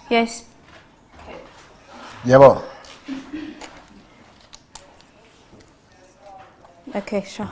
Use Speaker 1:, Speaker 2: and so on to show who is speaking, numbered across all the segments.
Speaker 1: Yes.
Speaker 2: Jawohl.
Speaker 1: Okay, sure.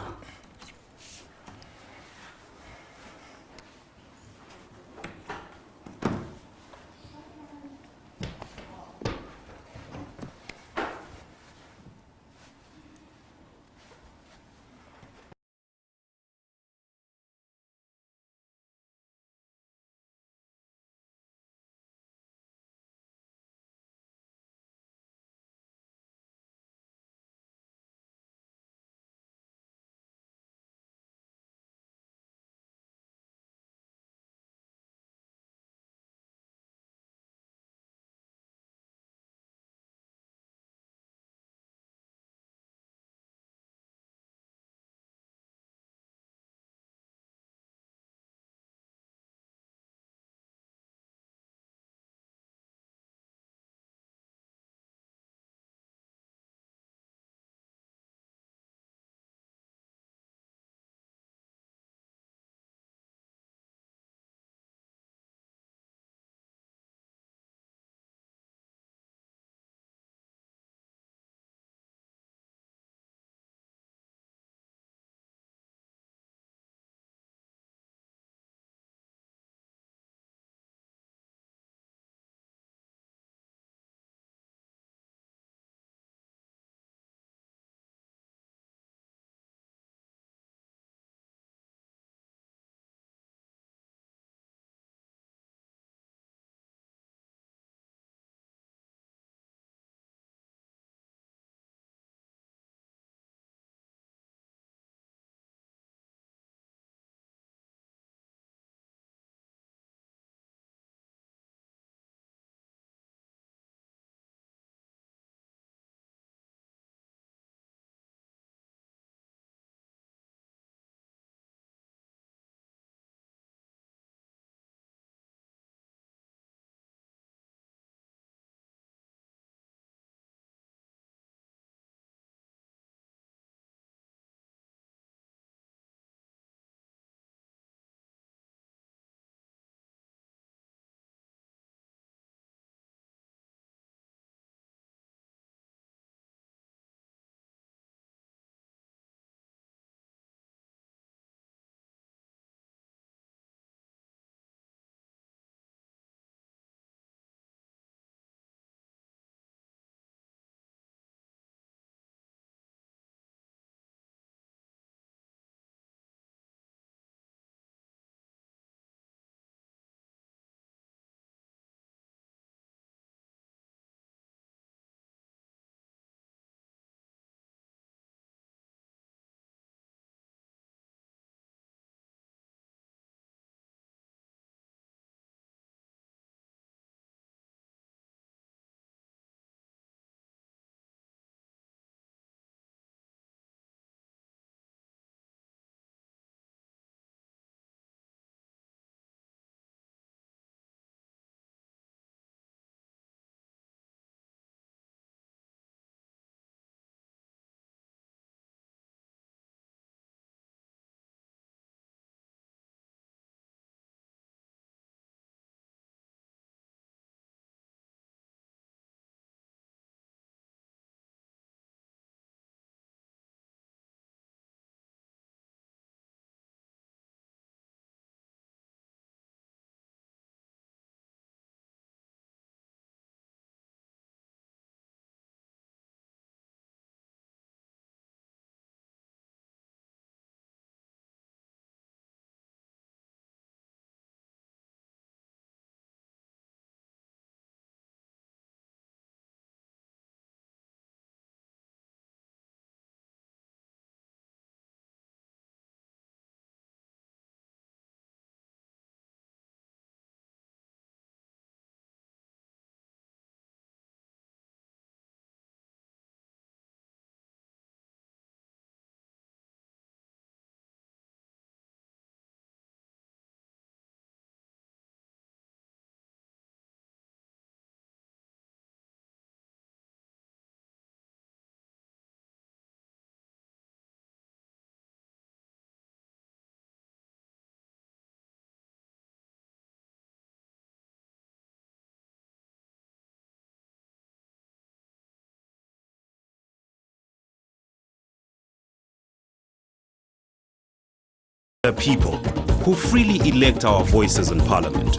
Speaker 1: The people who freely elect our voices in Parliament.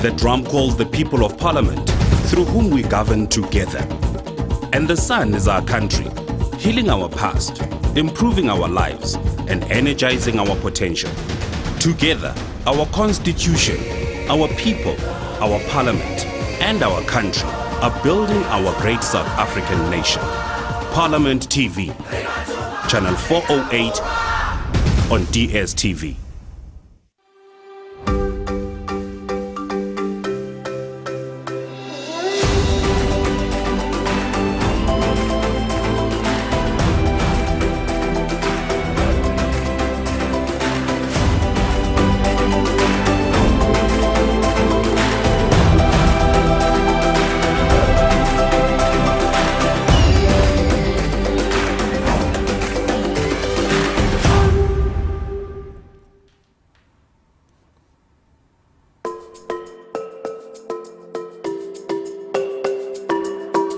Speaker 1: The drum calls the people of Parliament through whom we govern together. And the sun is our country, healing our past, improving our lives, and energizing our potential. Together, our constitution, our people, our parliament, and our country are building our great South African nation. Parliament TV, channel 408 on DSTV.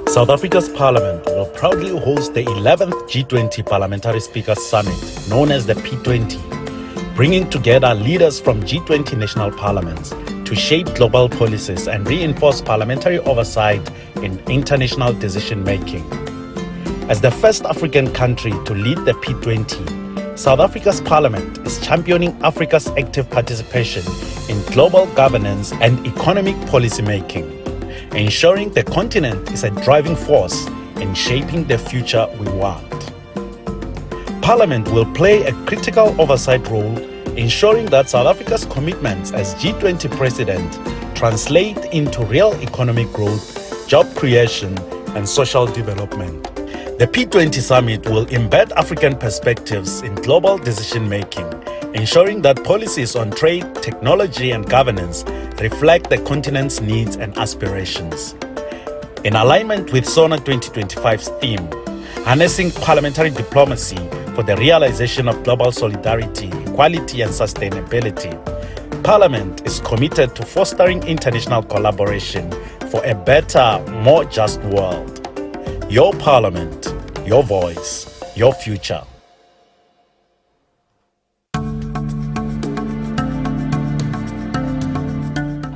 Speaker 2: South Africa's Parliament will proudly host the 11th G20 Parliamentary Speakers Summit, known as the P20, bringing together leaders from G20 national parliaments to shape global policies and reinforce parliamentary oversight in international decision-making. As the first African country to lead the P20, South Africa's Parliament is championing Africa's active participation in global governance and economic policymaking, ensuring the continent is a driving force in shaping the future we want. Parliament will play a critical oversight role, ensuring that South Africa's commitments as G20 president translate into real economic growth, job creation, and social development. The P20 summit will embed African perspectives in global decision-making, ensuring that policies on trade, technology, and governance reflect the continent's needs and aspirations. In alignment with SONA 2025's theme, Harnessing Parliamentary Diplomacy for the Realization of Global Solidarity, Equality, and Sustainability, Parliament is committed to fostering international collaboration for a better, more just world. Your Parliament, your voice, your future.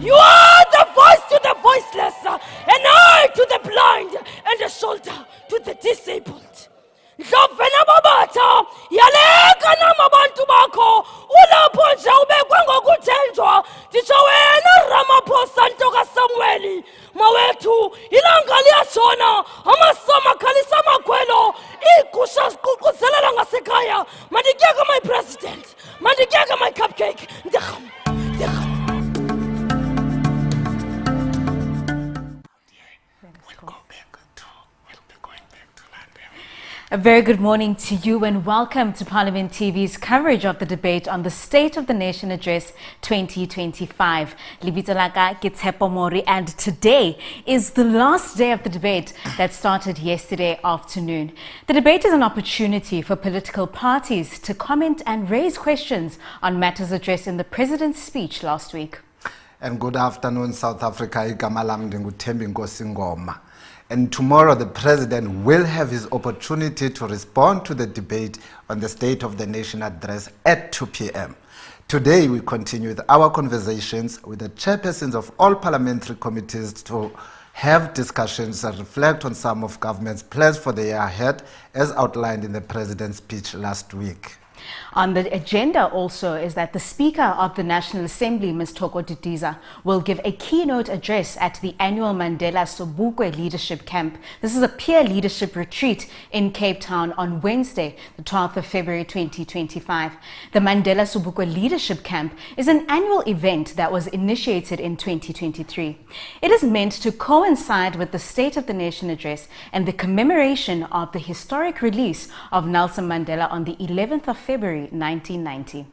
Speaker 3: You are the voice to the voiceless, an eye to the blind, and a shoulder to the disabled. Ndlovena babata yaleka namabantu bakho ulapho nje ubekwe ngokuthenjwa nditsho wena Ramaphosa Ntoka Samuel mawethu ilanga liyashona amasoma khalisa amakhwelo igusha ziququzelela ngasekhaya mandikeke my president mandikeke my cupcake ndiham.
Speaker 4: A very good morning to you and welcome to Parliament TV's coverage of the debate on the State of the Nation Address 2025. Libito laka ke Tshepo Mori, and today is the last day of the debate that started yesterday afternoon. The debate is an opportunity for political parties to comment and raise questions on matters addressed in the President's speech last week.
Speaker 5: And good afternoon, South Africa. Igama lami ndinguThembi Nkosi Ngoma. And tomorrow the President will have his opportunity to respond to the debate on the State of the Nation address at 2 p.m. Today we continue with our conversations with the chairpersons of all parliamentary committees to have discussions that reflect on some of government's plans for the year ahead as outlined in the President's speech last week.
Speaker 4: On the agenda also is that the Speaker of the National Assembly, Ms. Thoko Didiza, will give a keynote address at the annual Mandela Sobukwe Leadership Camp. This is a peer leadership retreat in Cape Town on Wednesday, the 12th of February 2025. The Mandela Sobukwe Leadership Camp is an annual event that was initiated in 2023. It is meant to coincide with the State of the Nation address and the commemoration of the historic release of Nelson Mandela on the 11th of February 1990.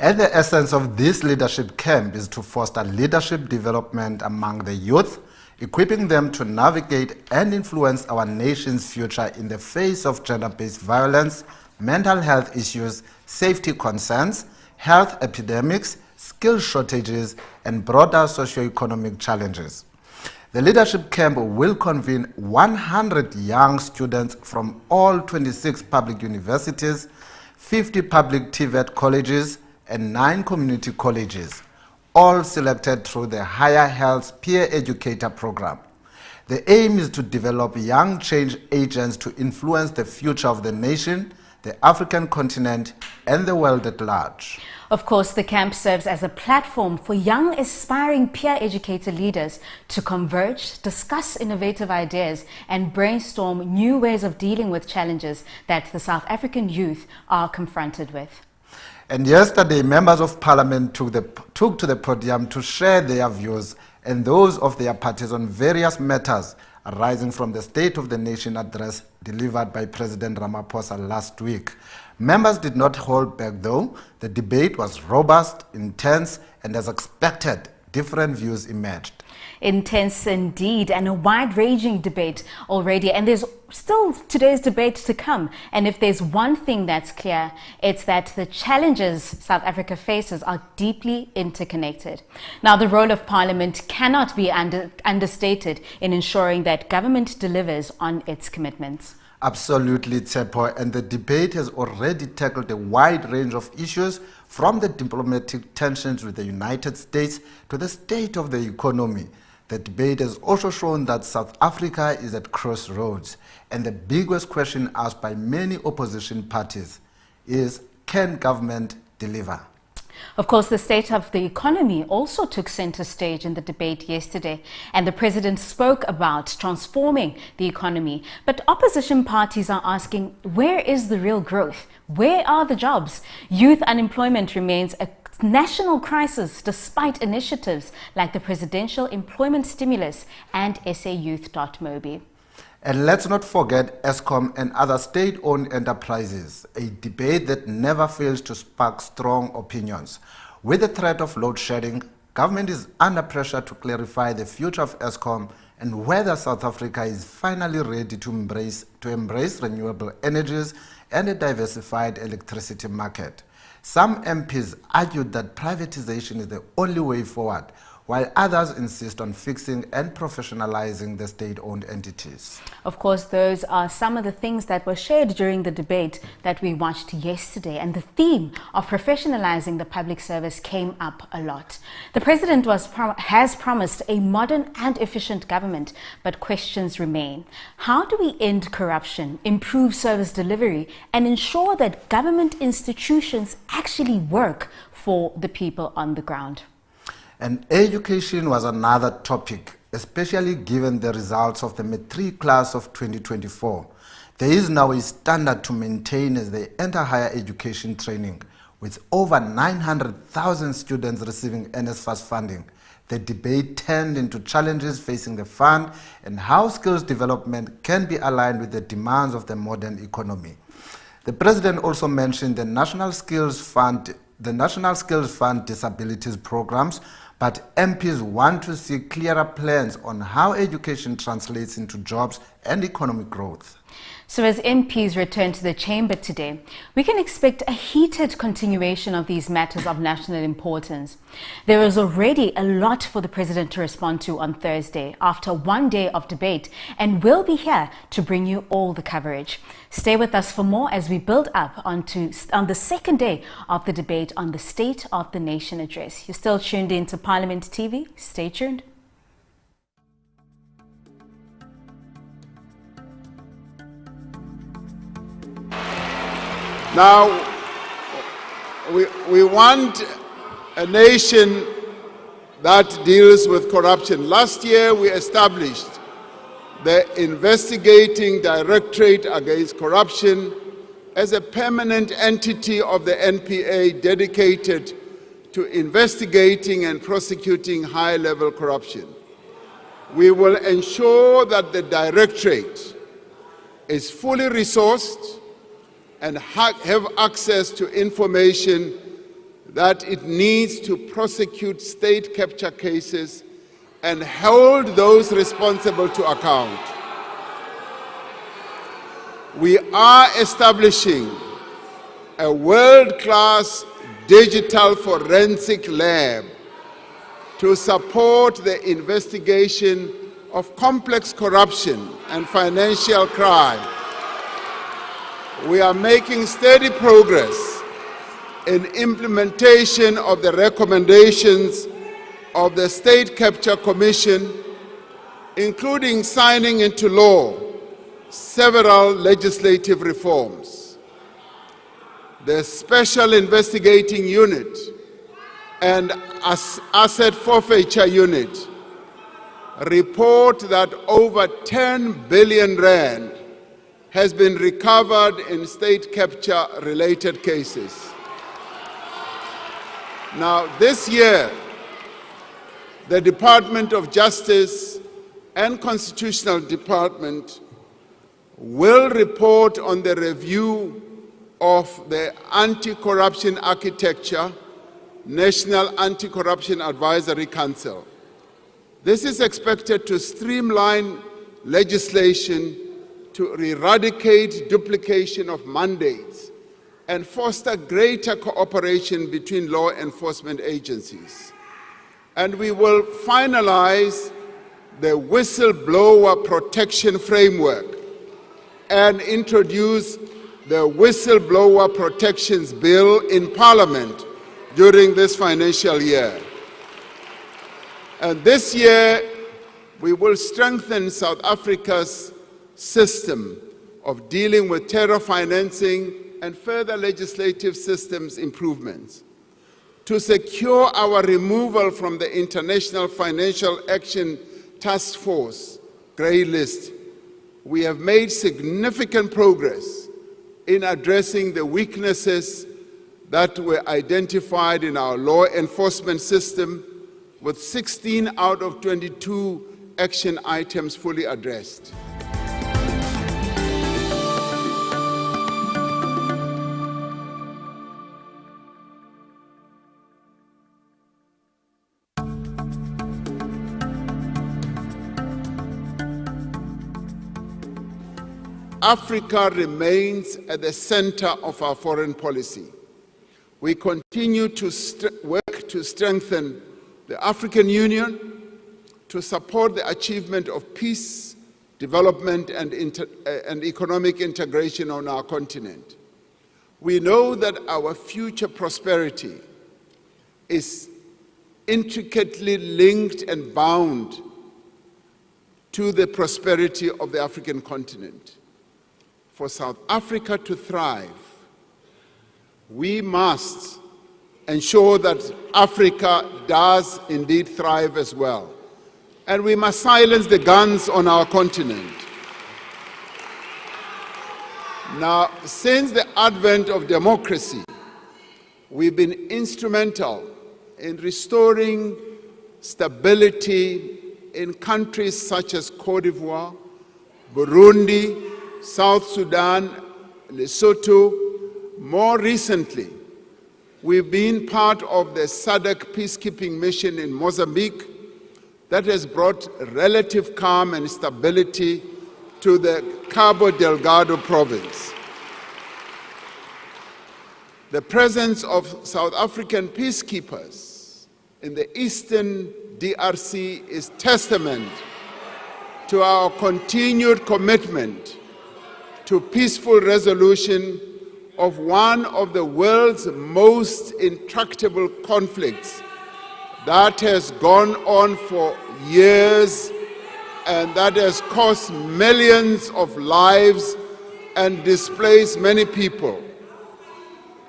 Speaker 5: And the essence of this leadership camp is to foster leadership development among the youth, equipping them to navigate and influence our nation's future in the face of gender-based violence, mental health issues, safety concerns, health epidemics, skill shortages, and broader socio-economic challenges. The leadership camp will convene 100 young students from all 26 public universities, 50 public TVET colleges, and 9 community colleges, all selected through the Higher Health Peer Educator Program. The aim is to develop young change agents to influence the future of the nation, the African continent, and the world at large.
Speaker 4: Of course, the camp serves as a platform for young, aspiring peer educator leaders to converge, discuss innovative ideas, and brainstorm new ways of dealing with challenges that the South African youth are confronted with.
Speaker 5: And yesterday, members of parliament took to the podium to share their views and those of their parties on various matters arising from the State of the Nation address delivered by President Ramaphosa last week. Members did not hold back though. The debate was robust, intense, and as expected, different views emerged.
Speaker 4: Intense indeed, and a wide-ranging debate already, and there's still today's debate to come. And if there's one thing that's clear, it's that the challenges South Africa faces are deeply interconnected. Now, the role of Parliament cannot be understated in ensuring that government delivers on its commitments.
Speaker 5: Absolutely, Tsepo, and the debate has already tackled a wide range of issues, from the diplomatic tensions with the United States to the state of the economy. The debate has also shown that South Africa is at crossroads, and the biggest question asked by many opposition parties is, can government deliver?
Speaker 4: Of course, the state of the economy also took center stage in the debate yesterday, and the president spoke about transforming the economy. But opposition parties are asking, where is the real growth? Where are the jobs? Youth unemployment remains a national crisis despite initiatives like the Presidential Employment Stimulus and SAYouth.mobi.
Speaker 5: And let's not forget Eskom and other state-owned enterprises, a debate that never fails to spark strong opinions. With the threat of load shedding, government is under pressure to clarify the future of Eskom and whether South Africa is finally ready to embrace renewable energies and a diversified electricity market. Some MPs argued that privatization is the only way forward, while others insist on fixing and professionalizing the state-owned entities.
Speaker 4: Of course, those are some of the things that were shared during the debate that we watched yesterday, and the theme of professionalizing the public service came up a lot. The president has promised a modern and efficient government, but questions remain. How do we end corruption, improve service delivery, and ensure that government institutions actually work for the people on the ground?
Speaker 5: And education was another topic, especially given the results of the matric class of 2024. There is now a standard to maintain as they enter higher education training, with over 900,000 students receiving NSFAS funding. The debate turned into challenges facing the fund and how skills development can be aligned with the demands of the modern economy. The president also mentioned the National Skills Fund disabilities programs, but MPs want to see clearer plans on how education translates into jobs and economic growth.
Speaker 4: So as MPs return to the chamber today, we can expect a heated continuation of these matters of national importance. There is already a lot for the president to respond to on Thursday after one day of debate, and we'll be here to bring you all the coverage. Stay with us for more as we build up on the second day of the debate on the State of the Nation address. You're still tuned in to Parliament TV. Stay tuned.
Speaker 6: Now, we want a nation that deals with corruption. Last year, we established the Investigating Directorate Against Corruption as a permanent entity of the NPA dedicated to investigating and prosecuting high-level corruption. We will ensure that the Directorate is fully resourced and have access to information that it needs to prosecute state capture cases and hold those responsible to account. We are establishing a world-class digital forensic lab to support the investigation of complex corruption and financial crime. we are making steady progress in implementation of the recommendations of the State Capture Commission, including signing into law several legislative reforms. The Special Investigating Unit and Asset Forfeiture Unit report that over 10 billion rand has been recovered in state capture-related cases. Now, this year, the Department of Justice and Constitutional Department will report on the review of the Anti-Corruption Architecture National Anti-Corruption Advisory Council. This is expected to streamline legislation to eradicate duplication of mandates and foster greater cooperation between law enforcement agencies. And we will finalize the whistleblower protection framework and introduce the Whistleblower Protections Bill in Parliament during this financial year. And this year, we will strengthen South Africa's system of dealing with terror financing and further legislative systems improvements. To secure our removal from the International Financial Action Task Force grey list, we have made significant progress in addressing the weaknesses that were identified in our law enforcement system, with 16 out of 22 action items fully addressed. Africa remains at the center of our foreign policy. We continue to work to strengthen the African Union, to support the achievement of peace, development, and economic integration on our continent. We know that our future prosperity is intricately linked and bound to the prosperity of the African continent. For South Africa to thrive, we must ensure that Africa does indeed thrive as well. And we must silence the guns on our continent. Now, since the advent of democracy, we've been instrumental in restoring stability in countries such as Cote d'Ivoire, Burundi, South Sudan, Lesotho. More recently, we've been part of the SADC peacekeeping mission in Mozambique that has brought relative calm and stability to the Cabo Delgado province. The presence of South African peacekeepers in the eastern DRC is testament to our continued commitment to peaceful resolution of one of the world's most intractable conflicts that has gone on for years and that has cost millions of lives and displaced many people.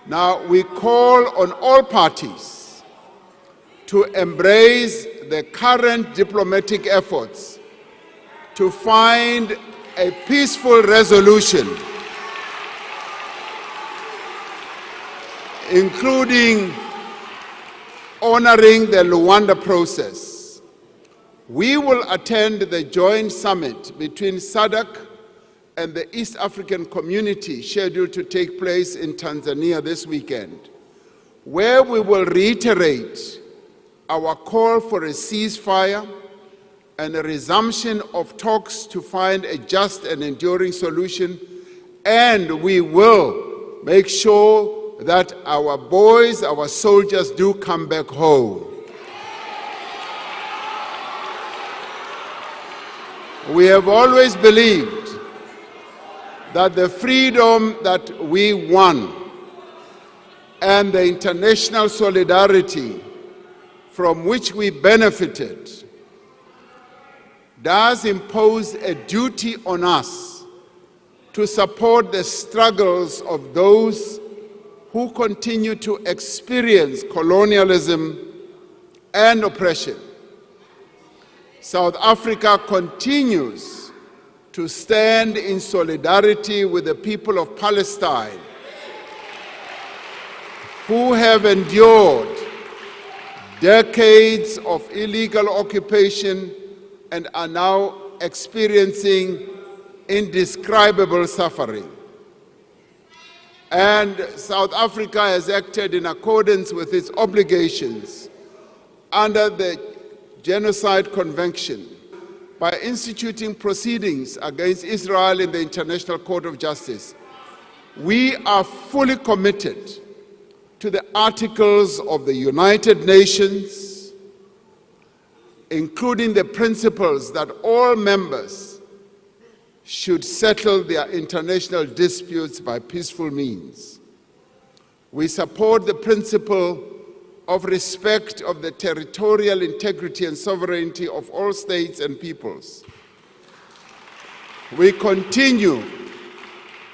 Speaker 6: Now, we call on all parties to embrace the current diplomatic efforts to find a peaceful resolution, including honoring the Luanda process. We will attend the joint summit between SADC and the East African Community scheduled to take place in Tanzania this weekend, where we will reiterate our call for a ceasefire and a resumption of talks to find a just and enduring solution, and we will make sure that our boys, our soldiers do come back home. We have always believed that the freedom that we won and the international solidarity from which we benefited does impose a duty on us to support the struggles of those who continue to experience colonialism and oppression. South Africa continues to stand in solidarity with the people of Palestine, who have endured decades of illegal occupation and are now experiencing indescribable suffering. And South Africa has acted in accordance with its obligations under the Genocide Convention by instituting proceedings against Israel in the International Court of Justice. We are fully committed to the articles of the United Nations, including the principles that all members should settle their international disputes by peaceful means. We support the principle of respect of the territorial integrity and sovereignty of all states and peoples. We continue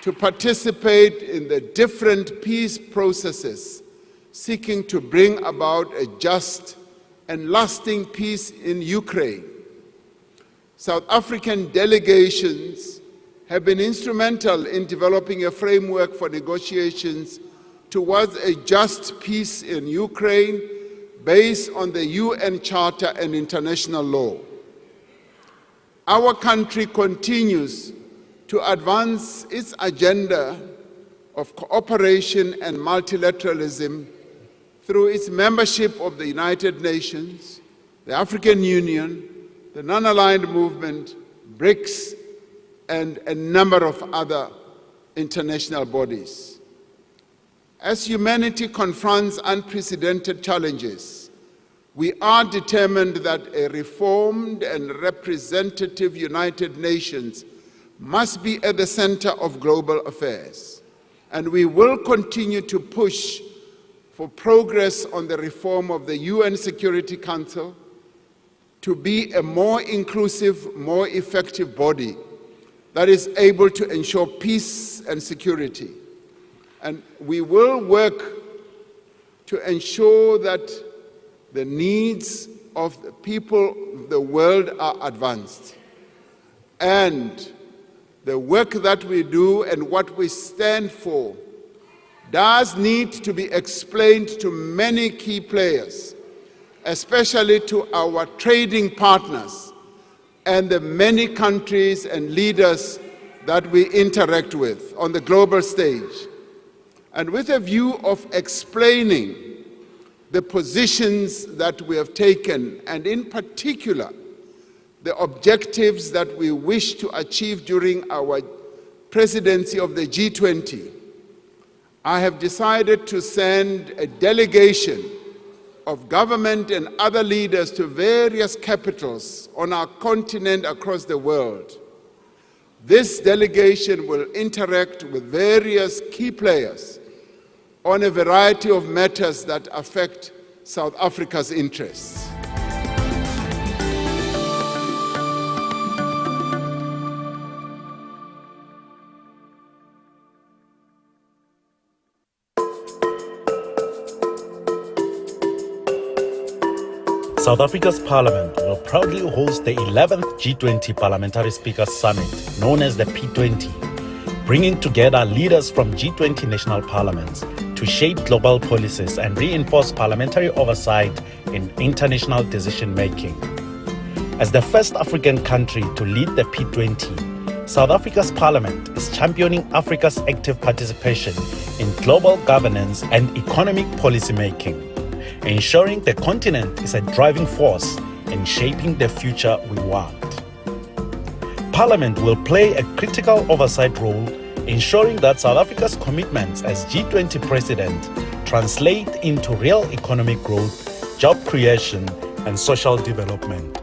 Speaker 6: to participate in the different peace processes seeking to bring about a just and lasting peace in Ukraine. South African delegations have been instrumental in developing a framework for negotiations towards a just peace in Ukraine based on the UN Charter and international law. Our country continues to advance its agenda of cooperation and multilateralism through its membership of the United Nations, the African Union, the Non-Aligned Movement, BRICS, and a number of other international bodies. As humanity confronts unprecedented challenges, we are determined that a reformed and representative United Nations must be at the center of global affairs, and we will continue to push for progress on the reform of the UN Security Council to be a more inclusive, more effective body that is able to ensure peace and security. And we will work to ensure that the needs of the people of the world are advanced. And the work that we do and what we stand for does need to be explained to many key players, especially to our trading partners and the many countries and leaders that we interact with on the global stage. And with a view of explaining the positions that we have taken, and in particular, the objectives that we wish to achieve during our presidency of the G20, I have decided to send a delegation of government and other leaders to various capitals on our continent across the world. This delegation will interact with various key players on a variety of matters that affect South Africa's interests.
Speaker 2: South Africa's Parliament will proudly host the 11th G20 Parliamentary Speakers Summit, known as the P20, bringing together leaders from G20 national parliaments to shape global policies and reinforce parliamentary oversight in international decision-making. As the first African country to lead the P20, South Africa's Parliament is championing Africa's active participation in global governance and economic policymaking, ensuring the continent is a driving force in shaping the future we want. Parliament will play a critical oversight role, ensuring that South Africa's commitments as G20 president translate into real economic growth, job creation, and social development.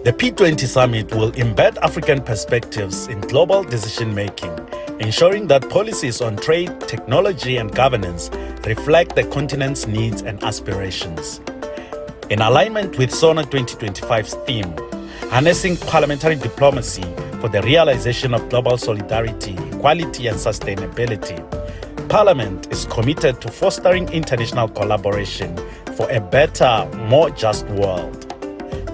Speaker 2: The P20 summit will embed African perspectives in global decision-making, ensuring that policies on trade, technology, and governance reflect the continent's needs and aspirations. In alignment with SONA 2025's theme, harnessing parliamentary diplomacy for the realization of global solidarity, equality, and sustainability, Parliament is committed to fostering international collaboration for a better, more just world.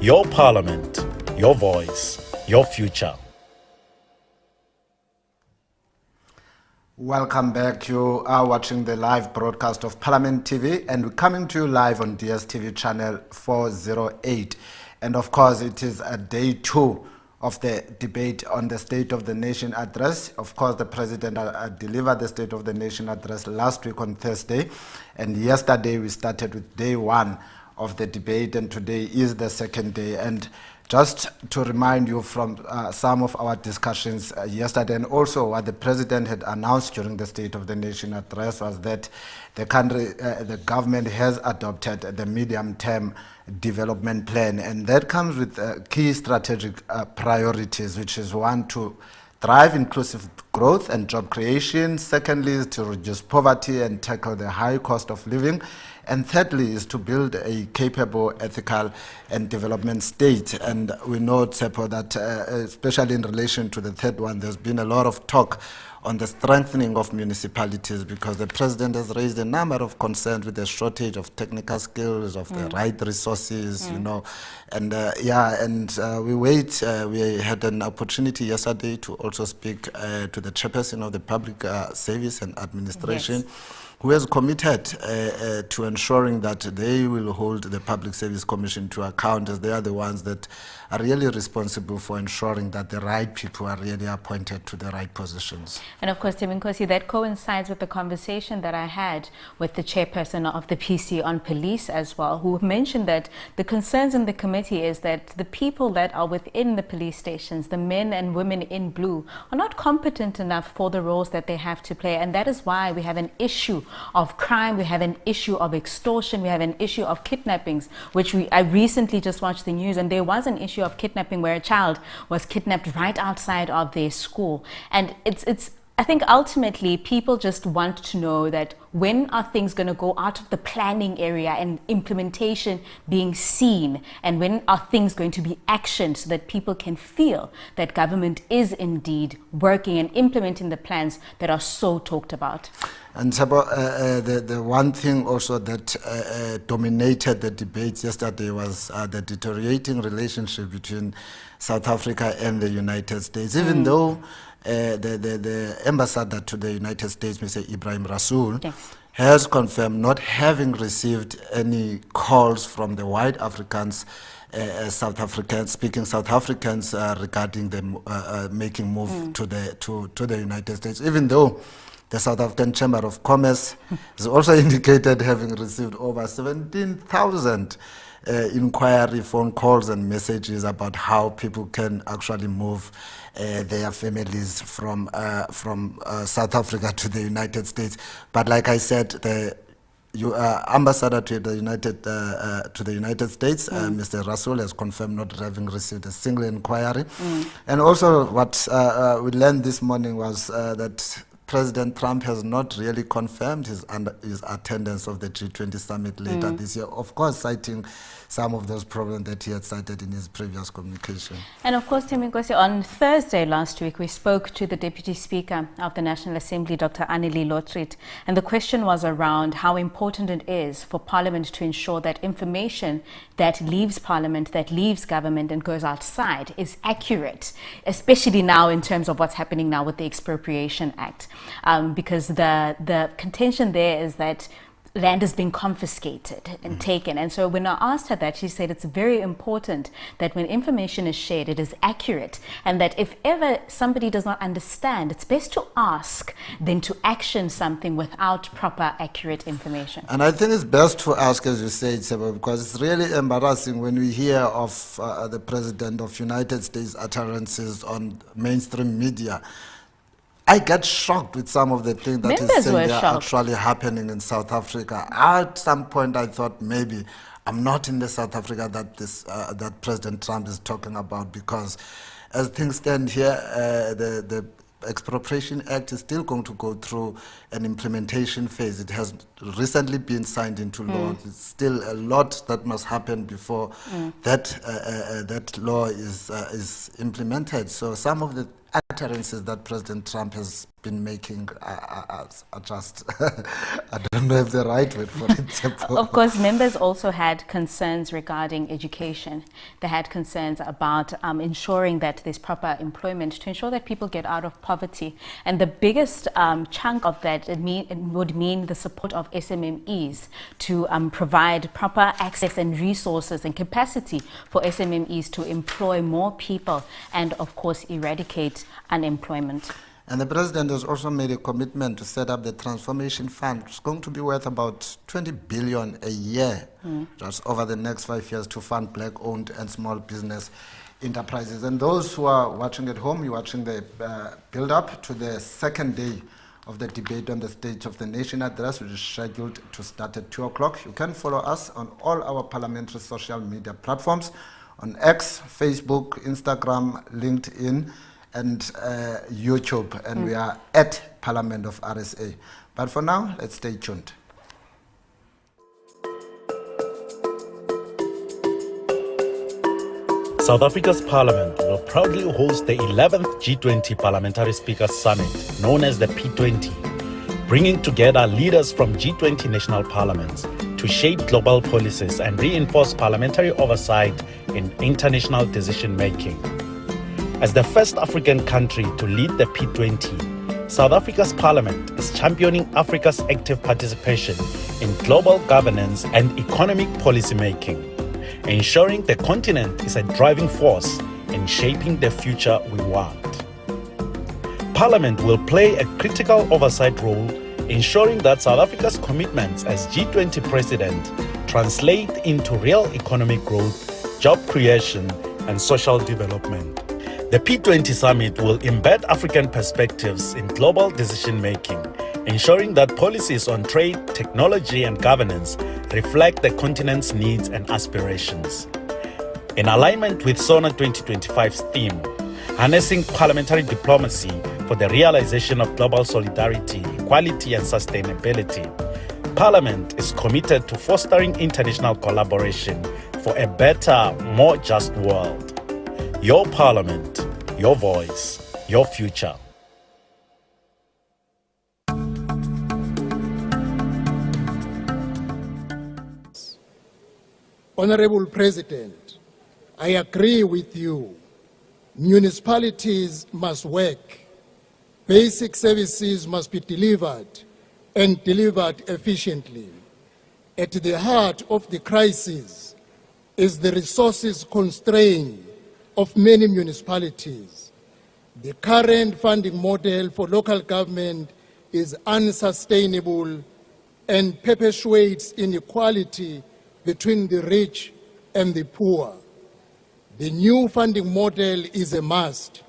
Speaker 2: Your Parliament, your voice, your future.
Speaker 5: Welcome back. You are watching the live broadcast of Parliament TV, and we're coming to you live on DSTV channel 408. And of course, it is a day 2 of the debate on the State of the Nation address. Of course, the President delivered the State of the Nation address last week on Thursday, and yesterday we started with day 1 of the debate, and today is the second day. And just to remind you from some of our discussions yesterday, and also what the President had announced during the State of the Nation address, was that the country, the government has adopted the medium-term development plan, and that comes with key strategic priorities, which is 1, to drive inclusive growth and job creation. Secondly, is to reduce poverty and tackle the high cost of living. And thirdly, is to build a capable, ethical, and development state. And we know, Tsepo, that especially in relation to the third one, there's been a lot of talk on the strengthening of municipalities, because the President has raised a number of concerns with the shortage of technical skills, of the right resources, you know. And we had an opportunity yesterday to also speak to the chairperson of the Public Service and Administration, who has committed to ensuring that they will hold the Public Service Commission to account, as they are the ones that are really responsible for ensuring that the right people are really appointed to the right positions.
Speaker 4: And of course, Timinkosi, that coincides with the conversation that I had with the chairperson of the PC on police as well, who mentioned that the concerns in the committee is that the people that are within the police stations, the men and women in blue, are not competent enough for the roles that they have to play. And that is why we have an issue of crime, we have an issue of extortion, we have an issue of kidnappings, which I recently just watched the news, and there was an issue of kidnapping where a child was kidnapped right outside of their school. And I think ultimately people just want to know that when are things going to go out of the planning area and implementation being seen, and when are things going to be actioned so that people can feel that government is indeed working and implementing the plans that are so talked about.
Speaker 5: And the one thing also that dominated the debates yesterday was the deteriorating relationship between South Africa and the United States, even though the ambassador to the United States, Mr. Ibrahim Rasool, has confirmed not having received any calls from the white Africans, speaking South Africans regarding the making move to the United States, even though the South African Chamber of Commerce has also indicated having received over 17,000 inquiry phone calls and messages about how people can actually move their families from South Africa to the United States. But like I said, the ambassador to the United States, Mr. Rasool, has confirmed not having received a single inquiry. And also what we learned this morning was that President Trump has not really confirmed his attendance of the G20 summit later this year, of course citing some of those problems that he had cited in his previous communication.
Speaker 4: And of course, Timinkosi, on Thursday last week, we spoke to the Deputy Speaker of the National Assembly, Dr. Anneli Lotriet, and the question was around how important it is for Parliament to ensure that information that leaves Parliament, that leaves government and goes outside is accurate, especially now in terms of what's happening now with the Expropriation Act. Because the contention there is that land is being confiscated and taken. And so when I asked her that, she said it's very important that when information is shared, it is accurate, and that if ever somebody does not understand, it's best to ask than to action something without proper, accurate information.
Speaker 5: And I think it's best to ask, as you said, Seba, because it's really embarrassing when we hear of the President of United States utterances on mainstream media. I get shocked with some of the things that is saying are actually happening in South Africa. At some point, I thought maybe I'm not in the South Africa that that President Trump is talking about, because as things stand here, the Expropriation Act is still going to go through an implementation phase. It has recently been signed into law. There's still a lot that must happen before that law is implemented. So some of the utterances that President Trump has been making are just, I don't know if the right word for it.
Speaker 4: Of course, members also had concerns regarding education. They had concerns about ensuring that there's proper employment to ensure that people get out of poverty. And the biggest chunk of that would mean the support of SMMEs to provide proper access and resources and capacity for SMMEs to employ more people and, of course, eradicate unemployment.
Speaker 5: And the president has also made a commitment to set up the transformation fund. It's going to be worth about 20 billion a year, just over the next 5 years, to fund black-owned and small business enterprises. And those who are watching at home, you're watching the build-up to the second day of the debate on the State of the Nation address, which is scheduled to start at 2 o'clock. You can follow us on all our parliamentary social media platforms, on X, Facebook, Instagram, LinkedIn, and YouTube, and we are at Parliament of RSA. But for now, let's stay tuned.
Speaker 2: South Africa's Parliament will proudly host the 11th G20 Parliamentary Speakers Summit, known as the P20, bringing together leaders from G20 national parliaments to shape global policies and reinforce parliamentary oversight in international decision-making. As the first African country to lead the P20, South Africa's Parliament is championing Africa's active participation in global governance and economic policymaking, ensuring the continent is a driving force in shaping the future we want. Parliament will play a critical oversight role, ensuring that South Africa's commitments as G20 president translate into real economic growth, job creation, and social development. The P20 Summit will embed African perspectives in global decision-making, ensuring that policies on trade, technology, and governance reflect the continent's needs and aspirations. In alignment with SONA 2025's theme, Harnessing Parliamentary Diplomacy for the Realization of Global Solidarity, Equality, and Sustainability, Parliament is committed to fostering international collaboration for a better, more just world. Your Parliament, your voice, your future.
Speaker 7: Honorable President, I agree with you. Municipalities must work. Basic services must be delivered and delivered efficiently. At the heart of the crisis is the resources constraint of many municipalities. The current funding model for local government is unsustainable and perpetuates inequality between the rich and the poor. The new funding model is a must,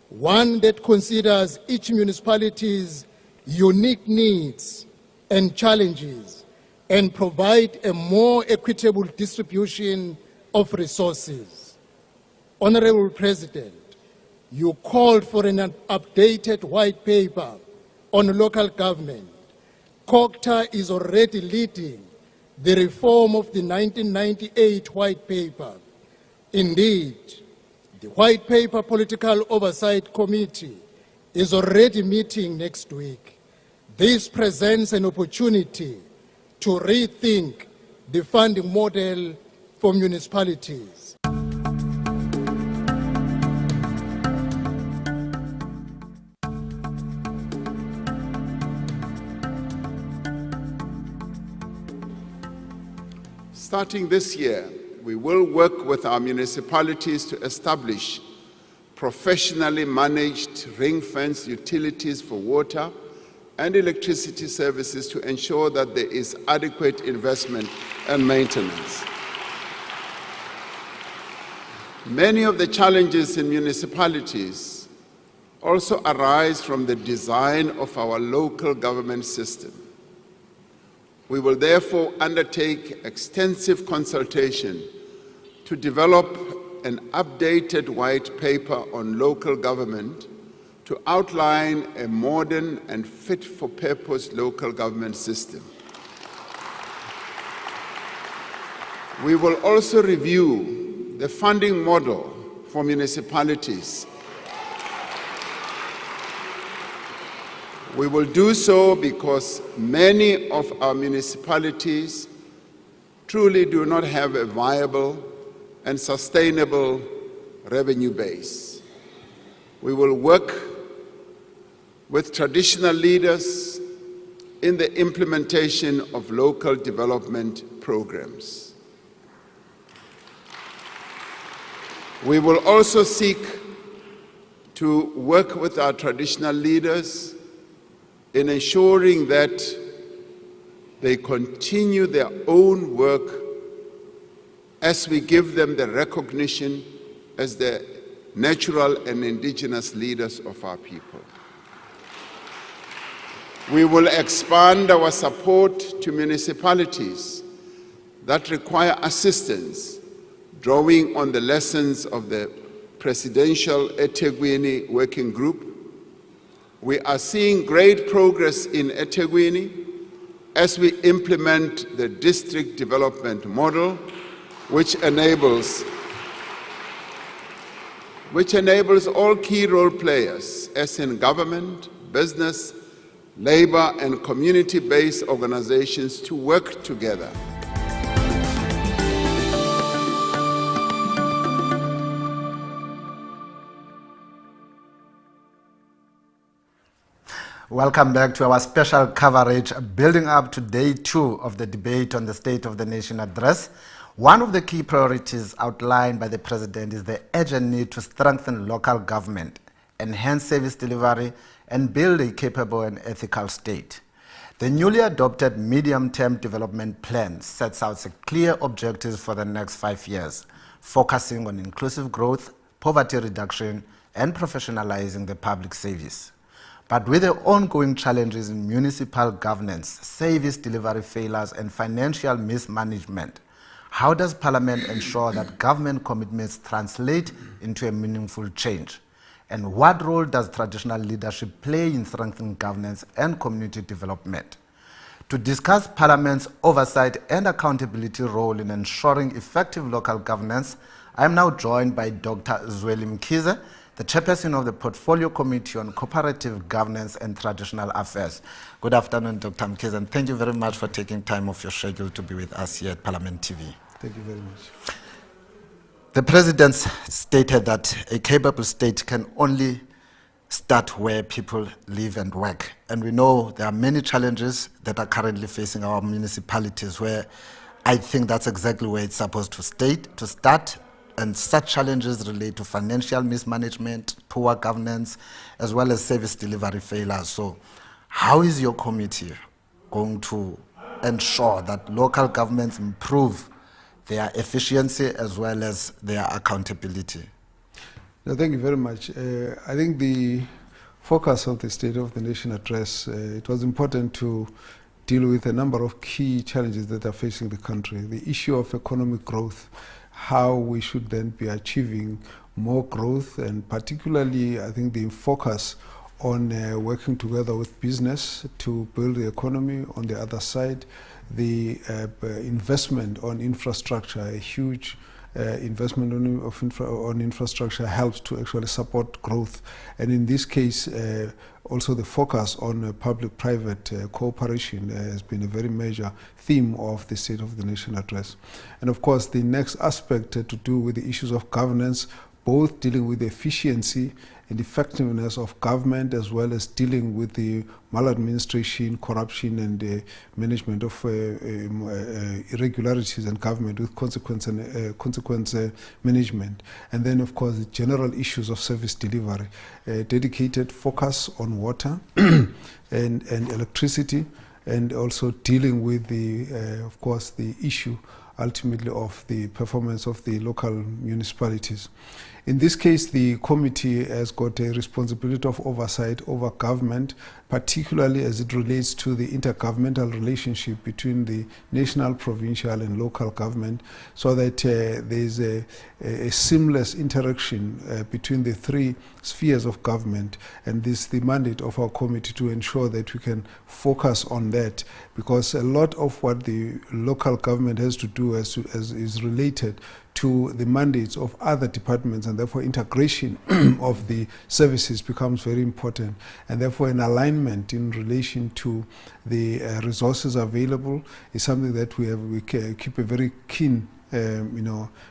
Speaker 7: one that considers each municipality's unique needs and challenges and provide a more equitable distribution of resources. Honorable President, you called for an updated white paper on local government. COGTA is already leading the reform of the 1998 white paper. Indeed, the White Paper Political Oversight Committee is already meeting next week. This presents an opportunity to rethink the funding model for municipalities.
Speaker 6: Starting this year, we will work with our municipalities to establish professionally managed ring-fenced utilities for water and electricity services to ensure that there is adequate investment and maintenance. Many of the challenges in municipalities also arise from the design of our local government system. We will therefore undertake extensive consultation to develop an updated white paper on local government to to outline a modern and fit-for-purpose local government system. We will also review the funding model for municipalities. We will do so because many of our municipalities truly do not have a viable and sustainable revenue base. We will work with traditional leaders in the implementation of local development programs. We will also seek to work with our traditional leaders in ensuring that they continue their own work as we give them the recognition as the natural and indigenous leaders of our people. We will expand our support to municipalities that require assistance, drawing on the lessons of the Presidential eThekwini Working Group. We are seeing great progress in eThekwini as we implement the district development model, which enables all key role players, as in government, business, labor, and community-based organizations, to work together.
Speaker 5: Welcome back to our special coverage building up to day 2 of the debate on the State of the Nation address. One of the key priorities outlined by the President is the urgent need to strengthen local government, enhance service delivery, and build a capable and ethical state. The newly adopted medium-term development plan sets out clear objectives for the next 5 years, focusing on inclusive growth, poverty reduction, and professionalizing the public service. But with the ongoing challenges in municipal governance, service delivery failures, and financial mismanagement, how does Parliament ensure that government commitments translate into a meaningful change? And what role does traditional leadership play in strengthening governance and community development? To discuss Parliament's oversight and accountability role in ensuring effective local governance, I am now joined by Dr. Zweli Mkhize, the chairperson of the Portfolio Committee on Cooperative Governance and Traditional Affairs. Good afternoon, Dr. Mkhize, and thank you very much for taking time off your schedule to be with us here at Parliament TV.
Speaker 8: Thank you very much.
Speaker 5: The President stated that a capable state can only start where people live and work. And we know there are many challenges that are currently facing our municipalities, where I think that's exactly where it's supposed to start. And such challenges relate to financial mismanagement, poor governance, as well as service delivery failures. So how is your committee going to ensure that local governments improve their efficiency as well as their accountability?
Speaker 8: No, thank you very much. I think the focus of the State of the Nation address, it was important to deal with a number of key challenges that are facing the country. The issue of economic growth, how we should then be achieving more growth, and particularly I think the focus on working together with business to build the economy. On the other side, the investment on infrastructure, a huge investment on infrastructure helps to actually support growth. And in this case, also the focus on public-private cooperation has been a very major theme of the State of the Nation address. And of course, the next aspect to do with the issues of governance, both dealing with the efficiency and effectiveness of government, as well as dealing with the maladministration, corruption, and the management of irregularities in government with consequence management. And then, of course, the general issues of service delivery, dedicated focus on water and electricity, and also dealing with the, of course, the issue ultimately of the performance of the local municipalities. In this case, the committee has got a responsibility of oversight over government, particularly as it relates to the intergovernmental relationship between the national, provincial and local government, so that there is a seamless interaction between the three spheres of government. And this is the mandate of our committee, to ensure that we can focus on that, because a lot of what the local government has to do is related to the mandates of other departments, and therefore integration of the services becomes very important, and therefore an alignment in relation to the resources available is something that we keep a very keen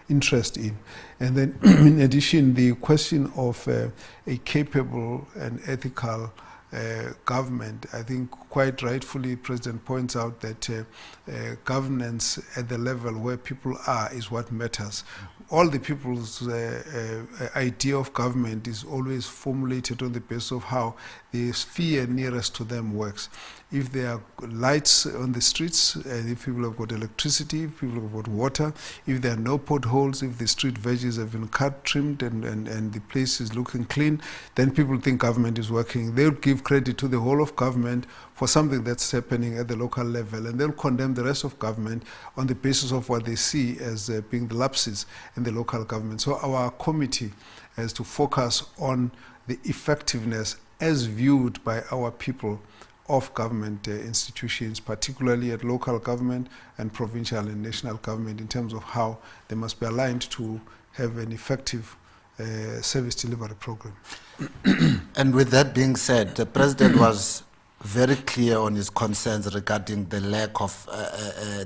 Speaker 8: interest in. And then in addition, the question of a capable and ethical government, I think quite rightfully President points out that governance at the level where people are is what matters. All the people's idea of government is always formulated on the basis of how the sphere nearest to them works. If there are lights on the streets, if people have got electricity, if people have got water, if there are no potholes, if the street veggies have been cut, trimmed, and the place is looking clean, then people think government is working. They'll give credit to the whole of government for something that's happening at the local level, and they'll condemn the rest of government on the basis of what they see as being the lapses in the local government. So our committee has to focus on the effectiveness as viewed by our people of government institutions, particularly at local government and provincial and national government, in terms of how they must be aligned to have an effective service delivery program.
Speaker 5: And with that being said, the President was very clear on his concerns regarding the lack of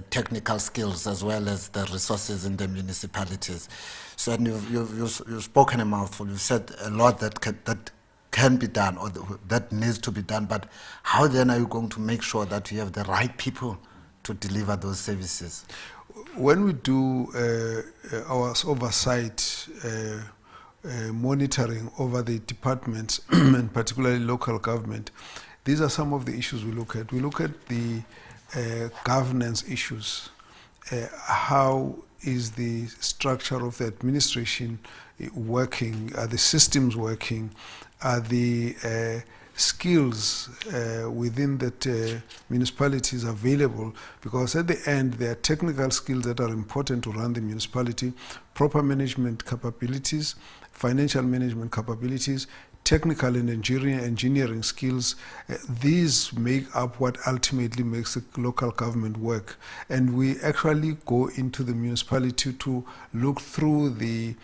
Speaker 5: technical skills as well as the resources in the municipalities. So, and you've spoken a mouthful. You've said a lot that can be done, or that needs to be done. But how then are you going to make sure that you have the right people to deliver those services?
Speaker 8: When we do our oversight monitoring over the departments and particularly local government, these are some of the issues we look at. We look at the governance issues. How is the structure of the administration working? Are the systems working? Are the skills within that municipalities available? Because at the end, there are technical skills that are important to run the municipality, proper management capabilities, financial management capabilities, technical and engineering skills. These make up what ultimately makes the local government work. And we actually go into the municipality to look through the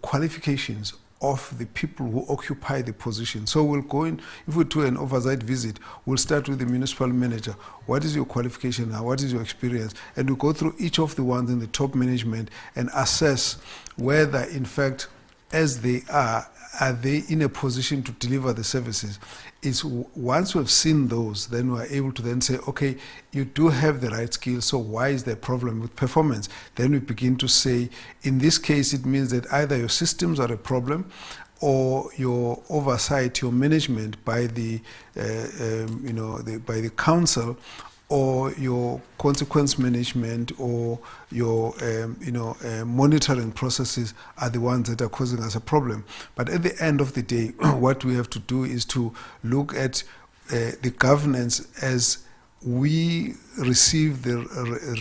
Speaker 8: qualifications of the people who occupy the position. So we'll go in, if we do an oversight visit, we'll start with the municipal manager. What is your qualification now? What is your experience? And we go through each of the ones in the top management and assess whether, in fact, as they are they in a position to deliver the services? It's once we've seen those, then we're able to then say, okay, you do have the right skills, so why is there a problem with performance? Then we begin to say, in this case, it means that either your systems are a problem, or your oversight, your management by the, by the council, or your consequence management, or your monitoring processes are the ones that are causing us a problem. But at the end of the day, what we have to do is to look at the governance as we receive the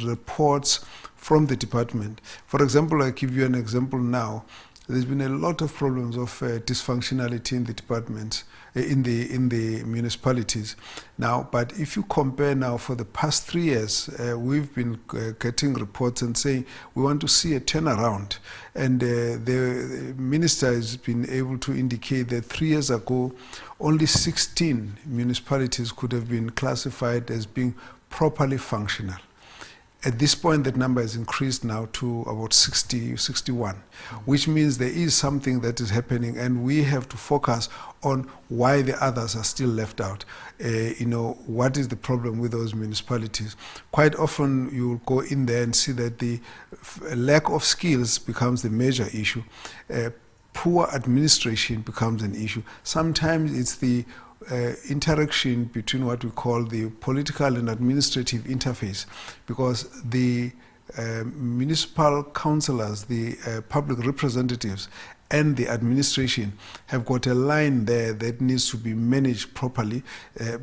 Speaker 8: reports from the department. For example, I give you an example now. There's been a lot of problems of dysfunctionality in the departments, in the municipalities. Now, but if you compare now, for the past 3 years, we've been getting reports and saying we want to see a turnaround. And the minister has been able to indicate that 3 years ago, only 16 municipalities could have been classified as being properly functional. At this point, that number has increased now to about 60, 61, which means there is something that is happening, and we have to focus on why the others are still left out. What is the problem with those municipalities? Quite often, you'll go in there and see that the lack of skills becomes the major issue. Poor administration becomes an issue. Sometimes it's the interaction between what we call the political and administrative interface, because the municipal councillors, the public representatives, and the administration have got a line there that needs to be managed properly,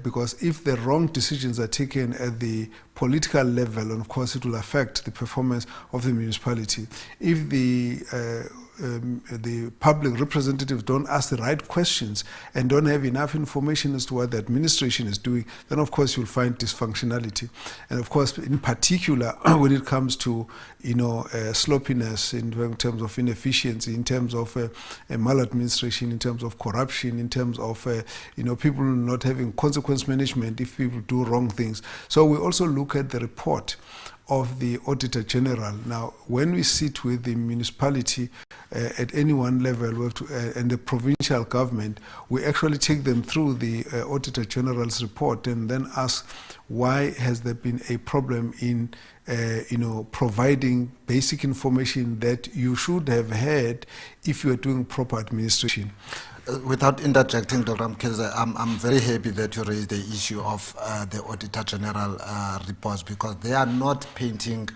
Speaker 8: because if the wrong decisions are taken at the political level, and of course it will affect the performance of the municipality. If the public representatives don't ask the right questions and don't have enough information as to what the administration is doing, then of course you'll find dysfunctionality. And of course, in particular, when it comes to sloppiness in terms of inefficiency, in terms of maladministration, in terms of corruption, in terms of people not having consequence management if people do wrong things. So we also look at the report of the Auditor General. Now, when we sit with the municipality at any one level we have to, and the provincial government, we actually take them through the Auditor General's report and then ask, why has there been a problem in providing basic information that you should have had if you are doing proper administration?
Speaker 5: Without interjecting, Dr. Mkhize, I'm very happy that you raised the issue of the Auditor General reports, because they are not painting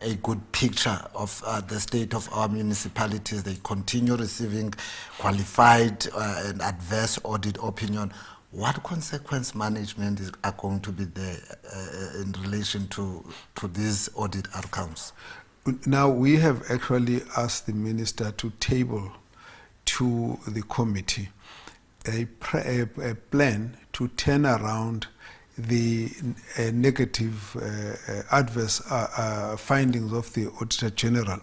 Speaker 5: a good picture of the state of our municipalities. They continue receiving qualified and adverse audit opinion. What consequence management are going to be there in relation to these audit outcomes?
Speaker 8: Now, we have actually asked the minister to table to the committee a plan to turn around the negative adverse findings of the Auditor General.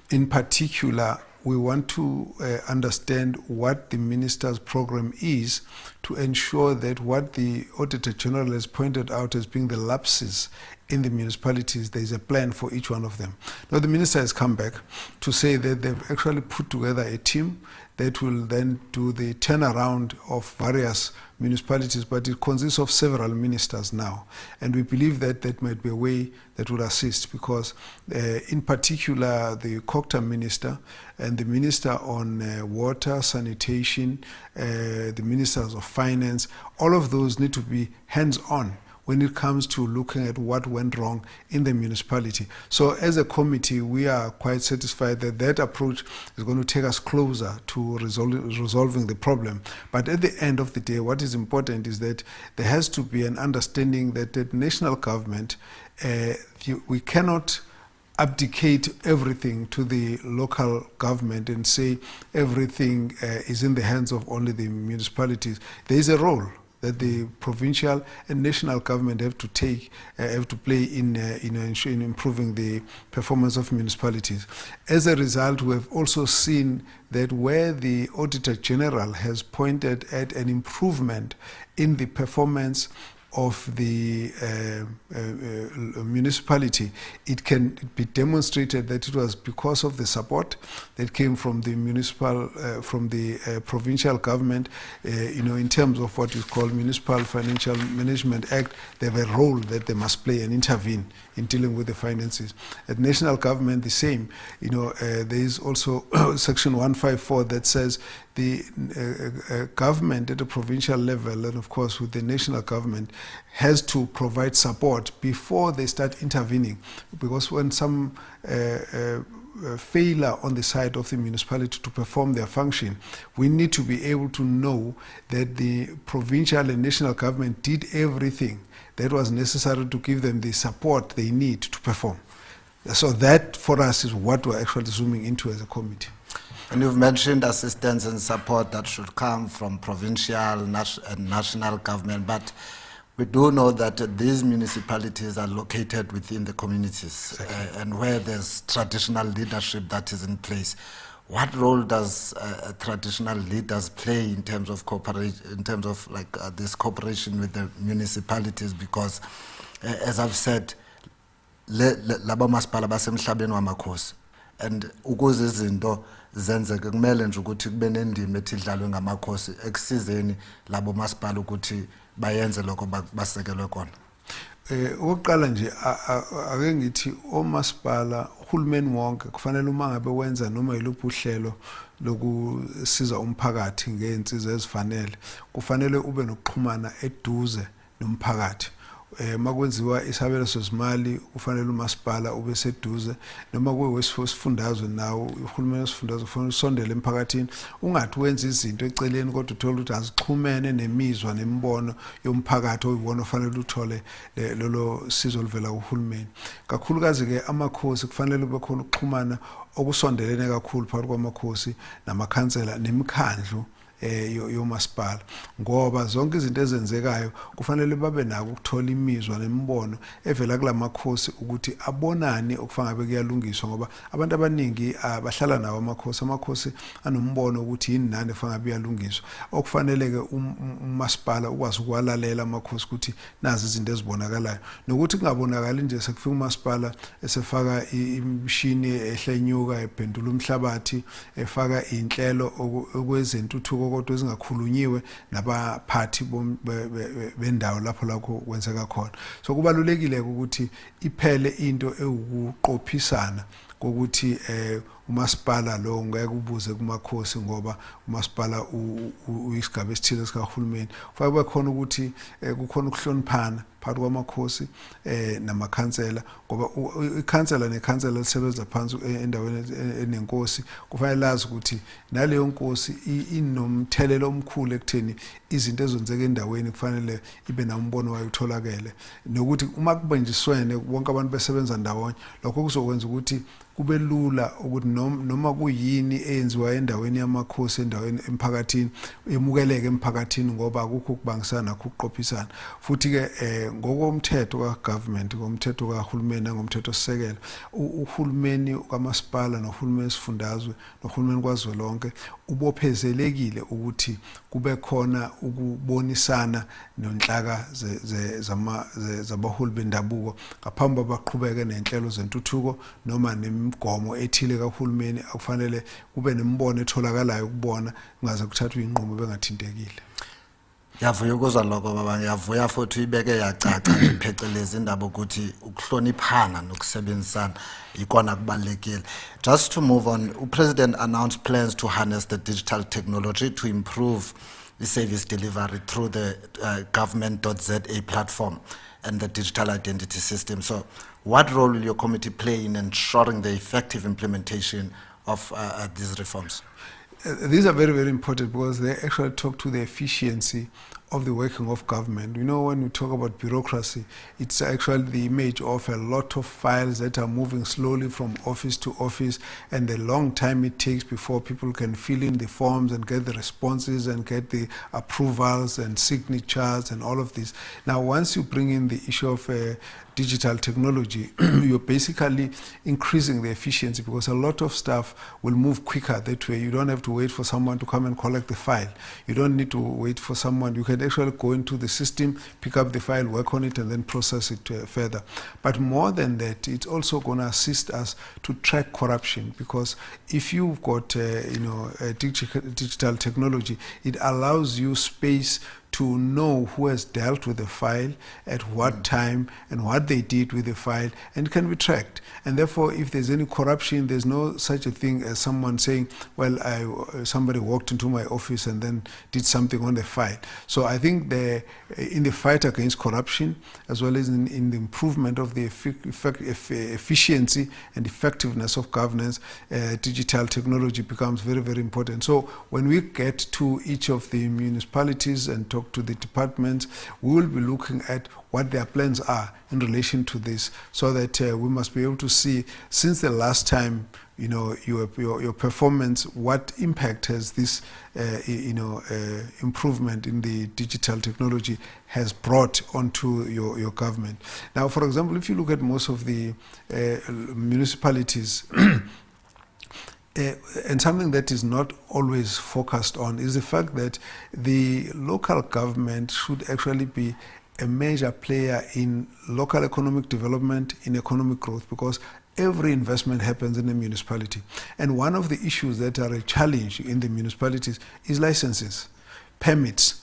Speaker 8: In particular, we want to understand what the minister's program is to ensure that what the Auditor General has pointed out as being the lapses in the municipalities, there is a plan for each one of them. Now, the minister has come back to say that they've actually put together a team that will then do the turnaround of various municipalities, but it consists of several ministers now. And we believe that that might be a way that would assist, because in particular, the COGTA minister and the minister on water, sanitation, the ministers of finance, all of those need to be hands-on when it comes to looking at what went wrong in the municipality. So as a committee, we are quite satisfied that that approach is going to take us closer to resolving the problem. But at the end of the day, what is important is that there has to be an understanding that the national government, we cannot abdicate everything to the local government and say everything is in the hands of only the municipalities. There is a role that the provincial and national government have to play in improving the performance of municipalities. As a result, we have also seen that where the Auditor General has pointed at an improvement in the performance of the municipality, it can be demonstrated that it was because of the support that came from the provincial government. In terms of what is called Municipal Financial Management Act, they have a role that they must play and intervene in dealing with the finances. At national government, the same. There is also Section 154 that says the government at the provincial level, and of course with the national government, has to provide support before they start intervening, because when some failure on the side of the municipality to perform their function, we need to be able to know that the provincial and national government did everything that was necessary to give them the support they need to perform. So that, for us, is what we're actually zooming into as a committee.
Speaker 5: And you've mentioned assistance and support that should come from provincial and national government, but we do know that these municipalities are located within the communities, and where there's traditional leadership that is in place. What role does traditional leaders play in terms of this cooperation with the municipalities? Because, as I've said, labo masipala basemhlabeni wamakhosi, and ukuze izinto zenzeke kumele nje ukuthi kube nendima etidlalwe ngamakhosi ekusizeni labo masipala ukuthi bayenze lokho basekelwe kona.
Speaker 8: Oqala nje ake ngithi omasipala uhulumeni wonke kufanele uma ngabe wenza noma yiluphi uhlelo lokusiza umphakathi ngeensiza ezifanele, kufanele ube nokuxhumana eduze nomphakathi. makwenziwa isabelo sezimali kufanele umasipala ube seduze noma kuwesifundazwe nawo uhulumeni wesifundazwe kufanele usondele emphakathini ungathi wenza izinto eceleni kodwa uthola ukuthi azixhumene nemizwa nembono yomphakathi oyiwona ofanele uthole lolo sizo oluvela kuhulumeni kakhulukazi ke amakhosi kufanele kube khona ukuxhumana okusondelene kakhulu phakathi kwamakhosi namakhansela nemikhandlu yomasipala ngoba zonke izinto ezenzekayo kufanele babe nako ukuthola imizwa nembono evela kulamakhosi ukuthi abonani okufanele kuyalungiswa ngoba abantu abaningi bahlala nawo amakhosi anombono ukuthi yini nani efanele kuyalungiswa okufanele ke umasipala ukwazi ukwalalela amakhosi ukuthi nazi izinto ezibonakalayo nokuthi kungabonakali nje sekufika umasipala esefaka imishini ehlenyuka ephendula umhlabathi efaka inhlelo okwezentuthuko kodwa ezingakhulunyiwe nabaphathi bendawo lapho kwenzeka khona so kubalulekile ukuthi iphele into ewukuqophisana kokuthi umasipala lo ngeke ubuze kumakhosi ngoba umasipala uyisigaba esithile sikahulumeni kufanele khona ukuthi kukhona ukuhloniphana phakathi kwamakhosi namakhansela ngoba ikhansela nekhansela lisebenza phansi endaweni enenkosi kufanele lazi ukuthi naleyo nkosi inomthelelo omkhulu ekutheni izinto ezenzeka endaweni kufanele ibe nambono wayo utholakele nokuthi uma kubanjiswene bonke abantu besebenza ndawonye lokho kuzokwenza ukuthi kube lula ukuthi noma kuyini eyenziwa endaweni yamakhosi endaweni emphakathini emukeleke emphakathini ngoba akukho ukubangisana ukuqophisana futhi ke ngokomthetho kagovernment ngomthetho kahulumeni ngomthetho sisekelo uhulumeni kamasipala nohulumeni wesifundazwe nohulumeni kwazwelonke ubophezelekile ukuthi kube khona ukubonisana nonhlaka zabaholi bendabuko ngaphambi baqhubeke nenhlelo zentuthuko noma imigomo ethile kahulumeni akufanele kube nembono etholakalayo ukubona kungaze kuthathwe inqumo bengathintekile
Speaker 5: yavuya ukuzwa lokho baba yavuya futhi ibeke yacaca ipheceleza indaba ukuthi ukuhloniphana nokusebenzisana ikona kubalekile just to move on upresident announced plans to harness the digital technology to improve the service delivery through the government.za platform and the digital identity system. So what role will your committee play in ensuring the effective implementation of these reforms?
Speaker 8: These are very, very important because they actually talk to the efficiency of the working of government. You know, when we talk about bureaucracy, it's actually the image of a lot of files that are moving slowly from office to office and the long time it takes before people can fill in the forms and get the responses and get the approvals and signatures and all of this. Now, once you bring in the issue of digital technology, you're basically increasing the efficiency because a lot of stuff will move quicker that way. You don't have to wait for someone to come and collect the file. You don't need to wait for someone. You can actually go into the system, pick up the file, work on it, and then process it further. But more than that, it's also going to assist us to track corruption because if you've got digital technology, it allows you space to know who has dealt with the file, at what time, and what they did with the file, and it can be tracked. And therefore, if there's any corruption, there's no such a thing as someone saying, well, somebody walked into my office and then did something on the file. So I think in the fight against corruption, as well as in the improvement of the efficiency and effectiveness of governance, digital technology becomes very, very important. So when we get to each of the municipalities and talk to the departments, we will be looking at what their plans are in relation to this so that we must be able to see since the last time your performance, what impact has this improvement in the digital technology has brought onto your government. Now, for example, if you look at most of the municipalities and something that is not always focused on is the fact that the local government should actually be a major player in local economic development, in economic growth, because every investment happens in a municipality. And one of the issues that are a challenge in the municipalities is licenses, permits.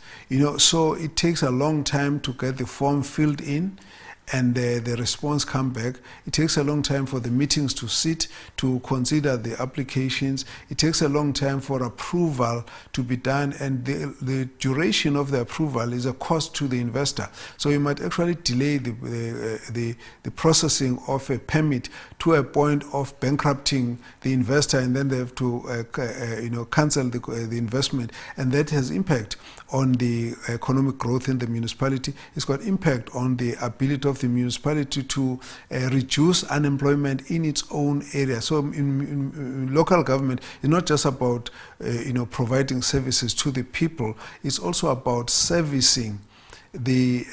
Speaker 8: So it takes a long time to get the form filled in. and the response come back. It takes a long time for the meetings to sit, to consider the applications. It takes a long time for approval to be done, and the duration of the approval is a cost to the investor. So you might actually delay the processing of a permit to a point of bankrupting the investor, and then they have to cancel the investment, and that has impact on the economic growth in the municipality. It's got impact on the ability of the municipality to reduce unemployment in its own area. So in local government, it's not just about providing services to the people. It's also about servicing the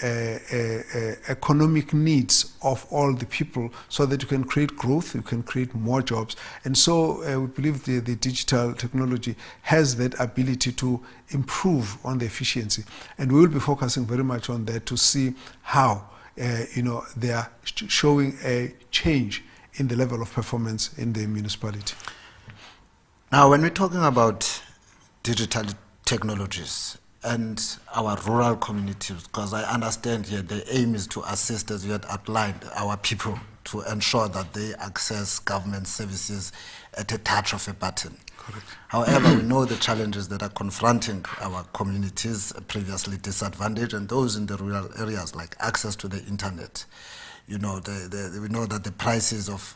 Speaker 8: economic needs of all the people, so that you can create growth, you can create more jobs. And so we believe the digital technology has that ability to improve on the efficiency. And we will be focusing very much on that to see how they are showing a change in the level of performance in the municipality.
Speaker 5: Now, when we're talking about digital technologies and our rural communities, because I understand here the aim is to assist, as you had outlined, our people to ensure that they access government services at a touch of a button.
Speaker 8: Correct.
Speaker 5: However, we know the challenges that are confronting our communities, previously disadvantaged, and those in the rural areas, like access to the internet. We know that the prices of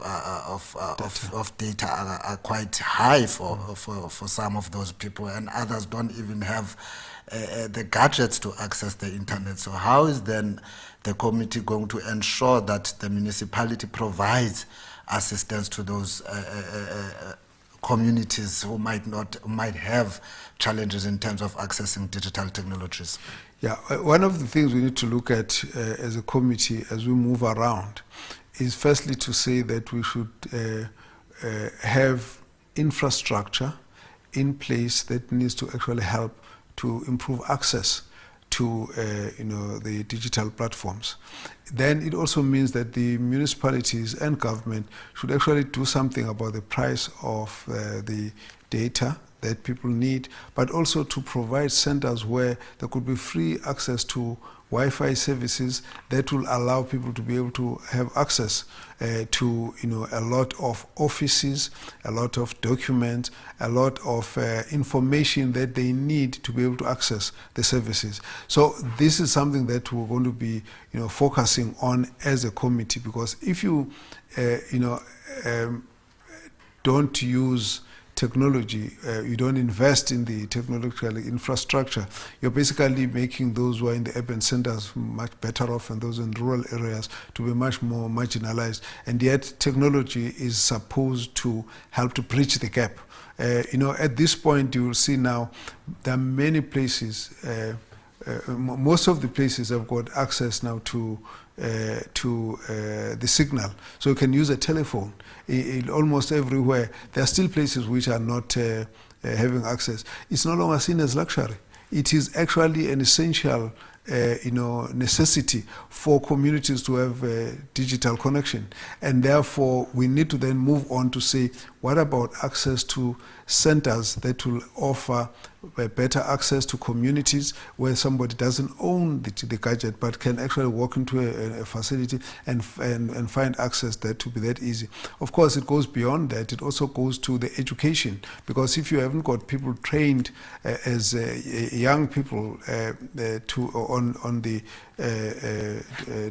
Speaker 5: data are quite high for some of those people, and others don't even have the gadgets to access the internet. So how is then the committee going to ensure that the municipality provides assistance to those communities who might have challenges in terms of accessing digital technologies?
Speaker 8: Yeah, one of the things we need to look at as a committee as we move around is firstly to say that we should have infrastructure in place that needs to actually help to improve access to the digital platforms. Then it also means that the municipalities and government should actually do something about the price of the data that people need, but also to provide centers where there could be free access to Wi-Fi services that will allow people to be able to have access to a lot of offices, a lot of documents, a lot of information that they need to be able to access the services. So this is something that we're going to be focusing on as a committee, because if you don't use technology, you don't invest in the technological infrastructure, you're basically making those who are in the urban centers much better off, and those in rural areas to be much more marginalized. And yet technology is supposed to help to bridge the gap. At this point, you will see now there are many places, most of the places have got access now to the signal, so you can use a telephone in almost everywhere. There are still places which are not having access. It's no longer seen as luxury. It is actually an essential necessity for communities to have a digital connection, and therefore we need to then move on to say, what about access to centers that will offer better access to communities where somebody doesn't own the gadget but can actually walk into a facility and find access that to be that easy. Of course, it goes beyond that. It also goes to the education, because if you haven't got people trained as young people on the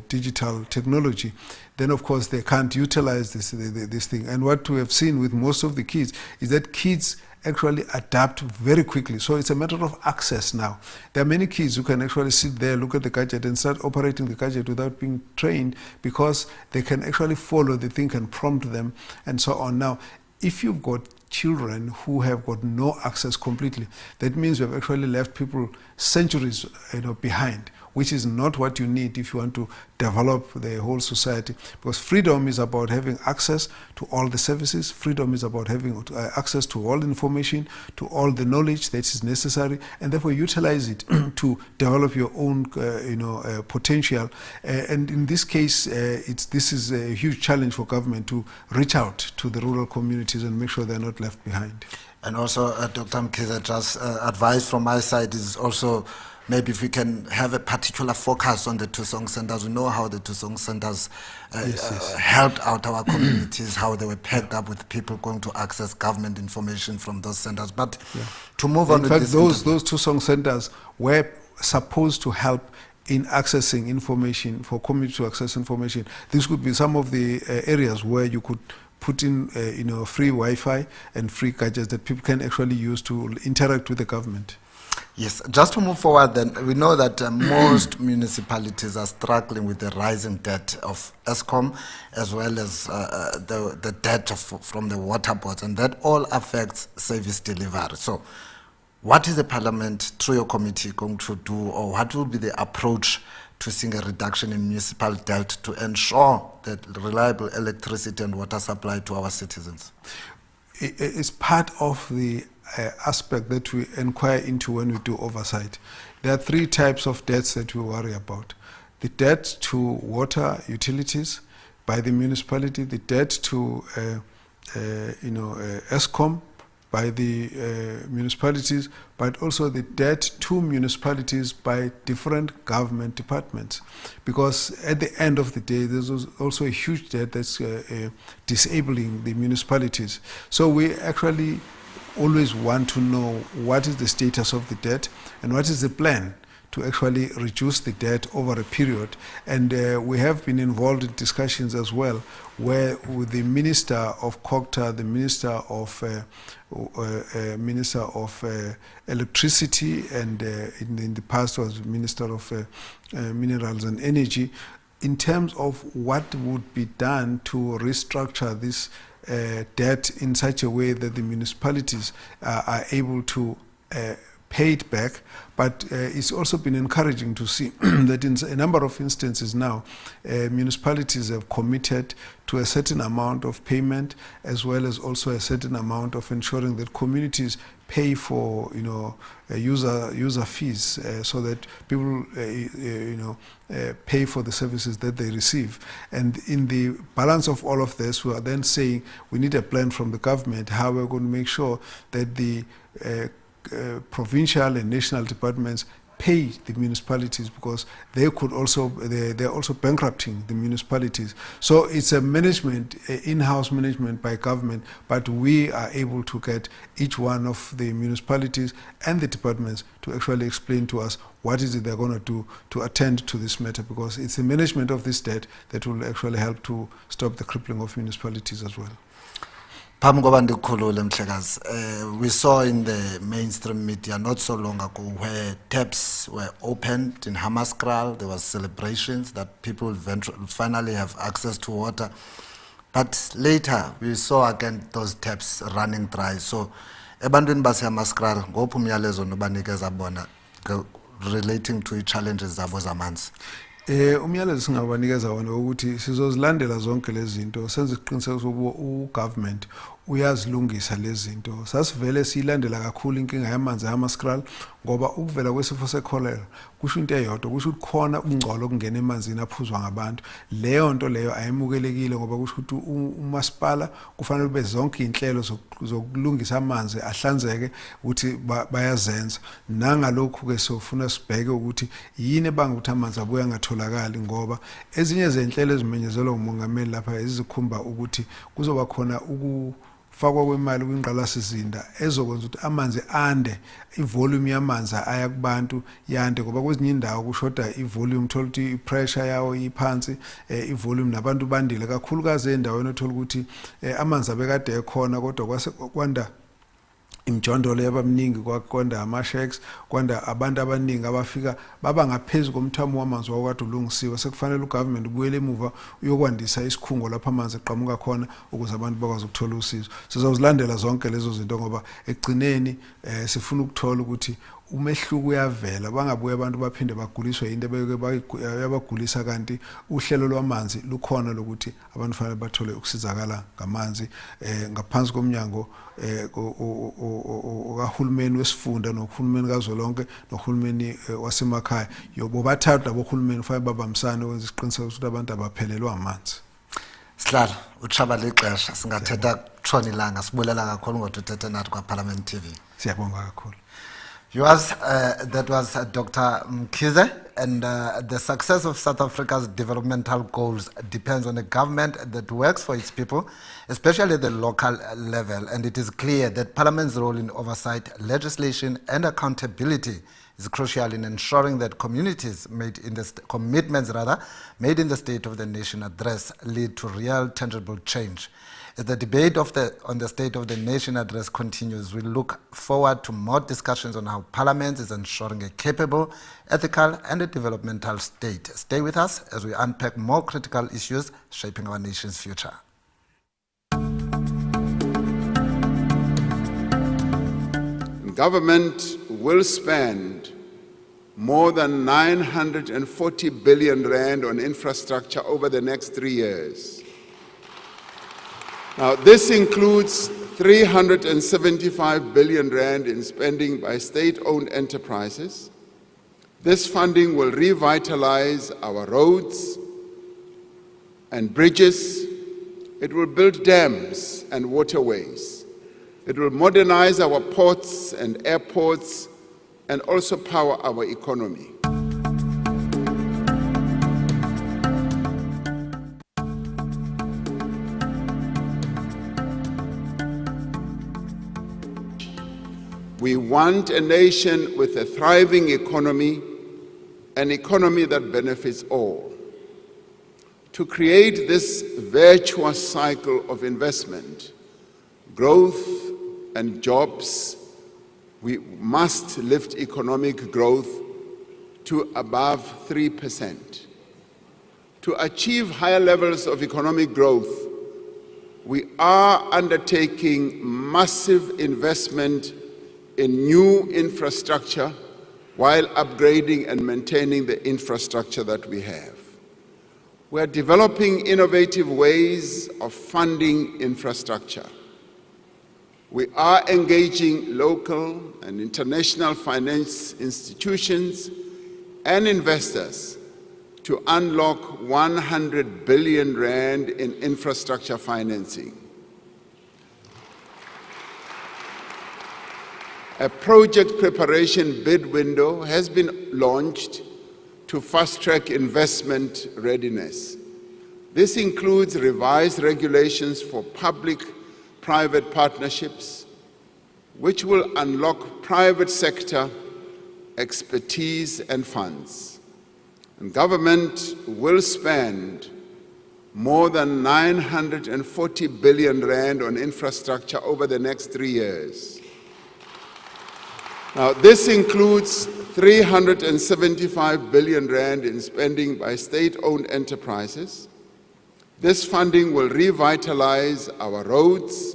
Speaker 8: digital technology, then of course they can't utilize this thing. And what we have seen with most of the kids is that kids actually adapt very quickly. So it's a matter of access now. There are many kids who can actually sit there, look at the gadget and start operating the gadget without being trained, because they can actually follow the thing and prompt them and so on. Now, if you've got children who have got no access completely, that means we've actually left people centuries behind, which is not what you need if you want to develop the whole society. Because freedom is about having access to all the services. Freedom is about having access to all information, to all the knowledge that is necessary, and therefore utilize it to develop your own potential. And in this case, this is a huge challenge for government to reach out to the rural communities and make sure they're not left behind.
Speaker 5: And also, Dr. Mkhize, just advice from my side is also maybe if we can have a particular focus on the Tusong centers. We know how the Tusong centers helped out our communities, how they were packed up with people going to access government information from those centers. But to move on
Speaker 8: in fact, those Tusong centers were supposed to help in accessing information, for community to access information. This could be some of the areas where you could put in free Wi-Fi and free gadgets that people can actually use to interact with the government.
Speaker 5: Yes, just to move forward then, we know that most municipalities are struggling with the rising debt of ESCOM as well as the debt from the water boards, and that all affects service delivery. So what is the Parliament, through your committee, going to do, or what will be the approach to seeing a reduction in municipal debt to ensure that reliable electricity and water supply to our citizens?
Speaker 8: It's part of the aspect that we inquire into when we do oversight. There are three types of debts that we worry about. The debt to water utilities by the municipality, the debt to ESCOM by the municipalities, but also the debt to municipalities by different government departments. Because at the end of the day, there's also a huge debt that's disabling the municipalities. So we actually always want to know what is the status of the debt and what is the plan to actually reduce the debt over a period. And we have been involved in discussions as well, where with the Minister of COGTA, the Minister of Electricity, and in the past was Minister of Minerals and Energy, in terms of what would be done to restructure this debt in such a way that the municipalities are able to pay it back. But it's also been encouraging to see that in a number of instances now, municipalities have committed to a certain amount of payment, as well as also a certain amount of ensuring that communities pay for user fees, so that people pay for the services that they receive. And in the balance of all of this, we are then saying we need a plan from the government how we're going to make sure that the provincial and national departments pay the municipalities, because they could also they're also bankrupting the municipalities. So it's a management, in-house management by government, but we are able to get each one of the municipalities and the departments to actually explain to us what is it they're going to do to attend to this matter, because it's the management of this debt that will actually help to stop the crippling of municipalities as well.
Speaker 5: We saw in the mainstream media not so long ago where taps were opened in Hammaskral. There was celebrations that people will finally have access to water. But later we saw again those taps running dry. So ebantwini base Hammaskral ngophi umyalezo nobanikeza bona relating to challenges zabo zamanzi?
Speaker 8: Umyalezo singabanikeza wona ukuthi sizozilandela zonke lezi zinto, senze isiqiniseko sokuba ugovernment uyazilungisa lezi zinto. Sasivele siyilandela kakhulu inkinga yamanzi eHammaskral, ngoba ukuvela kwesifo secholera kusho into eyodwa, kusho ukuthi khona ukungcola okungena emanzini aphuzwa ngabantu. Leyo nto leyo ayimukelekile, ngoba kusho ukuthi umasipala kufanele ube zonke inhlelo zokulungisa amanzi ahlanzeke ukuthi bayazenza. Nangalokhu ke sofuna sibheke ukuthi yini ebanga ukuthi amanzi abuya ngatholakali, ngoba ezinye zenhlelo ezimenyezelwa umongameli lapha ezikhumba ukuthi kuzoba khona fakwa kwemali kwingqalasizinda ezokwenza ukuthi amanzi ande, ivolume yamanzi aya kubantu yande, ngoba kwezinye indawo kushoda ivolume, thola ukuthi ipressure yawo iphansi, ivolume nabantu bandile kakhulukazi endaweni othola ukuthi amanzi abekade ekhona kodwa kwase kwanda imjondolo yabamningi, kwakwanda ama-shacks, kwanda abantu abaningi abafika baba ngaphezulu komthamo wamanzi wakade ulungisiwe. Sekufanele ugovernment ubuyele emuva uyokwandisa isikhungo lapha amanzi eqhamuka khona ukuze abantu bakwazi ukuthola usizo. Sizozilandela zonke lezo zinto, ngoba ekugcineni sifuna ukuthola ukuthi umehluko uyavela, bangabuye abantu baphinde baguliswe into yabagulisa, kanti uhlelo lwamanzi lukhona lokuthi abantu fanele bathole ukusizakala ngamanzi ngaphansi komnyango kahulumeni wesifunda nohulumeni kazwelonke nohulumeni wasemakhaya. Bobathathu labo hulumeni fanele babambisane ukwenza isiqiniseko ukuthi abantu abaphelelwa amanzi.
Speaker 5: Sihlalo utshabale ixesha singathetha kutshona ilanga. Sibulela kakhulu ngoba uthethe nathi kwaParliament TV.
Speaker 8: Siyabonga kakhulu.
Speaker 5: That was Dr. Mkhize, and the success of South Africa's developmental goals depends on a government that works for its people, especially at the local level. And it is clear that Parliament's role in oversight, legislation, and accountability is crucial in ensuring that communities commitments made in the State of the Nation address lead to real, tangible change. As the debate on the State of the Nation address continues, we look forward to more discussions on how Parliament is ensuring a capable, ethical, and a developmental state. Stay with us as we unpack more critical issues shaping our nation's future.
Speaker 6: Government will spend more than 940 billion rand on infrastructure over the next 3 years. Now, this includes 375 billion rand in spending by state-owned enterprises. This funding will revitalize our roads and bridges. It will build dams and waterways. It will modernize our ports and airports and also power our economy. We want a nation with a thriving economy, an economy that benefits all. To create this virtuous cycle of investment, growth, and jobs, we must lift economic growth to above 3%. To achieve higher levels of economic growth, we are undertaking massive investment in new infrastructure while upgrading and maintaining the infrastructure that we have. We are developing innovative ways of funding infrastructure. We are engaging local and international finance institutions and investors to unlock 100 billion rand in infrastructure financing. A project preparation bid window has been launched to fast-track investment readiness. This includes revised regulations for public-private partnerships, which will unlock private sector expertise and funds. And government will spend more than 940 billion rand on infrastructure over the next 3 years. Now, this includes 375 billion rand in spending by state-owned enterprises. This funding will revitalize our roads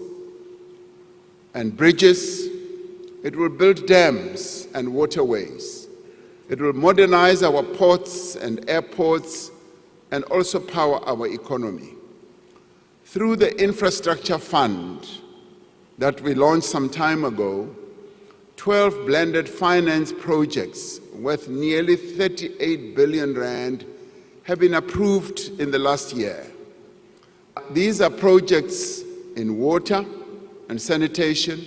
Speaker 6: and bridges. It will build dams and waterways. It will modernize our ports and airports and also power our economy. Through the infrastructure fund that we launched some time ago, 12 blended finance projects worth nearly 38 billion rand have been approved in the last year. These are projects in water and sanitation,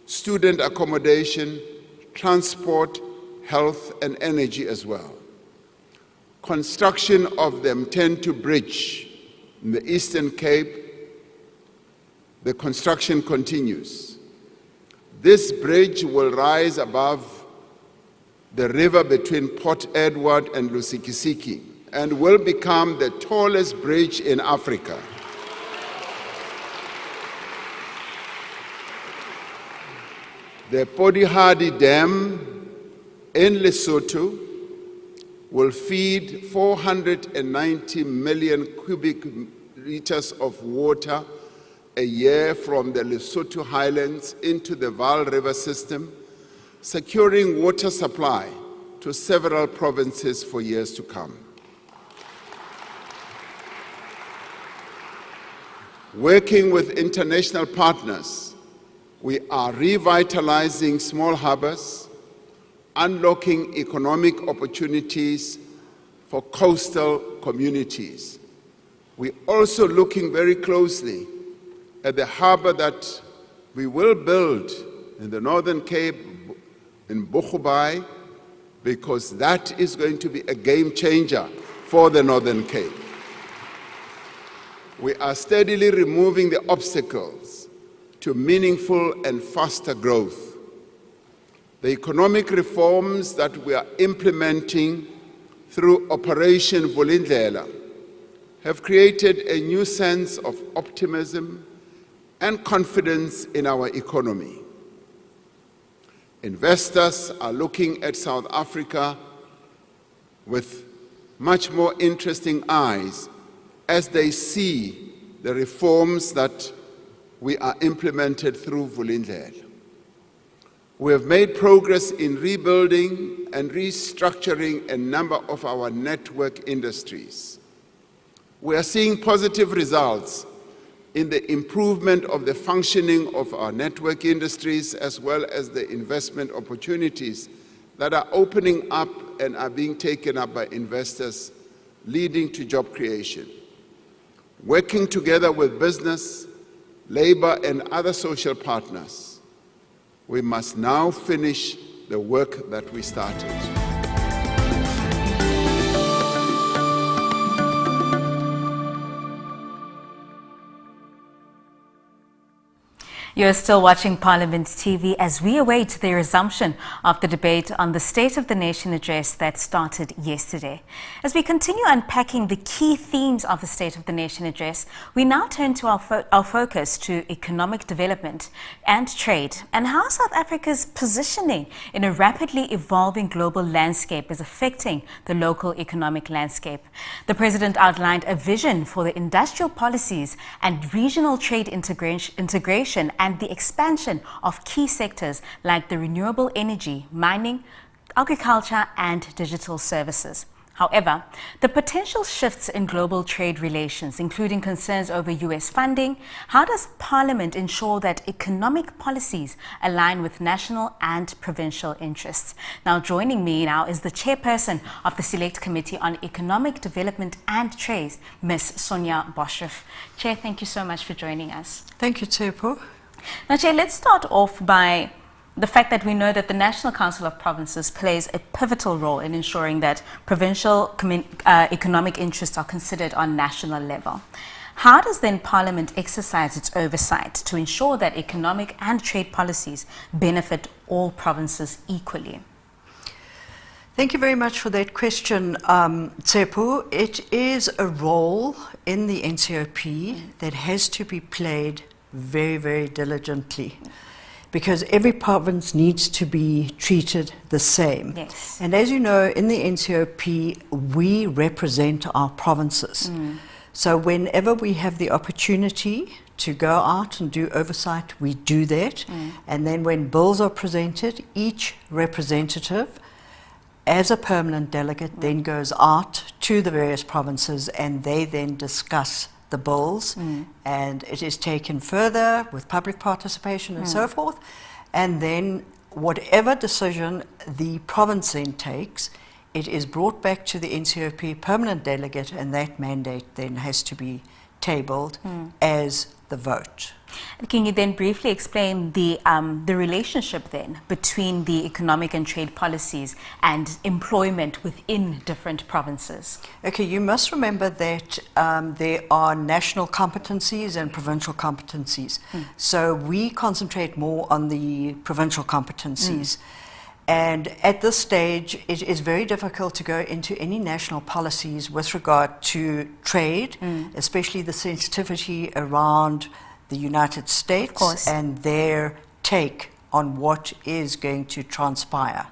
Speaker 6: student accommodation, transport, health, and energy as well. Construction of the M10 bridge in the Eastern Cape, the construction continues. This bridge will rise above the river between Port Edward and Lusikisiki and will become the tallest bridge in Africa. The Podihadi Dam in Lesotho will feed 490 million cubic liters of water a year from the Lesotho highlands into the Vaal River system, securing water supply to several provinces for years to come. Working with international partners, we are revitalizing small harbors, unlocking economic opportunities for coastal communities. We're also looking very closely at the harbor that we will build in the Northern Cape in Bochubai, because that is going to be a game changer for the Northern Cape. We are steadily removing the obstacles to meaningful and faster growth. The economic reforms that we are implementing through Operation Vulindlela have created a new sense of optimism and confidence in our economy. Investors are looking at South Africa with much more interesting eyes as they see the reforms that we are implemented through Vulindlela. We have made progress in rebuilding and restructuring a number of our network industries. We are seeing positive results in the improvement of the functioning of our network industries, as well as the investment opportunities that are opening up and are being taken up by investors, leading to job creation. Working together with business, labor, and other social partners, we must now finish the work that we started.
Speaker 4: You're still watching Parliament TV as we await the resumption of the debate on the State of the Nation address that started yesterday. As we continue unpacking the key themes of the State of the Nation address, we now turn to our focus to economic development and trade, and how South Africa's positioning in a rapidly evolving global landscape is affecting the local economic landscape. The President outlined a vision for the industrial policies and regional trade integration and the expansion of key sectors like the renewable energy, mining, agriculture, and digital services. However, the potential shifts in global trade relations, including concerns over US funding, how does Parliament ensure that economic policies align with national and provincial interests? Now, joining me now is the chairperson of the Select Committee on Economic Development and Trade, Ms. Sonia Boshoff. Chair, thank you so much for joining us.
Speaker 9: Thank you, Tsepo.
Speaker 4: Now, Chair, let's start off by the fact that we know that the National Council of Provinces plays a pivotal role in ensuring that provincial economic interests are considered on national level. How does then Parliament exercise its oversight to ensure that economic and trade policies benefit all provinces equally?
Speaker 9: Thank you very much for that question, Tsepo. It is a role in the NCOP that has to be played very, very diligently, because every province needs to be treated the same.
Speaker 4: Yes.
Speaker 9: And as you know, in the NCOP, we represent our provinces. So whenever we have the opportunity to go out and do oversight, we do that. And then when bills are presented, each representative, as a permanent delegate, then goes out to the various provinces, and they then discuss the bills, and it is taken further with public participation and so forth, and then whatever decision the province then takes, it is brought back to the NCOP permanent delegate, and that mandate then has to be tabled as the vote.
Speaker 4: Can you then briefly explain the relationship then between the economic and trade policies and employment within different provinces?
Speaker 9: Okay, you must remember that there are national competencies and provincial competencies. So we concentrate more on the provincial competencies. And at this stage, it is very difficult to go into any national policies with regard to trade, especially the sensitivity around the United States and their take on what is going to transpire.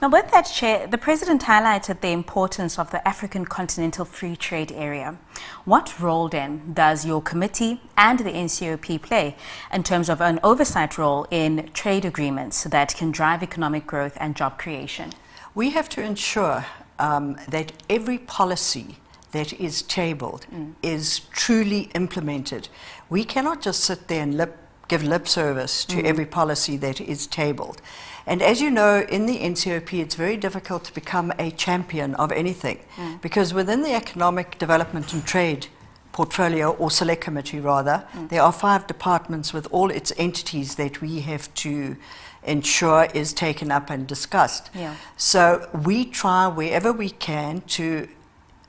Speaker 4: Now, with that, Chair, the President highlighted the importance of the African Continental Free Trade Area. What role then does your committee and the NCOP play in terms of an oversight role in trade agreements that can drive economic growth and job creation?
Speaker 9: We have to ensure that every policy that is tabled is truly implemented. We cannot just sit there and give lip service to every policy that is tabled. And as you know, in the NCOP, it's very difficult to become a champion of anything, because within the Economic Development and Trade portfolio, or select committee rather, there are 5 departments with all its entities that we have to ensure is taken up and discussed.
Speaker 4: Yeah.
Speaker 9: So we try wherever we can to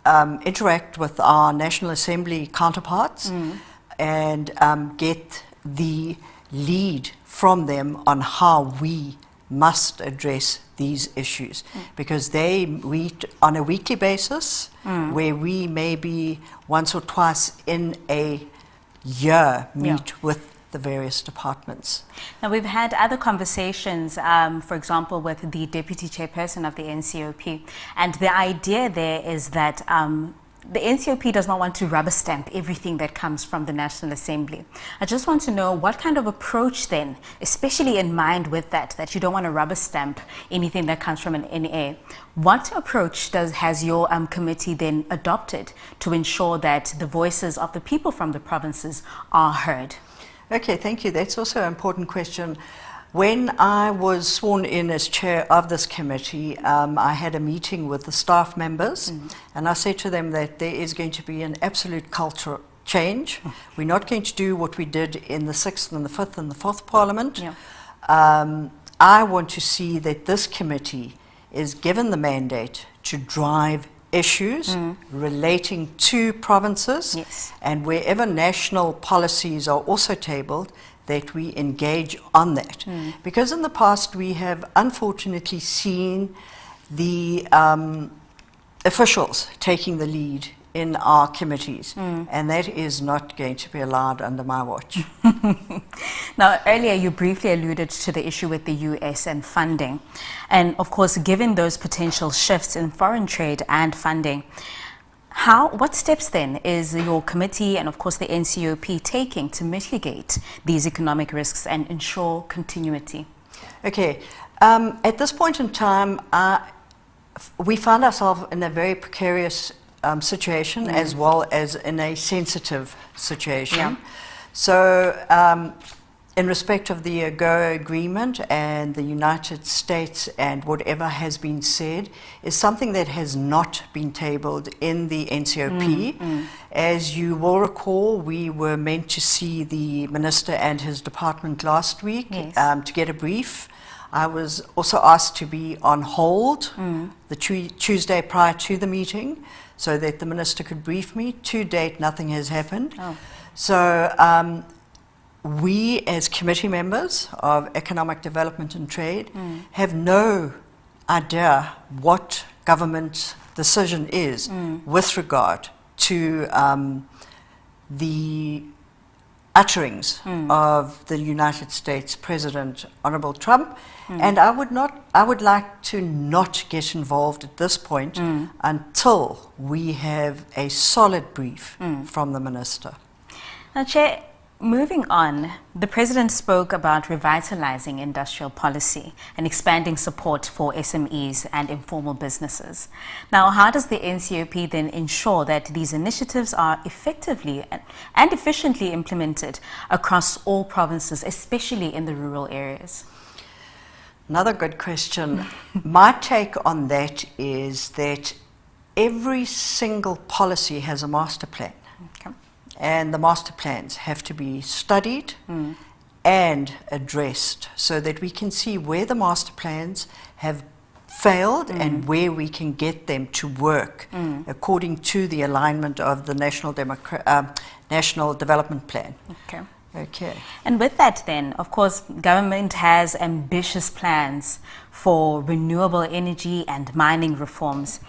Speaker 9: interact with our National Assembly counterparts and get the lead from them on how we must address these issues, because they meet on a weekly basis, where we maybe once or twice in a year meet with the various departments.
Speaker 4: Now, we've had other conversations, for example, with the Deputy Chairperson of the NCOP, and the idea there is that the NCOP does not want to rubber stamp everything that comes from the National Assembly. I just want to know what kind of approach then, especially in mind with that you don't want to rubber stamp anything that comes from an NA. What approach has your committee then adopted to ensure that the voices of the people from the provinces are heard?
Speaker 9: Okay, thank you. That's also an important question. When I was sworn in as chair of this committee, I had a meeting with the staff members, and I said to them that there is going to be an absolute cultural change. We're not going to do what we did in the 6th and the 5th and the 4th Parliament.
Speaker 4: Yeah.
Speaker 9: I want to see that this committee is given the mandate to drive issues relating to provinces,
Speaker 4: Yes.
Speaker 9: and wherever national policies are also tabled, that we engage on that. Because in the past we have unfortunately seen the officials taking the lead in our committees, and that is not going to be allowed under my watch.
Speaker 4: Now, earlier you briefly alluded to the issue with the US and funding. And of course, given those potential shifts in foreign trade and funding, what steps then is your committee and of course the NCOP taking to mitigate these economic risks and ensure continuity?
Speaker 9: Okay, at this point in time, we find ourselves in a very precarious situation, as well as in a sensitive situation.
Speaker 4: Yeah.
Speaker 9: So in respect of the AGOA agreement and the United States and whatever has been said is something that has not been tabled in the NCOP. As you will recall, we were meant to see the Minister and his department last week to get a brief. I was also asked to be on hold the Tuesday prior to the meeting so that the Minister could brief me. To date, nothing has happened. So we, as committee members of Economic Development and Trade, have no idea what government's decision is with regard to the utterings of the United States President, Honorable Trump, and I would like to not get involved at this point until we have a solid brief from the Minister.
Speaker 4: Now, Chair, moving on, the President spoke about revitalizing industrial policy and expanding support for SMEs and informal businesses. Now, how does the NCOP then ensure that these initiatives are effectively and efficiently implemented across all provinces, especially in the rural areas?
Speaker 9: Another good question. My take on that is that every single policy has a master plan.
Speaker 4: Okay.
Speaker 9: And the master plans have to be studied and addressed so that we can see where the master plans have failed and where we can get them to work according to the alignment of the National Development Plan.
Speaker 4: Okay.
Speaker 9: Okay.
Speaker 4: And with that then, of course, government has ambitious plans for renewable energy and mining reforms.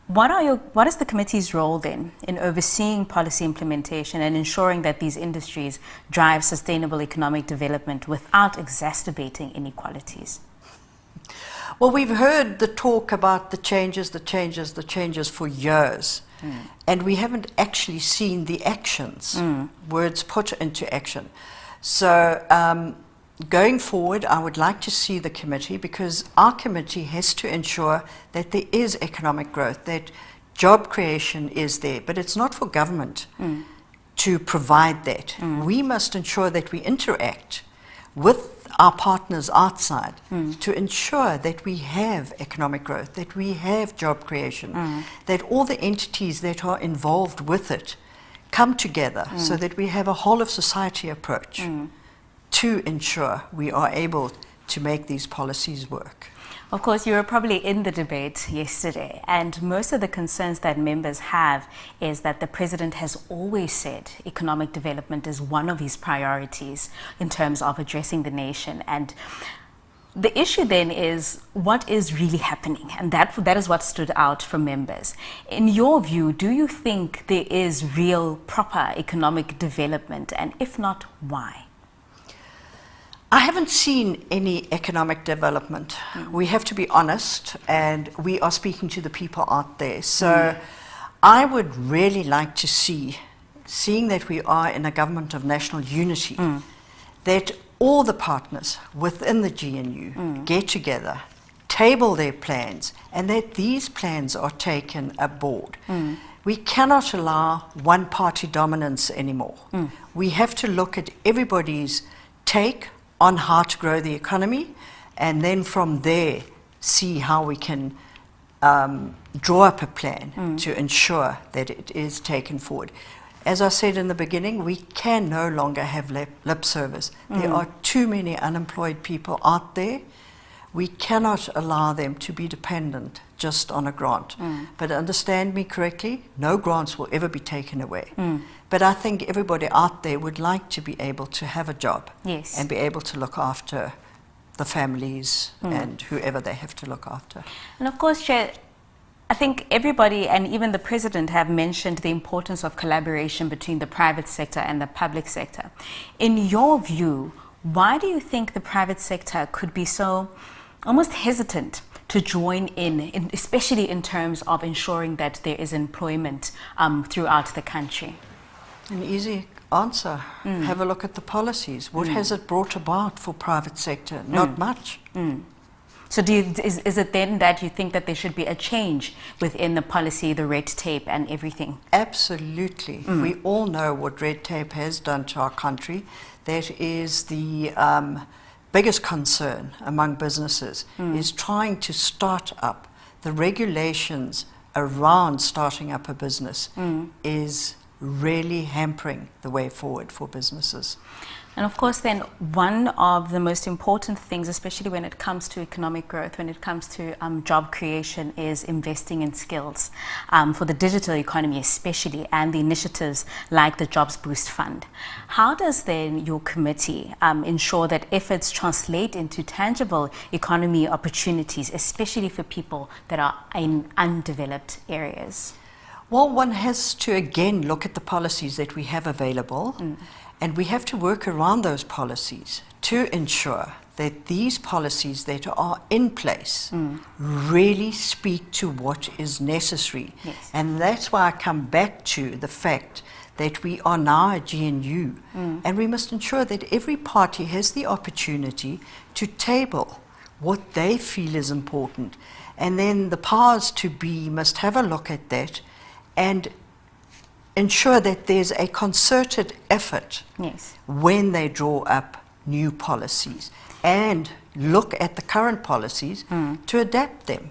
Speaker 4: What is the committee's role then in overseeing policy implementation and ensuring that these industries drive sustainable economic development without exacerbating inequalities?
Speaker 9: Well, we've heard the talk about the changes for years, and we haven't actually seen the actions, words put into action. So going forward, I would like to see the committee, because our committee has to ensure that there is economic growth, that job creation is there, but it's not for government to provide that. We must ensure that we interact with our partners outside to ensure that we have economic growth, that we have job creation, that all the entities that are involved with it come together so that we have a whole of society approach to ensure we are able to make these policies work.
Speaker 4: Of course, you were probably in the debate yesterday, and most of the concerns that members have is that the president has always said economic development is one of his priorities in terms of addressing the nation. And the issue then is what is really happening, and that is what stood out for members. In your view, do you think there is real, proper economic development, and if not, why?
Speaker 9: I haven't seen any economic development. We have to be honest, and we are speaking to the people out there. So I would really like to seeing that we are in a government of national unity, that all the partners within the GNU get together, table their plans, and that these plans are taken aboard. We cannot allow one-party dominance anymore. We have to look at everybody's take on how to grow the economy, and then from there see how we can draw up a plan to ensure that it is taken forward. As I said in the beginning, we can no longer have lip service. There are too many unemployed people out there. We cannot allow them to be dependent just on a grant. But understand me correctly, no grants will ever be taken away. But I think everybody out there would like to be able to have a job and be able to look after the families and whoever they have to look after.
Speaker 4: And of course, Chair, I think everybody and even the president have mentioned the importance of collaboration between the private sector and the public sector. In your view, why do you think the private sector could be so almost hesitant to join in, especially in terms of ensuring that there is employment throughout the country?
Speaker 9: An easy answer. Have a look at the policies. What has it brought about for private sector? Not much.
Speaker 4: So is it then that you think that there should be a change within the policy, the red tape and everything?
Speaker 9: Absolutely. We all know what red tape has done to our country. That is the biggest concern among businesses, is trying to start up. The regulations around starting up a business is really hampering the way forward for businesses.
Speaker 4: And of course then, one of the most important things, especially when it comes to economic growth, when it comes to job creation, is investing in skills for the digital economy especially, and the initiatives like the Jobs Boost Fund. How does then your committee ensure that efforts translate into tangible economy opportunities, especially for people that are in undeveloped areas?
Speaker 9: Well, one has to again look at the policies that we have available, and we have to work around those policies to ensure that these policies that are in place really speak to what is necessary. And that's why I come back to the fact that we are now a GNU, and we must ensure that every party has the opportunity to table what they feel is important. And then the powers to be must have a look at that and ensure that there's a concerted effort when they draw up new policies, and look at the current policies to adapt them.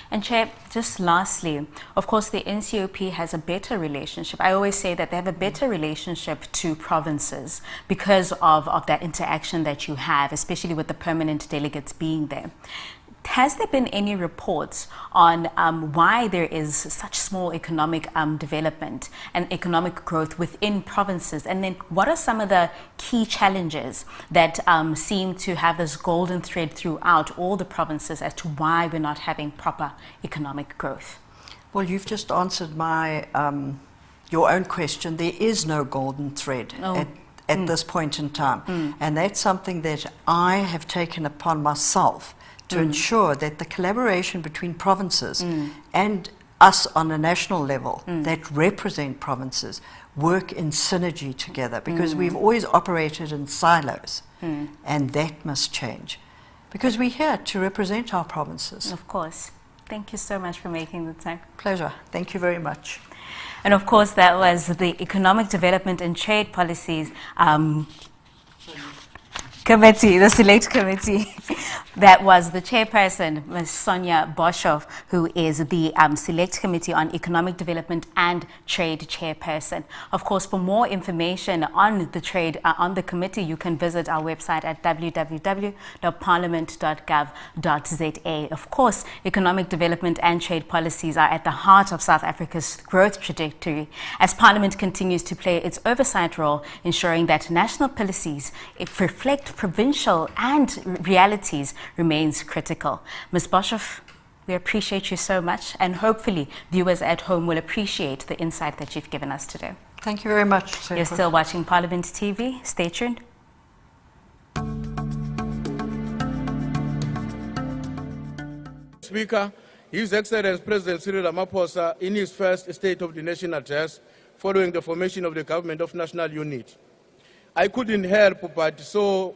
Speaker 4: And Chair, just lastly, of course the NCOP has a better relationship. I always say that they have a better relationship to provinces because of that interaction that you have, especially with the permanent delegates being there. Has there been any reports on why there is such small economic development and economic growth within provinces? And then what are some of the key challenges that seem to have this golden thread throughout all the provinces as to why we're not having proper economic growth?
Speaker 9: Well, you've just answered my your own question. There is no golden thread at this point in time. And that's something that I have taken upon myself to ensure that the collaboration between provinces and us on a national level that represent provinces work in synergy together, because we've always operated in silos, and that must change, because we're here to represent our provinces.
Speaker 4: Of course. Thank you so much for making the time.
Speaker 9: Pleasure. Thank you very much.
Speaker 4: And of course, that was the Economic Development and Trade Policies committee, the select committee. That was the chairperson, Ms. Sonia Boshoff, who is the Select Committee on Economic Development and Trade chairperson. Of course, for more information on the trade, on the committee, you can visit our website at www.parliament.gov.za. Of course, economic development and trade policies are at the heart of South Africa's growth trajectory, as Parliament continues to play its oversight role, ensuring that national policies reflect provincial and realities remains critical. Ms. Boshoff, we appreciate you so much, and hopefully viewers at home will appreciate the insight that you've given us today.
Speaker 9: Thank you very much.
Speaker 4: You're still watching Parliament TV. Stay tuned.
Speaker 10: Speaker, His Excellency President Cyril Ramaphosa, in his first State of the Nation address following the formation of the Government of National Unity, I couldn't help but saw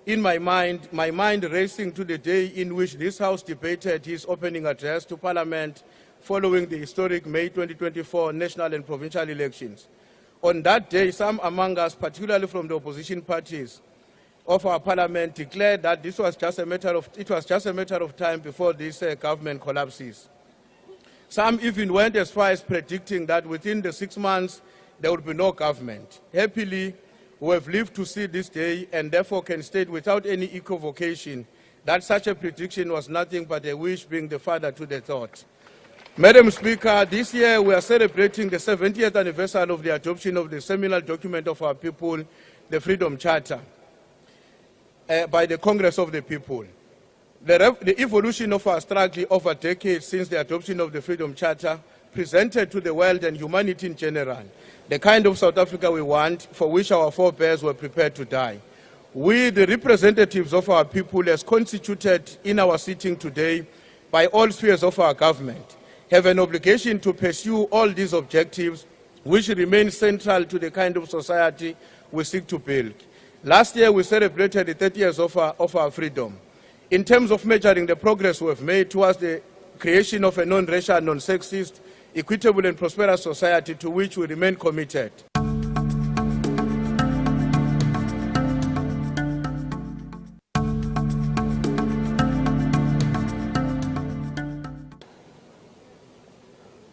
Speaker 10: in my mind racing to the day in which this House debated his opening address to Parliament following the historic May 2024 national and provincial elections. On that day, some among us, particularly from the opposition parties of our Parliament, declared that it was just a matter of time before this government collapses. Some even went as far as predicting that within the 6 months there would be no government. Happily, we have lived to see this day, and therefore can state without any equivocation that such a prediction was nothing but a wish being the father to the thought. Madam Speaker, this year we are celebrating the 70th anniversary of the adoption of the seminal document of our people, the Freedom Charter, by the Congress of the People. The evolution of our struggle over decades since the adoption of the Freedom Charter presented to the world and humanity in general the kind of South Africa we want, for which our forebears were prepared to die. We, the representatives of our people, as constituted in our sitting today by all spheres of our government, have an obligation to pursue all these objectives, which remain central to the kind of society we seek to build. Last year, we celebrated the 30 years of our freedom. In terms of measuring the progress we have made towards the creation of a non-racial, non-sexist, equitable and prosperous society to which we remain committed.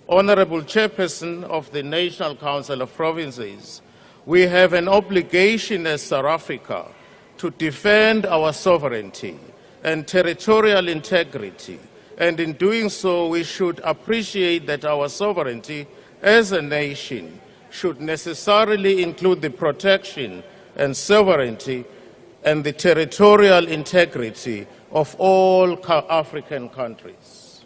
Speaker 11: Honorable Chairperson of the National Council of Provinces, we have an obligation as South Africa to defend our sovereignty and territorial integrity. And in doing so, we should appreciate that our sovereignty as a nation should necessarily include the protection and sovereignty and the territorial integrity of all African countries.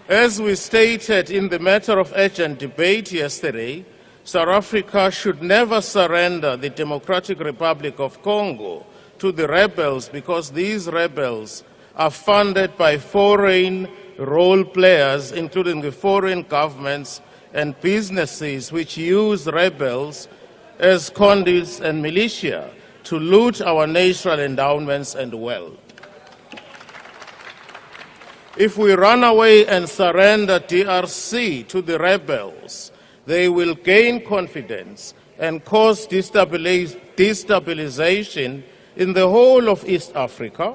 Speaker 11: As we stated in the matter of urgent debate yesterday, South Africa should never surrender the Democratic Republic of Congo to the rebels, because these rebels are funded by foreign role players, including the foreign governments and businesses which use rebels as conduits and militia to loot our natural endowments and wealth. If we run away and surrender DRC to the rebels, they will gain confidence and cause destabilization in the whole of East Africa,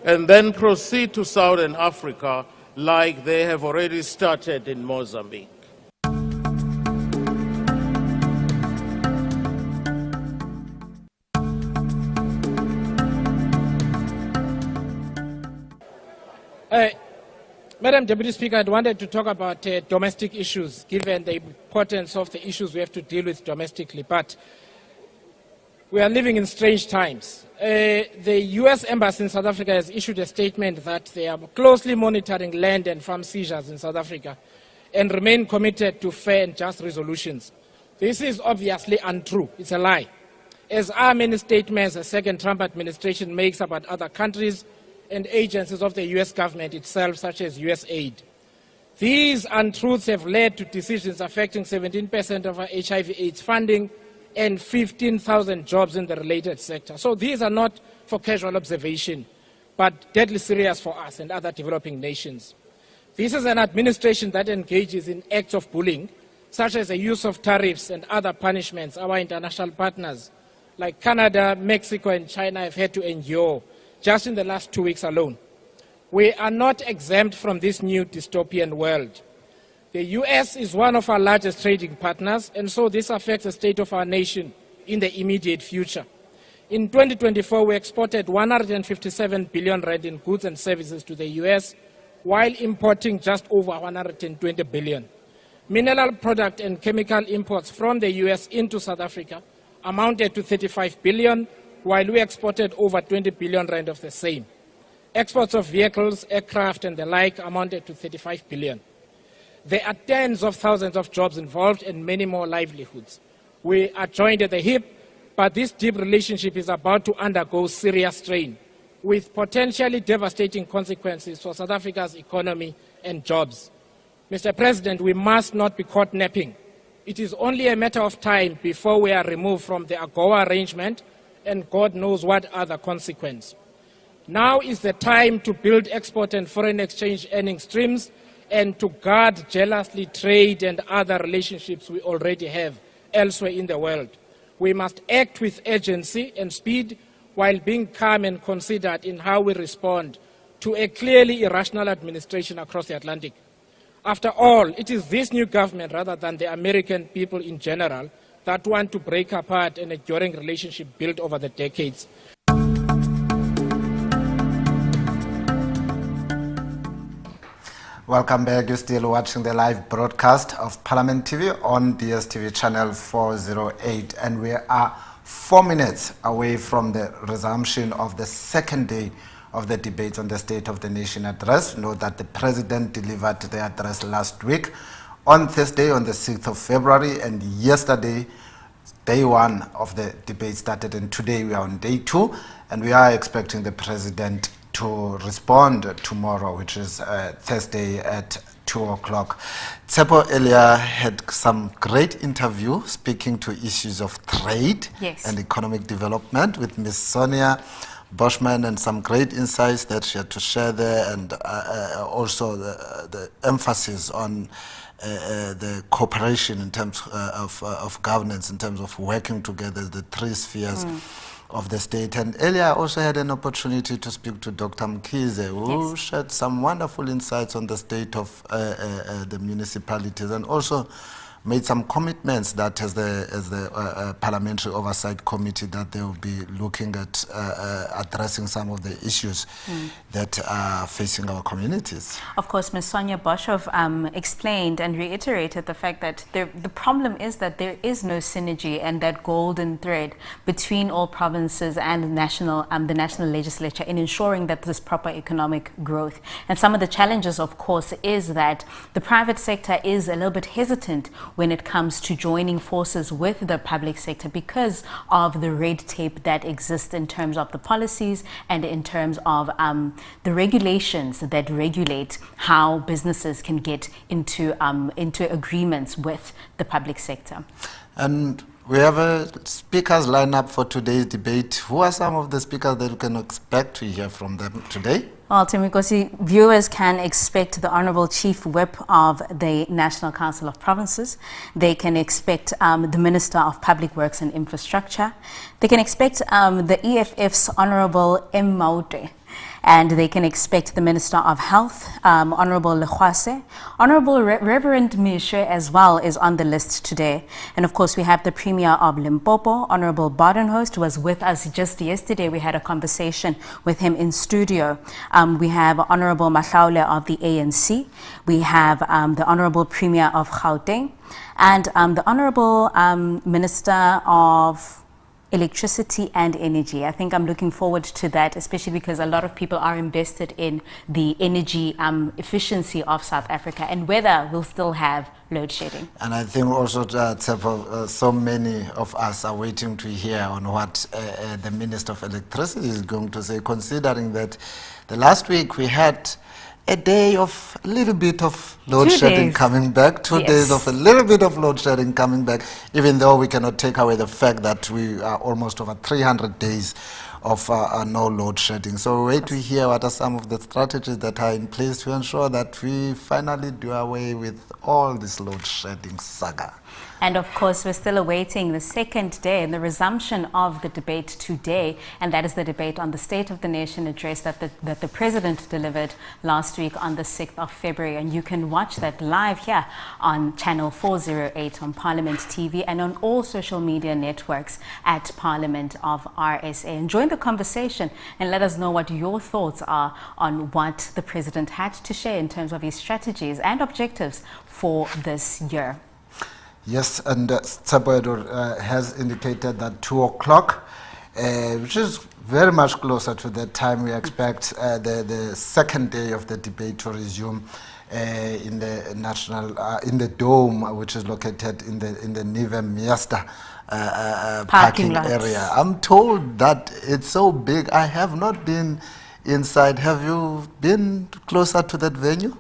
Speaker 11: and then proceed to Southern Africa like they have already started in Mozambique.
Speaker 12: Madam Deputy Speaker, I wanted to talk about domestic issues, given the importance of the issues we have to deal with domestically. But we are living in strange times. The U.S. Embassy in South Africa has issued a statement that they are closely monitoring land and farm seizures in South Africa and remain committed to fair and just resolutions. This is obviously untrue. It's a lie. As are many statements the second Trump administration makes about other countries and agencies of the U.S. government itself, such as USAID. These untruths have led to decisions affecting 17% of our HIV/AIDS funding and 15,000 jobs in the related sector. So these are not for casual observation, but deadly serious for us and other developing nations. This is an administration that engages in acts of bullying such as the use of tariffs and other punishments our international partners like Canada, Mexico, and China have had to endure just in the last 2 weeks alone. We are not exempt from this new dystopian world. The US is one of our largest trading partners, and so this affects the state of our nation in the immediate future. In 2024, we exported 157 billion rand in goods and services to the US, while importing just over 120 billion. Mineral product and chemical imports from the US into South Africa amounted to 35 billion, while we exported over 20 billion rand of the same. Exports of vehicles, aircraft, and the like amounted to 35 billion. There are tens of thousands of jobs involved and many more livelihoods. We are joined at the hip, but this deep relationship is about to undergo serious strain, with potentially devastating consequences for South Africa's economy and jobs. Mr. President, we must not be caught napping. It is only a matter of time before we are removed from the AGOA arrangement, and God knows what other consequence. Now is the time to build export and foreign exchange earning streams and to guard jealously trade and other relationships we already have elsewhere in the world. We must act with urgency and speed while being calm and considered in how we respond to a clearly irrational administration across the Atlantic. After all, it is this new government rather than the American people in general that want to break apart an enduring relationship built over the decades.
Speaker 5: Welcome back. You're still watching the live broadcast of Parliament TV on DSTV channel 408, and we are 4 minutes away from the resumption of the second day of the debate on the State of the Nation address. Note that the President delivered the address last week on Thursday, on the 6th of February, and yesterday, day one of the debate started, and today we are on day 2, and we are expecting the President to respond tomorrow, which is Thursday at 2 o'clock. Tsepo earlier had some great interview speaking to issues of trade and economic development with Ms. Sonia Boschman, and some great insights that she had to share there, and also the emphasis on the cooperation in terms of governance, in terms of working together, the 3 spheres of the state. And earlier I also had an opportunity to speak to Dr. Mkhize, who shared some wonderful insights on the state of the municipalities, and also made some commitments that as the Parliamentary Oversight Committee that they will be looking at addressing some of the issues that are facing our communities.
Speaker 4: Of course, Ms. Sonia Boschman explained and reiterated the fact that the problem is that there is no synergy and that golden thread between all provinces and the national legislature in ensuring that there's proper economic growth. And some of the challenges, of course, is that the private sector is a little bit hesitant when it comes to joining forces with the public sector because of the red tape that exists in terms of the policies and in terms of the regulations that regulate how businesses can get into agreements with the public sector. And
Speaker 5: we have a speakers lineup for today's debate. Who are some of the speakers that we can expect to hear from them today?
Speaker 4: Well, Timikosi, viewers can expect the Honourable Chief Whip of the National Council of Provinces. They can expect the Minister of Public Works and Infrastructure. They can expect the EFF's Honourable M. Maute. And they can expect the Minister of Health, Honourable Lekhwase. Honourable Reverend Mishe as well is on the list today. And of course, we have the Premier of Limpopo, Honourable Badenhorst, who was with us just yesterday. We had a conversation with him in studio. We have Honourable Mahlaule of the ANC. We have the Honourable Premier of Gauteng, and the Honourable Minister of Electricity and Energy. I think I'm looking forward to that, especially because a lot of people are invested in the energy efficiency of South Africa and whether we'll still have load shedding.
Speaker 5: And I think also that so many of us are waiting to hear on what the Minister of Electricity is going to say, considering that the last week we had a day of a little bit of load shedding coming back, 2 days of a little bit of load shedding coming back, even though we cannot take away the fact that we are almost over 300 days of no load shedding. So wait to hear what are some of the strategies that are in place to ensure that we finally do away with all this load shedding saga.
Speaker 4: And of course, we're still awaiting the second day and the resumption of the debate today, and that is the debate on the State of the Nation address that the President delivered last week on the 6th of February. And you can watch that live here on channel 408 on Parliament TV and on all social media networks at Parliament of RSA. And join the conversation and let us know what your thoughts are on what the President had to share in terms of his strategies and objectives for this year.
Speaker 5: Yes, and Tsaboedo has indicated that 2 o'clock, which is very much closer to the time we expect the second day of the debate to resume in the national, in the dome, which is located in the Nivem Miesta parking area. I'm told that it's so big. I have not been inside. Have you been closer to that venue?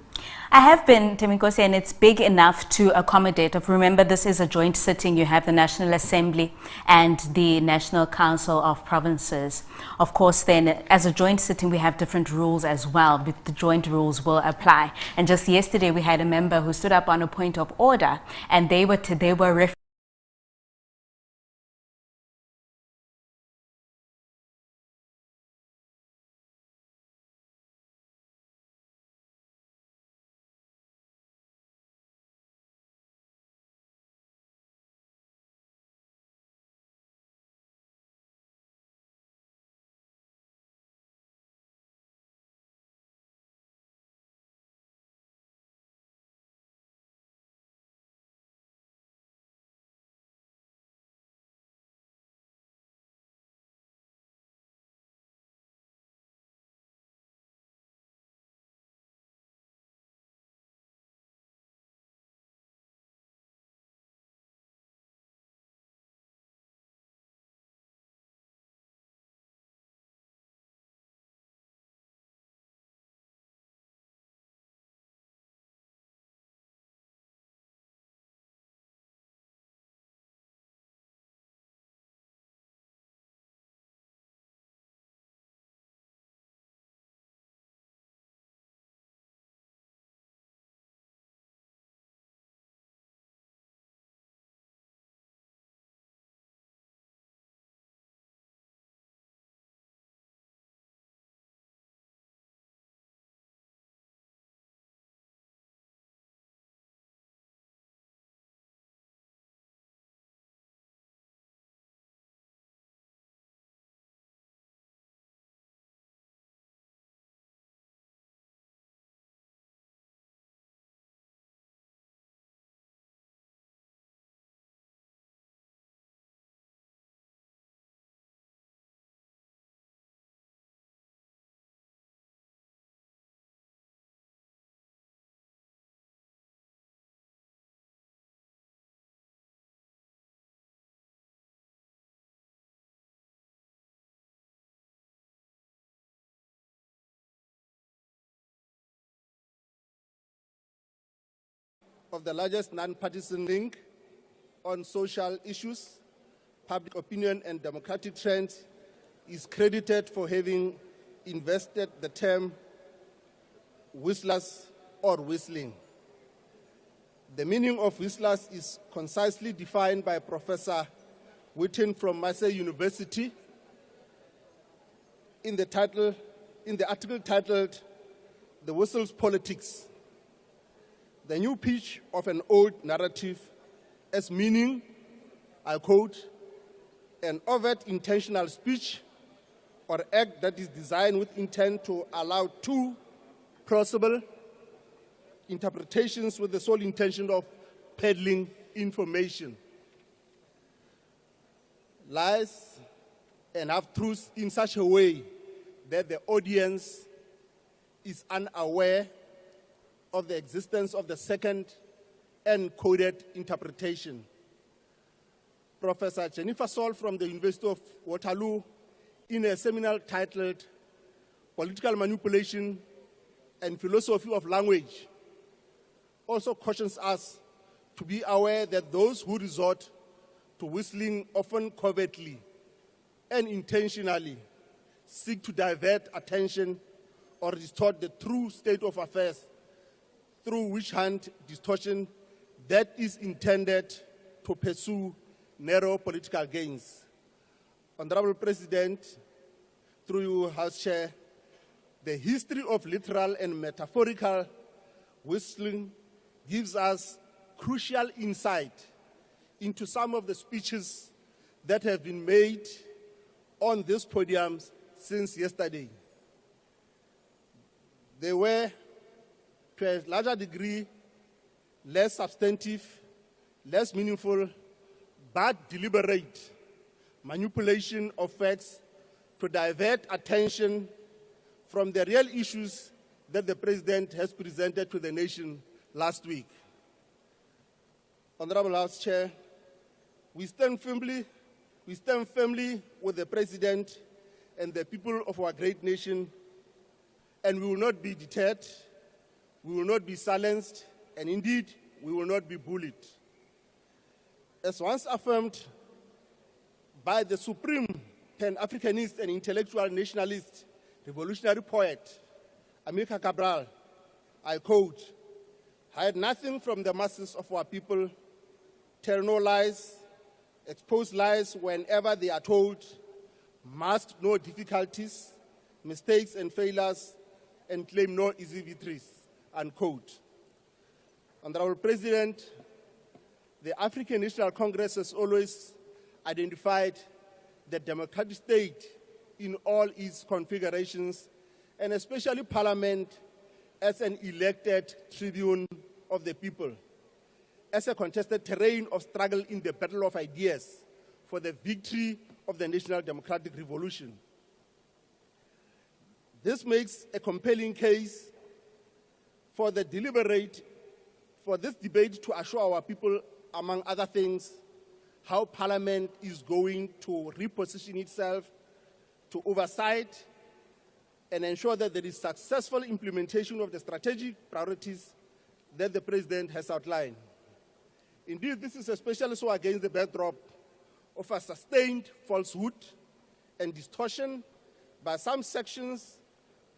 Speaker 4: I have been, Temikosi, and it's big enough to accommodate. Remember, this is a joint sitting. You have the National Assembly and the National Council of Provinces. Of course, then, as a joint sitting, we have different rules as well, but the joint rules will apply. And just yesterday, we had a member who stood up on a point of order, and they were
Speaker 13: of the largest non-partisan link on social issues, public opinion and democratic trends, is credited for having invested the term whistlers or whistling. The meaning of whistlers is concisely defined by Professor Witten from Massey University in the article titled "The Whistle's Politics," the new pitch of an old narrative as meaning, I quote, an overt intentional speech or act that is designed with intent to allow two plausible interpretations with the sole intention of peddling information. Lies and half-truths in such a way that the audience is unaware of the existence of the second and coded interpretation. Professor Jennifer Saul from the University of Waterloo, in a seminar titled Political Manipulation and Philosophy of Language, also cautions us to be aware that those who resort to whistling often covertly and intentionally seek to divert attention or distort the true state of affairs through witch hunt distortion that is intended to pursue narrow political gains. Honorable President, through you, House Chair, the history of literal and metaphorical whistling gives us crucial insight into some of the speeches that have been made on this podium since yesterday. They were, to a larger degree, less substantive, less meaningful, but deliberate manipulation of facts to divert attention from the real issues that the President has presented to the nation last week. Honorable House Chair, we stand firmly with the President and the people of our great nation, and we will not be deterred, we will not be silenced, and indeed, we will not be bullied. As once affirmed by the supreme Pan-Africanist and intellectual nationalist revolutionary poet, Amilcar Cabral, I quote, "Hide nothing from the masses of our people, tell no lies, expose lies whenever they are told, mask no difficulties, mistakes and failures, and claim no easy victories," unquote. Honorable President, the African National Congress has always identified the democratic state in all its configurations, and especially Parliament as an elected tribune of the people, as a contested terrain of struggle in the battle of ideas for the victory of the national democratic revolution. This makes a compelling case for this debate to assure our people, among other things, how Parliament is going to reposition itself to oversight and ensure that there is successful implementation of the strategic priorities that the President has outlined. Indeed, this is especially so against the backdrop of a sustained falsehood and distortion by some sections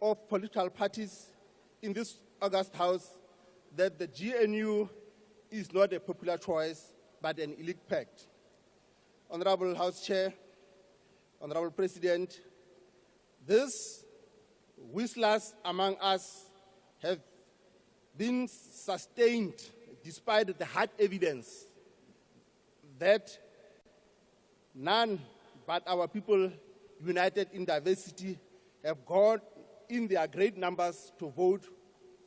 Speaker 13: of political parties in this august House that the GNU is not a popular choice, but an elite pact. Honorable House Chair, Honorable President, these whistlers among us have been sustained despite the hard evidence that none but our people united in diversity have gone in their great numbers to vote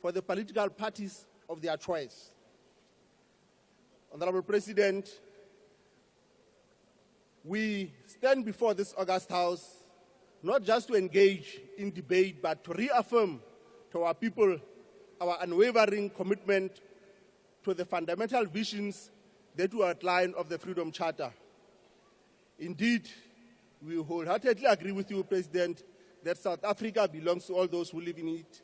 Speaker 13: for the political parties of their choice. Honorable President, we stand before this august House not just to engage in debate, but to reaffirm to our people our unwavering commitment to the fundamental visions that we outline of the Freedom Charter. Indeed, we wholeheartedly agree with you, President, that South Africa belongs to all those who live in it,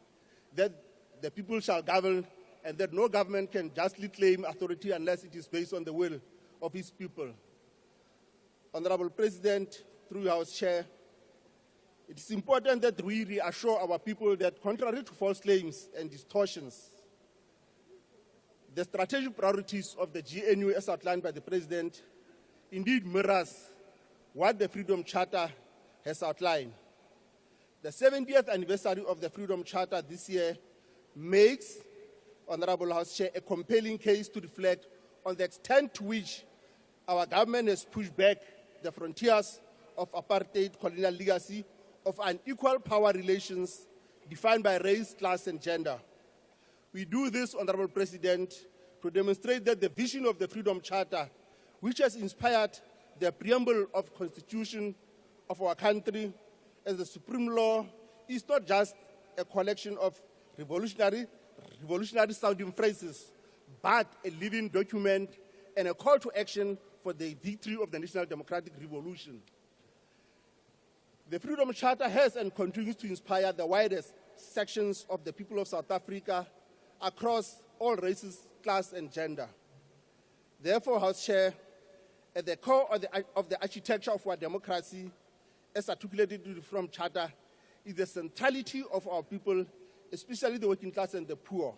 Speaker 13: that the people shall govern, and that no government can justly claim authority unless it is based on the will of its people. Honorable President, through your House Chair, it is important that we reassure our people that, contrary to false claims and distortions, the strategic priorities of the GNU as outlined by the President indeed mirrors what the Freedom Charter has outlined. The 70th anniversary of the Freedom Charter this year makes, Honorable House Chair, a compelling case to reflect on the extent to which our government has pushed back the frontiers of apartheid colonial legacy of unequal power relations defined by race, class, and gender. We do this, Honorable President, to demonstrate that the vision of the Freedom Charter, which has inspired the preamble of the Constitution of our country as the supreme law, is not just a collection of revolutionary sounding phrases, but a living document and a call to action for the victory of the national democratic revolution. The Freedom Charter has and continues to inspire the widest sections of the people of South Africa across all races, class, and gender. Therefore, House Chair, at the core of the architecture of our democracy as articulated in the Freedom Charter, is the centrality of our people, especially the working class and the poor.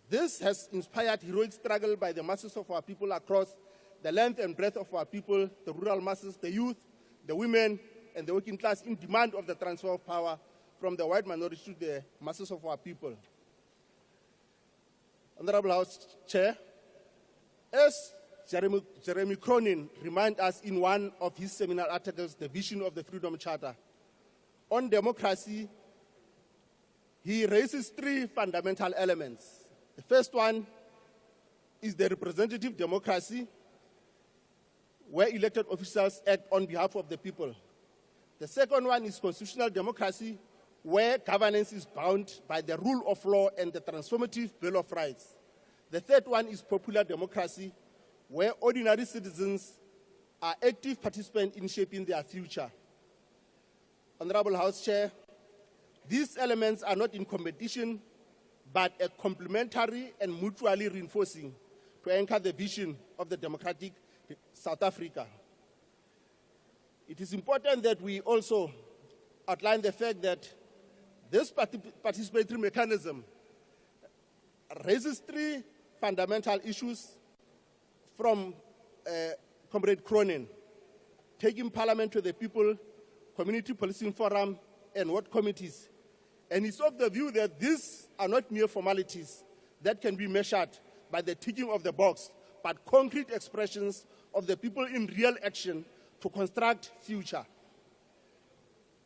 Speaker 13: This has inspired heroic struggle by the masses of our people across the length and breadth of our people, the rural masses, the youth, the women, and the working class in demand of the transfer of power from the white minority to the masses of our people. Honorable House Chair, as Jeremy Cronin reminds us in one of his seminal articles, The Vision of the Freedom Charter, on democracy, he raises three fundamental elements. The first one is the representative democracy, where elected officials act on behalf of the people. The second one is constitutional democracy, where governance is bound by the rule of law and the transformative Bill of Rights. The third one is popular democracy, where ordinary citizens are active participants in shaping their future. Honorable House Chair, these elements are not in competition, but a complementary and mutually reinforcing to anchor the vision of the democratic South Africa. It is important that we also outline the fact that this participatory mechanism raises three fundamental issues from Comrade Cronin: taking parliament to the people, community policing forum, and ward committees. And he's of the view that these are not mere formalities that can be measured by the ticking of the box, but concrete expressions of the people in real action to construct future.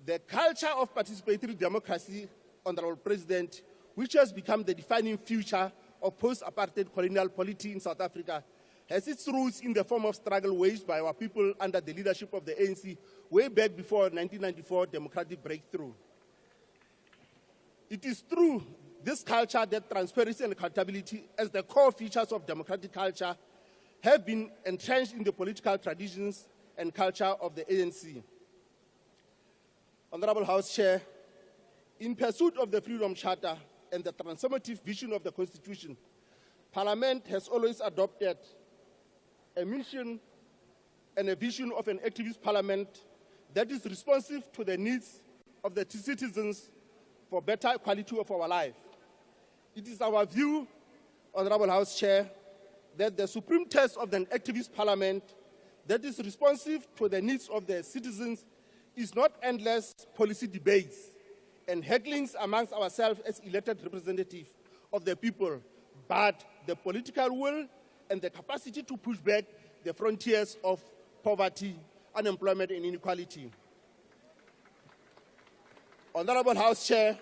Speaker 13: The culture of participatory democracy, Honorable President, which has become the defining feature of post-apartheid colonial polity in South Africa, has its roots in the form of struggle waged by our people under the leadership of the ANC way back before 1994 democratic breakthrough. It is through this culture that transparency and accountability as the core features of democratic culture have been entrenched in the political traditions and culture of the ANC. Honorable House Chair, in pursuit of the Freedom Charter and the transformative vision of the Constitution, Parliament has always adopted a mission and a vision of an activist parliament that is responsive to the needs of the citizens for better quality of our life. It is our view, Honorable House Chair, that the supreme test of an activist parliament that is responsive to the needs of the citizens is not endless policy debates and hecklings amongst ourselves as elected representatives of the people, but the political will and the capacity to push back the frontiers of poverty, unemployment, and inequality. Honorable House Chair,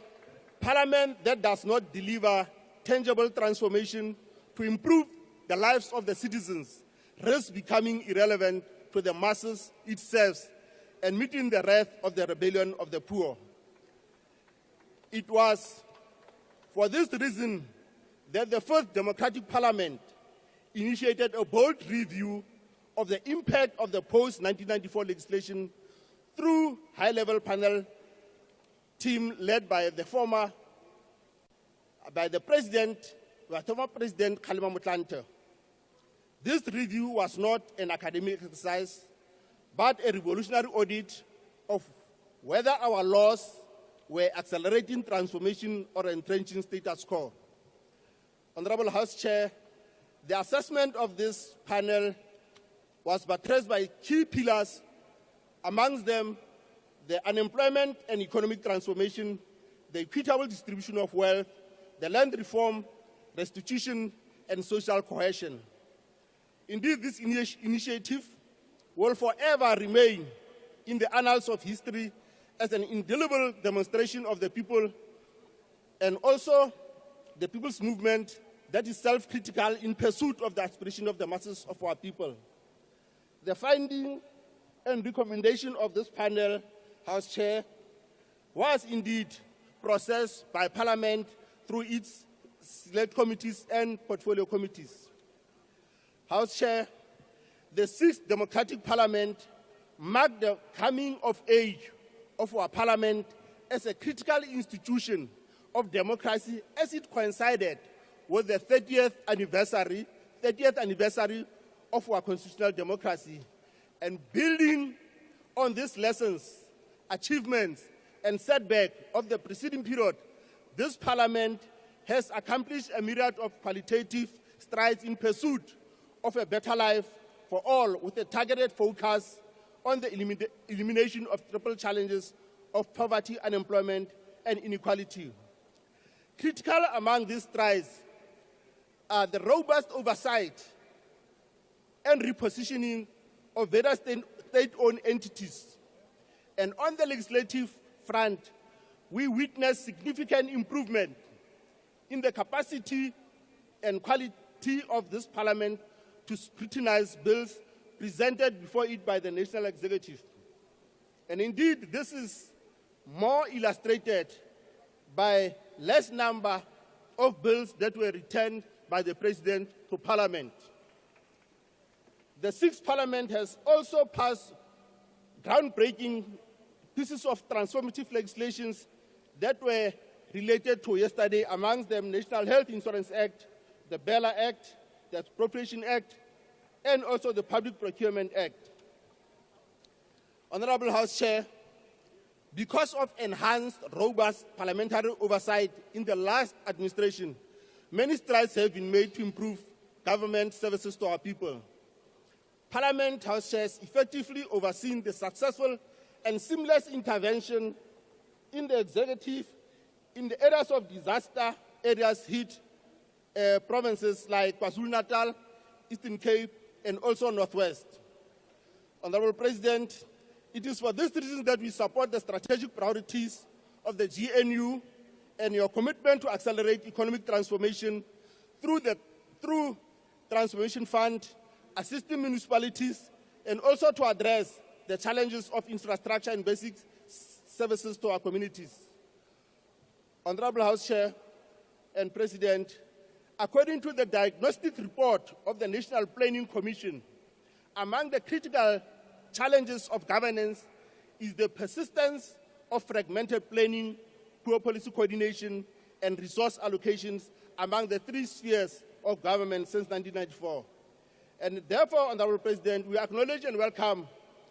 Speaker 13: Parliament that does not deliver tangible transformation to improve the lives of the citizens risks becoming irrelevant to the masses it serves and meeting the wrath of the rebellion of the poor. It was for this reason that the first democratic parliament initiated a bold review of the impact of the post-1994 legislation through high-level panel team led by the former President Kgalema Motlanthe. This review was not an academic exercise, but a revolutionary audit of whether our laws were accelerating transformation or entrenching status quo. Honorable House Chair, the assessment of this panel was buttressed by key pillars, amongst them the unemployment and economic transformation, the equitable distribution of wealth, the land reform, restitution, and social cohesion. Indeed, this initiative will forever remain in the annals of history as an indelible demonstration of the people and also the people's movement that is self-critical in pursuit of the aspiration of the masses of our people. The finding and recommendation of this panel, House Chair, was indeed processed by Parliament through its select committees and portfolio committees. House Chair, the sixth democratic parliament marked the coming of age of our parliament as a critical institution of democracy as it coincided with the 30th anniversary of our constitutional democracy and building on these lessons, achievements, and setback of the preceding period, this Parliament has accomplished a myriad of qualitative strides in pursuit of a better life for all, with a targeted focus on the elimination of triple challenges of poverty, unemployment, and inequality. Critical among these strides are the robust oversight and repositioning of various state-owned entities. And on the legislative front, we witness significant improvement in the capacity and quality of this Parliament to scrutinize bills presented before it by the National Executive. And indeed, this is more illustrated by less number of bills that were returned by the President to Parliament. The sixth Parliament has also passed groundbreaking pieces of transformative legislations that were related to yesterday, amongst them National Health Insurance Act, the BELA Act, the Appropriation Act, and also the Public Procurement Act. Honorable House Chair, because of enhanced, robust parliamentary oversight in the last administration, many strides have been made to improve government services to our people. Parliament House Chairs effectively overseen the successful and seamless intervention in the executive in the areas of disaster areas hit provinces like KwaZulu-Natal, Eastern Cape, and also Northwest. Honorable President, it is for this reason that we support the strategic priorities of the GNU and your commitment to accelerate economic transformation through Transformation Fund, assisting municipalities, and also to address the challenges of infrastructure and basic services to our communities. Honorable House Chair and President, according to the diagnostic report of the National Planning Commission, among the critical challenges of governance is the persistence of fragmented planning, poor policy coordination, and resource allocations among the three spheres of government since 1994. And therefore, Honorable President, we acknowledge and welcome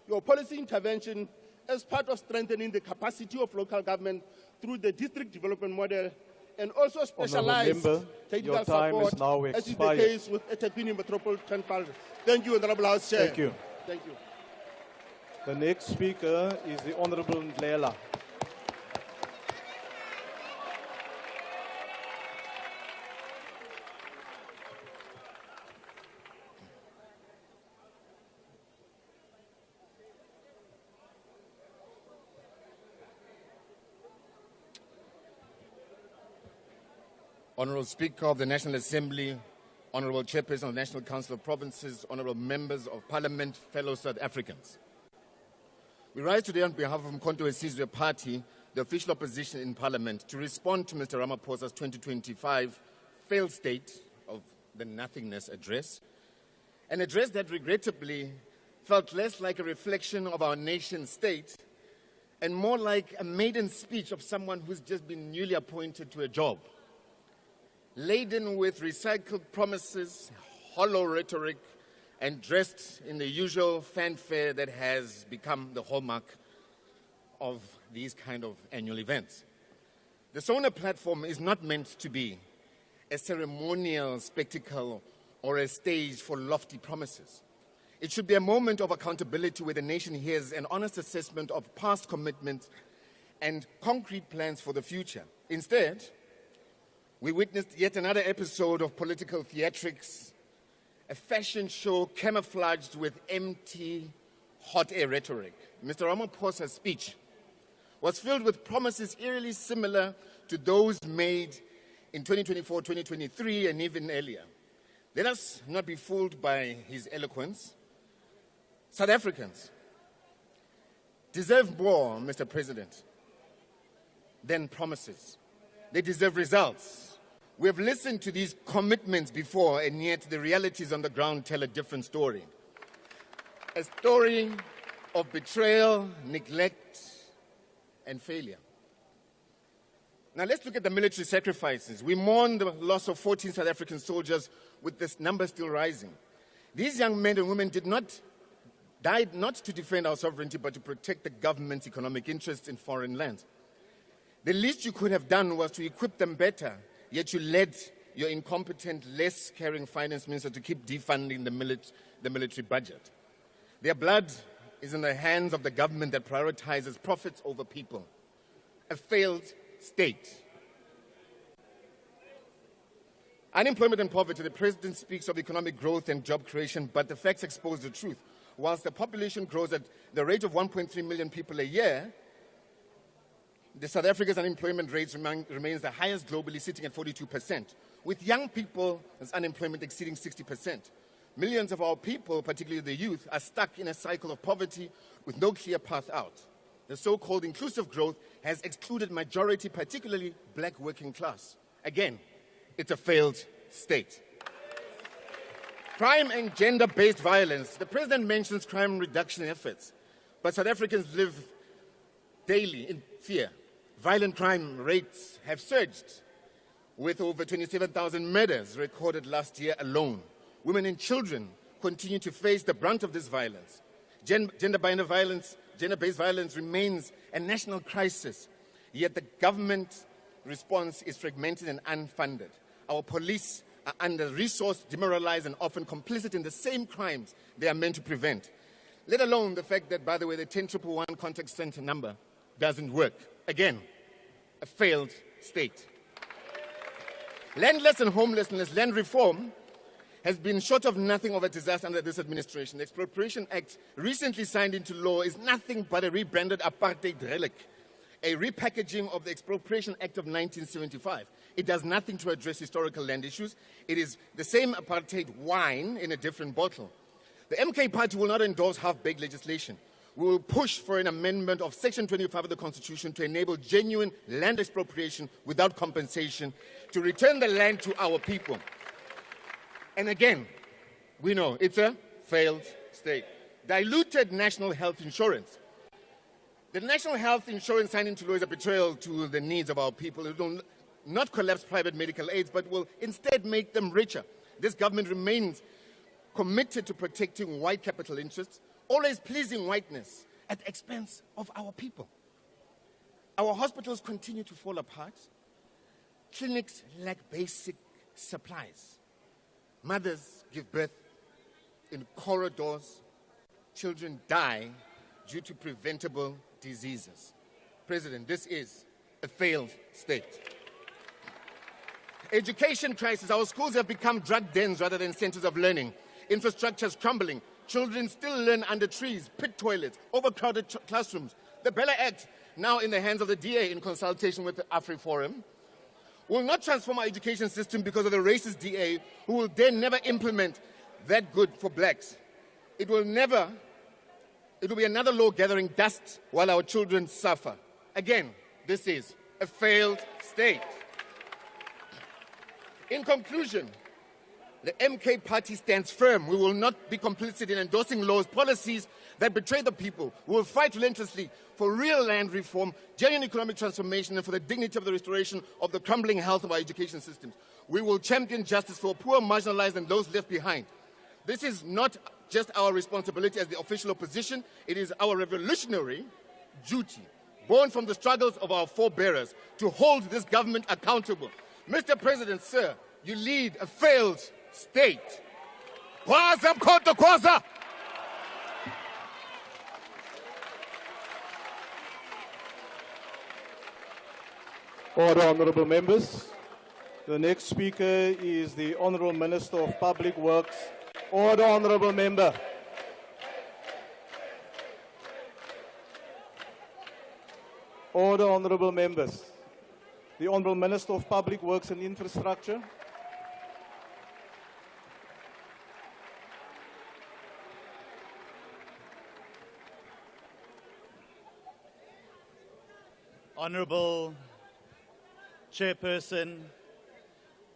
Speaker 13: your policy intervention as part of strengthening the capacity of local government through the district development model and also specialized technical support, as is the case with eThekwini Metropolitan Parliament. Thank you, Honorable House Chair.
Speaker 14: Thank you.
Speaker 13: Thank you.
Speaker 14: The next speaker is the Honorable Ndlela.
Speaker 15: Honourable Speaker of the National Assembly, Honourable Chairperson of the National Council of Provinces, Honourable Members of Parliament, fellow South Africans. We rise today on behalf of Mkhonto weSizwe Party, the official opposition in Parliament, to respond to Mr. Ramaphosa's 2025 failed state of the nothingness address, an address that regrettably felt less like a reflection of our nation state and more like a maiden speech of someone who's just been newly appointed to a job. Laden with recycled promises, hollow rhetoric, and dressed in the usual fanfare that has become the hallmark of these kind of annual events. The SONA platform is not meant to be a ceremonial spectacle or a stage for lofty promises. It should be a moment of accountability where the nation hears an honest assessment of past commitments and concrete plans for the future. Instead, we witnessed yet another episode of political theatrics, a fashion show camouflaged with empty, hot air rhetoric. Mr. Ramaphosa's speech was filled with promises eerily similar to those made in 2024, 2023, and even earlier. Let us not be fooled by his eloquence. South Africans deserve more, Mr. President, than promises. They deserve results. We have listened to these commitments before, and yet the realities on the ground tell a different story. A story of betrayal, neglect, and failure. Now let's look at the military sacrifices. We mourn the loss of 14 South African soldiers, with this number still rising. These young men and women did not died not to defend our sovereignty, but to protect the government's economic interests in foreign lands. The least you could have done was to equip them better, yet you led your incompetent, less caring finance minister to keep defunding the military budget. Their blood is in the hands of the government that prioritizes profits over people. A failed state. Unemployment and poverty. The president speaks of economic growth and job creation, but the facts expose the truth. Whilst the population grows at the rate of 1.3 million people a year, the South Africa's unemployment rate remains the highest globally, sitting at 42%, with young people's unemployment exceeding 60%. Millions of our people, particularly the youth, are stuck in a cycle of poverty with no clear path out. The so-called inclusive growth has excluded majority, particularly black working class. Again, it's a failed state. Crime and gender-based violence. The president mentions crime reduction efforts, but South Africans live daily in fear. Violent crime rates have surged, with over 27,000 murders recorded last year alone. Women and children continue to face the brunt of this violence. Gender-based violence remains a national crisis, yet the government response is fragmented and unfunded. Our police are under-resourced, demoralized, and often complicit in the same crimes they are meant to prevent. Let alone the fact that, by the way, the 10111 contact center number doesn't work. Again, a failed state. Landless and homelessness, land reform has been short of nothing of a disaster under this administration. The Expropriation Act, recently signed into law, is nothing but a rebranded apartheid relic, a repackaging of the Expropriation Act of 1975. It does nothing to address historical land issues. It is the same apartheid wine in a different bottle. The MK party will not endorse half-baked legislation. We will push for an amendment of Section 25 of the Constitution to enable genuine land expropriation without compensation, to return the land to our people. And again, we know it's a failed state. Diluted national health insurance. The national health insurance signed into law is a betrayal to the needs of our people. It will not collapse private medical aids, but will instead make them richer. This government remains committed to protecting white capital interests, always pleasing whiteness at the expense of our people. Our hospitals continue to fall apart. Clinics lack basic supplies. Mothers give birth in corridors. Children die due to preventable diseases. President, this is a failed state. Education crisis. Our schools have become drug dens rather than centers of learning. Infrastructure is crumbling. Children still learn under trees, pit toilets, overcrowded classrooms. The Bella Act, now in the hands of the DA in consultation with the AfriForum, will not transform our education system because of the racist DA who will then never implement that good for blacks. It will be another law gathering dust while our children suffer. Again, this is a failed state. In conclusion, the MK party stands firm. We will not be complicit in endorsing laws, policies that betray the people. We will fight relentlessly for real land reform, genuine economic transformation, and for the dignity of the restoration of the crumbling health of our education systems. We will champion justice for poor, marginalized, and those left behind. This is not just our responsibility as the official opposition. It is our revolutionary duty, born from the struggles of our forebearers, to hold this government accountable. Mr. President, sir, you lead a failed state. Kwaza mkhonto kwaza.
Speaker 14: Order, honourable members. The next speaker is the Honourable Minister of Public Works. Order, honourable member. Order, honourable members. The Honourable Minister of Public Works and Infrastructure.
Speaker 16: Honourable Chairperson,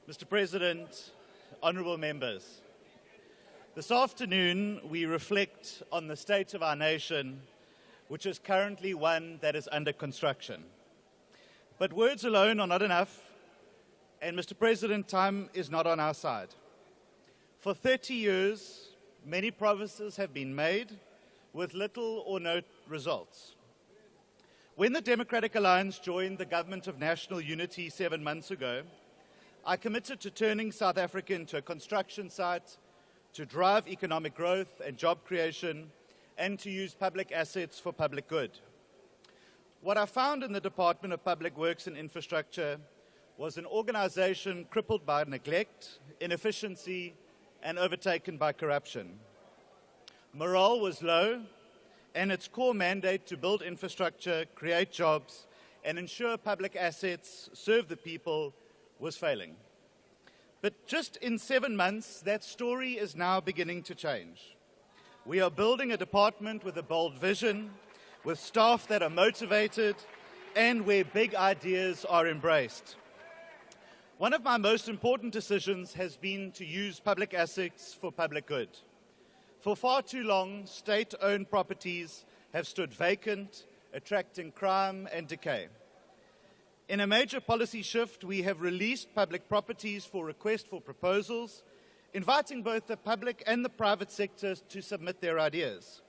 Speaker 16: Mr. President, honourable members. This afternoon we reflect on the state of our nation, which is currently one that is under construction. But words alone are not enough, and Mr. President, time is not on our side. For 30 years, many promises have been made, with little or no results. When the Democratic Alliance joined the Government of National Unity 7 months ago, I committed to turning South Africa into a construction site, to drive economic growth and job creation, and to use public assets for public good. What I found in the Department of Public Works and Infrastructure was an organization crippled by neglect, inefficiency, and overtaken by corruption. Morale was low, and its core mandate to build infrastructure, create jobs, and ensure public assets serve the people was failing. But just in 7 months, that story is now beginning to change. We are building a department with a bold vision, with staff that are motivated, and where big ideas are embraced. One of my most important decisions has been to use public assets for public good. For far too long, state-owned properties have stood vacant, attracting crime and decay. In a major policy shift, we have released public properties for request for proposals, inviting both the public and the private sectors to submit their ideas.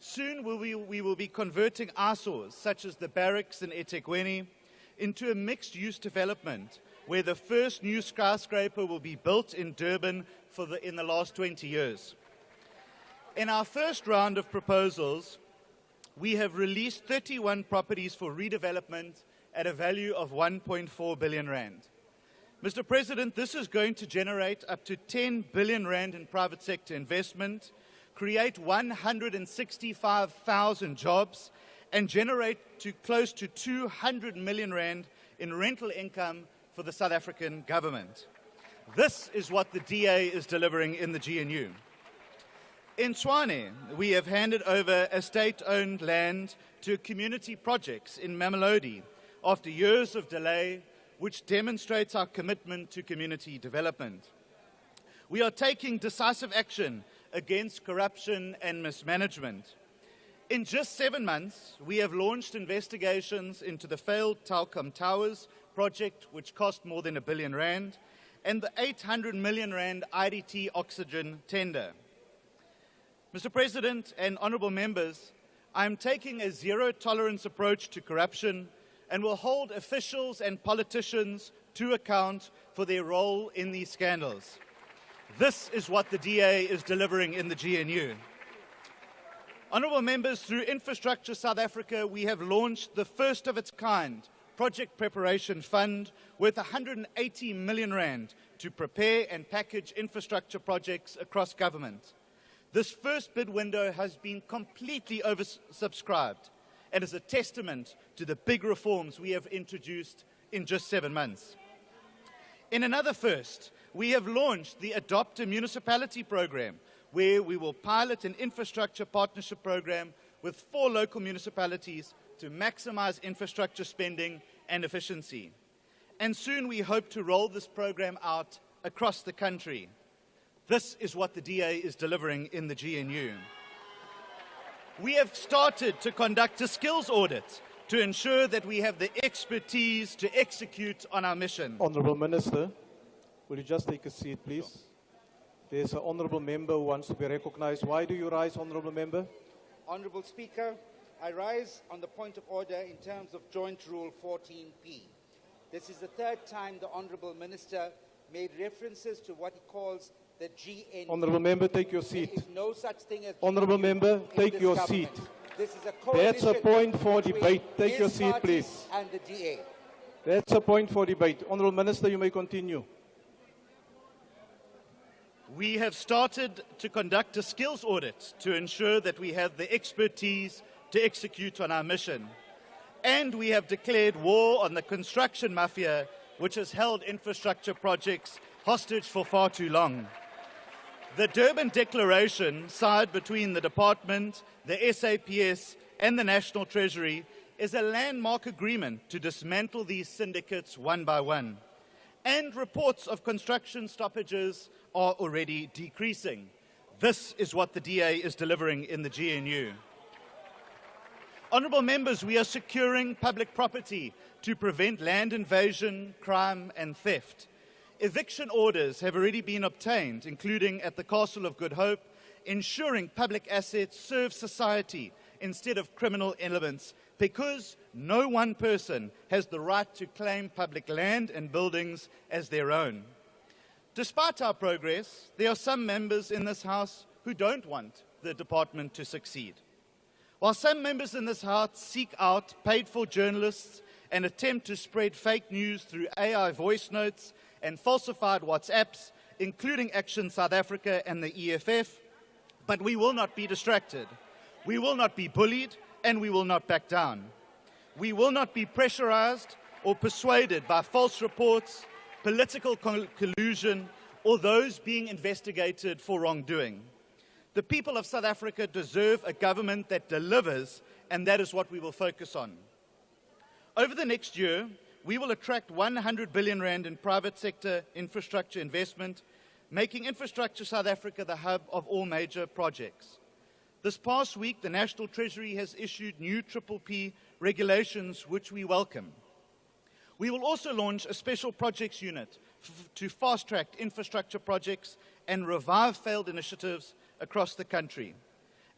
Speaker 16: Soon we will be converting eyesores, such as the barracks in eThekwini, into a mixed-use development where the first new skyscraper will be built in Durban in the last 20 years. In our first round of proposals, we have released 31 properties for redevelopment at a value of 1.4 billion rand. Mr. President, this is going to generate up to 10 billion rand in private sector investment, create 165,000 jobs, and generate close to 200 million rand in rental income for the South African government. This is what the DA is delivering in the GNU. In Tshwane, we have handed over a state-owned land to community projects in Mamelodi after years of delay, which demonstrates our commitment to community development. We are taking decisive action against corruption and mismanagement. In just 7 months, we have launched investigations into the failed Telkom Towers project, which cost more than R1 billion, and the 800 million rand IDT oxygen tender. Mr. President and honourable members, I am taking a zero-tolerance approach to corruption and will hold officials and politicians to account for their role in these scandals. This is what the DA is delivering in the GNU. Honourable members, through Infrastructure South Africa, we have launched the first of its kind Project Preparation Fund worth 180 million rand to prepare and package infrastructure projects across government. This first bid window has been completely oversubscribed and is a testament to the big reforms we have introduced in just 7 months. In another first, we have launched the Adopt a Municipality program, where we will pilot an infrastructure partnership program with 4 local municipalities to maximize infrastructure spending and efficiency. And soon we hope to roll this program out across the country. This is what the DA is delivering in the GNU. We have started to conduct a skills audit to ensure that we have the expertise to execute on our mission.
Speaker 14: Honourable Minister, will you just take a seat, please? There's an honourable member who wants to be recognized. Why do you rise, honourable member?
Speaker 17: Honourable Speaker, I rise on the point of order in terms of Joint Rule 14P. This is the third time the Honourable Minister made references to what he calls the GNU.
Speaker 14: Honourable member, take your seat.
Speaker 17: There is no such thing as
Speaker 14: Honourable member, take your seat.
Speaker 17: This is a
Speaker 14: That's a point for debate. Take your seat,
Speaker 17: party
Speaker 14: please.
Speaker 17: And the DA.
Speaker 14: That's a point for debate. Honourable Minister, you may continue.
Speaker 16: We have started to conduct a skills audit to ensure that we have the expertise to execute on our mission. And we have declared war on the construction mafia, which has held infrastructure projects hostage for far too long. The Durban Declaration, signed between the Department, the SAPS, and the National Treasury, is a landmark agreement to dismantle these syndicates one by one. And reports of construction stoppages are already decreasing. This is what the DA is delivering in the GNU. Honourable members, we are securing public property to prevent land invasion, crime and theft. Eviction orders have already been obtained, including at the Castle of Good Hope ensuring public assets serve society instead of criminal elements, because no one person has the right to claim public land and buildings as their own. Despite our progress, there are some members in this House who don't want the department to succeed. While some members in this House seek out paid-for journalists and attempt to spread fake news through AI voice notes and falsified WhatsApps, including Action South Africa and the EFF, but we will not be distracted. We will not be bullied, and we will not back down. We will not be pressurized or persuaded by false reports, political collusion, or those being investigated for wrongdoing. The people of South Africa deserve a government that delivers, and that is what we will focus on. Over the next year, we will attract 100 billion rand in private sector infrastructure investment, making Infrastructure South Africa the hub of all major projects. This past week, the National Treasury has issued new PPP regulations, which we welcome. We will also launch a special projects unit to fast-track infrastructure projects and revive failed initiatives across the country.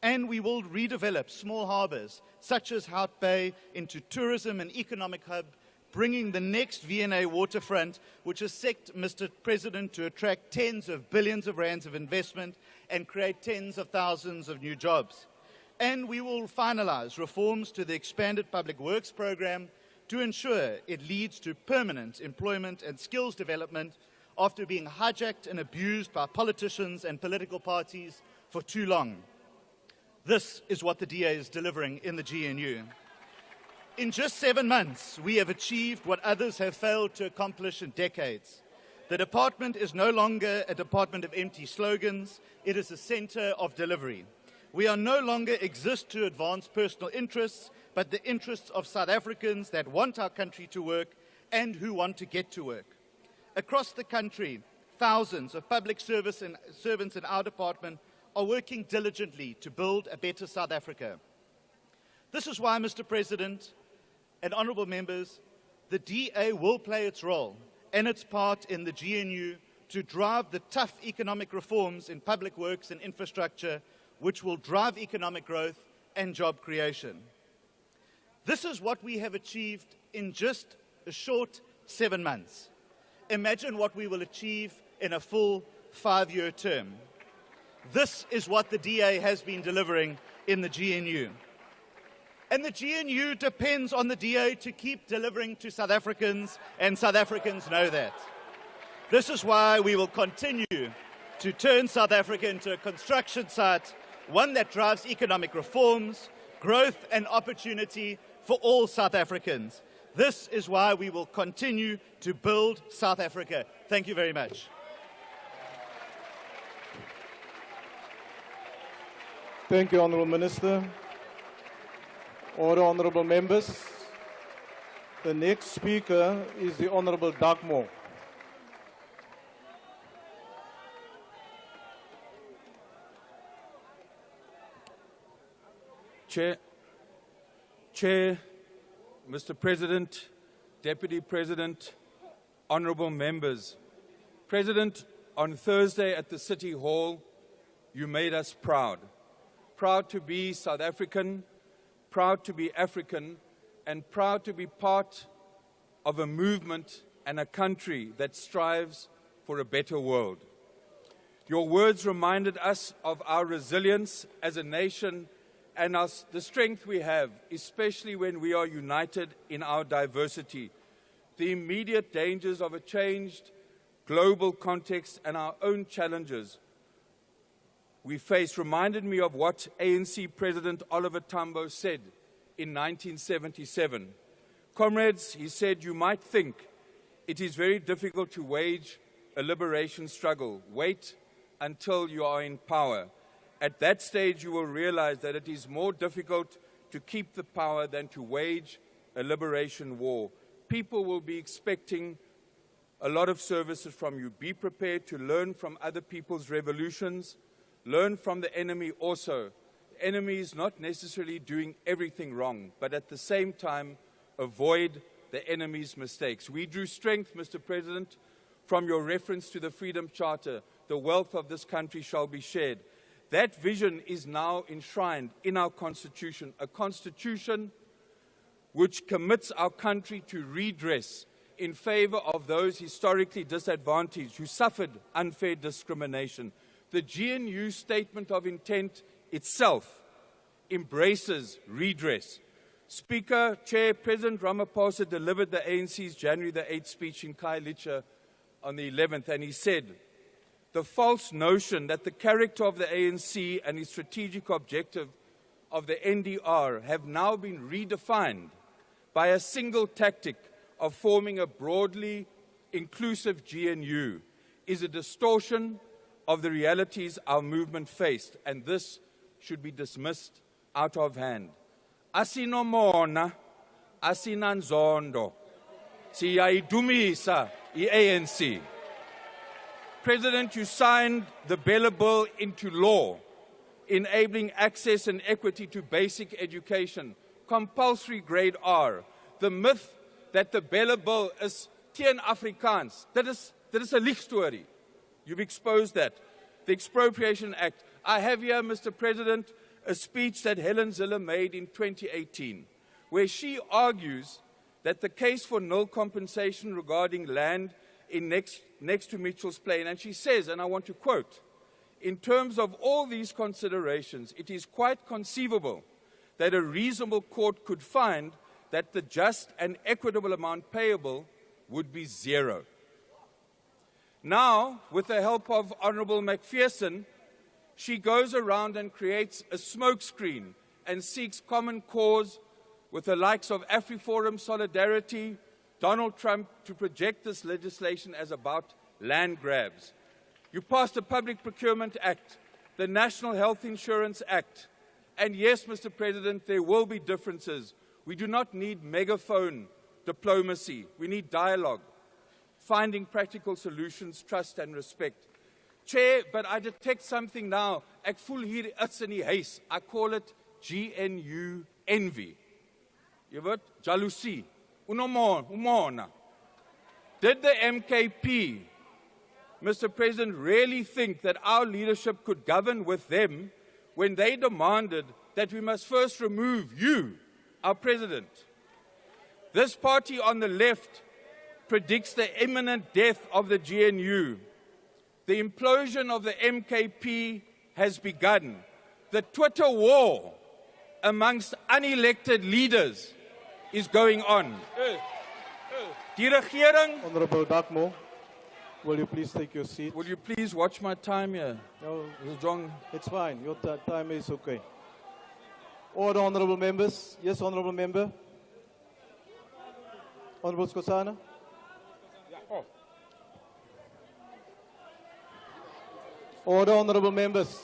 Speaker 16: And we will redevelop small harbours, such as Hout Bay, into tourism and economic hub, bringing the next V&A waterfront, which is set, Mr. President, to attract tens of billions of rands of investment and create tens of thousands of new jobs. And we will finalize reforms to the expanded public works program to ensure it leads to permanent employment and skills development after being hijacked and abused by politicians and political parties for too long. This is what the DA is delivering in the GNU. In just 7 months, we have achieved what others have failed to accomplish in decades. The department is no longer a department of empty slogans, it is a centre of delivery. We are no longer exist to advance personal interests, but the interests of South Africans that want our country to work and who want to get to work. Across the country, thousands of public servants in our department are working diligently to build a better South Africa. This is why, Mr. President and honourable members, the DA will play its role and its part in the GNU to drive the tough economic reforms in public works and infrastructure, which will drive economic growth and job creation. This is what we have achieved in just a short 7 months. Imagine what we will achieve in a full 5-year term. This is what the DA has been delivering in the GNU. And the GNU depends on the DA to keep delivering to South Africans, and South Africans know that. This is why we will continue to turn South Africa into a construction site, one that drives economic reforms, growth and opportunity for all South Africans. This is why we will continue to build South Africa. Thank you very much.
Speaker 14: Thank you, Honourable Minister. Order, honourable members. The next speaker is the Honourable Dagmo.
Speaker 18: Chair, Mr. President, Deputy President, honourable members. President, on Thursday at the City Hall, you made us proud. Proud to be South African, proud to be African, and proud to be part of a movement and a country that strives for a better world. Your words reminded us of our resilience as a nation and the strength we have, especially when we are united in our diversity. The immediate dangers of a changed global context and our own challenges we face reminded me of what ANC President Oliver Tambo said in 1977. Comrades, he said, you might think it is very difficult to wage a liberation struggle. Wait until you are in power. At that stage, you will realize that it is more difficult to keep the power than to wage a liberation war. People will be expecting a lot of services from you. Be prepared to learn from other people's revolutions. Learn from the enemy also. The enemy is not necessarily doing everything wrong, but at the same time, avoid the enemy's mistakes. We drew strength, Mr. President, from your reference to the Freedom Charter. The wealth of this country shall be shared. that vision is now enshrined in our Constitution, a Constitution which commits our country to redress in favor of those historically disadvantaged who suffered unfair discrimination. The GNU Statement of Intent itself embraces redress. Speaker, Chair, President Ramaphosa delivered the ANC's January the 8th speech in Khayelitsha on the 11th, and he said, the false notion that the character of the ANC and its strategic objective of the NDR have now been redefined by a single tactic of forming a broadly inclusive GNU is a distortion of the realities our movement faced, and this should be dismissed out of hand. Asinomona, asinanzondo, siyayidumisa i-ANC. President, you signed the Bella Bill into law, enabling access and equity to basic education, compulsory grade R. The myth that the Bella Bill is teen Afrikaans, that is a leak story. You've exposed that. The Expropriation Act. I have here, Mr. President, a speech that Helen Zille made in 2018, where she argues that the case for nil compensation regarding land in next to Mitchell's Plain, and she says, and I want to quote, in terms of all these considerations, it is quite conceivable that a reasonable court could find that the just and equitable amount payable would be zero. Now, with the help of Honourable McPherson, she goes around and creates a smokescreen and seeks common cause with the likes of AfriForum, Solidarity, Donald Trump to project this legislation as about land grabs. You passed the Public Procurement Act, the National Health Insurance Act, and yes, Mr. President, there will be differences. We do not need megaphone diplomacy. We need dialogue, finding practical solutions, trust and respect. Chair, but I detect something now. Ek voel hier iets in die huis. I call it GNU envy. You weet, jealousy. Umona. Did the MKP, Mr. President, really think that our leadership could govern with them when they demanded that we must first remove you, our President? This party on the left predicts the imminent death of the GNU. The implosion of the MKP has begun. The Twitter war amongst unelected leaders is going on. Die regering...
Speaker 14: Honourable Dakmo, will you please take your seat?
Speaker 18: Will you please watch my time here?
Speaker 14: No,
Speaker 18: John.
Speaker 14: it's fine. Your time is okay. Order, honourable members. Yes, honourable member. Honourable Skosana. Order, honourable members.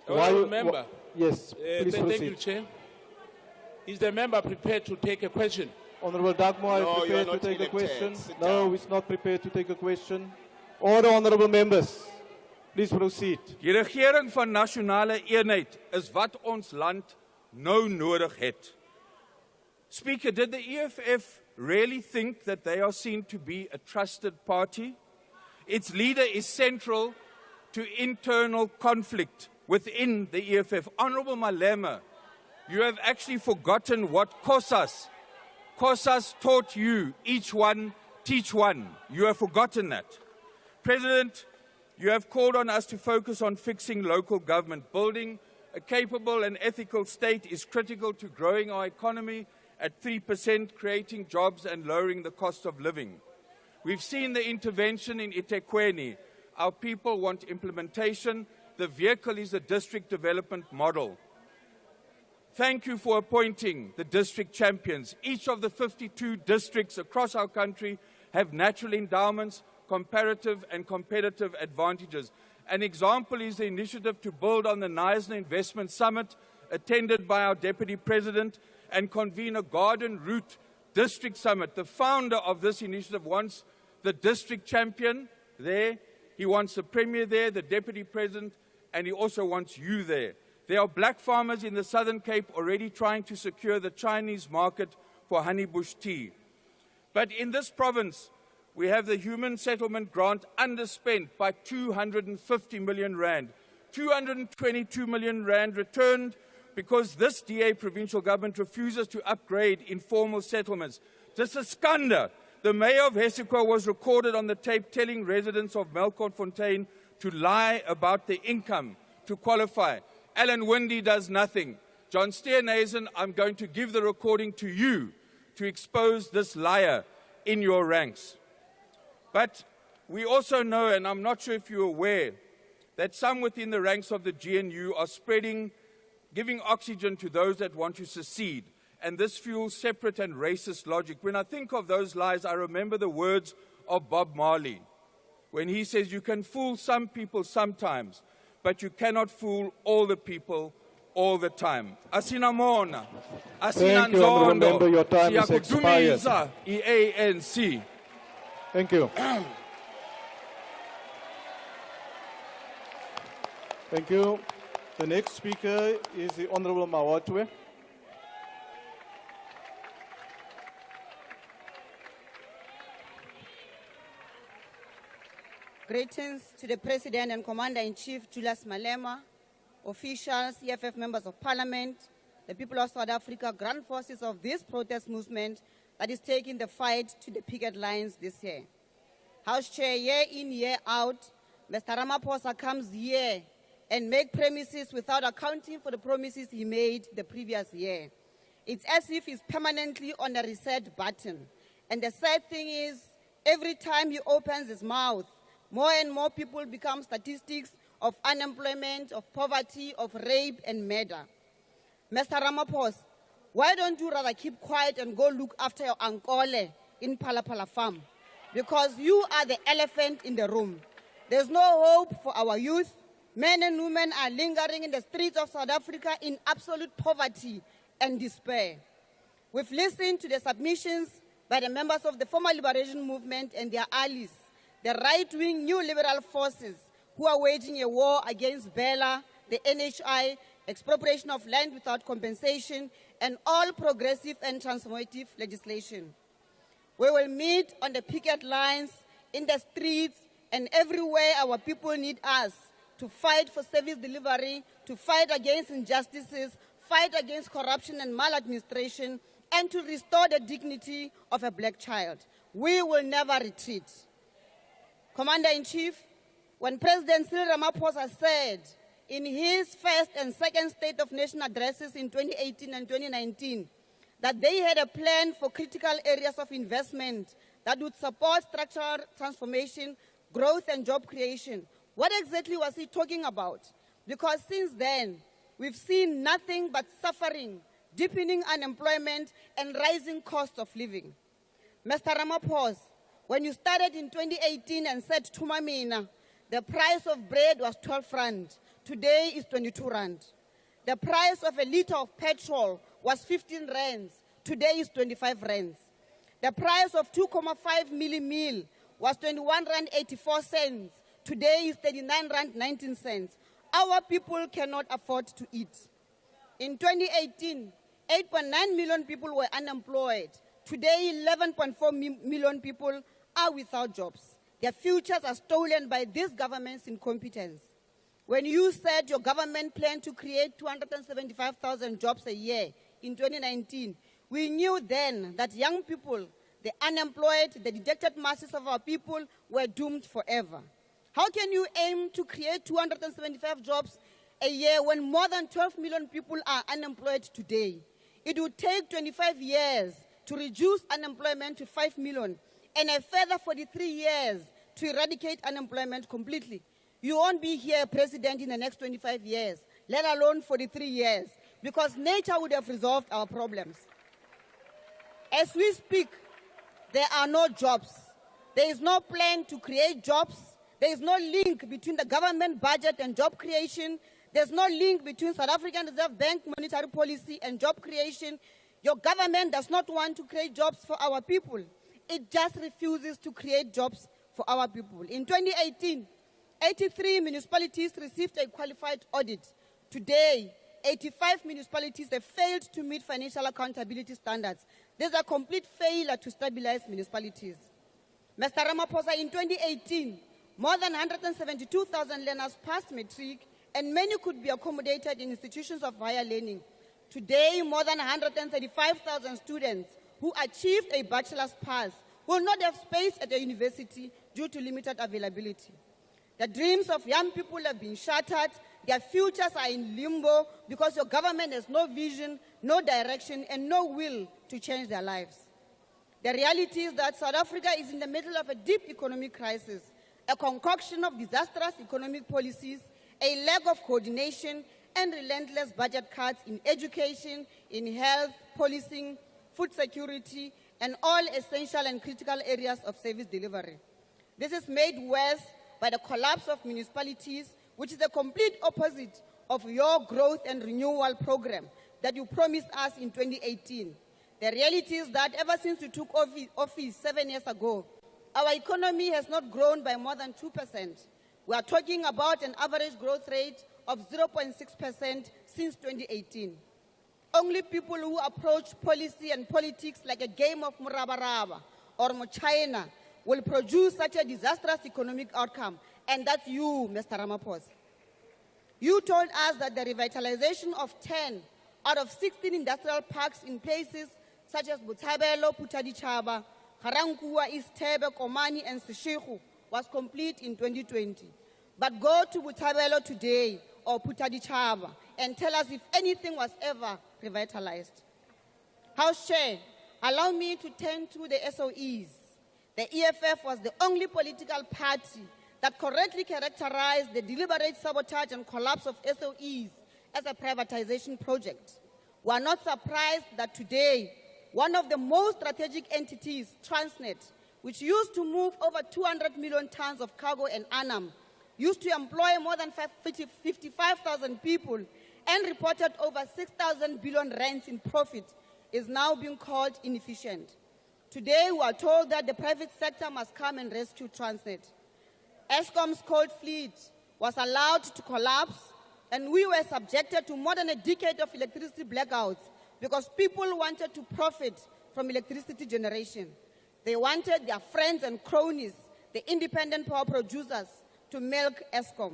Speaker 19: Honourable member.
Speaker 14: Yes, please proceed.
Speaker 19: Thank you, Chair. Is the member prepared to take a question?
Speaker 14: Honourable Dagmo, are you prepared to take a question? No, he's not prepared to take a question. Order, honourable members. Please proceed.
Speaker 18: Die regering van nasionale eenheid is wat ons land nou nodig het. Speaker, did the EFF really think that they are seen to be a trusted party? Its leader is central to internal conflict within the EFF. Honourable Malema, you have actually forgotten what Kosas taught you, each one, teach one. You have forgotten that. President, you have called on us to focus on fixing local government. Building a capable and ethical state is critical to growing our economy at 3%, creating jobs and lowering the cost of living. We've seen the intervention in eThekwini. Our people want implementation. The vehicle is a district development model. Thank you for appointing the district champions. Each of the 52 districts across our country have natural endowments, comparative and competitive advantages. An example is the initiative to build on the Knysna Investment Summit, attended by our Deputy President, and convene a garden route district summit. The founder of this initiative wants the district champion there, he wants the Premier there, the Deputy President, and he also wants you there. There are black farmers in the Southern Cape already trying to secure the Chinese market for honeybush tea. But in this province, We have the Human Settlement Grant underspent by 250 million rand. 222 million rand returned because this DA provincial government refuses to upgrade informal settlements. Dis is skande. The mayor of Hessequa was recorded on the tape telling residents of Melkfontein to lie about the income to qualify. Alan Winde does nothing. John Steenhuisen, I'm going to give the recording to you to expose this liar in your ranks. But we also know, and I'm not sure if you're aware, that some within the ranks of the GNU are giving oxygen to those that want to secede. And this fuels separate and racist logic. When I think of those lies, I remember the words of Bob Marley, when he says, you can fool some people sometimes, but you cannot fool all the people all the time. Asinamona,
Speaker 14: Thank you, Honourable Member. Your time is expired.
Speaker 18: ANC.
Speaker 14: Thank you. Thank you. The next speaker is the Honourable Mawatwe.
Speaker 20: Greetings to the President and Commander-in-Chief, Julius Malema, officials, EFF members of Parliament, the people of South Africa, grand forces of this protest movement that is taking the fight to the picket lines this year. House Chair, year in, year out, Mr. Ramaphosa comes here and make promises without accounting for the promises he made the previous year. It's as if he's permanently on a reset button. And the sad thing is, every time he opens his mouth, more and more people become statistics of unemployment, of poverty, of rape and murder. Mr. Ramaphosa, why don't you rather keep quiet and go look after your ankole in Palapala farm? Because you are the elephant in the room. There's no hope for our youth. Men and women are lingering in the streets of South Africa in absolute poverty and despair. We've listened to the submissions by the members of the former liberation movement and their allies, the right-wing new liberal forces who are waging a war against Bella, the NHI, expropriation of land without compensation, and all progressive and transformative legislation. We will meet on the picket lines, in the streets, and everywhere our people need us to fight for service delivery, to fight against injustices, fight against corruption and maladministration, and to restore the dignity of a black child. We will never retreat. Commander-in-Chief, when President Cyril Ramaphosa said in his first and second State of Nation addresses in 2018 and 2019 that they had a plan for critical areas of investment that would support structural transformation, growth and job creation, what exactly was he talking about? Because since then, we've seen nothing but suffering, deepening unemployment and rising cost of living. Mr. Ramaphosa, when you started in 2018 and said, Tumamina, the price of bread was 12 rand. Today is 22 rand. The price of a liter of petrol was 15 rands. Today is 25 rands. The price of 2.5 milli meal was 21 rand 84 cents. Today is 39 rand 19 cents. Our people cannot afford to eat. In 2018, 8.9 million people were unemployed. Today, 11.4 million people are without jobs. Their futures are stolen by this government's incompetence. When you said your government planned to create 275,000 jobs a year in 2019, we knew then that young people, the unemployed, the dejected masses of our people were doomed forever. How can you aim to create 275 jobs a year when more than 12 million people are unemployed today? It would take 25 years to reduce unemployment to 5 million and a further 43 years to eradicate unemployment completely. You won't be here, President, in the next 25 years, let alone 43 years, because nature would have resolved our problems. As we speak, there are no jobs. There is no plan to create jobs. There is no link between the government budget and job creation. There's no link between South African Reserve Bank monetary policy and job creation. Your government does not want to create jobs for our people. It just refuses to create jobs for our people. In 2018, 83 municipalities received a qualified audit. Today, 85 municipalities have failed to meet financial accountability standards. There's a complete failure to stabilize municipalities. Mr. Ramaphosa, in 2018, more than 172,000 learners passed matric, and many could be accommodated in institutions of higher learning. Today, more than 135,000 students who achieved a bachelor's pass will not have space at the university due to limited availability. The dreams of young people have been shattered. Their futures are in limbo because your government has no vision, no direction, and no will to change their lives. The reality is that South Africa is in the middle of a deep economic crisis, a concoction of disastrous economic policies, a lack of coordination, and relentless budget cuts in education, in health, policing, food security, and all essential and critical areas of service delivery. This is made worse by the collapse of municipalities, which is the complete opposite of your growth and renewal program that you promised us in 2018. The reality is that ever since you took office 7 years ago, our economy has not grown by more than 2%. We are talking about an average growth rate of 0.6% since 2018. Only people who approach policy and politics like a game of murabaraba or China will produce such a disastrous economic outcome, and that's you, Mr. Ramaphosa. You told us that the revitalization of 10 out of 16 industrial parks in places such as Botshabelo, Putadichaba, Garankuwa, East Tebe, Komani, and Seshego was complete in 2020. But go to Botshabelo today or Putadichaba and tell us if anything was ever revitalized. House Chair, allow me to turn to the SOEs. The EFF was the only political party that correctly characterized the deliberate sabotage and collapse of SOEs as a privatization project. We are not surprised that today, one of the most strategic entities, Transnet, which used to move over 200 million tons of cargo and annum, used to employ more than 55,000 people and reported over 6,000 billion rands in profit, is now being called inefficient. Today, we are told that the private sector must come and rescue Transnet. Eskom's coal fleet was allowed to collapse, and we were subjected to more than a decade of electricity blackouts because people wanted to profit from electricity generation. They wanted their friends and cronies, the independent power producers, to milk Eskom.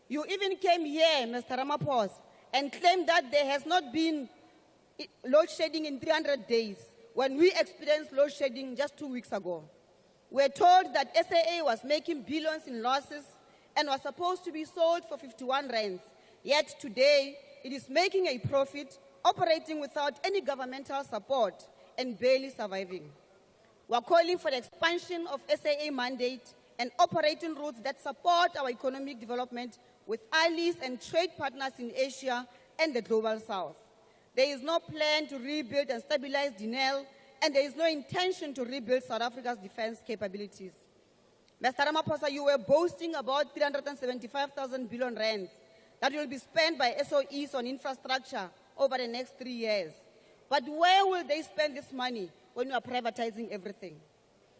Speaker 20: You even came here, Mr. Ramaphosa, and claimed that there has not been load shedding in 300 days when we experienced load shedding just 2 weeks ago. We're told that SAA was making billions in losses and was supposed to be sold for 51 rands. Yet today, it is making a profit, operating without any governmental support and barely surviving. We're calling for the expansion of SAA mandate and operating routes that support our economic development with allies and trade partners in Asia and the Global South. There is no plan to rebuild and stabilize Dinel, and there is no intention to rebuild South Africa's defense capabilities. Mr. Ramaphosa, you were boasting about 375,000 billion rands that will be spent by SOEs on infrastructure over the next 3 years. But where will they spend this money when you are privatizing everything?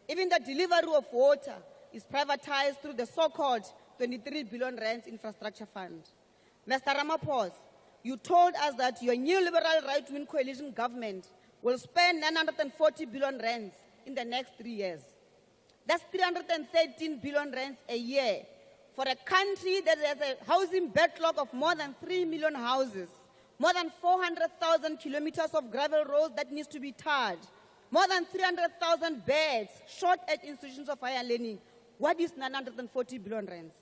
Speaker 20: Even the delivery of water is privatized through the so-called 23 billion rands infrastructure fund. Mr. Ramaphosa, you told us that your neoliberal right-wing coalition government will spend 940 billion rands in the next 3 years. That's 313 billion rands a year for a country that has a housing backlog of more than 3 million houses, more than 400,000 kilometers of gravel roads that needs to be tarred, more than 300,000 beds short at institutions of higher learning. What is 940 billion rands?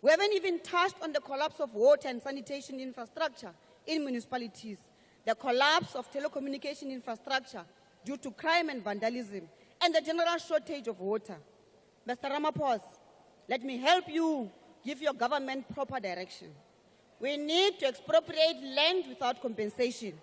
Speaker 20: We haven't even touched on the collapse of water and sanitation infrastructure in municipalities, the collapse of telecommunication infrastructure due to crime and vandalism, and the general shortage of water. Mr. Ramaphosa, let me help you give your government proper direction. We need to expropriate land without compensation.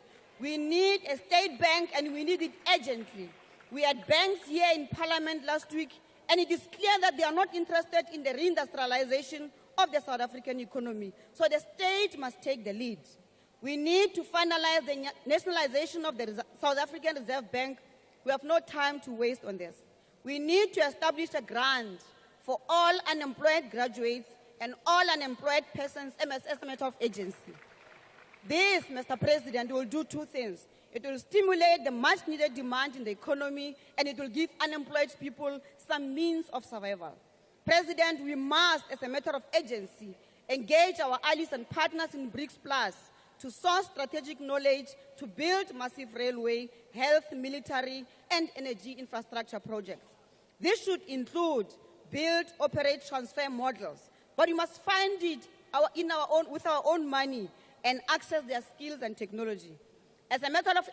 Speaker 20: We need a state bank, and we need it urgently. We had banks here in Parliament last week, and it is clear that they are not interested in the reindustrialization of the South African economy. So the state must take the lead. We need to finalize the nationalization of the South African Reserve Bank. We have no time to waste on this. We need to establish a grant for all unemployed graduates and all unemployed persons as a matter of agency. This, Mr. President, will do two things. It will stimulate the much needed demand in the economy, and it will give unemployed people some means of survival. President, we must, as a matter of urgency, engage our allies and partners in BRICS Plus to source strategic knowledge to build massive railway, health, military, and energy infrastructure projects. This should include build, operate, transfer models, but we must fund it with our own money and access their skills and technology. As a matter of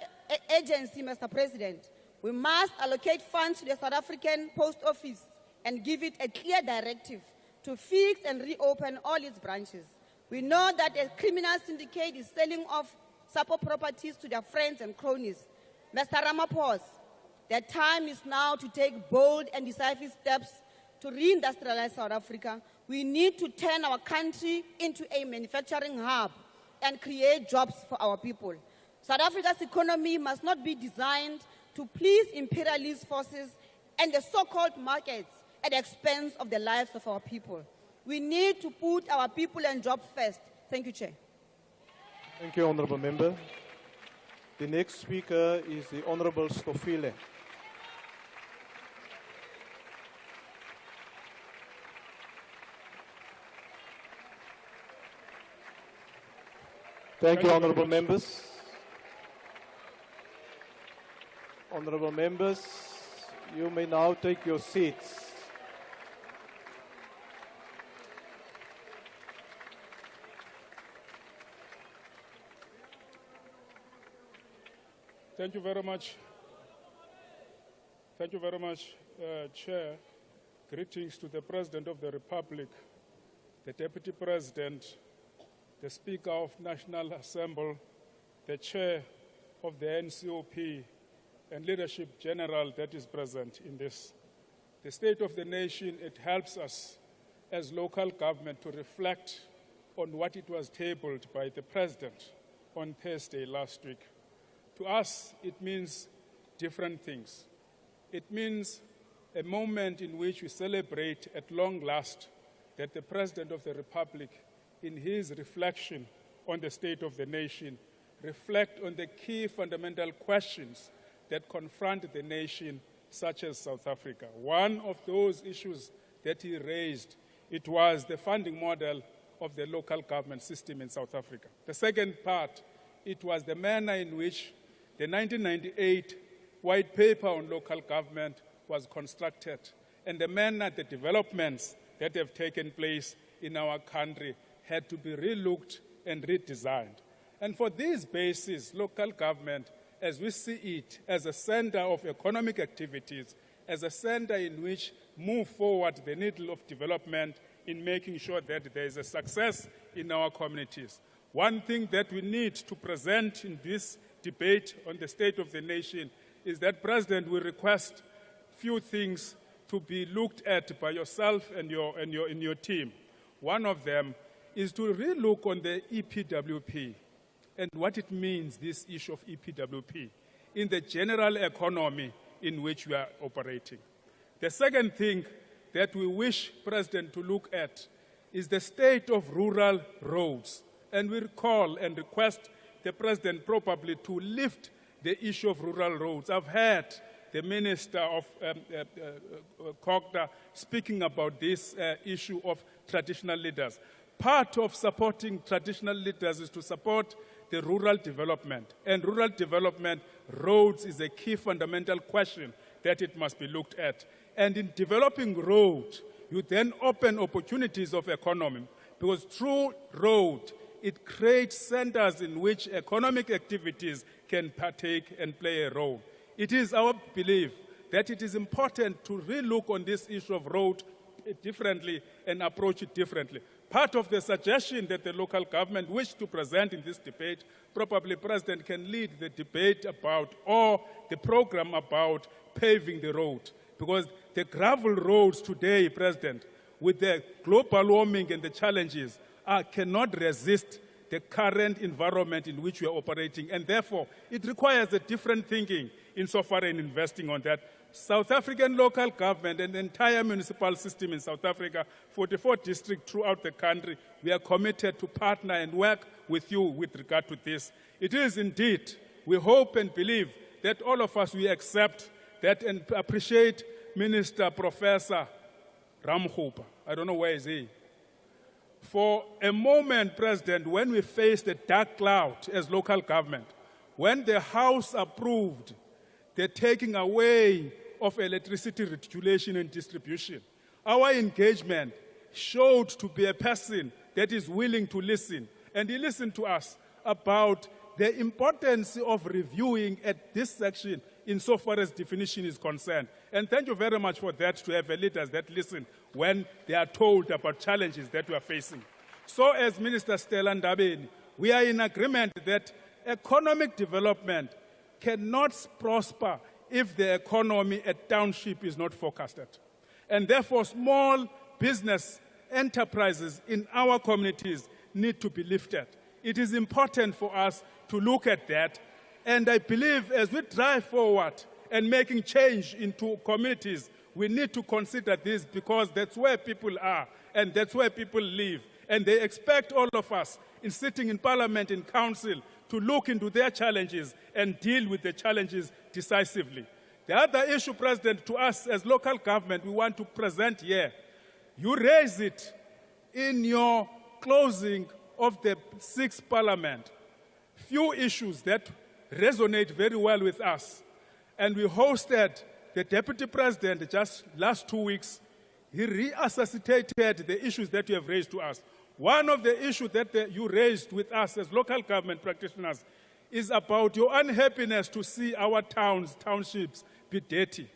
Speaker 20: urgency, Mr. President, we must allocate funds to the South African Post Office and give it a clear directive to fix and reopen all its branches. We know that a criminal syndicate is selling off support properties to their friends and cronies. Mr. Ramaphosa, the time is now to take bold and decisive steps to reindustrialize South Africa. We need to turn our country into a manufacturing hub and create jobs for our people. South Africa's economy must not be designed to please imperialist forces and the so-called markets at the expense of the lives of our people. We need to put our people and jobs first. Thank you, Chair.
Speaker 14: Thank you, Honourable Member. The next speaker is the Honourable Stofile. Thank you, Honourable Members. Honourable Members, you may now take your seats.
Speaker 21: Thank you very much. Thank you very much, Chair. Greetings to the President of the Republic, the Deputy President, the Speaker of National Assembly, the Chair of the NCOP, and Leadership General that is present in this. The State of the Nation, it helps us as local government to reflect on what it was tabled by the President on Thursday last week. To us, it means different things. It means a moment in which we celebrate at long last that the President of the Republic, in his reflection on the state of the nation, reflect on the key fundamental questions that confront the nation, such as South Africa. One of those issues that he raised, it was the funding model of the local government system in South Africa. The second part, it was the manner in which the 1998 white paper on local government was constructed and the manner the developments that have taken place in our country had to be relooked and redesigned. And for this basis, local government, as we see it, as a center of economic activities, as a center in which move forward the needle of development in making sure that there is a success in our communities. One thing that we need to present in this debate on the state of the nation is that President will request few things to be looked at by yourself and your team. One of them is to relook on the EPWP and what it means, this issue of EPWP, in the general economy in which we are operating. The second thing that we wish President to look at is the state of rural roads. And we call and request the President probably to lift the issue of rural roads. I've heard the Minister of Kokda speaking about this issue of traditional leaders. Part of supporting traditional leaders is to support the rural development. And rural development, roads is a key fundamental question that it must be looked at. And in developing roads, you then open opportunities of economy, because through road, it creates centers in which economic activities can partake and play a role. It is our belief that it is important to relook on this issue of road differently and approach it differently. Part of the suggestion that the local government wish to present in this debate, probably President can lead the debate about, or the program about paving the road. Because the gravel roads today, President, with the global warming and the challenges, cannot resist the current environment in which we are operating. And therefore, it requires a different thinking insofar as investing on that. South African local government and the entire municipal system in South Africa, 44 districts throughout the country, we are committed to partner and work with you with regard to this. It is indeed we hope and believe that all of us, we accept that and appreciate Minister Professor Ramkhupa. I don't know where is he. For a moment, President, when we faced a dark cloud as local government, when the House approved the taking away of electricity regulation and distribution, our engagement showed to be a person that is willing to listen. And he listened to us about the importance of reviewing at this section insofar as definition is concerned. And thank you very much for that, to have leaders that listen when they are told about challenges that we are facing. So as Minister Stella Ndabeni, we are in agreement that economic development cannot prosper if the economy at township is not forecasted. And therefore, small business enterprises in our communities need to be lifted. It is important for us to look at that. And I believe as we drive forward and making change into communities, we need to consider this, because that's where people are and that's where people live. And they expect all of us in sitting in Parliament, in Council, to look into their challenges and deal with the challenges decisively. The other issue, President, to us as local government, we want to present here. You raise it in your closing of the 6th Parliament. Few issues that resonate very well with us. And we hosted the Deputy President just last 2 weeks. He resuscitated the issues that you have raised to us. One of the issues that you raised with us as local government practitioners is about your unhappiness to see our towns, townships be dirty.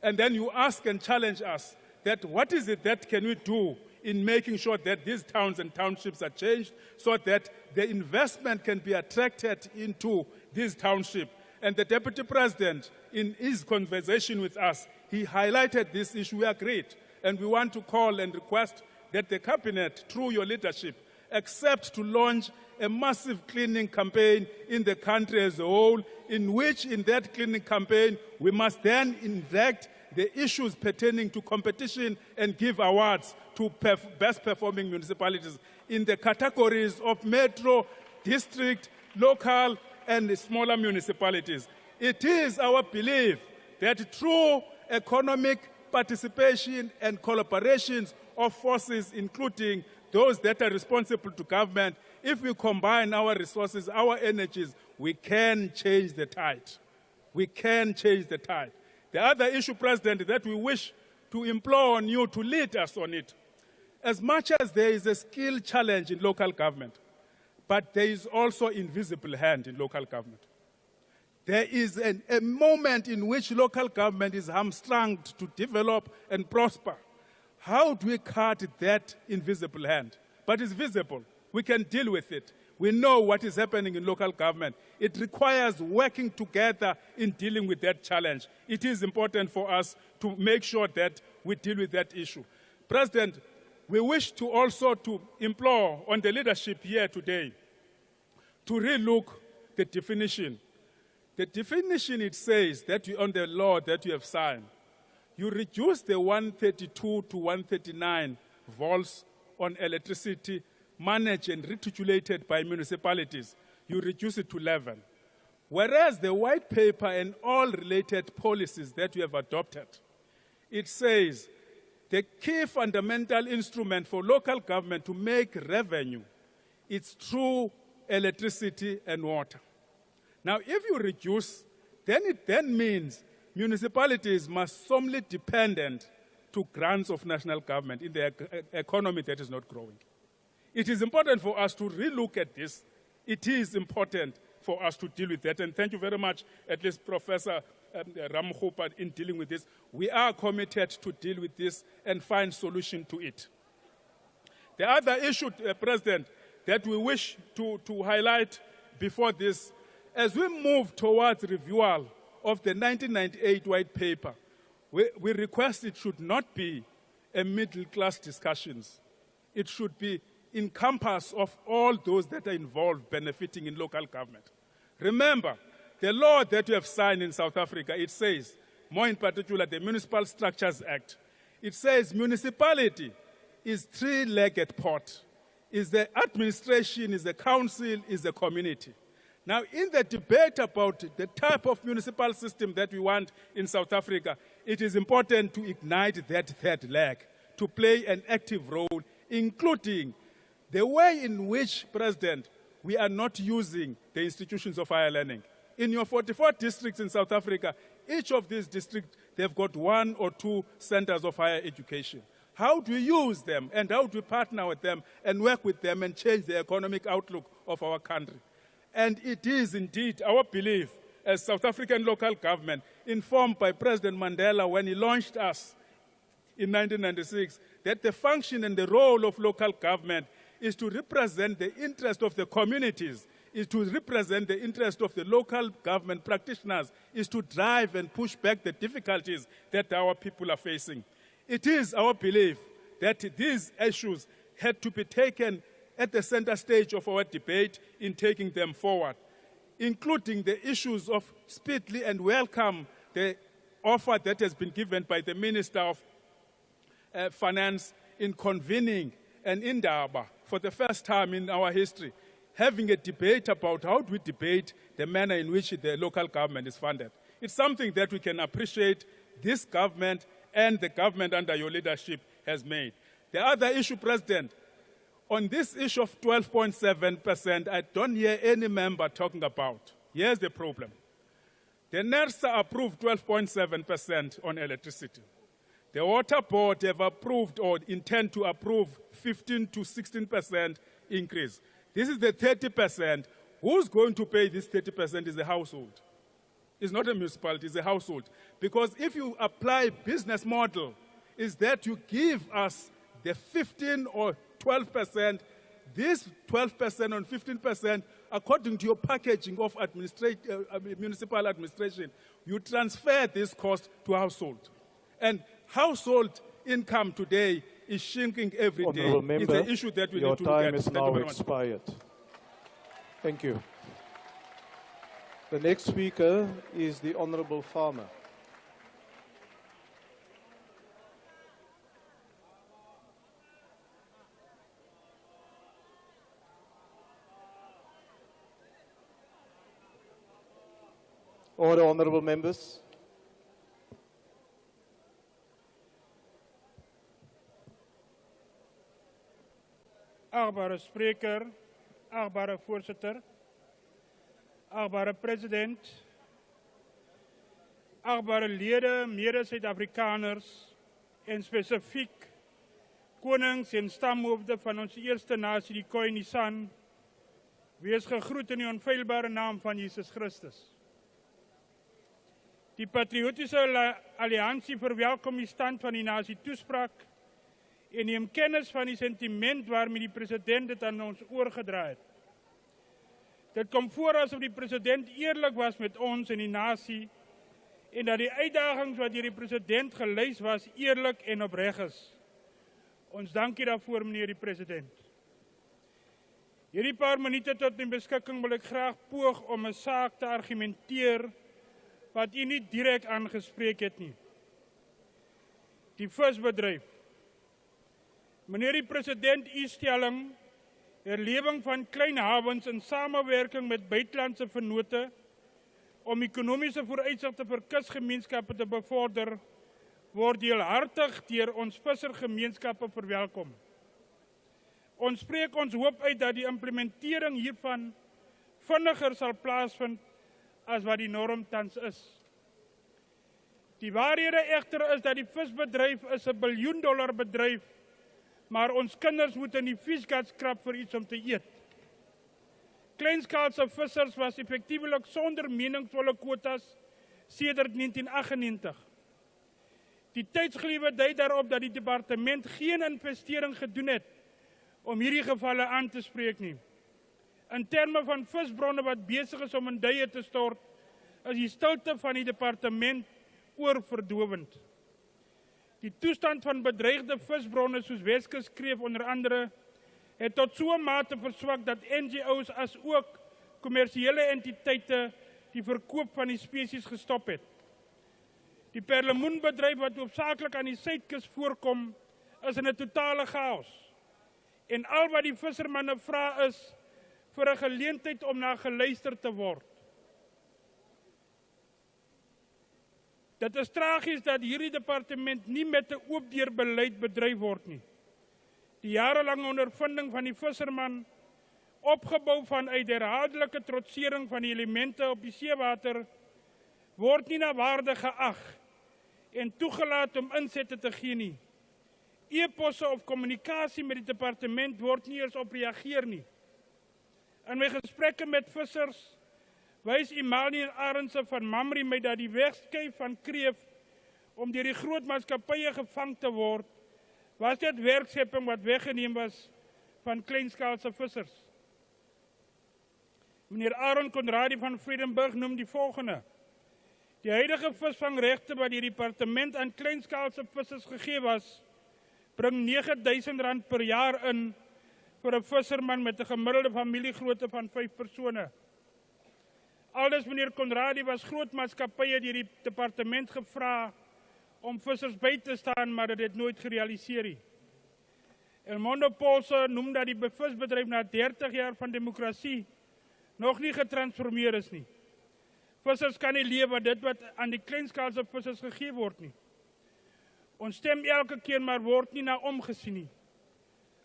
Speaker 21: And then you ask and challenge us that what is it that can we do in making sure that these towns and townships are changed so that the investment can be attracted into these townships. And the Deputy President, in his conversation with us, he highlighted this issue. We agreed. And we want to call and request that the Cabinet, through your leadership, accept to launch a massive cleaning campaign in the country as a whole, in which, in that cleaning campaign, we must then inject the issues pertaining to competition and give awards to best performing municipalities in the categories of metro, district, local, and smaller municipalities. It is our belief that through economic participation and collaborations of forces, including those that are responsible to government, if we combine our resources, our energies, we can change the tide. We can change the tide. The other issue, President, that we wish to implore on you to lead us on it, as much as there is a skill challenge in local government, but there is also invisible hand in local government. There is a moment in which local government is hamstrung to develop and prosper. How do we cut that invisible hand? But it's visible. We can deal with it. We know what is happening in local government. It requires working together in dealing with that challenge. It is important for us to make sure that we deal with that issue. President, we wish to also to implore on the leadership here today to relook the definition. The definition, it says that on the law that you have signed, you reduce the 132 to 139 volts on electricity managed and retitulated by municipalities. You reduce it to 11. Whereas the white paper and all related policies that you have adopted, it says the key fundamental instrument for local government to make revenue is through electricity and water. Now, if you reduce, then it then means municipalities must solely dependent to grants of national government in the economy that is not growing. It is important for us to relook at this. It is important for us to deal with that. And thank you very much, at least Professor Ramkhupa, in dealing with this. We are committed to deal with this and find solution to it. The other issue, President, that we wish to highlight before this, as we move towards reviewal of the 1998 white paper, we request it should not be a middle-class discussions. It should be encompass of all those that are involved benefiting in local government. Remember, the law that you have signed in South Africa, it says, more in particular, the Municipal Structures Act, it says municipality is three-legged pot. Is the administration, is the council, is the community. Now, in the debate about the type of municipal system that we want in South Africa, it is important to ignite that third leg, to play an active role, including the way in which, President, we are not using the institutions of higher learning. In your 44 districts in South Africa, each of these districts, they've got 1 or 2 centers of higher education. How do we use them, and how do we partner with them and work with them and change the economic outlook of our country? And it is indeed our belief as South African local government, informed by President Mandela when he launched us in 1996, that the function and the role of local government is to represent the interest of the communities, is to represent the interest of the local government practitioners, is to drive and push back the difficulties that our people are facing. It is our belief that these issues had to be taken at the center stage of our debate in taking them forward, including the issues of speedily and welcome the offer that has been given by the Minister of Finance in convening an Indaba for the first time in our history, having a debate about how do we debate the manner in which the local government is funded. It's something that we can appreciate this government and the government under your leadership has made. The other issue, President, on this issue of 12.7%, I don't hear any member talking about. Here's the problem. The NERSA approved 12.7% on electricity. The Water Board have approved or intend to approve 15 to 16% increase. This is the 30%. Who's going to pay this 30% is the household. It's not a municipality, it's a household. Because if you apply business model, is that you give us the 15 or 12%, this 12% on 15%, according to your packaging of municipal administration, you transfer this cost to household. And household income today is shrinking every day.
Speaker 14: Honourable Member,
Speaker 21: it's an issue that we
Speaker 14: your
Speaker 21: need to look at.
Speaker 14: time is
Speaker 21: Thank you
Speaker 14: now
Speaker 21: very much.
Speaker 14: expired. Thank you. The next speaker is the Honourable Farmer. Order, Honourable Members.
Speaker 21: Achtbare spreker, achtbare voorzitter, achtbare president, achtbare lede, mede-Suid-Afrikaners en spesifiek konings en stamhoofde van ons eerste nasie, die Khoi Nisan, wees gegroet in die onfeilbare naam van Jesus Christus. Die Patriotische Alliansie verwelkom die stand van die nasie toespraak en neem kennis van die sentiment waarmee die president dit aan ons oorgedra het. Dit kom voor asof die president eerlik was met ons en die nasie en dat die uitdagings wat deur die president gelys was eerlik en opreg is. Ons dankie daarvoor, meneer die president. Hierdie paar minute tot my beskikking wil ek graag poog om 'n saak te argumenteer wat u nie direk aangespreek het nie. Die visbedryf. Meneer die president, u stelling, herlewing van klein hawens in samewerking met buitelandse vennote om ekonomiese vooruitsigte vir kusgemeenskappe te bevorder, word deelhartig deur ons vissergemeenskappe verwelkom. Ons spreek ons hoop uit dat die implementering hiervan vinniger sal plaasvind as wat die norm tans is. Die waarhede egter is dat die visbedryf is 'n biljoen-dollar bedryf, maar ons kinders moet in die visgat skrap vir iets om te eet. Kleinskaalse vissers was effektiewelik sonder meningsvolle kwotas sedert 1998. Die tydsgelewe dui daarop dat die departement geen investering gedoen het om hierdie gevalle aan te spreek nie. In terme van visbronne wat besig is om in duie te stort, is die stilte van die departement oorverdowend. Die toestand van bedreigde visbronne soos Weskuskreef onder andere het tot so 'n mate verswak dat NGO's as ook kommersiële entiteite die verkoop van die spesies gestop het. Die perlemoenbedryf wat hoofsaaklik aan die suidkus voorkom, is in 'n totale chaos. En al wat die vissermanne vra is, vir 'n geleentheid om na geluister te word. Dit is tragies dat hierdie departement nie met 'n oop deur beleid bedryf word nie. Die jarelange ondervinding van die visserman, opgebou vanuit herhaaldelike trotsering van die elemente op die seewater, word nie na waarde geag en toegelaat om insette te gee nie. E-posse of kommunikasie met die departement word nie eens op reageer nie. In my gesprekke met vissers wys Imani en Arendse van Mamre my dat die wegskuif van kreef om deur die groot maatskappye gevang te word, was dit werkskepping wat weggeneem was van kleinskaalse vissers. Meneer Aaron Conradi van Vredenburg noem die volgende: die huidige visvangregte wat die departement aan kleinskaalse vissers gegee was, bring R9.000 per jaar in vir 'n visserman met 'n gemiddelde familiegrootte van 5 persone. Aldus meneer Conradi was groot maatskappye deur die departement gevra om vissers by te staan, maar dit het nooit gerealiseer nie. Elmondo Polse noem dat die visbedryf na 30 jaar van demokrasie nog nie getransformeer is nie. Vissers kan nie lewe dit wat aan die kleinskaalse vissers gegee word nie. Ons stem elke keer maar word nie na omgesien nie.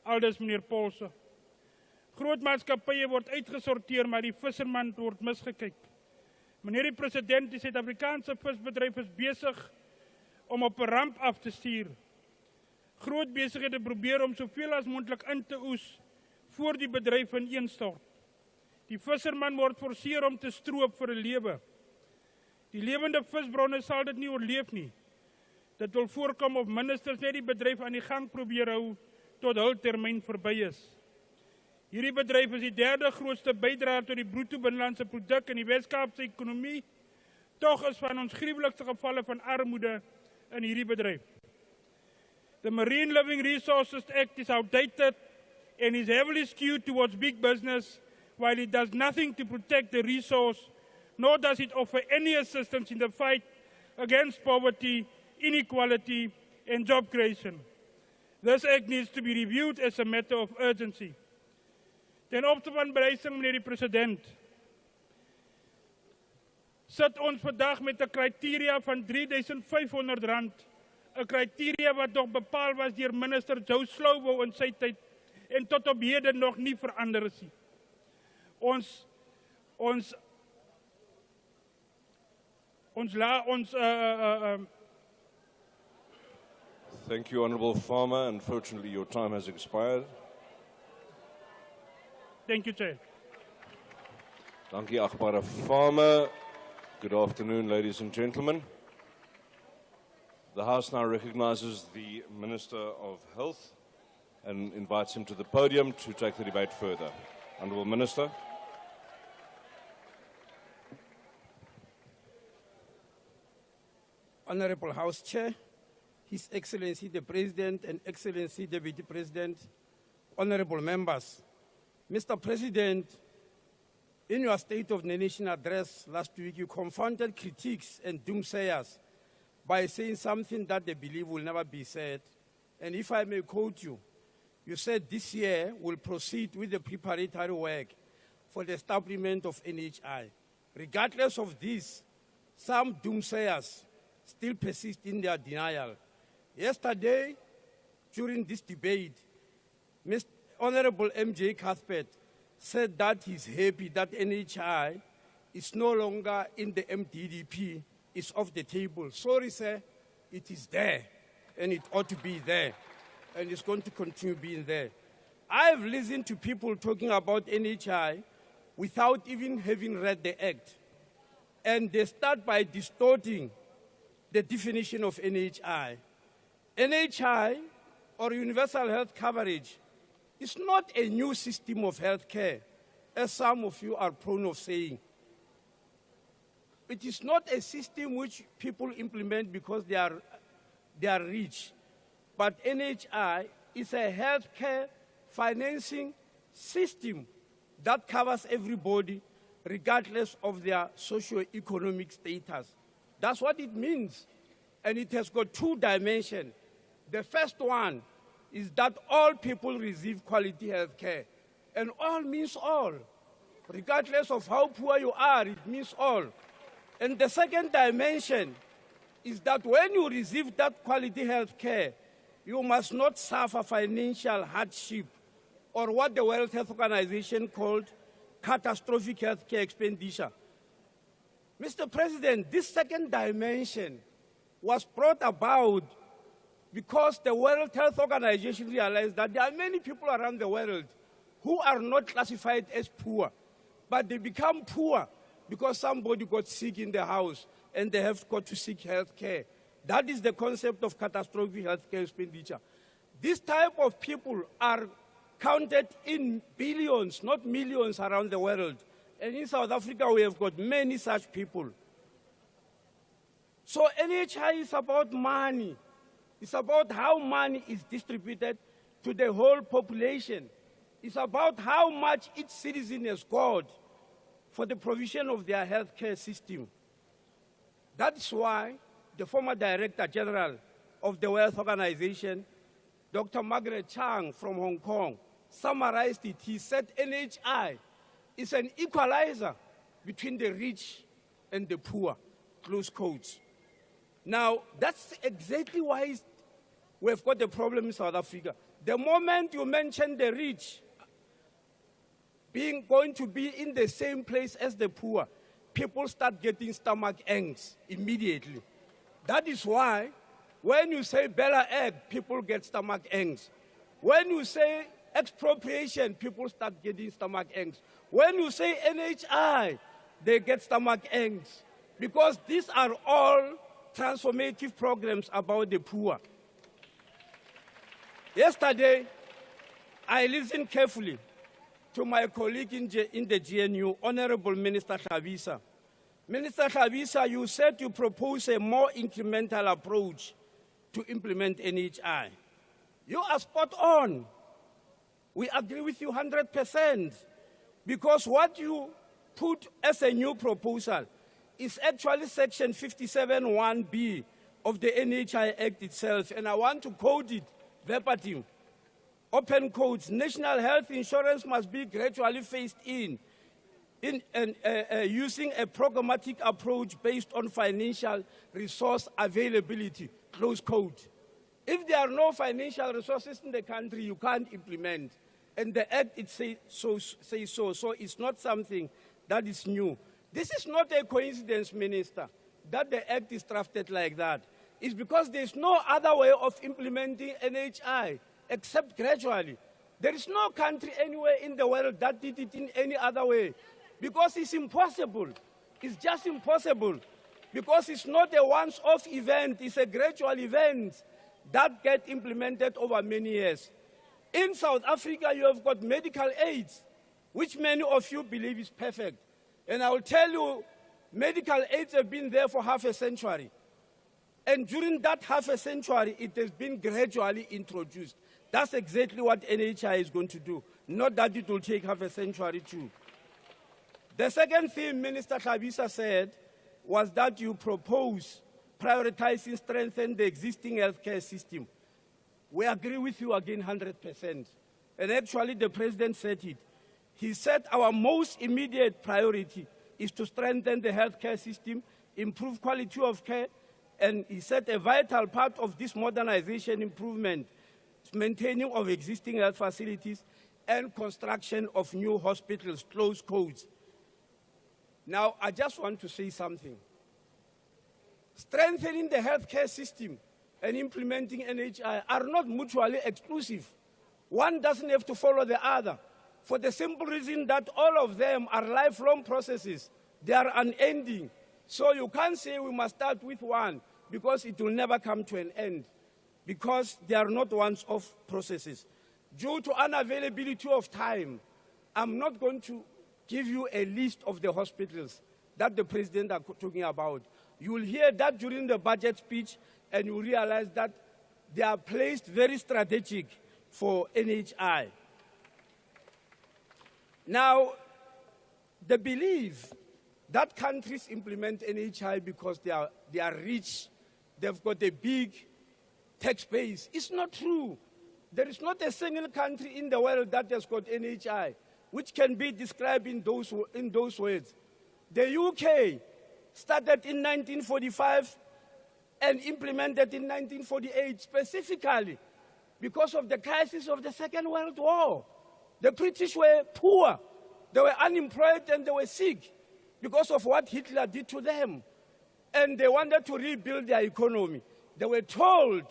Speaker 21: Aldus meneer Polse. Groot maatskappye word uitgesorteer, maar die visserman word misgekyk. Meneer die president, die Suid-Afrikaanse visbedryf is besig om op 'n ramp af te stuur. Groot besighede probeer om soveel as moontlik in te oes voor die bedryf ineenstort. Die visserman word forceer om te stroop vir 'n lewe. Die lewende visbronne sal dit nie oorleef nie. Dit wil voorkom of ministers net die bedryf aan die gang probeer hou tot hul termyn verby is. Hierdie bedryf is die derde grootste bydraer tot die bruto binnelandse produk in die Wes-Kaapse ekonomie. Tog is van ons gruwelikste gevalle van armoede in hierdie bedryf. The Marine Living Resources Act is outdated and is heavily skewed towards big business, while it does nothing to protect the resource, nor does it offer any assistance in the fight against poverty, inequality, and job creation. This act needs to be reviewed as a matter of urgency. Ten opsigte van bereising, meneer die president, sit ons vandag met 'n kriteria van R3.500, 'n kriteria wat nog bepaal was deur minister Joe Slowbo in sy tyd en tot op hede nog nie verander is nie.
Speaker 18: Thank you, Honourable Farmer. Unfortunately, your time has expired.
Speaker 21: Thank you, Chair.
Speaker 18: Dankie, achtbare Farmer. Good afternoon, ladies and gentlemen. The House now recognizes the Minister of Health and invites him to the podium to take the debate further. Honourable Minister.
Speaker 1: Honourable House Chair, His Excellency the President and Excellency Deputy President, honourable members. Mr. President, in your State of the Nation address last week, you confronted critics and doomsayers by saying something that they believe will never be said. And if I may quote you, you said this year we'll proceed with the preparatory work for the establishment of NHI. Regardless of this, some doomsayers still persist in their denial. Yesterday, during this debate, Honourable MJ Cuthbert said that he's happy that NHI is no longer in the MDDP, it's off the table. Sorry, sir, it is there, and it ought to be there, and it's going to continue being there. I've listened to people talking about NHI without even having read the Act, and they start by distorting the definition of NHI. NHI, or universal health coverage, is not a new system of health care, as some of you are prone of saying. It is not a system which people implement because they are rich. But NHI is a health care financing system that covers everybody regardless of their socio-economic status. That's what it means. And it has got two dimensions. The first one is that all people receive quality health care. And all means all. Regardless of how poor you are, it means all. And the second dimension is that when you receive that quality health care, you must not suffer financial hardship or what the World Health Organization called catastrophic health care expenditure. Mr. President, this second dimension was brought about because the World Health Organization realized that there are many people around the world who are not classified as poor, but they become poor because somebody got sick in the house and they have got to seek health care. That is the concept of catastrophic health care expenditure. This type of people are counted in billions, not millions around the world. And in South Africa, we have got many such people. So NHI is about money. It's about how money is distributed to the whole population. It's about how much each citizen has got for the provision of their healthcare system. That's why the former Director General of the World Organization, Dr. Margaret Chang from Hong Kong, summarized it. He said NHI is an equalizer between the rich and the poor, close quotes. Now, that's exactly why we've got the problem in South Africa. The moment you mention the rich going to be in the same place as the poor, people start getting stomach aches immediately. That is why when you say Bella Egg, people get stomach aches. When you say expropriation, people start getting stomach aches. When you say NHI, they get stomach aches. Because these are all transformative programs about the poor. Yesterday, I listened carefully to my colleague in the GNU, Honorable Minister Hlabisa. Minister Hlabisa, you said you propose a more incremental approach to implement NHI. You are spot on. We agree with you 100%, because what you put as a new proposal is actually Section 57(1)(b) of the NHI Act itself, and I want to quote it verbatim. Open quotes: national health insurance must be gradually phased in using a programmatic approach based on financial resource availability, close quote. If there are no financial resources in the country, you can't implement. And the Act it says so. So it's not something that is new. This is not a coincidence, Minister, that the Act is drafted like that. It's because there's no other way of implementing NHI except gradually. There is no country anywhere in the world that did it in any other way, because it's impossible. It's just impossible, because it's not a once-off event. It's a gradual event that gets implemented over many years. In South Africa, you have got medical aids, which many of you believe is perfect. And I will tell you, medical aids have been there for half a century. And during that half a century, it has been gradually introduced. That's exactly what NHI is going to do, not that it will take half a century too. The second thing Minister Hlabisa said was that you propose prioritizing strengthening the existing healthcare system. We agree with you again 100%. And actually the President said it. He said our most immediate priority is to strengthen the healthcare system, improve quality of care, and he said a vital part of this modernization improvement is maintaining of existing health facilities and construction of new hospitals, close quotes. Now, I just want to say something. Strengthening the healthcare system and implementing NHI are not mutually exclusive. One doesn't have to follow the other, for the simple reason that all of them are lifelong processes. They are unending. So you can't say we must start with one, because it will never come to an end, because they are not once-off processes. Due to unavailability of time, I'm not going to give you a list of the hospitals that the President is talking about. You will hear that during the budget speech, and you realize that they are placed very strategic for NHI. Now, the belief that countries implement NHI because they are rich, they've got a big tax base, is not true. There is not a single country in the world that has got NHI. which can be described in those words. The UK started in 1945 and implemented in 1948 specifically because of the crisis of the Second World War. The British were poor, they were unemployed, and they were sick because of what Hitler did to them. And they wanted to rebuild their economy. They were told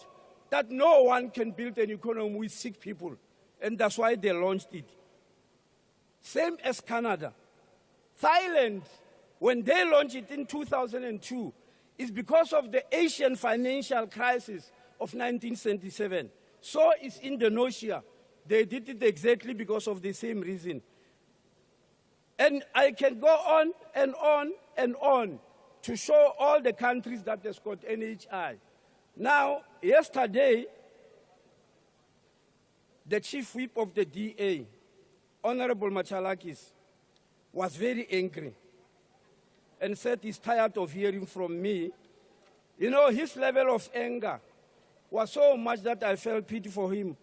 Speaker 1: that no one can build an economy with sick people, and that's why they launched it. Same as Canada. Thailand, when they launched it in 2002, is because of the Asian financial crisis of 1977. So is Indonesia. They did it exactly because of the same reason. And I can go on and on and on to show all the countries that has got NHI. Now, yesterday, the chief whip of the DA, Honorable Machalakis, was very angry and said he's tired of hearing from me. You know, his level of anger was so much that I felt pity for him.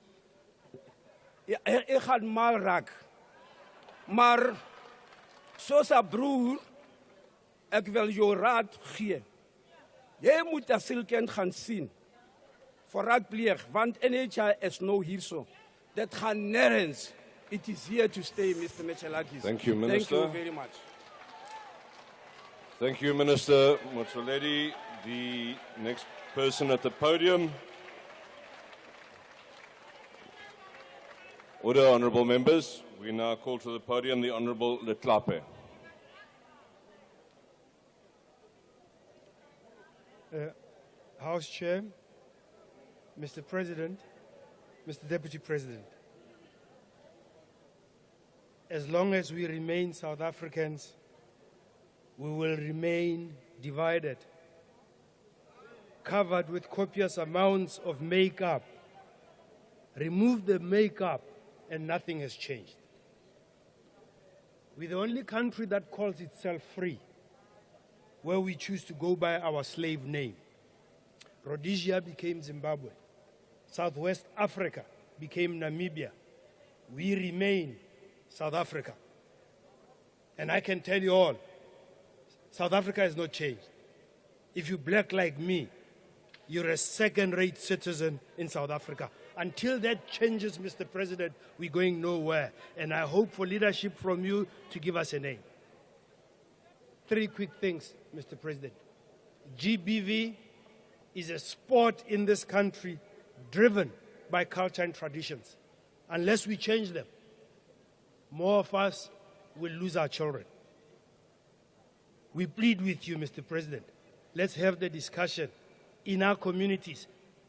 Speaker 1: Ik had mal raak. Maar, soos 'n broer, ek wil jou raad gee. Jy moet asielkind gaan sien. Voor raadpleeg, want NHI is nou hierso. Dat gaan nergens. It is here to stay, Mr. Machalakis.
Speaker 3: Thank you, Minister.
Speaker 1: Thank you very much.
Speaker 3: Thank you, Minister Motsoaledi. The next person at the podium. Order, honourable members. We now call to the podium the Honourable Letlape.
Speaker 22: House Chair, Mr. President, Mr. Deputy President. As long as we remain South Africans, we will remain divided, covered with copious amounts of makeup. Remove the makeup and nothing has changed. We're the only country that calls itself free, where we choose to go by our slave name. Rhodesia became Zimbabwe. Southwest Africa became Namibia. We remain South Africa. And I can tell you all, South Africa has not changed. If you're black like me, you're a second-rate citizen in South Africa. Until that changes, Mr. President, we're going nowhere. And I hope for leadership from you to give us a name. 3 quick things, Mr. President. GBV is a sport in this country driven by culture and traditions. Unless we change them, more of us will lose our children. We plead with you, Mr. President, let's have the discussion in our communities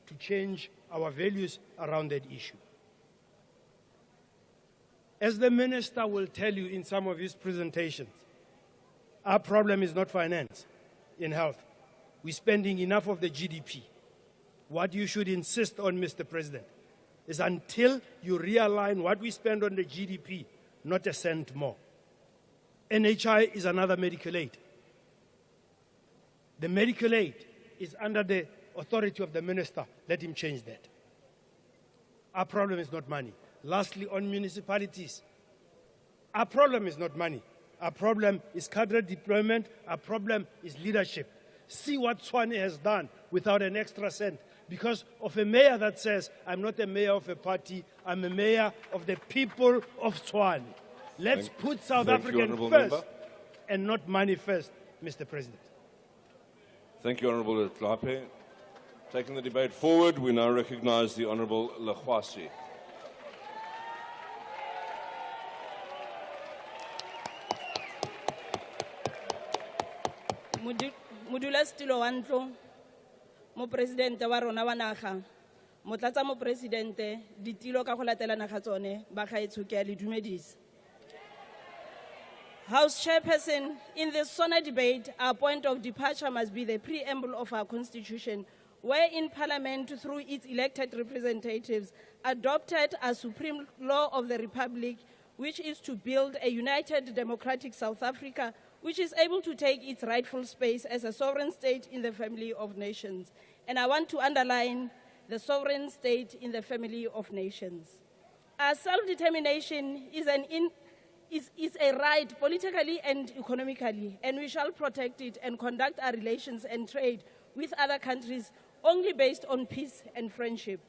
Speaker 22: to change our values around that issue. As the minister will tell you in some of his presentations, our problem is not finance in health. We're spending enough of the GDP. What you should insist on, Mr. President, is until you realign what we spend on the GDP, not a cent more. NHI is another medical aid. The medical aid is under the authority of the minister. Let him change that. Our problem is not money. Lastly, on municipalities, our problem is not money. Our problem is cadre deployment. Our problem is leadership. See what Tshwane has done without an extra cent because of a mayor that says, I'm not a mayor of a party, I'm a mayor of the people of Tshwane. Let's put South African first and not money first, Mr. President.
Speaker 3: Thank you, Honourable Letlape. Taking the debate forward, we now recognise the Honourable Lekhwasi.
Speaker 20: Modulasetulo wa ntlo, Mopresidente wa rona wa naga, Motlatsa Mopresidente, ditilo ka go latelana ga tsone, ba gaetsho ke a le dumedisa. House Chairperson, in the SONA debate, our point of departure must be the preamble of our Constitution, wherein Parliament, through its elected representatives, adopted a supreme law of the Republic, which is to build a united democratic South Africa, which is able to take its rightful space as a sovereign state in the family of nations. And I want to underline the sovereign state in the family of nations. Our self-determination is an is a right politically and economically, and we shall protect it and conduct our relations and trade with other countries only based on peace and friendship.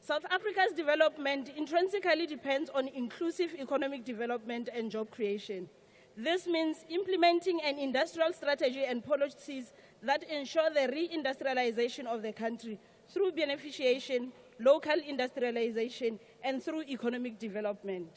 Speaker 20: South Africa's development intrinsically depends on inclusive economic development and job creation. This means implementing an industrial strategy and policies that ensure the reindustrialization of the country through beneficiation, local industrialization, and through economic development.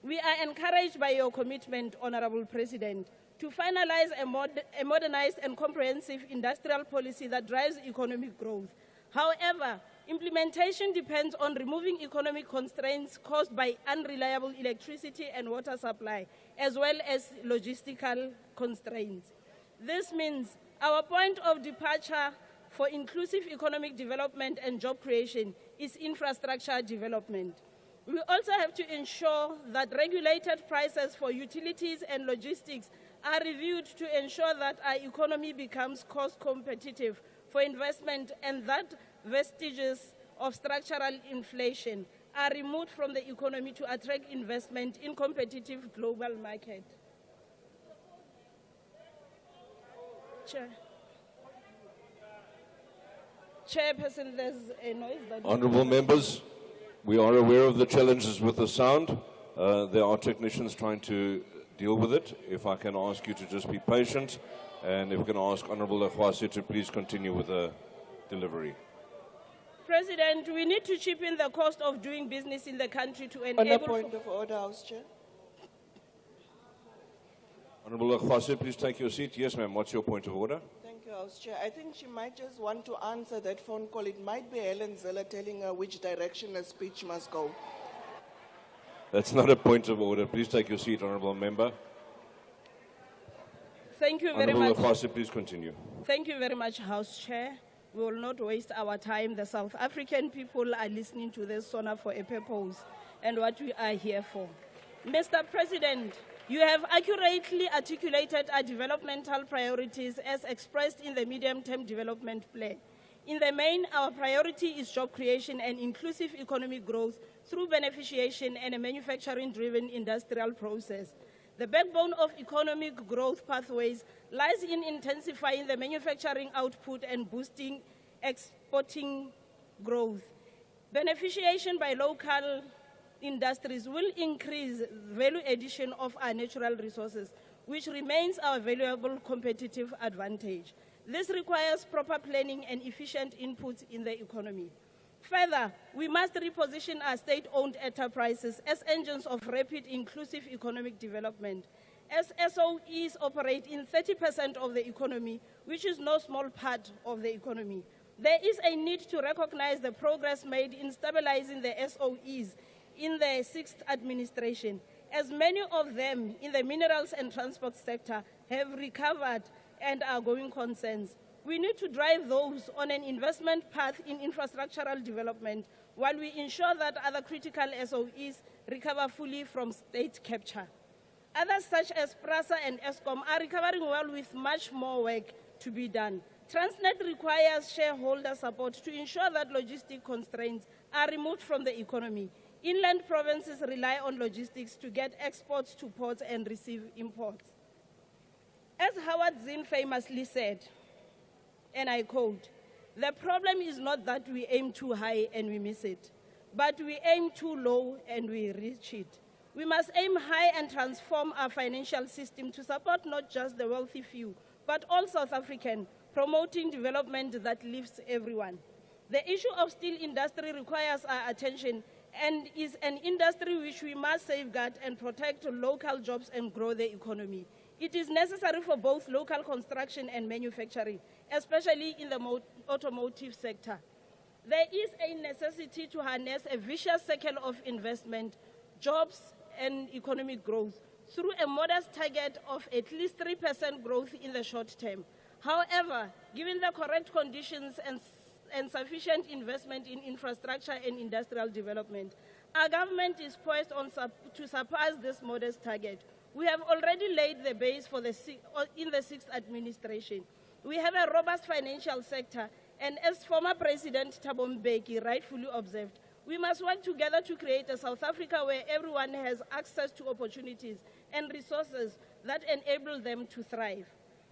Speaker 20: We are encouraged by your commitment, Honorable President, to finalize a modernized and comprehensive industrial policy that drives economic growth. However, implementation depends on removing economic constraints caused by unreliable electricity and water supply, as well as logistical constraints. This means our point of departure for inclusive economic development and job creation is infrastructure development. We also have to ensure that regulated prices for utilities and logistics are reviewed to ensure that our economy becomes cost competitive for investment and that vestiges of structural inflation are removed from the economy to attract investment in competitive global market. Chairperson, there's a noise that...
Speaker 3: Honourable members, we are aware of the challenges with the sound. There are technicians trying to deal with it. If I can ask you to just be patient, and if we can ask Honourable Akwasi to please continue with the delivery.
Speaker 20: President, we need to chip in the cost of doing business in the country to enable...
Speaker 2: On a point of order, House Chair.
Speaker 3: Honourable Akwasi, please take your seat. Yes, ma'am. What's your point of order?
Speaker 2: Thank you, House Chair. I think she might just want to answer that phone call. It might be Helen Zeller telling her which direction her speech must go.
Speaker 3: That's not a point of order. Please take your seat, Honourable Member.
Speaker 20: Thank you very
Speaker 3: Honourable
Speaker 20: much.
Speaker 3: Akwasi, please continue.
Speaker 20: Thank you very much, House Chair. We will not waste our time. The South African people are listening to this SONA for a purpose and what we are here for. Mr. President, you have accurately articulated our developmental priorities as expressed in the medium-term development plan. In the main, our priority is job creation and inclusive economic growth through beneficiation and a manufacturing-driven industrial process. The backbone of economic growth pathways lies in intensifying the manufacturing output and boosting exporting growth. Beneficiation by local industries will increase value addition of our natural resources, which remains our valuable competitive advantage. This requires proper planning and efficient inputs in the economy. Further, we must reposition our state-owned enterprises as engines of rapid inclusive economic development. As SOEs operate in 30% of the economy, which is no small part of the economy, there is a need to recognize the progress made in stabilizing the SOEs in the 6th administration, as many of them in the minerals and transport sector have recovered and are going concerns. We need to drive those on an investment path in infrastructural development while we ensure that other critical SOEs recover fully from state capture. Others such as PRASA and ESCOM are recovering well with much more work to be done. Transnet requires shareholder support to ensure that logistic constraints are removed from the economy. Inland provinces rely on logistics to get exports to ports and receive imports. As Howard Zinn famously said, and I quote, "The problem is not that we aim too high and we miss it, but we aim too low and we reach it. We must aim high and transform our financial system to support not just the wealthy few, but all South African, promoting development that lifts everyone. The issue of steel industry requires our attention and is an industry which we must safeguard and protect local jobs and grow the economy. It is necessary for both local construction and manufacturing, especially in the automotive sector. There is a necessity to harness a vicious cycle of investment, jobs, and economic growth through a modest target of at least 3% growth in the short term. However, given the correct conditions and sufficient investment in infrastructure and industrial development, our government is poised to surpass this modest target. We have already laid the base for in the 6th administration. We have a robust financial sector, and as former President Thabo Mbeki rightfully observed, We must work together to create a South Africa where everyone has access to opportunities and resources that enable them to thrive.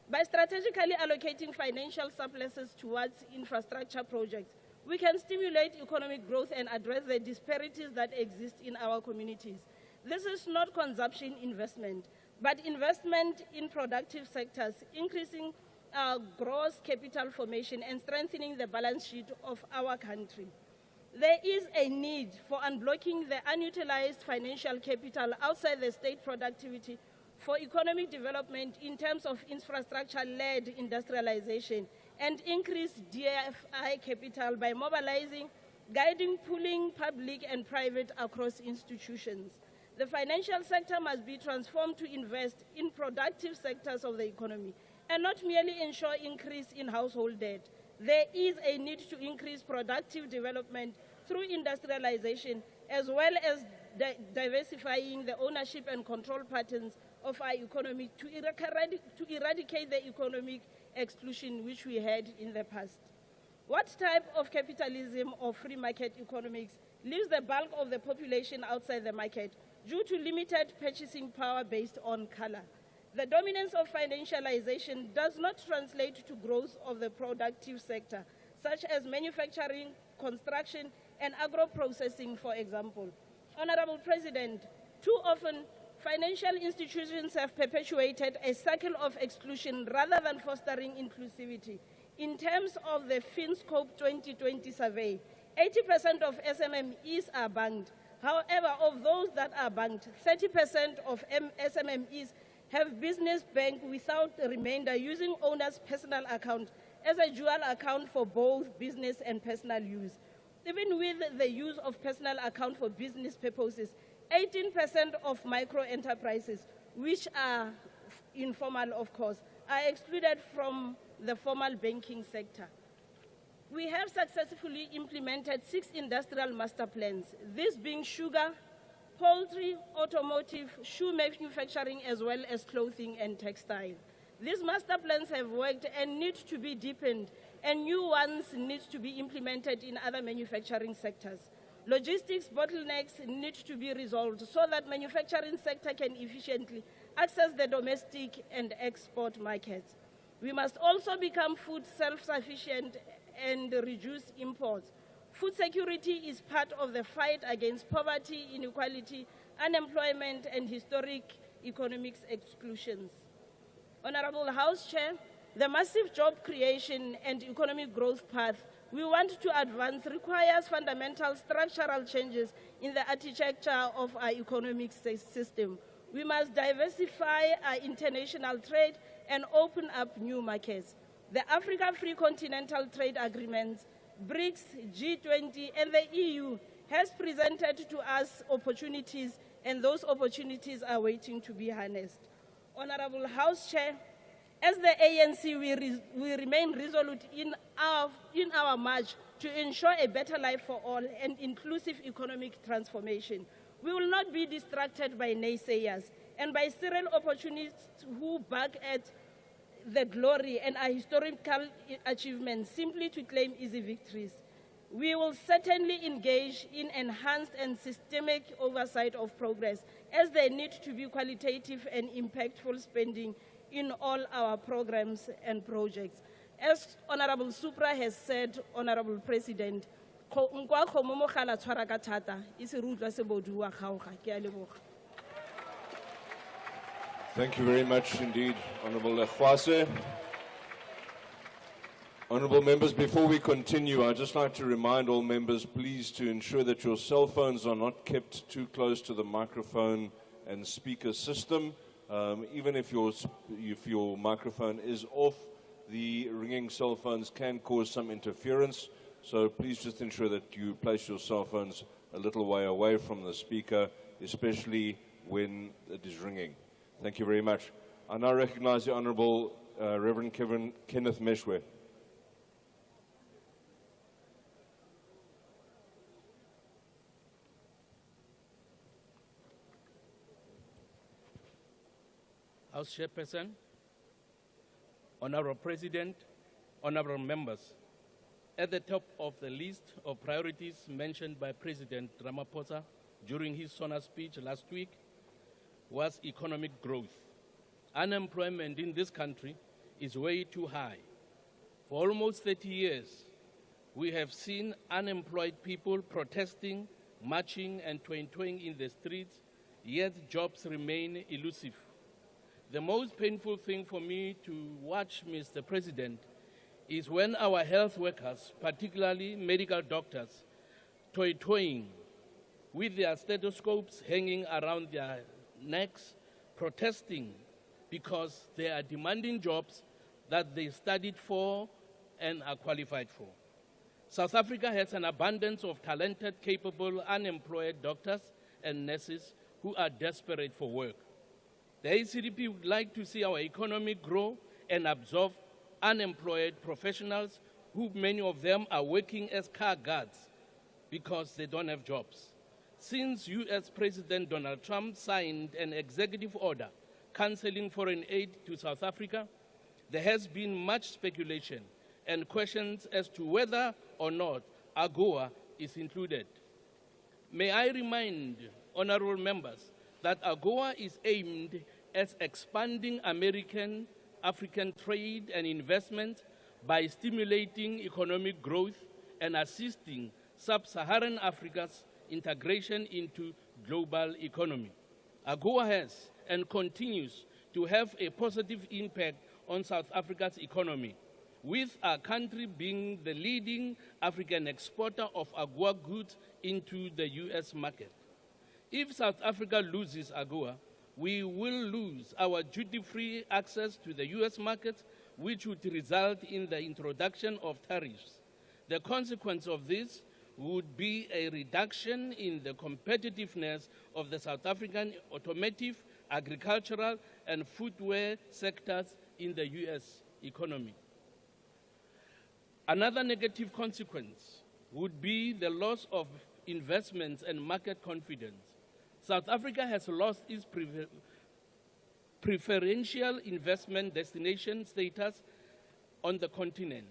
Speaker 20: By strategically allocating financial surpluses towards infrastructure projects, we can stimulate economic growth and address the disparities that exist in our communities. This is not consumption investment, but investment in productive sectors, increasing gross capital formation and strengthening the balance sheet of our country. There is a need for unblocking the unutilized financial capital outside the state productivity for economic development in terms of infrastructure-led industrialization and increase DFI capital by mobilizing, guiding, pooling public and private across institutions. The financial sector must be transformed to invest in productive sectors of the economy and not merely ensure increase in household debt. There is a need to increase productive development through industrialization as well as diversifying the ownership and control patterns of our economy to eradicate the economic exclusion which we had in the past. What type of capitalism or free market economics leaves the bulk of the population outside the market due to limited purchasing power based on color? The dominance of financialization does not translate to growth of the productive sector, such as manufacturing, construction, and agro-processing, for example. Honorable President, too often, financial institutions have perpetuated a cycle of exclusion rather than fostering inclusivity. In terms of the FinScope 2020 survey, 80% of SMMEs are banked. However, of those that are banked, 30% of SMMEs have business bank without the remainder using owner's personal account as a dual account for both business and personal use. Even with the use of personal account for business purposes, 18% of micro enterprises, which are informal of course, are excluded from the formal banking sector. We have successfully implemented 6 industrial master plans, these being sugar, poultry, automotive, shoe manufacturing, as well as clothing and textile. These master plans have worked and need to be deepened, and new ones need to be implemented in other manufacturing sectors. Logistics bottlenecks need to be resolved so that manufacturing sector can efficiently access the domestic and export markets. We must also become food self-sufficient and reduce imports. Food security is part of the fight against poverty, inequality, unemployment, and historic economic exclusions. Honorable House Chair, the massive job creation and economic growth path we want to advance requires fundamental structural changes in the architecture of our economic system. We must diversify our international trade and open up new markets. The Africa Free Continental Trade Agreements, BRICS, G20, and the EU has presented to us opportunities, and those opportunities are waiting to be harnessed. Honorable House Chair, as the ANC, we remain resolute in our march to ensure a better life for all and inclusive economic transformation. We will not be distracted by naysayers and by serial opportunists who bark at the glory and our historical achievements simply to claim easy victories. We will certainly engage in enhanced and systemic oversight of progress, as there need to be qualitative and impactful spending in all our programs and projects. As Honorable Supra has said, Honorable President,
Speaker 3: Thank you very much indeed, Honorable Lekhwase. Honorable members, before we continue, I'd just like to remind all members, please, to ensure that your cell phones are not kept too close to the microphone and speaker system. Even if your microphone is off, the ringing cell phones can cause some interference. So please just ensure that you place your cell phones a little way away from the speaker, especially when it is ringing. Thank you very much. I now recognize the Honorable Reverend Kenneth Meshwe.
Speaker 19: House Chairperson, Honorable President, Honorable members, At the top of the list of priorities mentioned by President Ramaphosa during his SONA speech last week was economic growth. Unemployment in this country is way too high. For almost 30 years, we have seen unemployed people protesting, marching, and toing in the streets, yet jobs remain elusive. The most painful thing for me to watch, Mr. President, is when our health workers, particularly medical doctors, toing with their stethoscopes hanging around their necks, protesting because they are demanding jobs that they studied for and are qualified for. South Africa has an abundance of talented, capable, unemployed doctors and nurses who are desperate for work. The ACDP would like to see our economy grow and absorb unemployed professionals who many of them are working as car guards because they don't have jobs. Since US President Donald Trump signed an executive order canceling foreign aid to South Africa, there has been much speculation and questions as to whether or not AGOA is included. May I remind honorable members that AGOA is aimed at expanding African trade and investment by stimulating economic growth and assisting sub-Saharan Africa's integration into global economy. AGOA has and continues to have a positive impact on South Africa's economy, with our country being the leading African exporter of AGOA goods into the US market. If South Africa loses AGOA, we will lose our duty-free access to the US market, which would result in the introduction of tariffs. The consequence of this would be a reduction in the competitiveness of the South African automotive, agricultural, and footwear sectors in the US economy. Another negative consequence would be the loss of investments and market confidence. South Africa has lost its preferential investment destination status on the continent,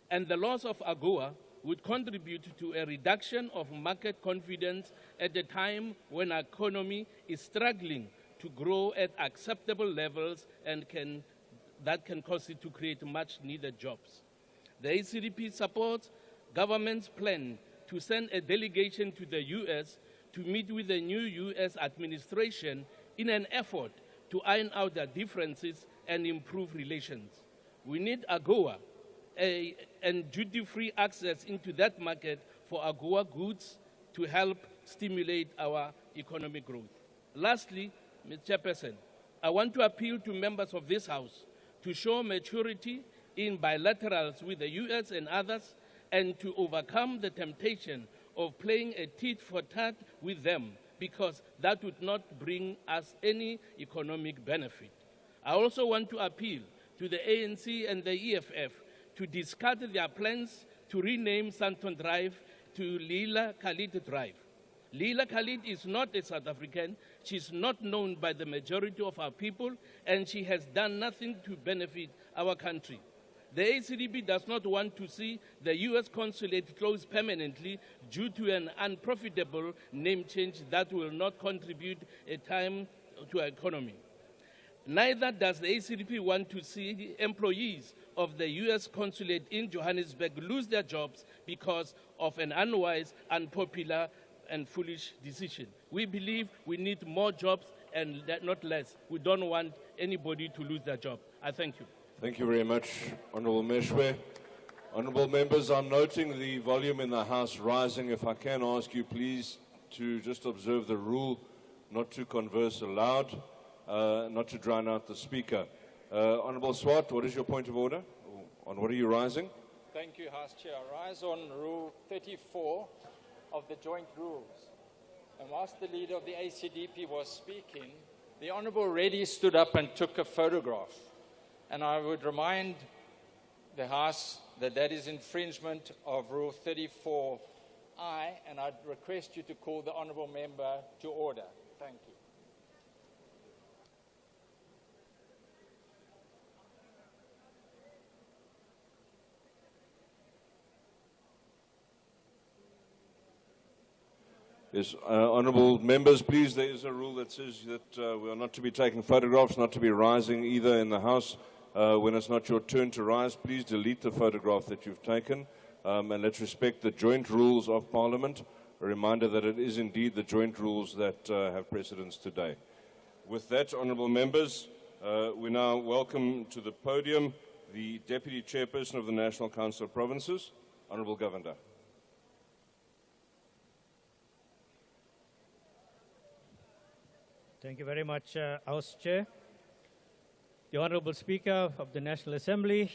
Speaker 19: and the loss of AGOA would contribute to a reduction of market confidence at a time when our economy is struggling to grow at acceptable levels and that can cause it to create much needed jobs. The ACDP supports government's plan to send a delegation to the US to meet with the new US administration in an effort to iron out their differences and improve relations. We need AGOA and duty-free access into that market for AGOA goods to help stimulate our economic growth. Lastly, Mr. Chairperson, I want to appeal to members of this House to show maturity in bilaterals with the US and others, and to overcome the temptation of playing a tit-for-tat with them, because that would not bring us any economic benefit. I also want to appeal to the ANC and the EFF to discard their plans to rename Santon Drive to Leila Khalid Drive. Leila Khalid is not a South African. She's not known by the majority of our people, and she has done nothing to benefit our country. The ACDP does not want to see the US consulate closed permanently due to an unprofitable name change that will not contribute a time to our economy. Neither does the ACDP want to see employees of the US consulate in Johannesburg lose their jobs because of an unwise, unpopular, and foolish decision. We believe we need more jobs and not less. We don't want anybody to lose their job. I thank you.
Speaker 3: Thank you very much, Honourable Meshwe. Honourable members, I'm noting the volume in the House rising. If I can ask you please to just observe the rule not to converse aloud, not to drown out the speaker. Honourable Swart, what is your point of order? On what are you rising?
Speaker 7: Thank you, House Chair. I rise on Rule 34 of the joint rules. And whilst the leader of the ACDP was speaking, the Honourable Reddy stood up and took a photograph. And I would remind the House that that is infringement of Rule 34I, and I'd request you to call the Honourable Member to order. Thank you.
Speaker 3: Yes, honourable members, please, there is a rule that says that we are not to be taking photographs, not to be rising either in the House. When it's not your turn to rise, please delete the photograph that you've taken, and let's respect the joint rules of Parliament. A reminder that it is indeed the joint rules that have precedence today. With that, honourable members, we now welcome to the podium the Deputy Chairperson of the National Council of Provinces, Honourable Governor.
Speaker 6: Thank you very much, House Chair. The Honourable Speaker of the National Assembly,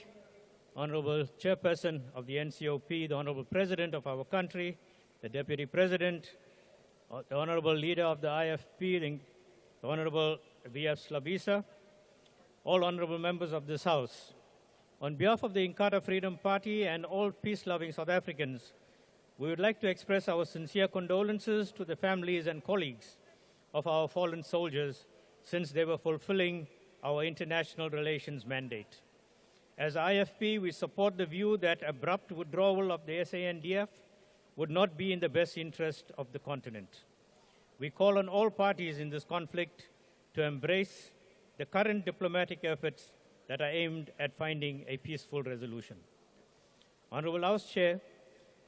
Speaker 6: Honourable Chairperson of the NCOP, the Honourable President of our country, the Deputy President, the Honourable Leader of the IFP, the Honourable V.F. Slabisa, all Honourable Members of this House. On behalf of the Inkatha Freedom Party and all peace-loving South Africans, we would like to express our sincere condolences to the families and colleagues of our fallen soldiers since they were fulfilling our international relations mandate. As IFP, we support the view that abrupt withdrawal of the SANDF would not be in the best interest of the continent. We call on all parties in this conflict to embrace the current diplomatic efforts that are aimed at finding a peaceful resolution. Honourable House Chair,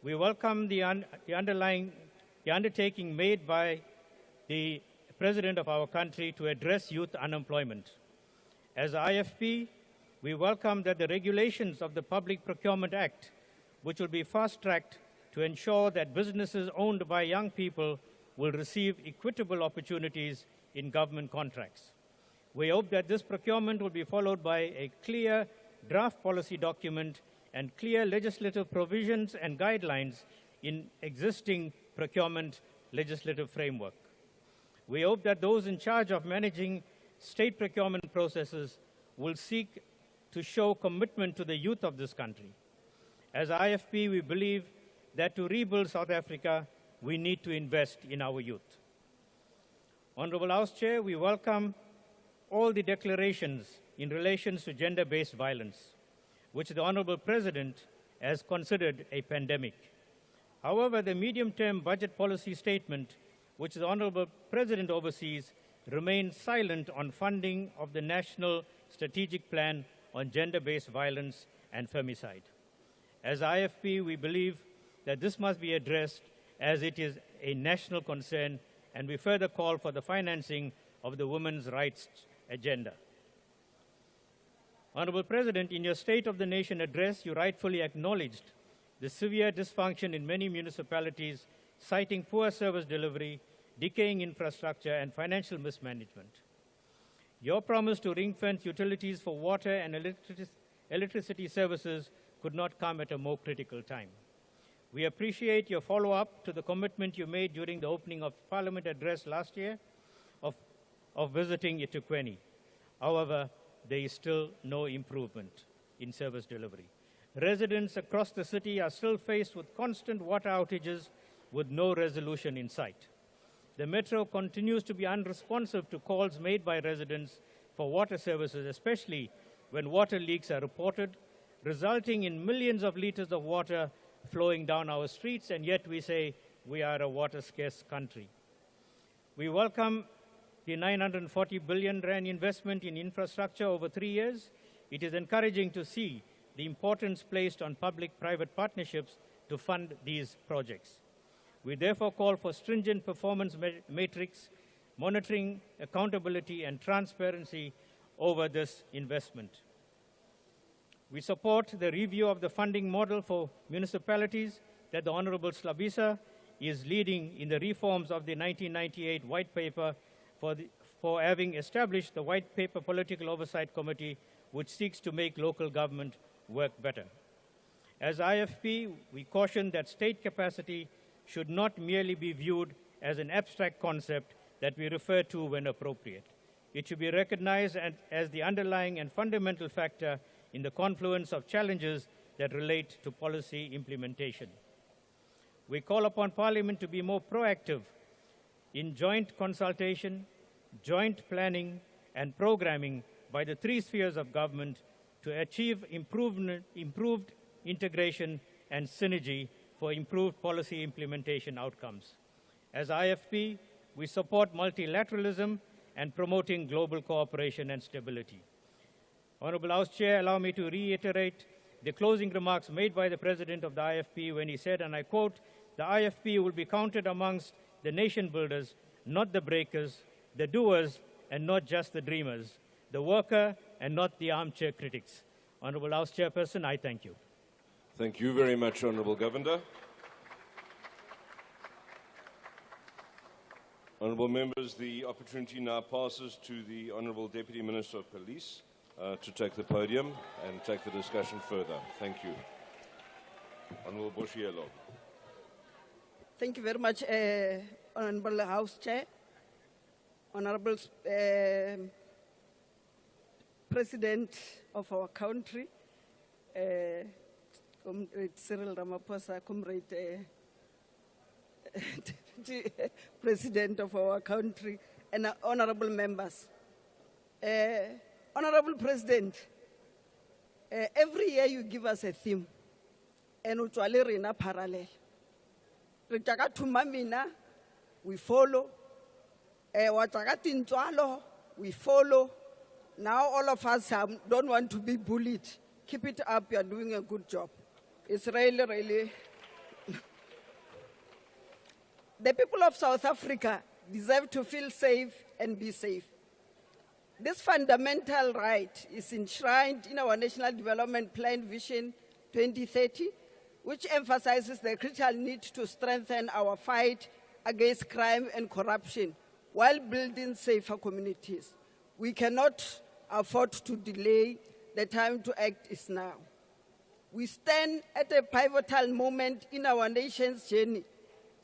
Speaker 6: we welcome the undertaking made by the President of our country to address youth unemployment. As IFP, we welcome that the regulations of the Public Procurement Act, which will be fast-tracked to ensure that businesses owned by young people will receive equitable opportunities in government contracts. We hope that this procurement will be followed by a clear draft policy document and clear legislative provisions and guidelines in existing procurement legislative framework. We hope that those in charge of managing state procurement processes will seek to show commitment to the youth of this country. As IFP, we believe that to rebuild South Africa, we need to invest in our youth. Honourable House Chair, we welcome all the declarations in relation to gender-based violence, which the Honourable President has considered a pandemic. However, the medium-term budget policy statement, which the Honourable President oversees, remains silent on funding of the National Strategic Plan on Gender-Based Violence and Femicide. As IFP, we believe that this must be addressed as it is a national concern, and we further call for the financing of the women's rights agenda. Honourable President, in your State of the Nation address, you rightfully acknowledged the severe dysfunction in many municipalities, citing poor service delivery, decaying infrastructure, and financial mismanagement. Your promise to ring-fence utilities for water and electricity services could not come at a more critical time. We appreciate your follow-up to the commitment you made during the opening of Parliament address last year of visiting eThekwini. However, there is still no improvement in service delivery. Residents across the city are still faced with constant water outages with no resolution in sight. The Metro continues to be unresponsive to calls made by residents for water services, especially when water leaks are reported, resulting in millions of litres of water flowing down our streets, and yet we say we are a water-scarce country. We welcome the 940 billion rand investment in infrastructure over 3 years. It is encouraging to see the importance placed on public-private partnerships to fund these projects. We therefore call for stringent performance matrix, monitoring, accountability, and transparency over this investment. We support the review of the funding model for municipalities that the Honourable Slabisa is leading in the reforms of the 1998 White Paper for having established the White Paper Political Oversight Committee, which seeks to make local government work better. As IFP, we caution that state capacity should not merely be viewed as an abstract concept that we refer to when appropriate. It should be recognized as the underlying and fundamental factor in the confluence of challenges that relate to policy implementation. We call upon Parliament to be more proactive in joint consultation, joint planning, and programming by the three spheres of government to achieve improved integration and synergy for improved policy implementation outcomes. As IFP, we support multilateralism and promoting global cooperation and stability. Honorable House Chair, allow me to reiterate the closing remarks made by the President of the IFP when he said, and I quote, "The IFP will be counted amongst the nation builders, not the breakers, the doers, and not just the dreamers, the worker, and not the armchair critics." Honorable House Chairperson, I thank you.
Speaker 3: Thank you very much, Honourable Governor. Honourable members, the opportunity now passes to the Honourable Deputy Minister of Police to take the podium and take the discussion further. Thank you. Honourable Boshielo.
Speaker 8: Thank you very much, Honourable House Chair, Honourable President of our country, Comrade Cyril Ramaphosa, Comrade Deputy President of our country, and honourable members. Honourable President, every year you give us a theme, and we in a parallel. We follow. We follow. Now all of us don't want to be bullied. Keep it up, you are doing a good job. It's really, really... The people of South Africa deserve to feel safe and be safe. This fundamental right is enshrined in our National Development Plan Vision 2030, which emphasizes the critical need to strengthen our fight against crime and corruption while building safer communities. We cannot afford to delay. The time to act is now. We stand at a pivotal moment in our nation's journey,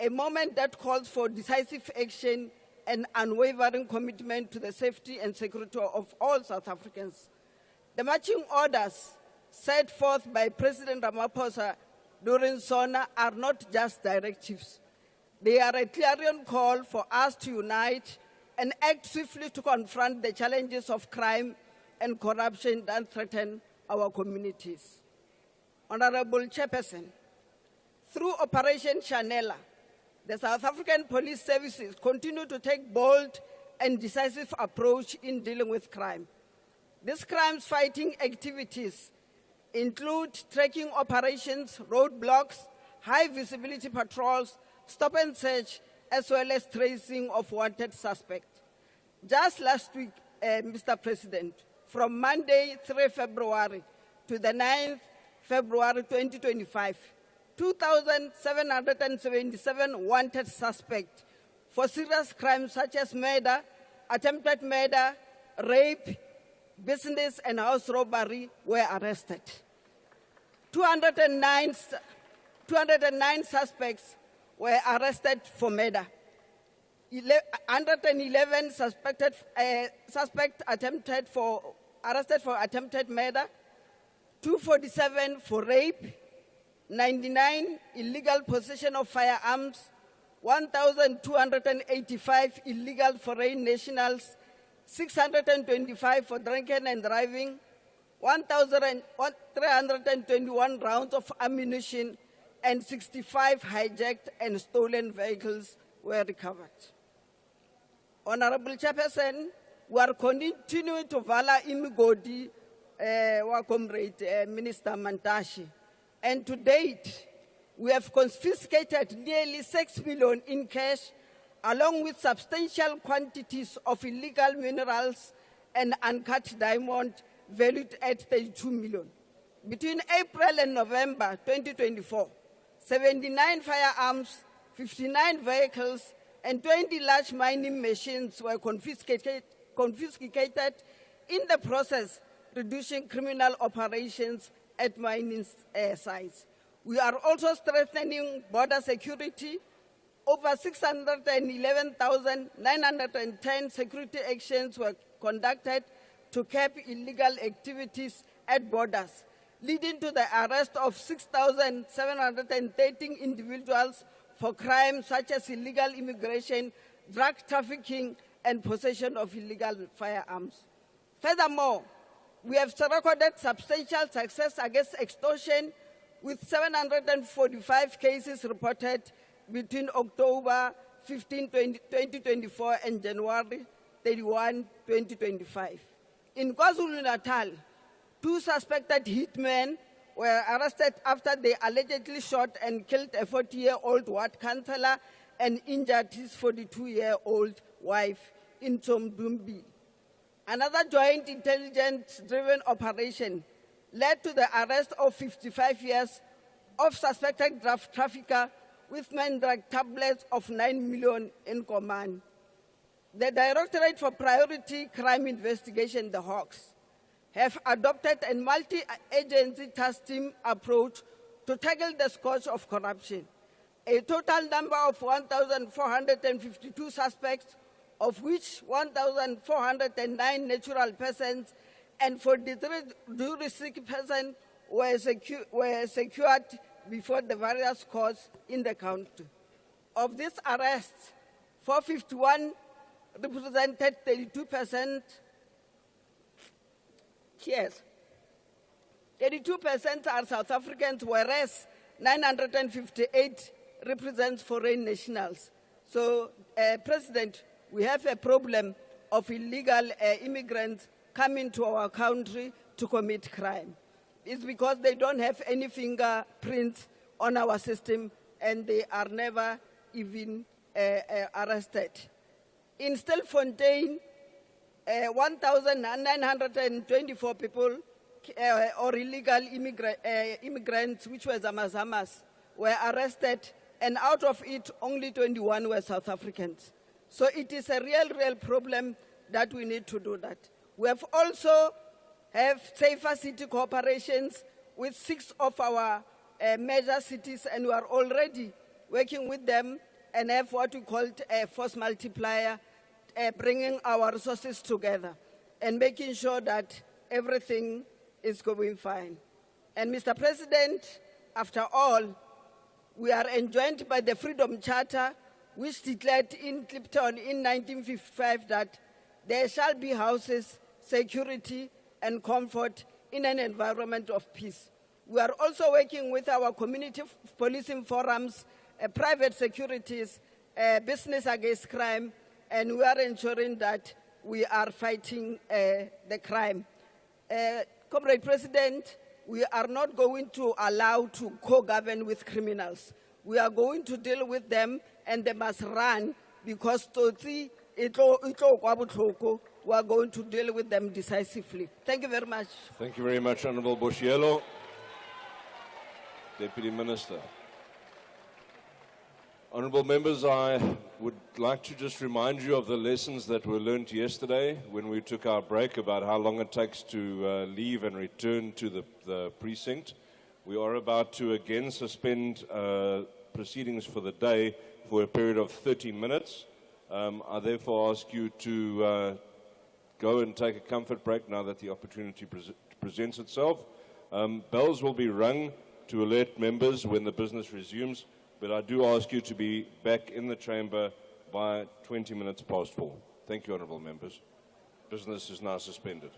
Speaker 8: a moment that calls for decisive action and unwavering commitment to the safety and security of all South Africans. The marching orders set forth by President Ramaphosa during SONA are not just directives. They are a clarion call for us to unite and act swiftly to confront the challenges of crime and corruption that threaten our communities. Honorable Chairperson, through Operation Chanela, the South African Police Services continue to take bold and decisive approach in dealing with crime. These crime-fighting activities include tracking operations, roadblocks, high-visibility patrols, stop and search, as well as tracing of wanted suspects. Just last week, Mr. President, from Monday, 3 February to the 9th February 2025, 2,777 wanted suspects for serious crimes such as murder, attempted murder, rape, business and house robbery were arrested. 209 suspects were arrested for murder. 111 suspects arrested for attempted murder, 247 for rape, 99 illegal possession of firearms, 1,285 illegal foreign nationals, 625 for drinking and driving, 1,321 rounds of ammunition, and 65 hijacked and stolen vehicles were recovered. Honorable Chairperson, we are continuing to valor imigodi wa Comrade Minister Mantashe. And to date, we have confiscated nearly 6 million in cash, along with substantial quantities of illegal minerals and uncut diamond valued at 32 million. Between April and November 2024, 79 firearms, 59 vehicles, and 20 large mining machines were confiscated, in the process reducing criminal operations at mining sites. We are also strengthening border security. Over 611,910 security actions were conducted to curb illegal activities at borders, leading to the arrest of 6,713 individuals for crimes such as illegal immigration, drug trafficking, and possession of illegal firearms. Furthermore, we have recorded substantial success against extortion, with 745 cases reported between October 2024 and January 31, 2025. In KwaZulu-Natal, 2 suspected hitmen were arrested after they allegedly shot and killed a 40-year-old ward councillor and injured his 42-year-old wife in Tsomdumbi. Another joint intelligence-driven operation led to the arrest of 55 years of suspected drug trafficker with main drug tablets of 9 million in command. The Directorate for Priority Crime Investigation, the Hawks, have adopted a multi-agency task team approach to tackle the scourge of corruption. A total number of 1,452 suspects, of which 1,409 natural persons and 43 juristic persons were secured before the various courts in the country. Of these arrests, 451 represented 32%. Yes, 32% are South Africans, whereas 958 represents foreign nationals. So, President, we have a problem of illegal immigrants coming to our country to commit crime. It's because they don't have any fingerprints on our system and they are never even arrested. In Stilfontein, 1,924 people or illegal immigrants, which were Zamazamas, were arrested, and out of it, only 21 were South Africans. So it is a real problem that we need to do that. We have also have safer city cooperations with 6 of our major cities, and we are already working with them and have what we call a force multiplier, bringing our resources together and making sure that everything is going fine. And Mr. President, after all, we are enjoined by the Freedom Charter, which declared in Clipton in 1955 that there shall be houses, security, and comfort in an environment of peace. We are also working with our community policing forums, private securities, business against crime, and we are ensuring that we are fighting the crime. Comrade President, we are not going to allow to co-govern with criminals. We are going to deal with them, and they must run, because we are going to deal with them decisively. Thank you very much.
Speaker 3: Thank you very much, Honourable Boshielo. Deputy Minister. Honourable members, I would like to just remind you of the lessons that were learnt yesterday when we took our break about how long it takes to leave and return to the precinct. We are about to again suspend proceedings for the day for a period of 30 minutes. I therefore ask you to go and take a comfort break now that the opportunity presents itself. Bells will be rung to alert members when the business resumes, but I do ask you to be back in the chamber by 20 minutes past 4. Thank you, honourable members. Business is now suspended.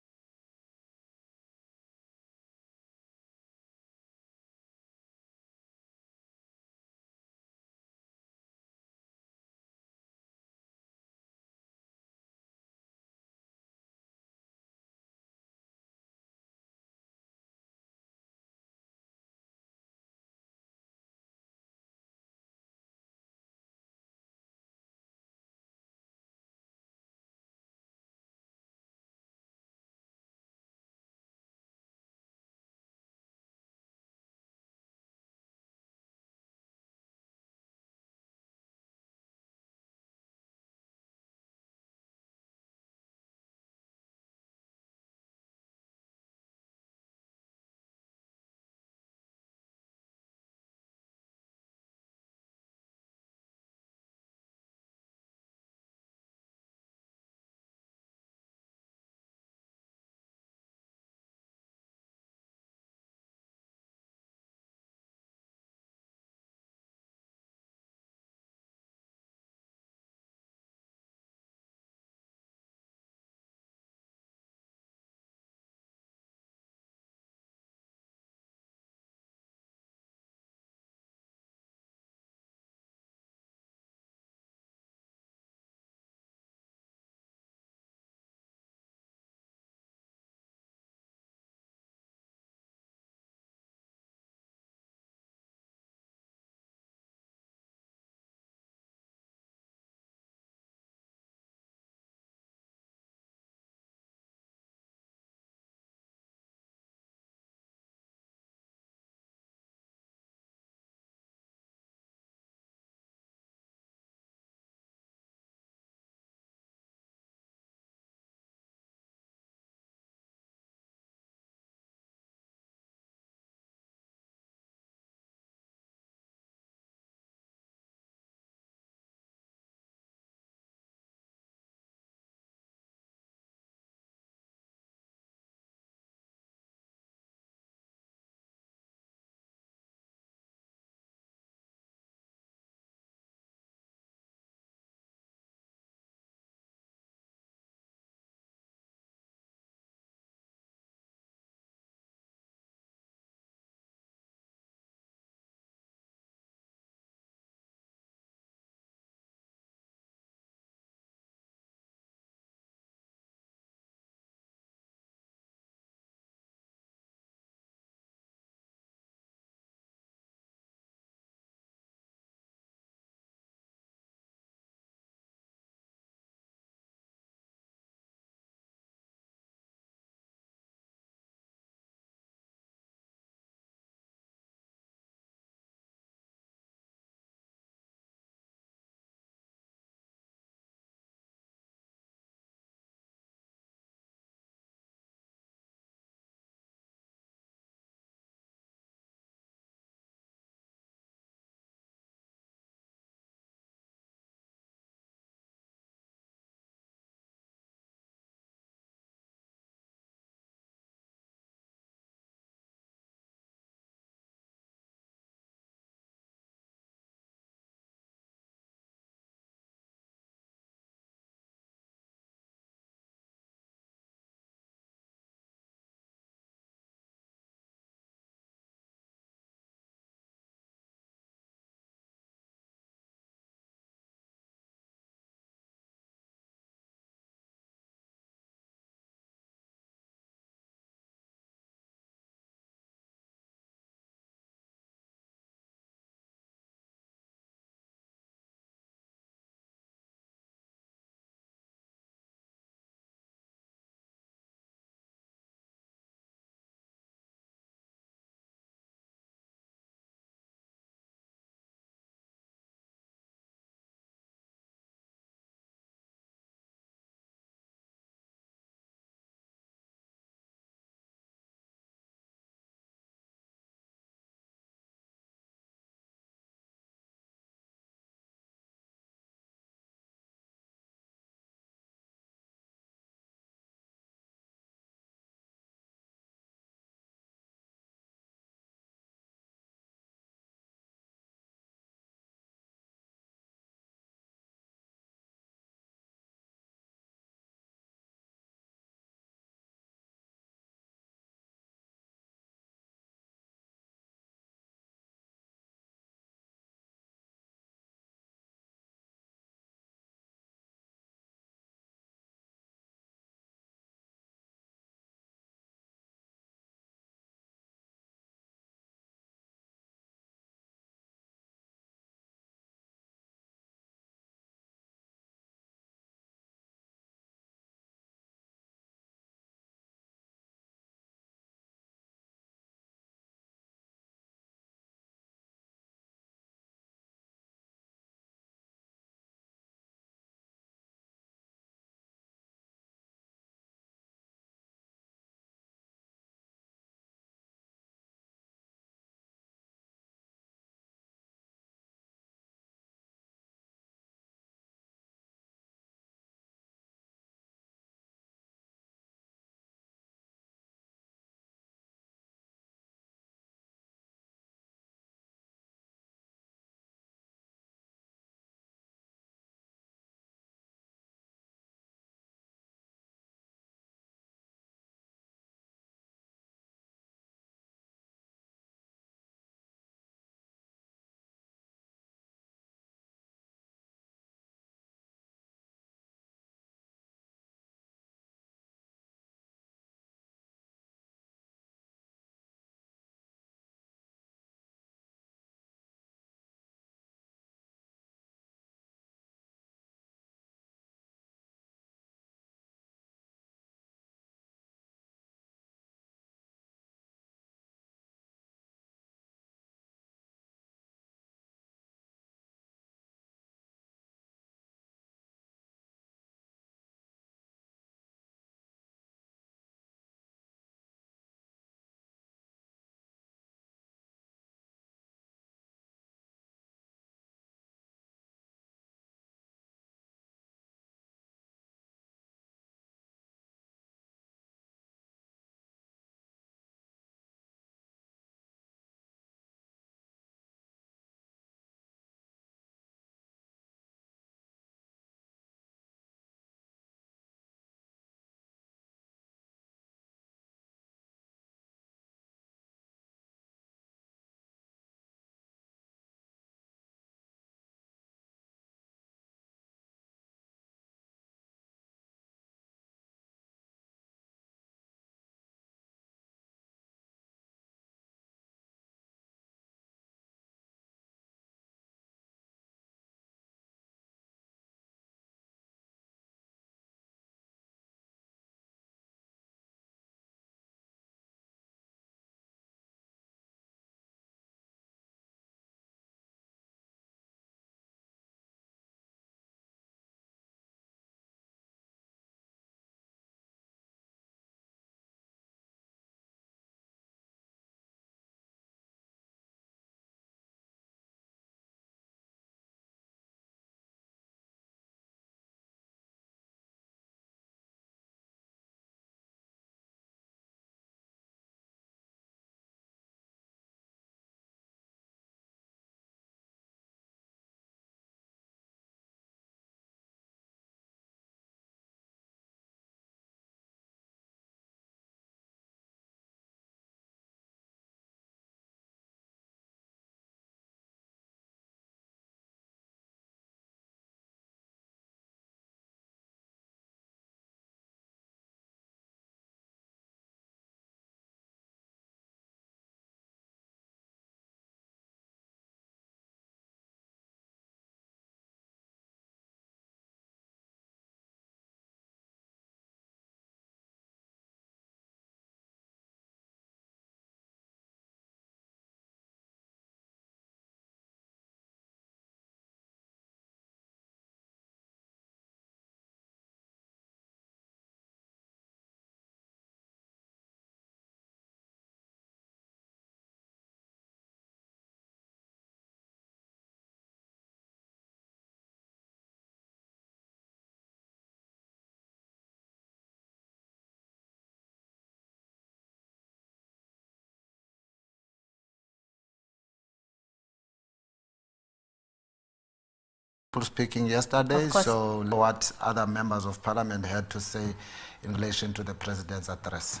Speaker 5: speaking yesterday, so what other members of parliament had to say in relation to the president's address.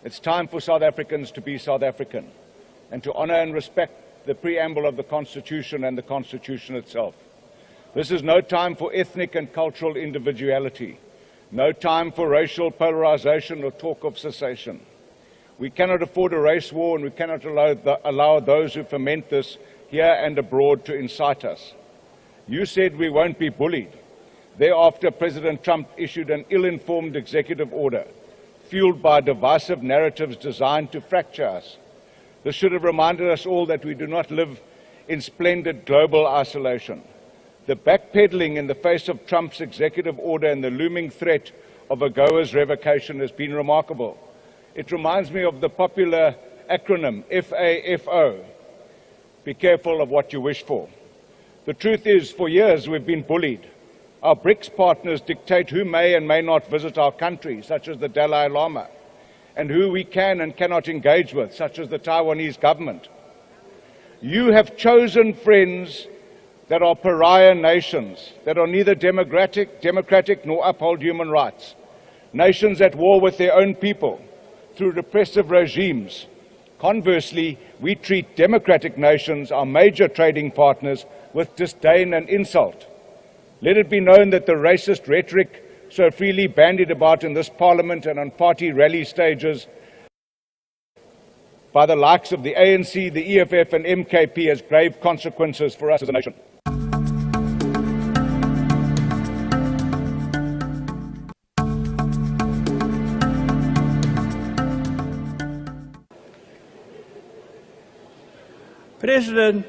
Speaker 9: It's time for South Africans to be South African and to honor and respect the preamble of the Constitution and the Constitution itself. This is no time for ethnic and cultural individuality, no time for racial polarization or talk of secession. We cannot afford a race war, and we cannot allow those who foment this here and abroad to incite us. You said we won't be bullied. Thereafter, President Trump issued an ill-informed executive order, fueled by divisive narratives designed to fracture us. This should have reminded us all that we do not live in splendid global isolation. The backpedaling in the face of Trump's executive order and the looming threat of AGOA's revocation has been remarkable. It reminds me of the popular acronym FAFO. Be careful of what you wish for. The truth is, for years we've been bullied. Our BRICS partners dictate who may and may not visit our country, such as the Dalai Lama, and who we can and cannot engage with, such as the Taiwanese government. You have chosen friends that are pariah nations, that are neither democratic nor uphold human rights, nations at war with their own people through repressive regimes. Conversely, we treat democratic nations, our major trading partners, with disdain and insult. Let it be known that the racist rhetoric so freely bandied about in this Parliament and on party rally stages by the likes of the ANC, the EFF and MKP has grave consequences for us as a nation.
Speaker 10: President,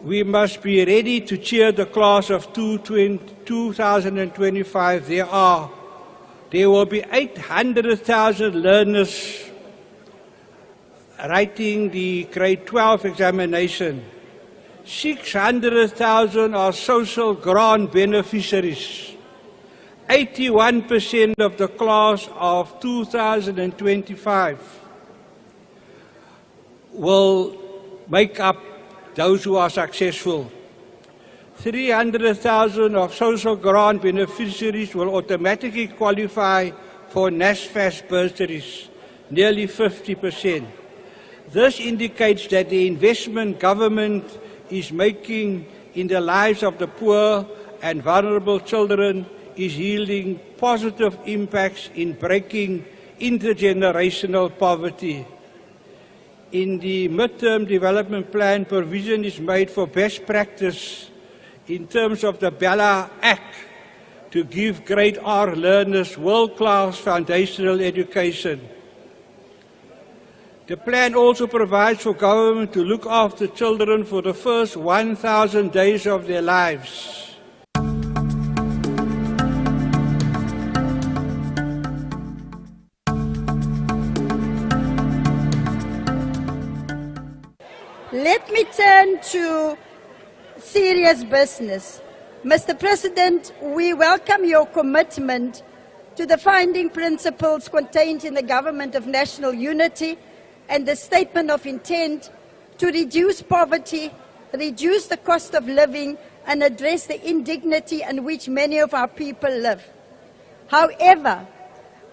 Speaker 10: we must be ready to cheer the class of 2025. There will be 800,000 learners writing the grade 12 examination. 600,000 are social grant beneficiaries. 81% of the class of 2025 will make up those who are successful. 300,000 of social grant beneficiaries will automatically qualify for NSFAS bursaries, nearly 50%. This indicates that the investment government is making in the lives of the poor and vulnerable children is yielding positive impacts in breaking intergenerational poverty. In the midterm development plan, provision is made for best practice in terms of the Bella Act to give grade R learners world-class foundational education. The plan also provides for government to look after children for the first 1,000 days of their lives.
Speaker 8: Let me turn to serious business. Mr. President, we welcome your commitment to the founding principles contained in the Government of National Unity and the Statement of Intent to reduce poverty, reduce the cost of living, and address the indignity in which many of our people live. However,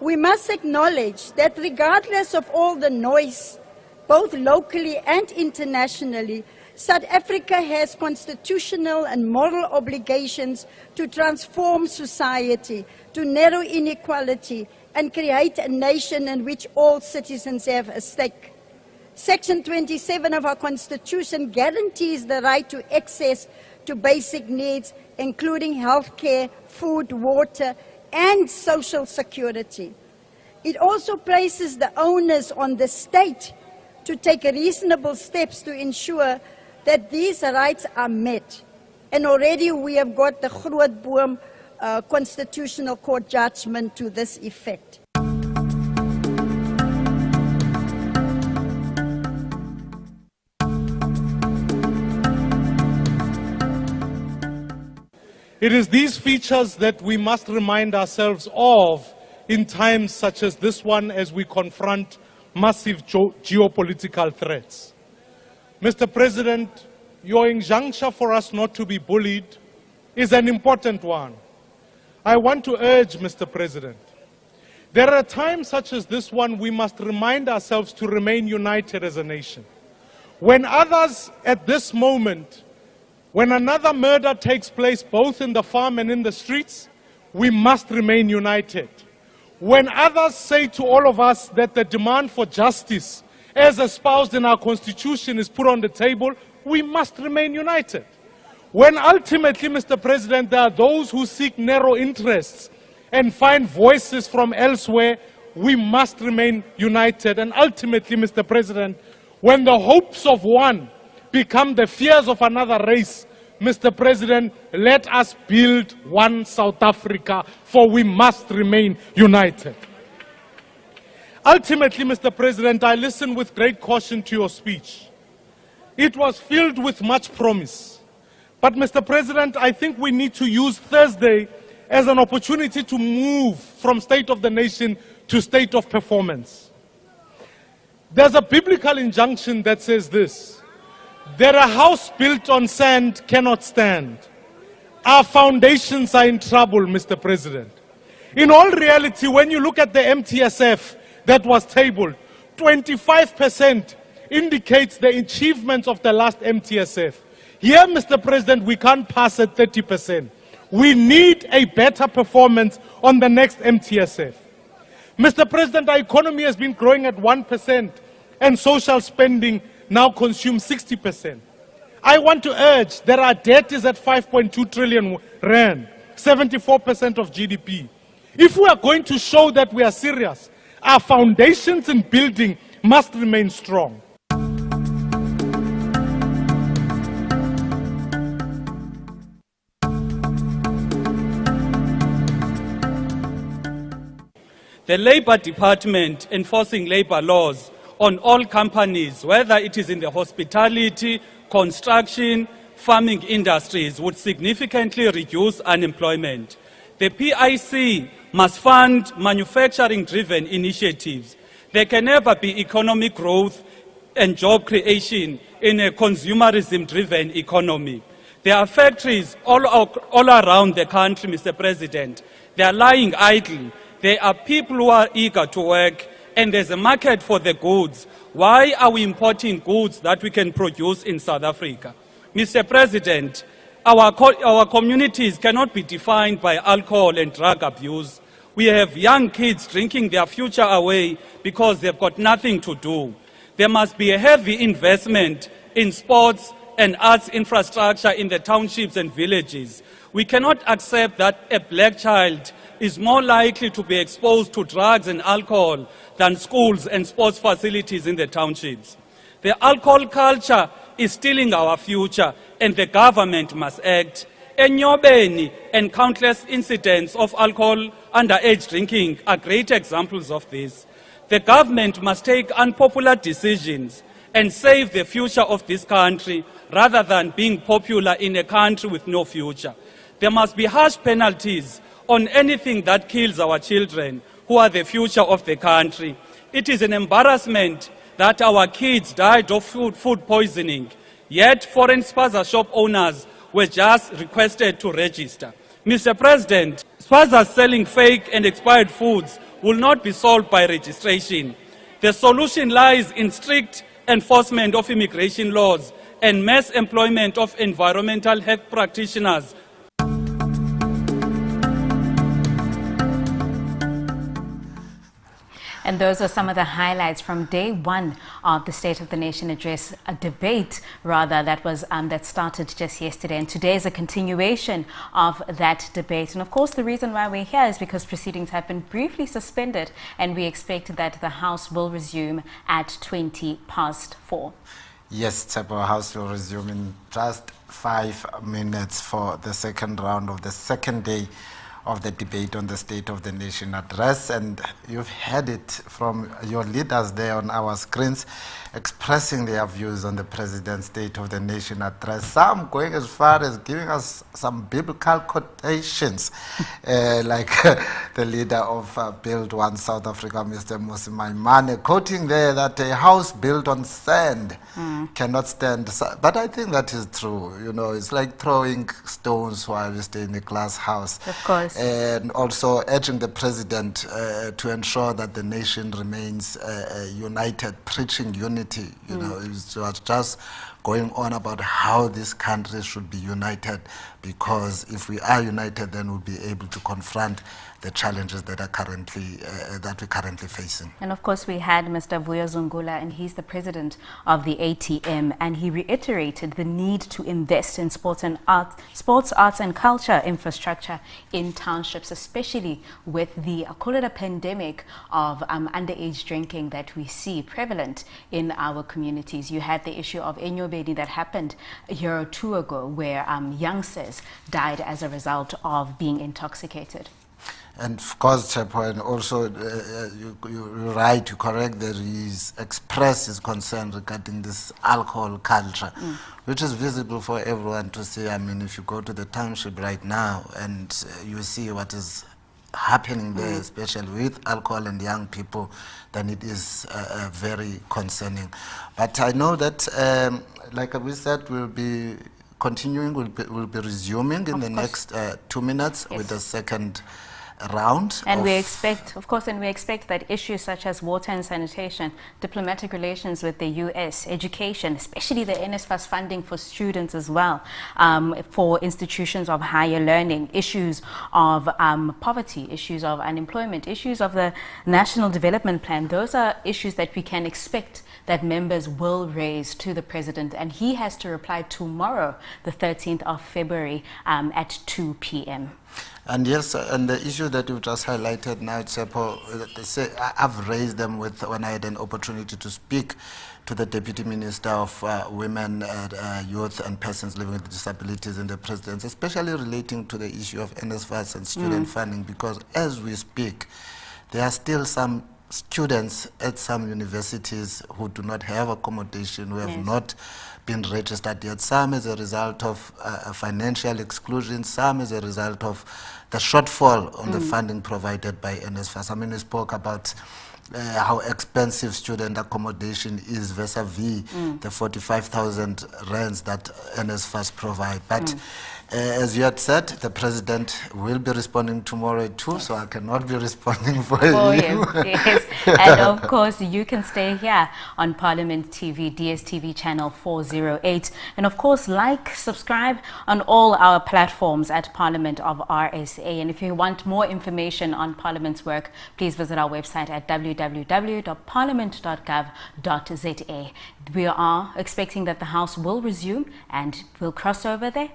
Speaker 8: we must acknowledge that regardless of all the noise, both locally and internationally, South Africa has constitutional and moral obligations to transform society, to narrow inequality, and create a nation in which all citizens have a stake. Section 27 of our Constitution guarantees the right to access to basic needs, including health care, food, water, and social security. It also places the onus on the state to take reasonable steps to ensure that these rights are met. And already we have got the Grootboom Constitutional Court judgment to this effect.
Speaker 23: It is these features that we must remind ourselves of in times such as this one, as we confront massive geopolitical threats. Mr. President, your injunction for us not to be bullied is an important one. I want to urge, Mr. President, there are times such as this one we must remind ourselves to remain united as a nation. When others at this moment, when another murder takes place both in the farm and in the streets, we must remain united. When others say to all of us that the demand for justice, as espoused in our Constitution, is put on the table, we must remain united. When ultimately, Mr. President, there are those who seek narrow interests and find voices from elsewhere, we must remain united. And ultimately, Mr. President, when the hopes of one become the fears of another race, Mr. President, let us build one South Africa, for we must remain united. Ultimately, Mr. President, I listened with great caution to your speech. It was filled with much promise. But, Mr. President, I think we need to use Thursday as an opportunity to move from state of the nation to state of performance. There's a biblical injunction that says this: that a house built on sand cannot stand. Our foundations are in trouble, Mr. President. In all reality, when you look at the MTSF that was tabled, 25% indicates the achievements of the last MTSF. Here, Mr. President, we can't pass at 30%. We need a better performance on the next MTSF. Mr. President, our economy has been growing at 1%, and social spending now consumes 60%. I want to urge that our debt is at 5.2 trillion rand, 74% of GDP. If we are going to show that we are serious, our foundations in building must remain strong.
Speaker 4: The Labour Department enforcing labour laws on all companies, whether it is in the hospitality, construction, farming industries, would significantly reduce unemployment. The PIC must fund manufacturing-driven initiatives. There can never be economic growth and job creation in a consumerism-driven economy. There are factories all around the country, Mr. President. They are lying idle. There are people who are eager to work, and there's a market for the goods. Why are we importing goods that we can produce in South Africa? Mr. President, our communities cannot be defined by alcohol and drug abuse. We have young kids drinking their future away because they've got nothing to do. There must be a heavy investment in sports and arts infrastructure in the townships and villages. We cannot accept that a black child is more likely to be exposed to drugs and alcohol than schools and sports facilities in the townships. The alcohol culture is stealing our future, and the government must act. Enyobeni and countless incidents of alcohol underage drinking are great examples of this. The government must take unpopular decisions and save the future of this country rather than being popular in a country with no future. There must be harsh penalties on anything that kills our children, who are the future of the country. It is an embarrassment that our kids died of food poisoning, yet foreign spaza shop owners were just requested to register. Mr. President, spazas selling fake and expired foods will not be solved by registration. The solution lies in strict enforcement of immigration laws and mass employment of environmental health practitioners.
Speaker 11: And those are some of the highlights from day one of the State of the Nation address, a debate rather that started just yesterday. And today is a continuation of that debate. And of course, the reason why we're here is because proceedings have been briefly suspended, and we expect that the House will resume at 4:20.
Speaker 5: Yes, Tsepo, House will resume in just 5 minutes for the second round of the second day of the debate on the State of the Nation address, and you've heard it from your leaders there on our screens expressing their views on the President's State of the Nation address, some going as far as giving us some biblical quotations, like the leader of Build One South Africa, Mr. Mmusi Maimane, quoting there that a house built on sand cannot stand. But I think that is true. You know, it's like throwing stones while you stay in a glass house.
Speaker 11: Of course.
Speaker 5: And also urging the President to ensure that the nation remains united, preaching unity. You know, it was just going on about how this country should be united, because if we are united, then we'll be able to confront the challenges that are currently that we're currently facing.
Speaker 11: And of course, we had Mr. Vuyo Zungula, and he's the president of the ATM, and he reiterated the need to invest in sports, arts, and culture infrastructure in townships, especially with the, I call it a pandemic of underage drinking that we see prevalent in our communities. You had the issue of Enyobeni that happened a year or two ago, where youngsters died as a result of being intoxicated.
Speaker 5: And of course, Chapo, and also you're right, you correct, that he's expressed his concern regarding this alcohol culture, which is visible for everyone to see. I mean, if you go to the township right now and you see what is happening there, especially with alcohol and young people, then it is very concerning. But I know that, like we said, we'll be continuing, we'll be resuming in the next 2 minutes with the second round.
Speaker 11: And we expect, of course, that issues such as water and sanitation, diplomatic relations with the US, education, especially the NSFAS funding for students as well, for institutions of higher learning, issues of poverty, issues of unemployment, issues of the National Development Plan, those are issues that we can expect that members will raise to the President, and he has to reply tomorrow, the 13th of February, at 2 p.m.
Speaker 5: And yes, and the issue that you've just highlighted now, Tsepo, I've raised them when I had an opportunity to speak to the Deputy Minister of Women, Youth and Persons Living with Disabilities in the Presidency, especially relating to the issue of NSFAS and student funding, because as we speak, there are still some students at some universities who do not have accommodation, who have not been registered yet. Some as a result of financial exclusion, some as a result of the shortfall on the funding provided by NSFAS. I mean, we spoke about how expensive student accommodation is vis-a-vis the 45,000 rands that NSFAS provide. But as you had said, the President will be responding tomorrow too, so I cannot be responding for you.
Speaker 11: Yes. And of course, you can stay here on Parliament TV, DSTV channel 408. And of course, subscribe on all our platforms at Parliament of RSA. And if you want more information on Parliament's work, please visit our website at www.parliament.gov.za. We are expecting that the House will resume, and we'll cross over there.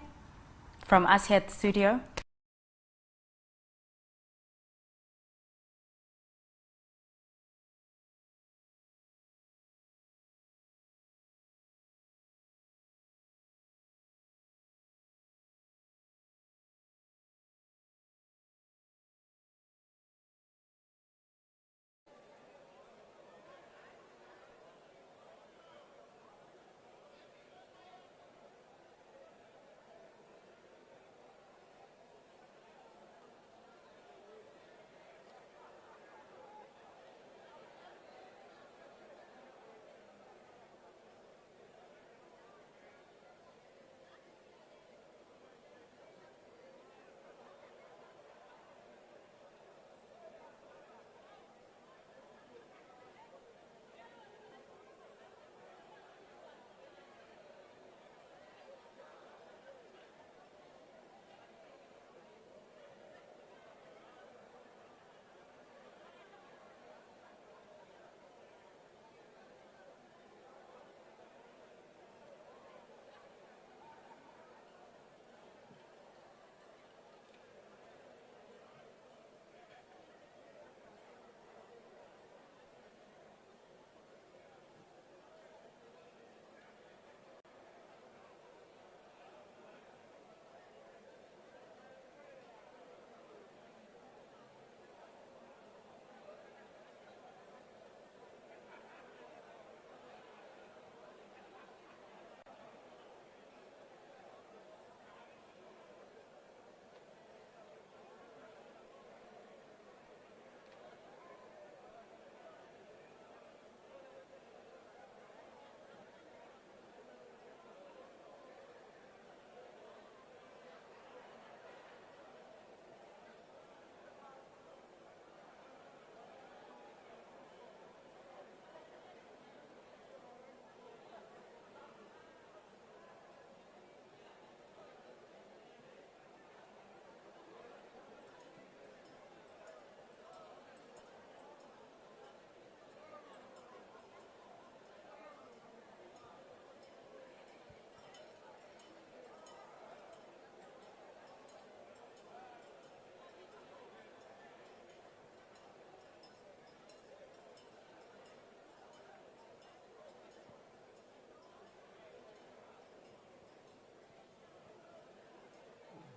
Speaker 11: From us here at the studio.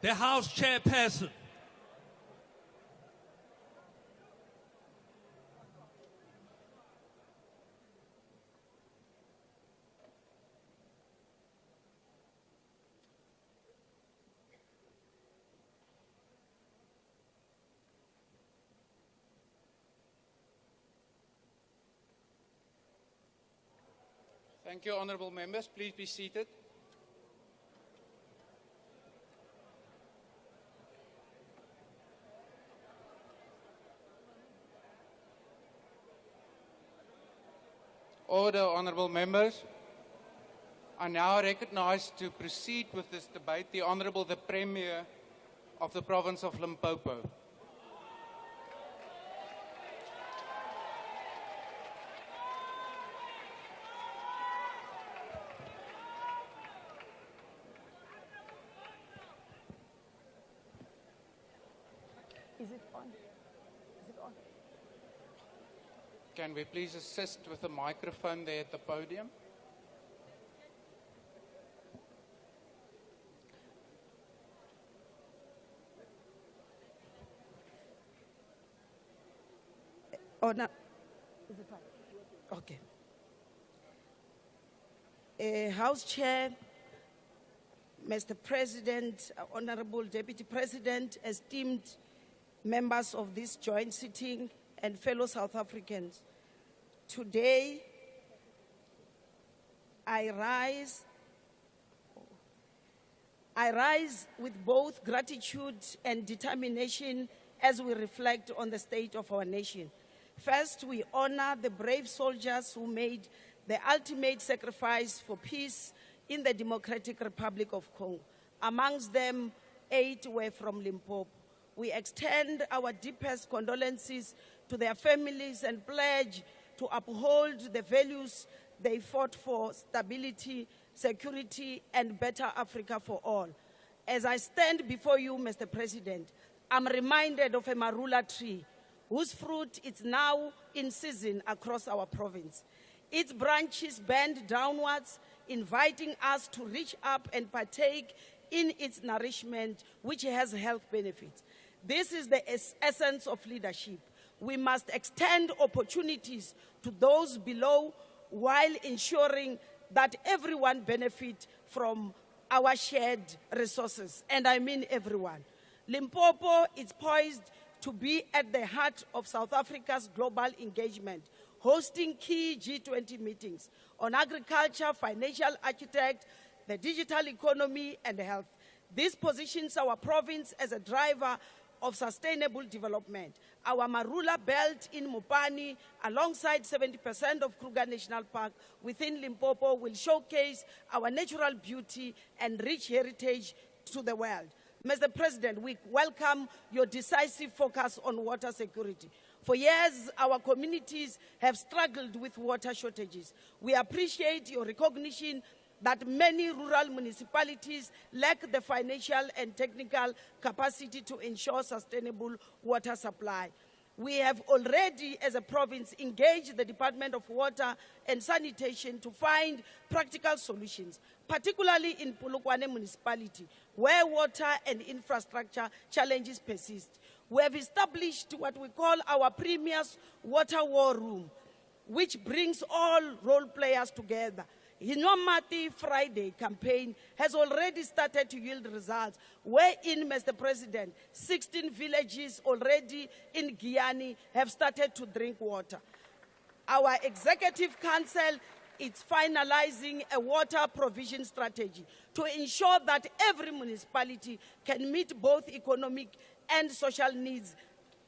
Speaker 12: the House Chairperson.
Speaker 13: Thank you, honourable members. Please be seated. Order, honourable members. I now recognise to proceed with this debate the Honourable the Premier of the province of Limpopo.
Speaker 8: Is it on? Is it on?
Speaker 13: Can we please assist with the microphone there at the podium?
Speaker 8: Oh, no. Is it on? Okay. House Chair, Mr. President, Honorable Deputy President, esteemed members of this joint sitting, and fellow South Africans. Today, I rise with both gratitude and determination as we reflect on the state of our nation. First, we honor the brave soldiers who made the ultimate sacrifice for peace in the Democratic Republic of Congo. Amongst them, 8 were from Limpopo. We extend our deepest condolences to their families and pledge to uphold the values they fought for: stability, security, and better Africa for all. As I stand before you, Mr. President, I'm reminded of a marula tree whose fruit is now in season across our province. Its branches bend downwards, inviting us to reach up and partake in its nourishment, which has health benefits. This is the essence of leadership. We must extend opportunities to those below while ensuring that everyone benefits from our shared resources, and I mean everyone. Limpopo is poised to be at the heart of South Africa's global engagement, hosting key G20 meetings on agriculture, financial architect, the digital economy, and health. This positions our province as a driver of sustainable development. Our Marula belt in Mopani, alongside 70% of Kruger National Park within Limpopo, will showcase our natural beauty and rich heritage to the world. Mr. President, we welcome your decisive focus on water security. For years, our communities have struggled with water shortages. We appreciate your recognition that many rural municipalities lack the financial and technical capacity to ensure sustainable water supply. We have already, as a province, engaged the Department of Water and Sanitation to find practical solutions, particularly in Polokwane municipality, where water and infrastructure challenges persist. We have established what we call our Premier's Water War Room, which brings all role players together. Hinomati Friday campaign has already started to yield results, wherein, Mr. President, 16 villages already in Guyana have started to drink water. Our Executive Council is finalizing a water provision strategy to ensure that every municipality can meet both economic and social needs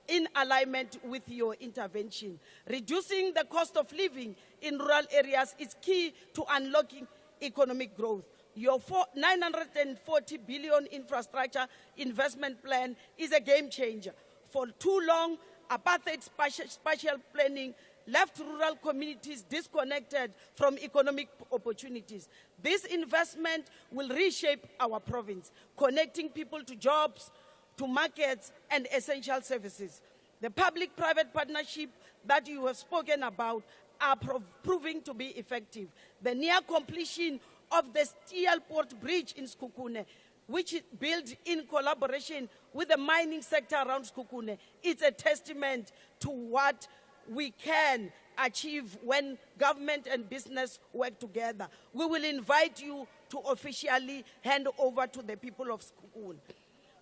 Speaker 8: in alignment with your intervention. Reducing the cost of living in rural areas is key to unlocking economic growth. Your 940 billion infrastructure investment plan is a game changer. For too long, apartheid spatial planning left rural communities disconnected from economic opportunities. This investment will reshape our province, connecting people to jobs, to markets and essential services. The public-private partnership that you have spoken about are proving to be effective. The near completion of the steel port bridge in Skukune which is built in collaboration with the mining sector around Sekhukhune, it's a testament to what we can achieve when government and business work together. We will invite you to officially hand over to the people of Sekhukhune.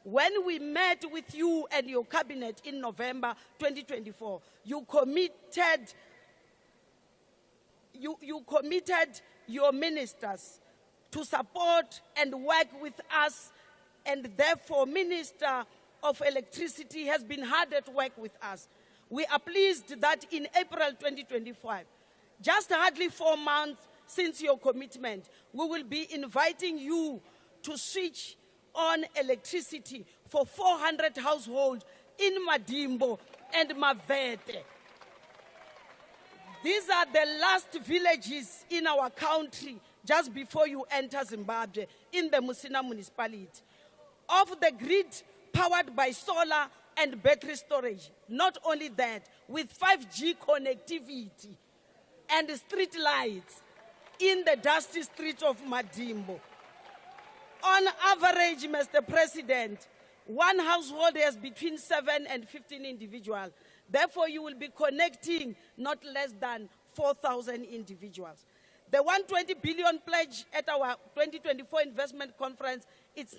Speaker 8: When we met with you and your cabinet in November 2024, you committed your ministers to support and work with us, and therefore Minister of Electricity has been hard at work with us. We are pleased that in April 2025, just hardly 4 months since your commitment, we will be inviting you to switch on electricity for 400 households in Madimbo and Mavete. These are the last villages in our country just before you enter Zimbabwe in the Musina municipality. Of the grid powered by solar and battery storage. Not only that, with 5G connectivity and street lights in the dusty streets of Madimbo. On average, Mr. President, one household has between 7 and 15 individuals. Therefore, you will be connecting not less than 4,000 individuals. The 120 billion pledge at our 2024 investment conference, it's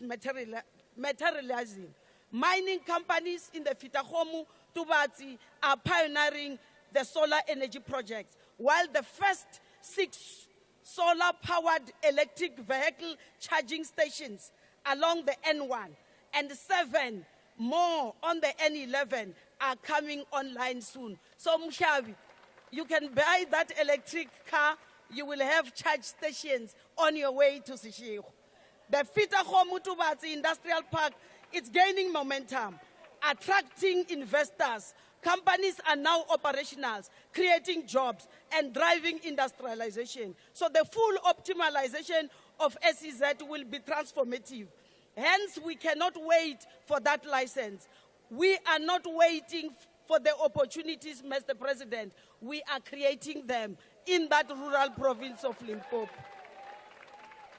Speaker 8: materializing. Mining companies in the Fitahomu, Tubatsi are pioneering the solar energy projects, while the first 6 solar-powered electric vehicle charging stations along the N1 and 7 more on the N11 are coming online soon. So Mshavi, you can buy that electric car, you will have charge stations on your way to Sishiro. The Fitahomu Tubatsi Industrial Park, it's gaining momentum, attracting investors. Companies are now operational, creating jobs and driving industrialization. So the full optimization of SEZ will be transformative. Hence, we cannot wait for that license. We are not waiting for the opportunities, Mr. President. We are creating them in that rural province of Limpopo.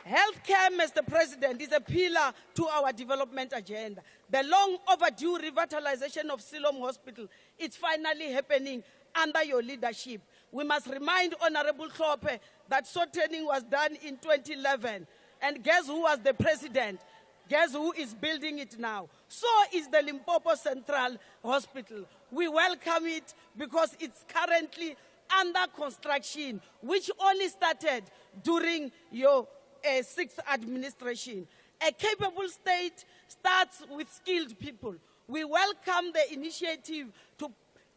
Speaker 8: Healthcare, Mr. President, is a pillar to our development agenda. The long overdue revitalization of Siloam Hospital is finally happening under your leadership. We must remind Honorable Klope that training was done in 2011. And guess who was the president? Guess who is building it now? So is the Limpopo Central Hospital. We welcome it because it's currently under construction, which only started during your 6th administration. A capable state starts with skilled people. We welcome the initiative to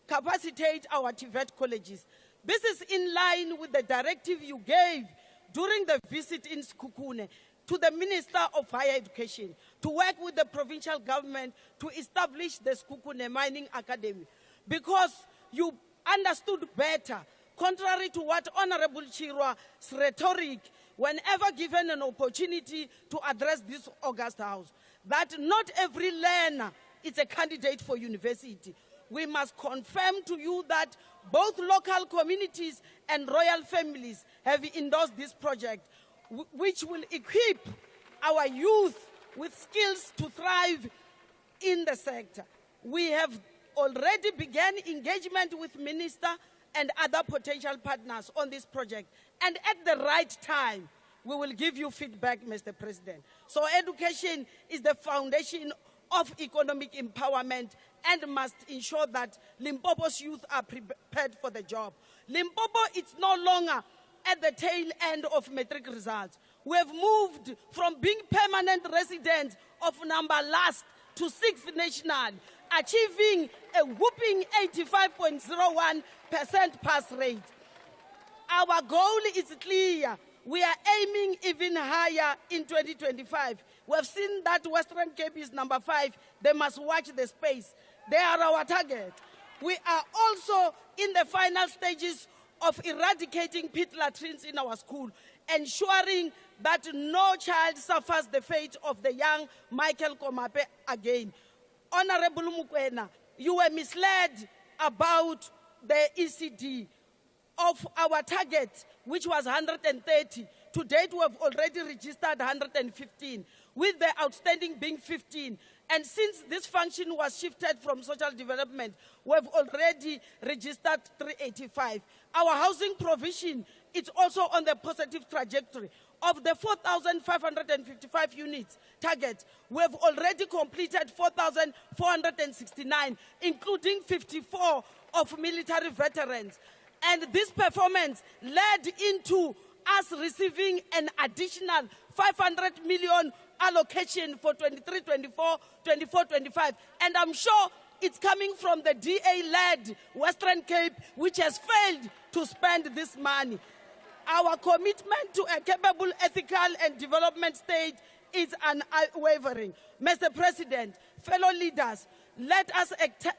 Speaker 8: capacitate our TVET colleges. This is in line with the directive you gave during the visit in Sekhukhune to the Minister of Higher Education to work with the provincial government to establish the Sekhukhune Mining Academy, because you understood better, contrary to what Honorable Chirwa's rhetoric, whenever given an opportunity to address this august house, that not every learner is a candidate for university. We must confirm to you that both local communities and royal families have endorsed this project, which will equip our youth with skills to thrive in the sector. We have already begun engagement with Minister and other potential partners on this project. And at the right time, we will give you feedback, Mr. President. So education is the foundation of economic empowerment and must ensure that Limpopo's youth are prepared for the job. Limpopo is no longer at the tail end of matric results. We have moved from being permanent residents of number last to 6th national, achieving a whooping 85.01% pass rate. Our goal is clear. We are aiming even higher in 2025. We have seen that Western Cape is number 5. They must watch the space. They are our target. We are also in the final stages of eradicating pit latrines in our school, ensuring that no child suffers the fate of the young Michael Komape again. Honorable Mukwena, you were misled about the ECD of our target, which was 130. To date, we have already registered 115. with the outstanding being 15. And since this function was shifted from social development, we've already registered 385. Our housing provision is also on the positive trajectory. Of the 4,555 units target, we have already completed 4,469, including 54 of military veterans. And this performance led into us receiving an additional 500 million allocation for 23-24, 24-25. And I'm sure it's coming from the DA-led Western Cape, which has failed to spend this money. Our commitment to a capable, ethical, and development state is unwavering. Mr. President, fellow leaders, let us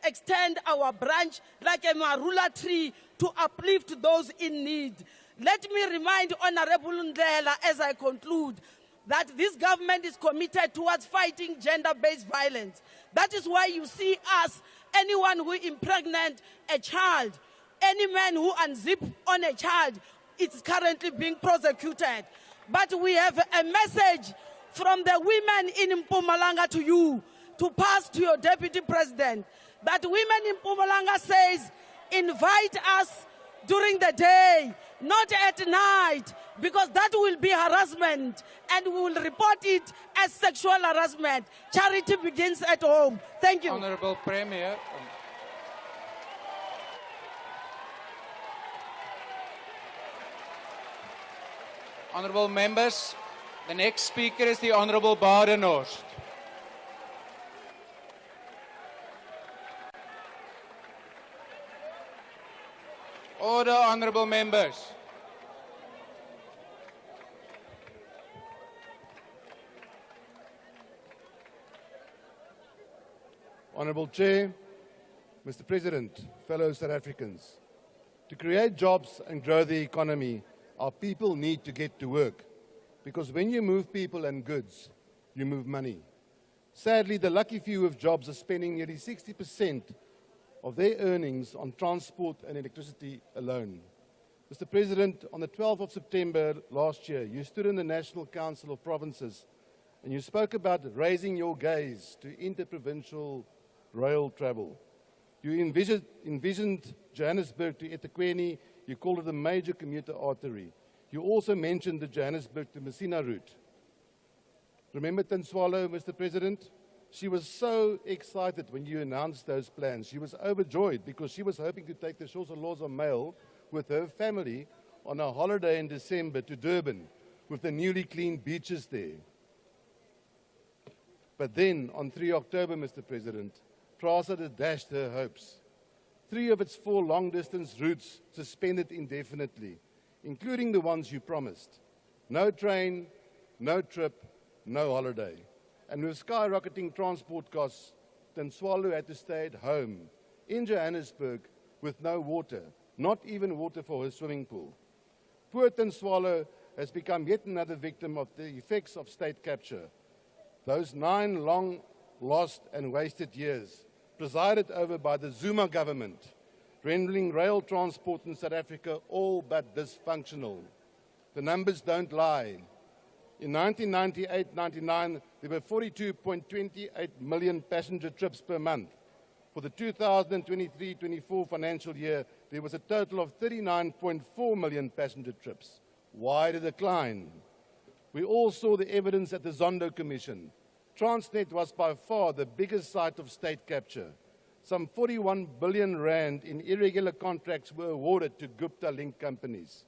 Speaker 8: extend our branch like a marula tree to uplift those in need. Let me remind Honorable Ndlela as I conclude that this government is committed towards fighting gender-based violence. That is why you see us, anyone who impregnates a child, any man who unzips on a child, it's currently being prosecuted. But we have a message from the women in Mpumalanga to you, to pass to your Deputy President, that women in Mpumalanga says, invite us during the day, not at night, because that will be harassment, and we will report it as sexual harassment. Charity begins at home. Thank you.
Speaker 7: Honorable Premier. Honorable members, the next speaker is the Honorable Badenhorst. Order, honorable members.
Speaker 12: Honorable Chair, Mr. President, fellow South Africans, to create jobs and grow the economy, our people need to get to work, because when you move people and goods, you move money. Sadly, the lucky few with jobs are spending nearly 60% of their earnings on transport and electricity alone. Mr. President, on the 12th of September last year, you stood in the National Council of Provinces and you spoke about raising your gaze to interprovincial rail travel. You envisioned Johannesburg to eThekwini. You called it a major commuter artery. You also mentioned the Johannesburg to Messina route. Remember Tanswalo, Mr. President? She was so excited when you announced those plans. She was overjoyed because she was hoping to take the Xhosa mail with her family on a holiday in December to Durban with the newly cleaned beaches there. But then, on 3 October, Mr. President, Transnet dashed her hopes. 3 of its 4 long-distance routes suspended indefinitely, including the ones you promised. No train, no trip, no holiday. And with skyrocketing transport costs, Tanswalo had to stay at home in Johannesburg with no water, not even water for her swimming pool. Poor Tanswalo has become yet another victim of the effects of state capture. Those 9 long lost and wasted years, presided over by the Zuma government, rendering rail transport in South Africa all but dysfunctional. The numbers don't lie. In 1998-99, there were 42.28 million passenger trips per month. For the 2023-24 financial year, there was a total of 39.4 million passenger trips. Why the decline? We all saw the evidence at the Zondo Commission. Transnet was by far the biggest site of state capture. Some 41 billion rand in irregular contracts were awarded to Gupta-linked companies.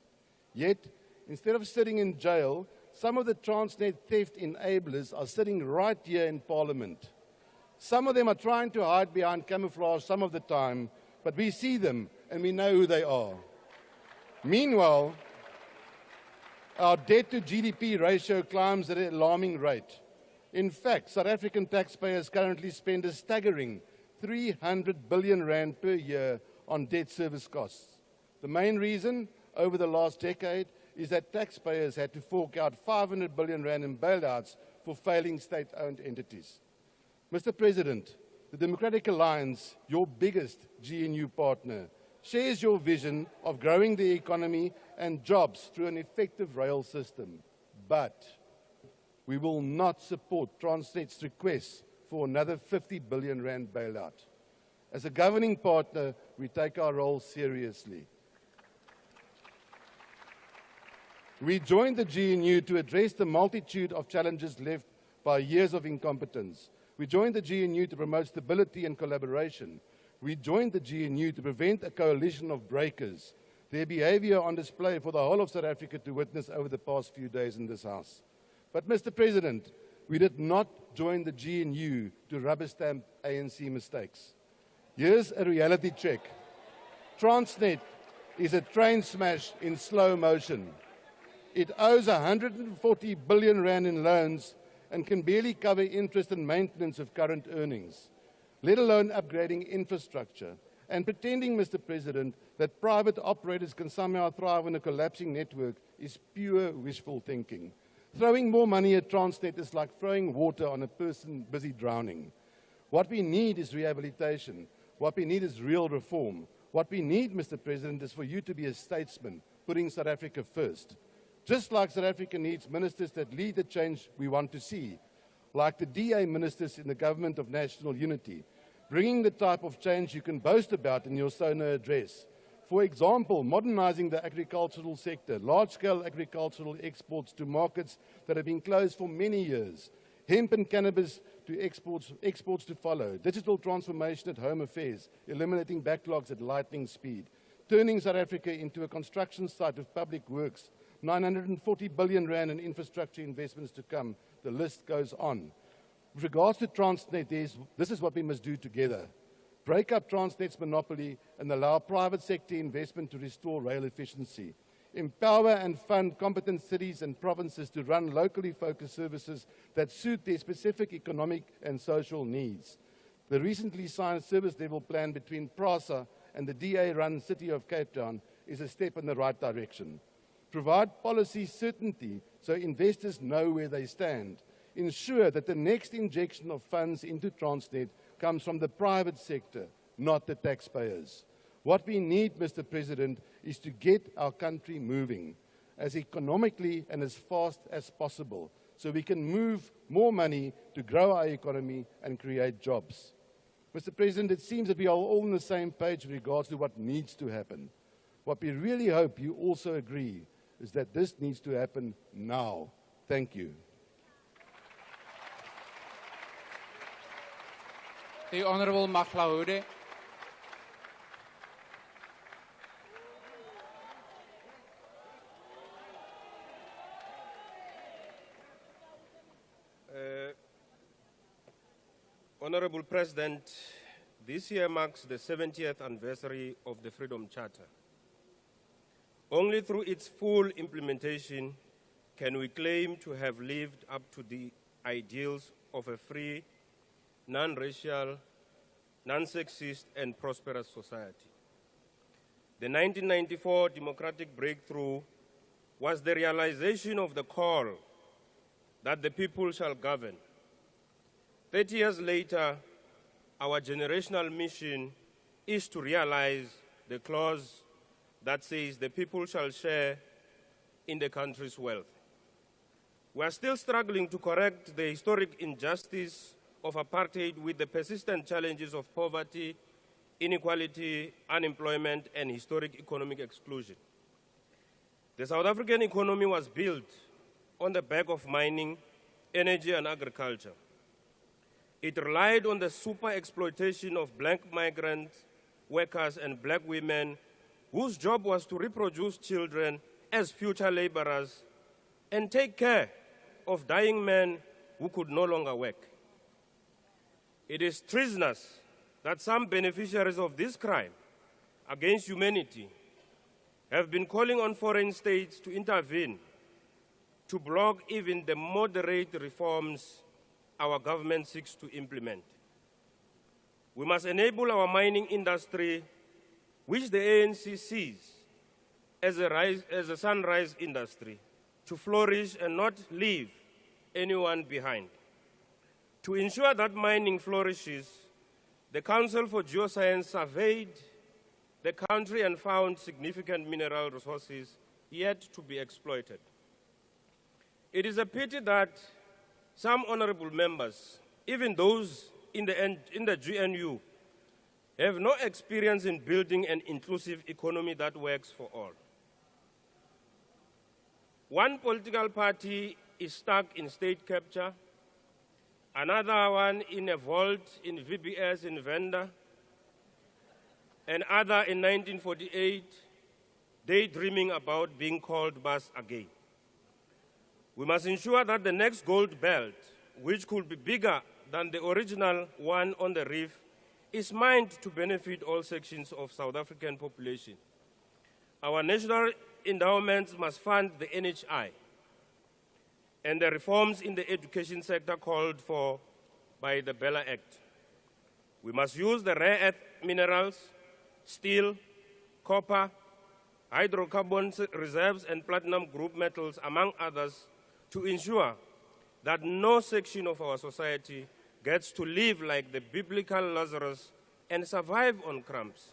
Speaker 12: Yet, instead of sitting in jail, some of the Transnet theft enablers are sitting right here in Parliament. Some of them are trying to hide behind camouflage some of the time, but we see them and we know who they are. Meanwhile, our debt to GDP ratio climbs at an alarming rate. In fact, South African taxpayers currently spend a staggering 300 billion rand per year on debt service costs. The main reason, over the last decade, is that taxpayers had to fork out 500 billion rand in bailouts for failing state-owned entities. Mr. President, the Democratic Alliance, your biggest GNU partner, shares your vision of growing the economy and jobs through an effective rail system. But we will not support Transnet's request for another 50 billion rand bailout. As a governing partner, we take our role seriously. We joined the GNU to address the multitude of challenges left by years of incompetence. We joined the GNU to promote stability and collaboration. We joined the GNU to prevent a coalition of breakers, their behavior on display for the whole of South Africa to witness over the past few days in this House. But, Mr. President, we did not join the GNU to rubber stamp ANC mistakes. Here's a reality check. Transnet is a train smash in slow motion. It owes 140 billion rand in loans and can barely cover interest and maintenance of current earnings, let alone upgrading infrastructure. And pretending, Mr. President, that private operators can somehow thrive on a collapsing network is pure wishful thinking. Throwing more money at Transnet is like throwing water on a person busy drowning. What we need is rehabilitation. What we need is real reform. What we need, Mr. President, is for you to be a statesman, putting South Africa first. Just like South Africa needs ministers that lead the change we want to see, like the DA ministers in the Government of National Unity, bringing the type of change you can boast about in your SONA address. For example, modernizing the agricultural sector, large-scale agricultural exports to markets that have been closed for many years, hemp and cannabis to exports to follow, digital transformation at Home Affairs, eliminating backlogs at lightning speed, turning South Africa into a construction site of public works, 940 billion rand in infrastructure investments to come. The list goes on. With regards to Transnet, this is what we must do together. Break up Transnet's monopoly and allow private sector investment to restore rail efficiency. Empower and fund competent cities and provinces to run locally focused services that suit their specific economic and social needs. The recently signed service level plan between PRASA and the DA-run City of Cape Town is a step in the right direction. Provide policy certainty so investors know where they stand. Ensure that the next injection of funds into Transnet comes from the private sector, not the taxpayers. What we need, Mr. President, is to get our country moving as economically and as fast as possible so we can move more money to grow our economy and create jobs. Mr. President, it seems that we are all on the same page with regards to what needs to happen. What we really hope you also agree is that this needs to happen now. Thank you.
Speaker 13: The Honourable Mahlaude.
Speaker 15: Honourable President, this year marks the 70th anniversary of the Freedom Charter. Only through its full implementation can we claim to have lived up to the ideals of a free, non-racial, non-sexist, and prosperous society. The 1994 democratic breakthrough was the realization of the call that the people shall govern. 30 years later, our generational mission is to realize the clause that says the people shall share in the country's wealth. We are still struggling to correct the historic injustice of apartheid with the persistent challenges of poverty, inequality, unemployment, and historic economic exclusion. The South African economy was built on the back of mining, energy, and agriculture. It relied on the super exploitation of black migrant workers and black women whose job was to reproduce children as future laborers and take care of dying men who could no longer work. It is treasonous that some beneficiaries of this crime against humanity have been calling on foreign states to intervene to block even the moderate reforms our government seeks to implement. We must enable our mining industry, which the ANC sees as a sunrise industry, to flourish and not leave anyone behind. To ensure that mining flourishes, the Council for Geoscience surveyed the country and found significant mineral resources yet to be exploited. It is a pity that Some honorable members, even those in the GNU, have no experience in building an inclusive economy that works for all. One political party is stuck in state capture, another one in a vault in VBS in Venda, another in 1948, daydreaming about being called Bas again. We must ensure that the next gold belt, which could be bigger than the original one on the reef, is mined to benefit all sections of South African population. Our national endowments must fund the NHI and the reforms in the education sector called for by the Bella Act. We must use the rare earth minerals, steel, copper, hydrocarbon reserves, and platinum group metals, among others, to ensure that no section of our society gets to live like the biblical Lazarus and survive on crumbs,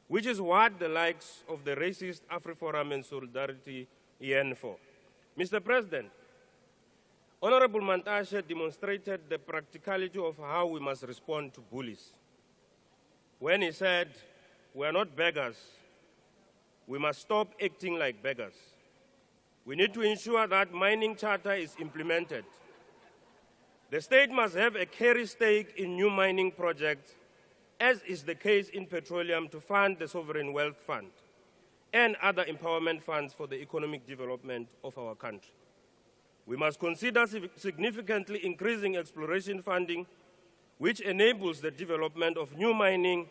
Speaker 15: which is what the likes of the racist AfriForum and Solidarity yearn for. Mr. President, Honorable Mantashe demonstrated the practicality of how we must respond to bullies. When he said, "We are not beggars, we must stop acting like beggars." We need to ensure that mining charter is implemented. The state must have a carry stake in new mining projects, as is the case in petroleum, to fund the Sovereign Wealth Fund and other empowerment funds for the economic development of our country. We must consider significantly increasing exploration funding, which enables the development of new mining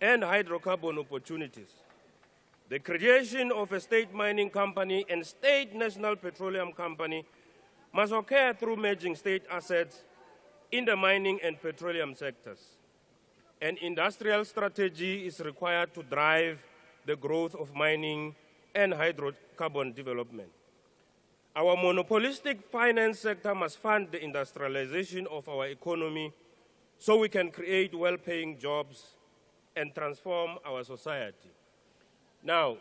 Speaker 15: and hydrocarbon opportunities. The creation of a state mining company and state national petroleum company must occur through merging state assets in the mining and petroleum sectors. An industrial strategy is required to drive the growth of mining and hydrocarbon development. Our monopolistic finance sector must fund the industrialization of our economy so we can create well-paying jobs and transform our society. Now,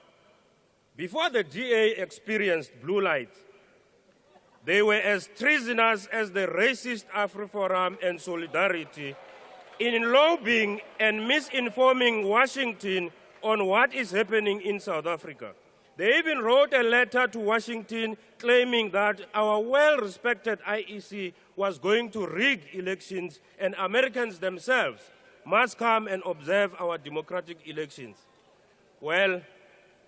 Speaker 15: before the DA experienced blue light, they were as treasonous as the racist AfriForum and Solidarity in lobbying and misinforming Washington on what is happening in South Africa. They even wrote a letter to Washington claiming that our well-respected IEC was going to rig elections and Americans themselves must come and observe our democratic elections. Well,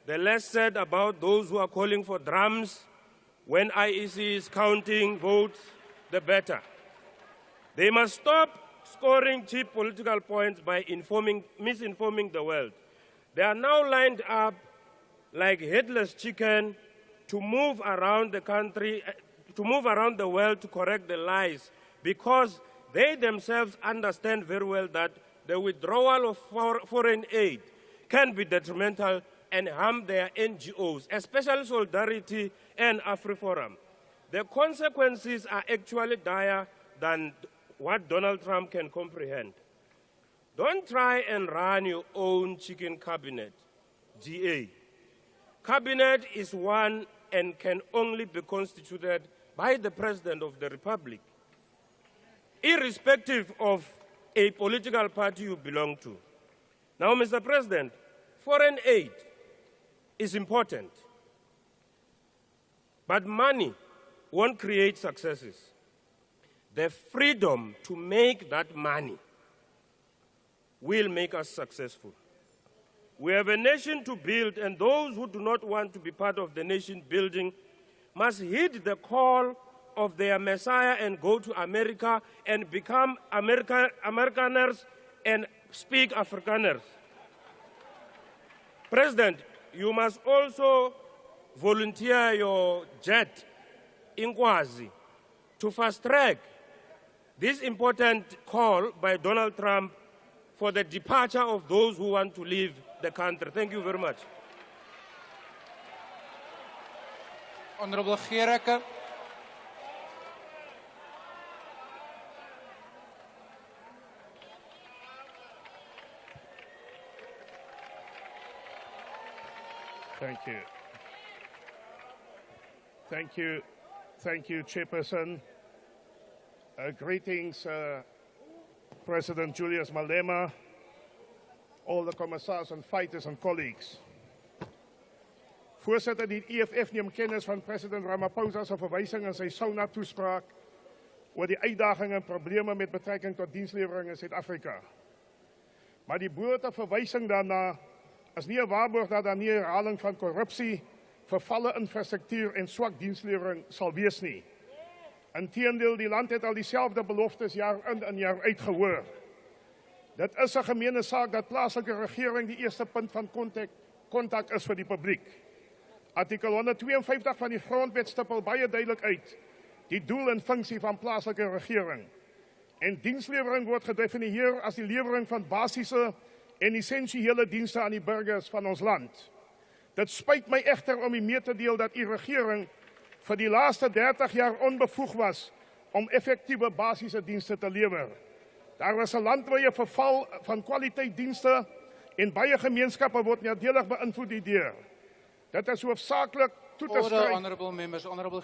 Speaker 15: the less said about those who are calling for drums when IEC is counting votes, the better. They must stop scoring cheap political points by misinforming the world. They are now lined up like headless chicken to move around the country, to move around the world to correct the lies, because they themselves understand very well that the withdrawal of foreign aid can be detrimental and harm their NGOs, especially Solidarity and AfriForum. The consequences are actually dire than what Donald Trump can comprehend. Don't try and run your own chicken cabinet, GA. Cabinet is one and can only be constituted by the President of the Republic, irrespective of a political party you belong to. Now, Mr. President, foreign aid is important, but money won't create successes. The freedom to make that money will make us successful. We have a nation to build, and those who do not want to be part of the nation building must heed the call of their Messiah and go to America and become Amerikaners and speak Afrikaners. President, you must also volunteer your jet in Kwazi to fast-track this important call by Donald Trump for the departure of those who want to leave the country. Thank you very much.
Speaker 13: Honorable Gericke.
Speaker 14: Thank you. Thank you. Thank you, Chairperson.
Speaker 16: Greetings, President Julius Malema, all the commissars and fighters and colleagues. Voorzitter, die EFF neemt kennis van president Ramaphosa's verwijzing in zijn SONA-toespraak oor die uitdagingen en problemen met betrekking tot dienslewering in Suid-Afrika. Maar die blote verwijzing daarna is nie 'n waarborg dat daar nie 'n herhaling van korrupsie, vervalle infrastruktuur en swak dienslewering sal wees nie. Inteendeel, die land het al dieselfde beloftes jaar in en jaar uit gehoor. Dit is 'n gemeene saak dat plaaslike regering die eerste punt van kontak is vir die publiek. Artikel 152 van die grondwet stipel baie duidelik uit die doel en funksie van plaaslike regering. En dienslewering word gedefinieer as die lewering van basiese en essensiële dienste aan die burgers van ons land. Dit spyt my egter om u mee te deel dat u regering vir die laaste 30 jaar onbevoeg was om effektiewe basiese dienste te lewer. Daar was 'n landwyse verval van kwaliteitsdienste en baie gemeenskappe word nadelig beïnvloed hierdeur. Dit is hoofsaaklik toe te
Speaker 13: Order,
Speaker 16: skryf.
Speaker 13: honourable members. Honourable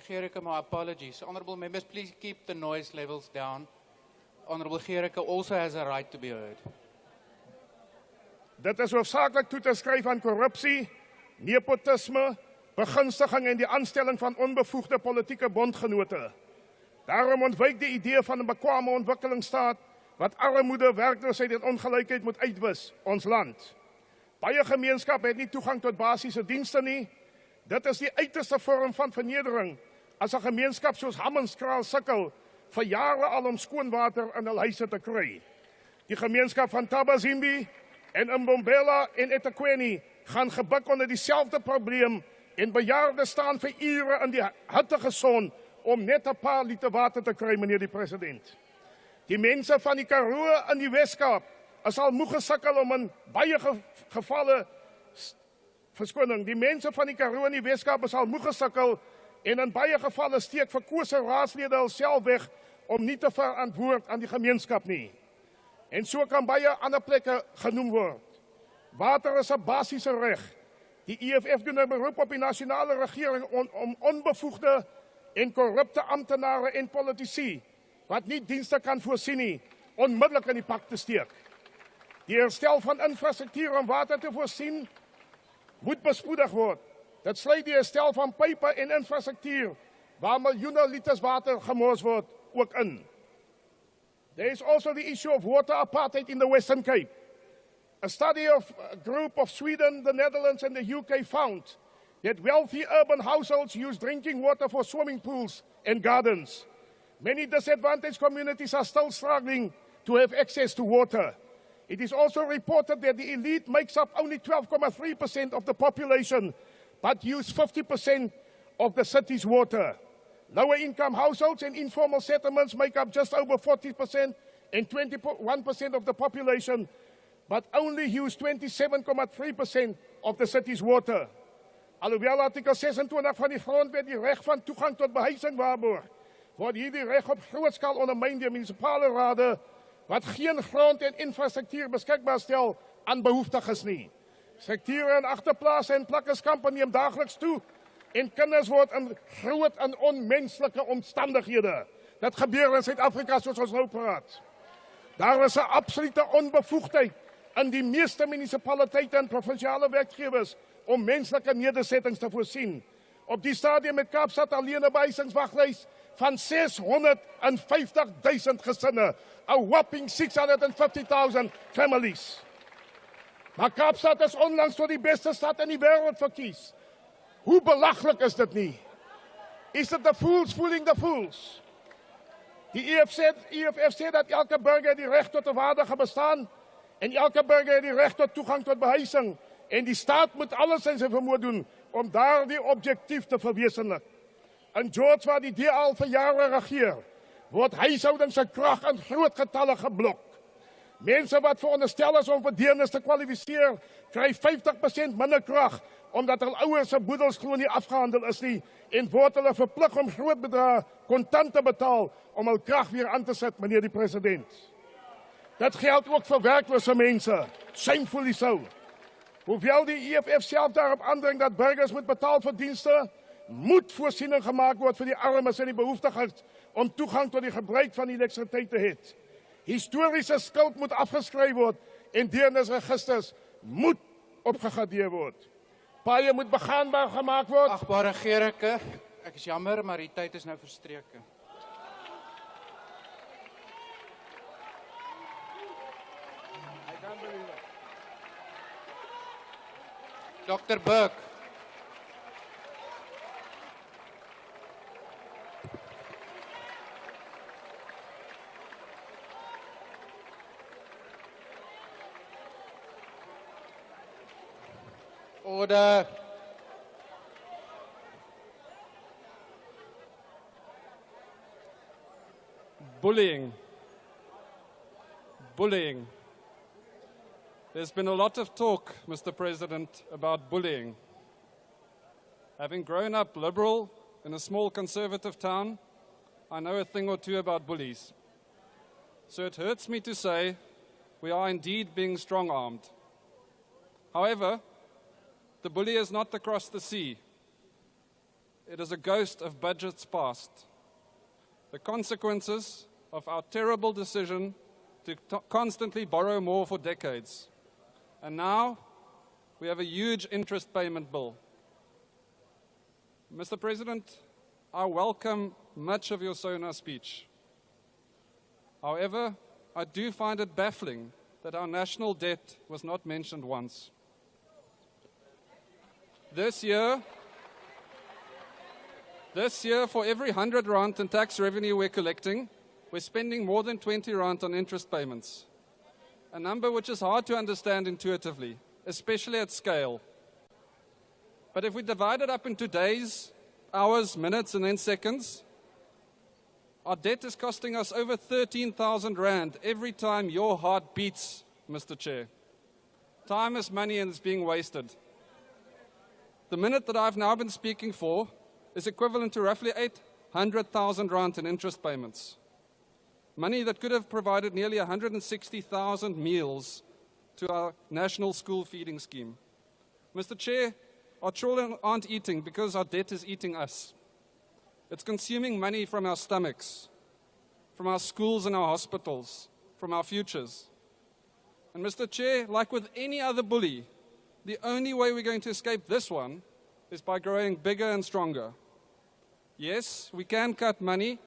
Speaker 13: Gericke, my apologies. Honourable members, please keep the noise levels down. Honourable Gericke also has a right to be heard.
Speaker 16: Dit is hoofsaaklik toe te skryf aan korrupsie, nepotisme, begunstiging en die aanstelling van onbevoegde politieke bondgenote. Daarom ontwyk die idee van 'n bekwame ontwikkelingsstaat wat armoede, werkloosheid en ongelykheid moet uitwis, ons land. Baie gemeenskappe het nie toegang tot basiese dienste nie. Dit is die uiterste vorm van vernedering as 'n gemeenskap soos Hammanskraal sukkel vir jare al om skoon water in hul huise te kry. Die gemeenskap van Tabazimbi en Mbombela en eThekwini gaan gebuk onder dieselfde probleem en bejaardes staan vir ure in die hittige son om net 'n paar liter water te kry, meneer die president. Die mense van die Karoo in die Weskaap is al moeg gesukkel om in baie gevalle verskoning. Die mense van die Karoo in die Weskaap is al moeg gesukkel en in baie gevalle steek verkose raadslede hulself weg om nie te verantwoord aan die gemeenskap nie. En so kan baie ander plekke genoem word. Water is 'n basiese reg. Die EFF doen 'n beroep op die nasionale regering om onbevoegde en korrupte amptenare en politici wat nie dienste kan voorsien nie, onmiddellik in die pak te steek. Die herstel van infrastruktuur om water te voorsien moet bespoedig word. Dit sluit die herstel van pype en infrastruktuur waar miljoene liters water gemors word ook in. There is also the issue of water apartheid in the Western Cape. A study of a group of Sweden, the Netherlands and the UK found that wealthy urban households use drinking water for swimming pools and gardens. Many disadvantaged communities are still struggling to have access to water. It is also reported that the elite makes up only 12.3% of the population, but use 50% of the city's water. Lower income households and informal settlements make up just over 40% and 21% of the population, but only use 27.3% of the city's water. Alhoewel artikel 26 van die grondwet die reg van toegang tot behuising waarborg, word hierdie reg op groot skaal ondermyn deur munisipale rade wat geen grond en infrastruktuur beskikbaar stel aan behoeftiges nie. Strukture in agterplase en plakkerskampe neem daagliks toe en kinders word in groot en onmenslike omstandighede. Dit gebeur in Suid-Afrika soos ons nou praat. Daar is 'n absolute onbevoegdheid in die meeste munisipaliteite en provinsiale werkgewers om menslike nedersettings te voorsien. Op die stadium met Kaapstad alleen 'n behuisingswaglys van 650.000 gesinne, a whopping 650,000 families. Maar Kaapstad is onlangs tot die beste stad in die wêreld verkies. Hoe belaglik is dit nie? Is dit the fools fooling the fools? Die EFF sê dat elke burger die reg tot 'n waardige bestaan en elke burger die reg tot toegang tot behuising en die staat moet alles in sy vermoë doen om daardie objektief te verwesenlik. In George waar die DA al vir jare regeer, word huishoudings se krag in groot getalle geblok. Mense wat veronderstel is om vir deernis te kwalifiseer, kry 50% minder krag omdat hul ouers se boedels glo nie afgehandel is nie en word hulle verplig om groot bedrae kontant te betaal om hul krag weer aan te sit, meneer die president. Dit geld ook vir werklose mense, shamefully so. Hoewel die EFF self daarop aandring dat burgers moet betaal vir dienste, moet voorsiening gemaak word vir die armes en die behoeftiges om toegang tot die gebruik van elektrisiteit te hê. Historiese skuld moet afgeskryf word en deernisregisters moet opgegradeer word. Paaie moet begaanbaar gemaak word.
Speaker 13: Agbare Gericke, ek is jammer, maar die tyd is nou verstreke. Dr. Burke. Order.
Speaker 17: Bullying. Bullying. There's been a lot of talk, Mr. President, about bullying. Having grown up liberal in a small conservative town, I know a thing or two about bullies. So it hurts me to say we are indeed being strong-armed. However, the bully is not across the sea. It is a ghost of budgets past. The consequences of our terrible decision to constantly borrow more for decades. And now, we have a huge interest payment bill. Mr. President, I welcome much of your SONA speech. However, I do find it baffling that our national debt was not mentioned once. This year, for every 100 rand in tax revenue we're collecting, we're spending more than 20 rand on interest payments. A number which is hard to understand intuitively, especially at scale. But if we divide it up into days, hours, minutes, and then seconds, our debt is costing us over 13,000 rand every time your heart beats, Mr. Chair. Time is money and it's being wasted. The minute that I've now been speaking for is equivalent to roughly 800,000 rand in interest payments. Money that could have provided nearly 160,000 meals to our national school feeding scheme. Mr. Chair, our children aren't eating because our debt is eating us. It's consuming money from our stomachs, from our schools and our hospitals, from our futures. And Mr. Chair, like with any other bully, the only way we're going to escape this one is by growing bigger and stronger. Yes, we can cut money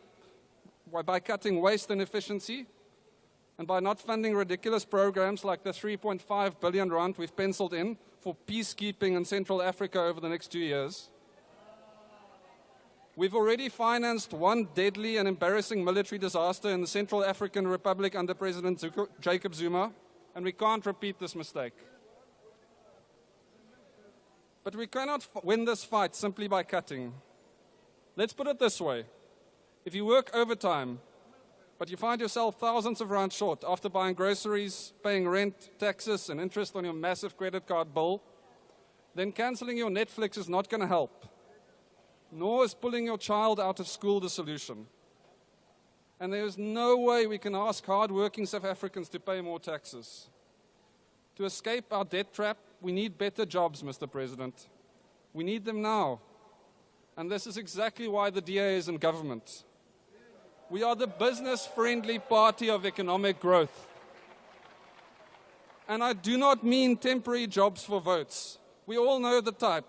Speaker 17: by cutting waste and efficiency and by not funding ridiculous programs like the 3.5 billion rand we've penciled in for peacekeeping in Central Africa over the next 2 years. We've already financed one deadly and embarrassing military disaster in the Central African Republic under President Jacob Zuma, and we can't repeat this mistake. But we cannot win this fight simply by cutting. Let's put it this way. If you work overtime, but you find yourself thousands of rand short after buying groceries, paying rent, taxes, and interest on your massive credit card bill, then cancelling your Netflix is not going to help. Nor is pulling your child out of school the solution. And there is no way we can ask hard-working South Africans to pay more taxes. To escape our debt trap, we need better jobs, Mr. President. We need them now. And this is exactly why the DA is in government. We are the business-friendly party of economic growth. And I do not mean temporary jobs for votes. We all know the type.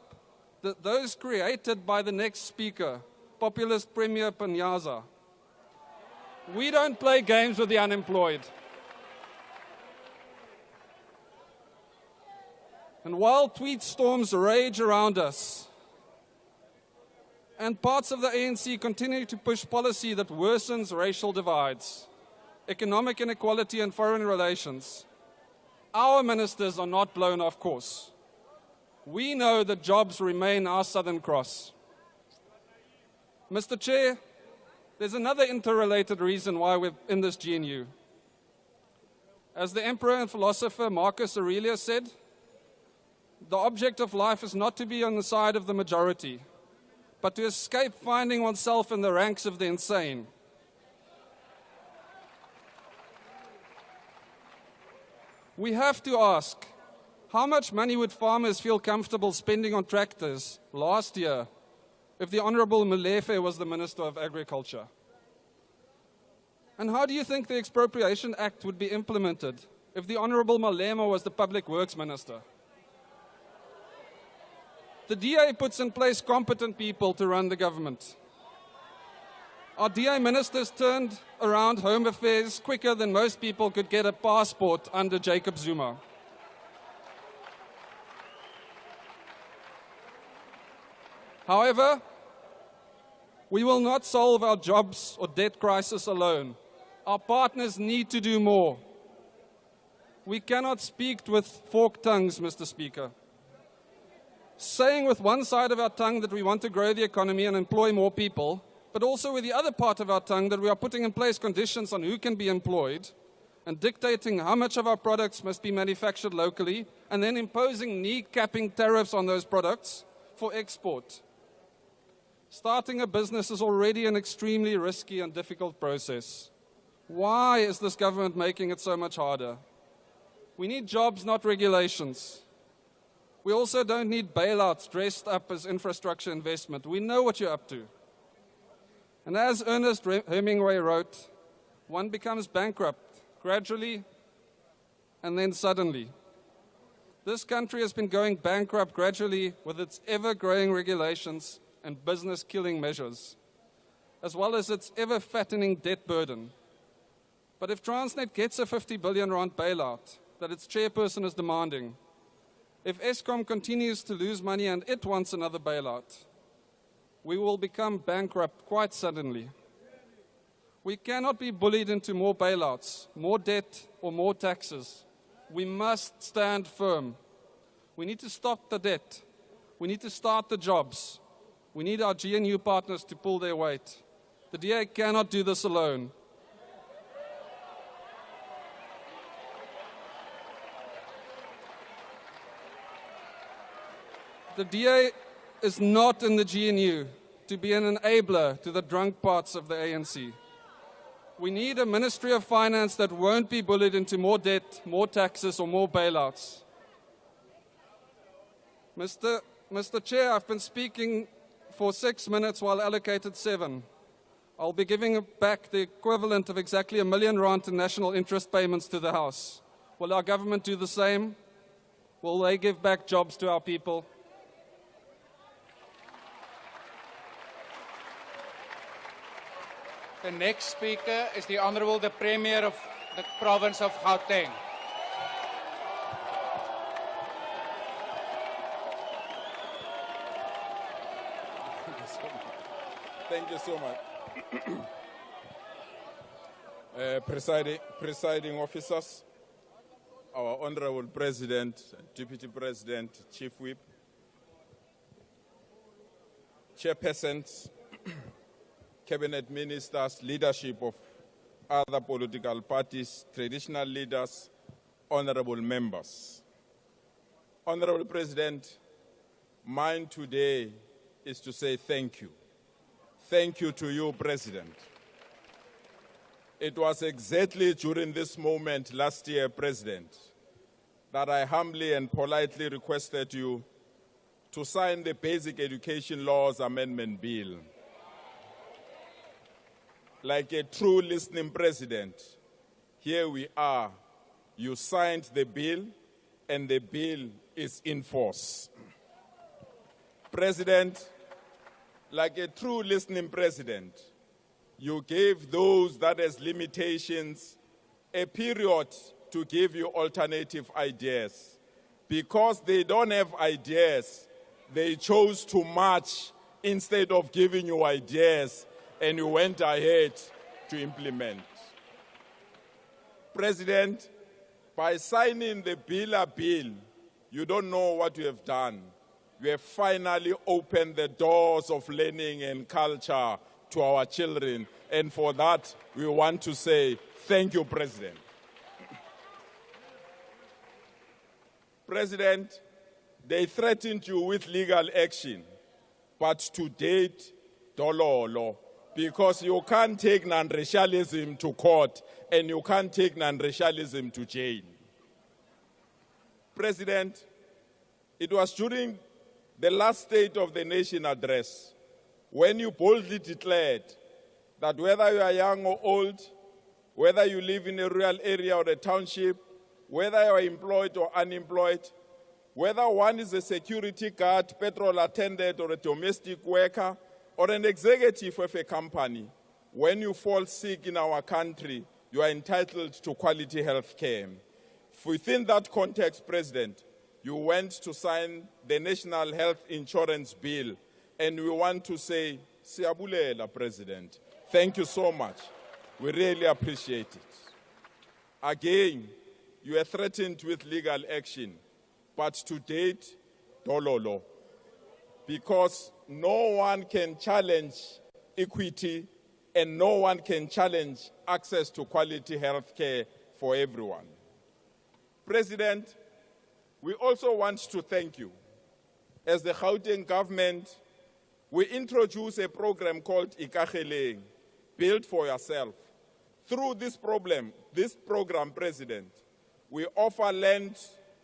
Speaker 17: Those created by the next speaker, populist Premier Panyaza. We don't play games with the unemployed. And while tweet storms rage around us, and parts of the ANC continue to push policy that worsens racial divides, economic inequality and foreign relations, our ministers are not blown off course. We know that jobs remain our Southern Cross. Mr. Chair, there's another interrelated reason why we're in this GNU. As the emperor and philosopher Marcus Aurelius said, the object of life is not to be on the side of the majority, but to escape finding oneself in the ranks of the insane. We have to ask, how much money would farmers feel comfortable spending on tractors last year if the Honourable Molefe was the Minister of Agriculture? And how do you think the Expropriation Act would be implemented if the Honorable Malema was the Public Works Minister? The DA puts in place competent people to run the government. Our DA ministers turned around Home Affairs quicker than most people could get a passport under Jacob Zuma. However, we will not solve our jobs or debt crisis alone. Our partners need to do more. We cannot speak with forked tongues, Mr. Speaker. Saying with one side of our tongue that we want to grow the economy and employ more people, but also with the other part of our tongue that we are putting in place conditions on who can be employed and dictating how much of our products must be manufactured locally and then imposing knee-capping tariffs on those products for export. Starting a business is already an extremely risky and difficult process. Why is this government making it so much harder? We need jobs, not regulations. We also don't need bailouts dressed up as infrastructure investment. We know what you're up to. And as Ernest Hemingway wrote, one becomes bankrupt gradually and then suddenly. This country has been going bankrupt gradually with its ever-growing regulations and business-killing measures, as well as its ever-fattening debt burden. But if Transnet gets a 50 billion rand bailout that its chairperson is demanding, if Eskom continues to lose money and it wants another bailout, we will become bankrupt quite suddenly. We cannot be bullied into more bailouts, more debt, or more taxes. We must stand firm. We need to stop the debt. We need to start the jobs. We need our GNU partners to pull their weight. The DA cannot do this alone. The DA is not in the GNU to be an enabler to the drunk parts of the ANC. We need a Ministry of Finance that won't be bullied into more debt, more taxes, or more bailouts. Mr. Chair, I've been speaking for 6 minutes while allocated 7. I'll be giving back the equivalent of exactly R1 million in national interest payments to the House. Will our government do the same? Will they give back jobs to our people?
Speaker 13: The next speaker is the Honourable the Premier of the Province of Gauteng.
Speaker 1: Thank you so much. Presiding officers, our Honourable President, Deputy President, Chief Whip, Chairpersons, Cabinet Ministers, leadership of other political parties, traditional leaders, honourable members. Honourable President, mine today is to say thank you. Thank you to you, President. It was exactly during this moment last year, President, that I humbly and politely requested you to sign the Basic Education Laws Amendment Bill. Like a true listening president, here we are. You signed the bill, and the bill is in force. President, like a true listening president, you gave those that has limitations a period to give you alternative ideas. Because they don't have ideas, they chose to march instead of giving you ideas, and you went ahead to implement. President, by signing the bill, you don't know what you have done. You have finally opened the doors of learning and culture to our children. And for that, we want to say thank you, President. President, they threatened you with legal action, but to date, dololo. Because you can't take non-racialism to court and you can't take non-racialism to jail. President, it was during the last State of the Nation address when you boldly declared that whether you are young or old, whether you live in a rural area or a township, whether you are employed or unemployed, whether one is a security guard, petrol attendant, or a domestic worker, or an executive of a company, when you fall sick in our country, you are entitled to quality health care. Within that context, President, you went to sign the National Health Insurance Bill, and we want to say, Siyabulela, President. Thank you so much. We really appreciate it. Again, you are threatened with legal action, but to date, dololo. Because no one can challenge equity and no one can challenge access to quality health care for everyone. President, we also want to thank you. As the Gauteng government, we introduced a program called Ikageleng, Build for Yourself. Through this program, President, we offer land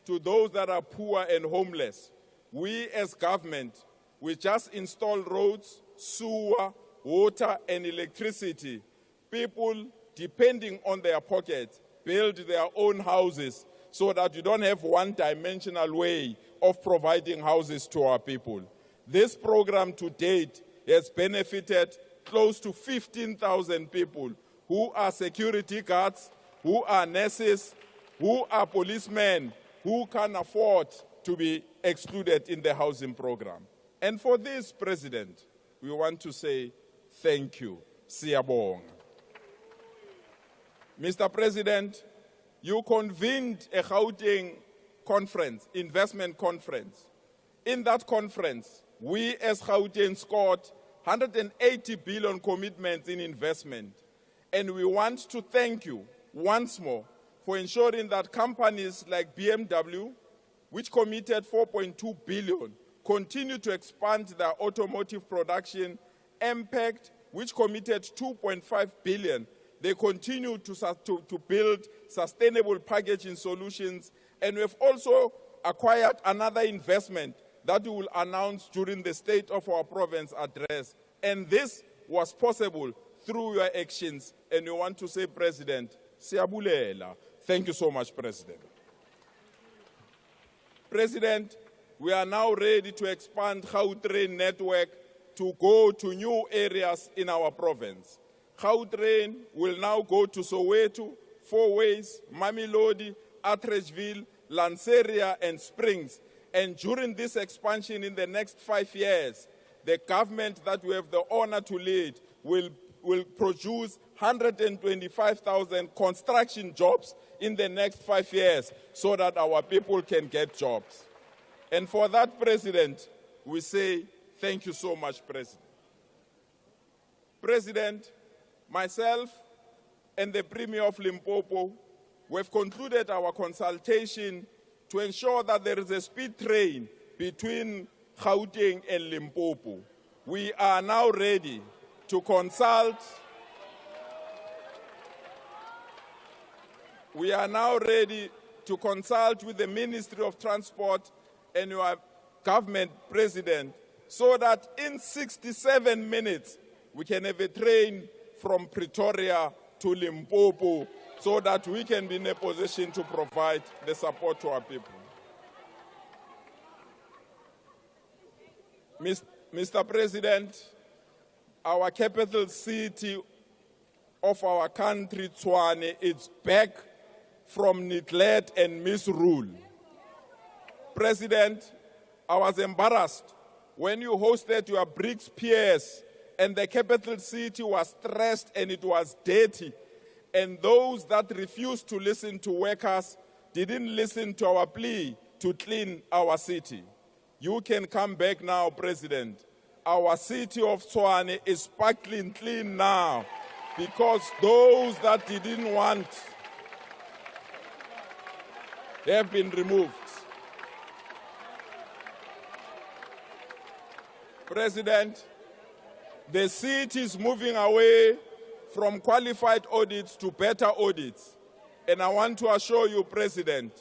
Speaker 1: to those that are poor and homeless. We as government, we just install roads, sewer, water, and electricity. People, depending on their pockets, build their own houses so that you don't have one-dimensional way of providing houses to our people. This program to date has benefited close to 15,000 people who are security guards, who are nurses, who are policemen, who can afford to be excluded in the housing program. And for this, President, we want to say thank you. Siyabonga. Mr. President, you convened a Gauteng conference, investment conference. In that conference, we as Gauteng scored 180 billion commitments in investment. And we want to thank you once more for ensuring that companies like BMW, which committed 4.2 billion, continue to expand their automotive production. Impact, which committed 2.5 billion, they continue to build sustainable packaging solutions. And we've also acquired another investment that we will announce during the State of our Province address. And this was possible through your actions. And we want to say, President, Siyabulela. Thank you so much, President. President, we are now ready to expand Gautrain network to go to new areas in our province. Gautrain will now go to Soweto, Four Ways, Mamelodi, Atteridgeville, Lanseria, and Springs. And during this expansion in the next 5 years, the government that we have the honor to lead will produce 125,000 construction jobs in the next 5 years so that our people can get jobs. And for that, President, we say thank you so much, President. President, myself and the Premier of Limpopo, we have concluded our consultation to ensure that there is a speed train between Gauteng and Limpopo. We are now ready to consult. We are now ready to consult with the Ministry of Transport and your government, President, so that in 67 minutes we can have a train from Pretoria to Limpopo so that we can be in a position to provide the support to our people. Mr. President, our capital city of our country, Tshwane, is back from neglect and misrule. President, I was embarrassed when you hosted your BRICS peers and the capital city was stressed and it was dirty. And those that refused to listen to workers didn't listen to our plea to clean our city. You can come back now, President. Our city of Tshwane is sparkling clean now because those that didn't want have been removed. President, the city is moving away from qualified audits to better audits. And I want to assure you, President,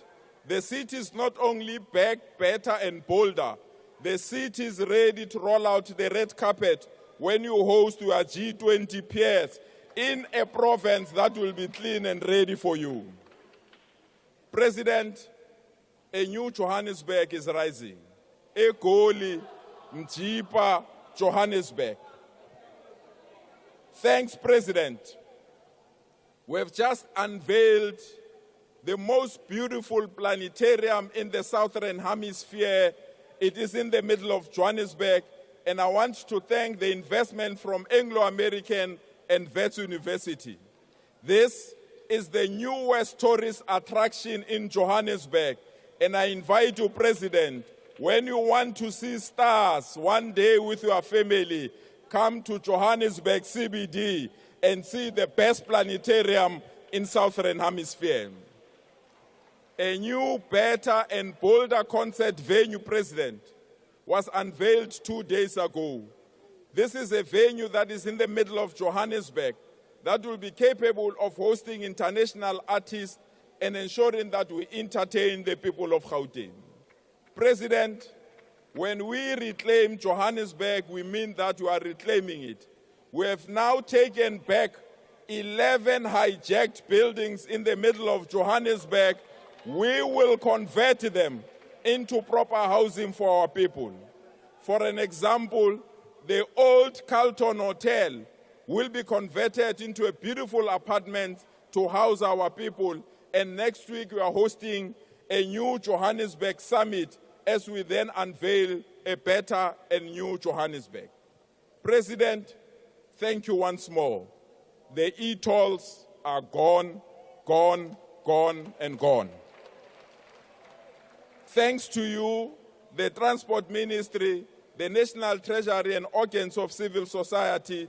Speaker 1: the city is not only back, better and bolder, the city is ready to roll out the red carpet when you host your G20 peers in a province that will be clean and ready for you. President, a new Johannesburg is rising. Egoli, Mjipa, Johannesburg. Thanks, President. We have just unveiled the most beautiful planetarium in the Southern Hemisphere. It is in the middle of Johannesburg, and I want to thank the investment from Anglo-American and Wits University. This is the newest tourist attraction in Johannesburg, and I invite you, President, when you want to see stars one day with your family, come to Johannesburg CBD and see the best planetarium in Southern Hemisphere. A new, better and bolder concert venue, President, was unveiled 2 days ago. This is a venue that is in the middle of Johannesburg that will be capable of hosting international artists and ensuring that we entertain the people of Gauteng. President, when we reclaim Johannesburg, we mean that we are reclaiming it. We have now taken back 11 hijacked buildings in the middle of Johannesburg. We will convert them into proper housing for our people. For an example, the old Carlton Hotel will be converted into a beautiful apartment to house our people. And next week we are hosting a new Johannesburg summit as we then unveil a better and new Johannesburg. President, thank you once more. The e-tolls are gone, gone, gone, and gone. Thanks to you, the Transport Ministry, the National Treasury, and organs of civil society,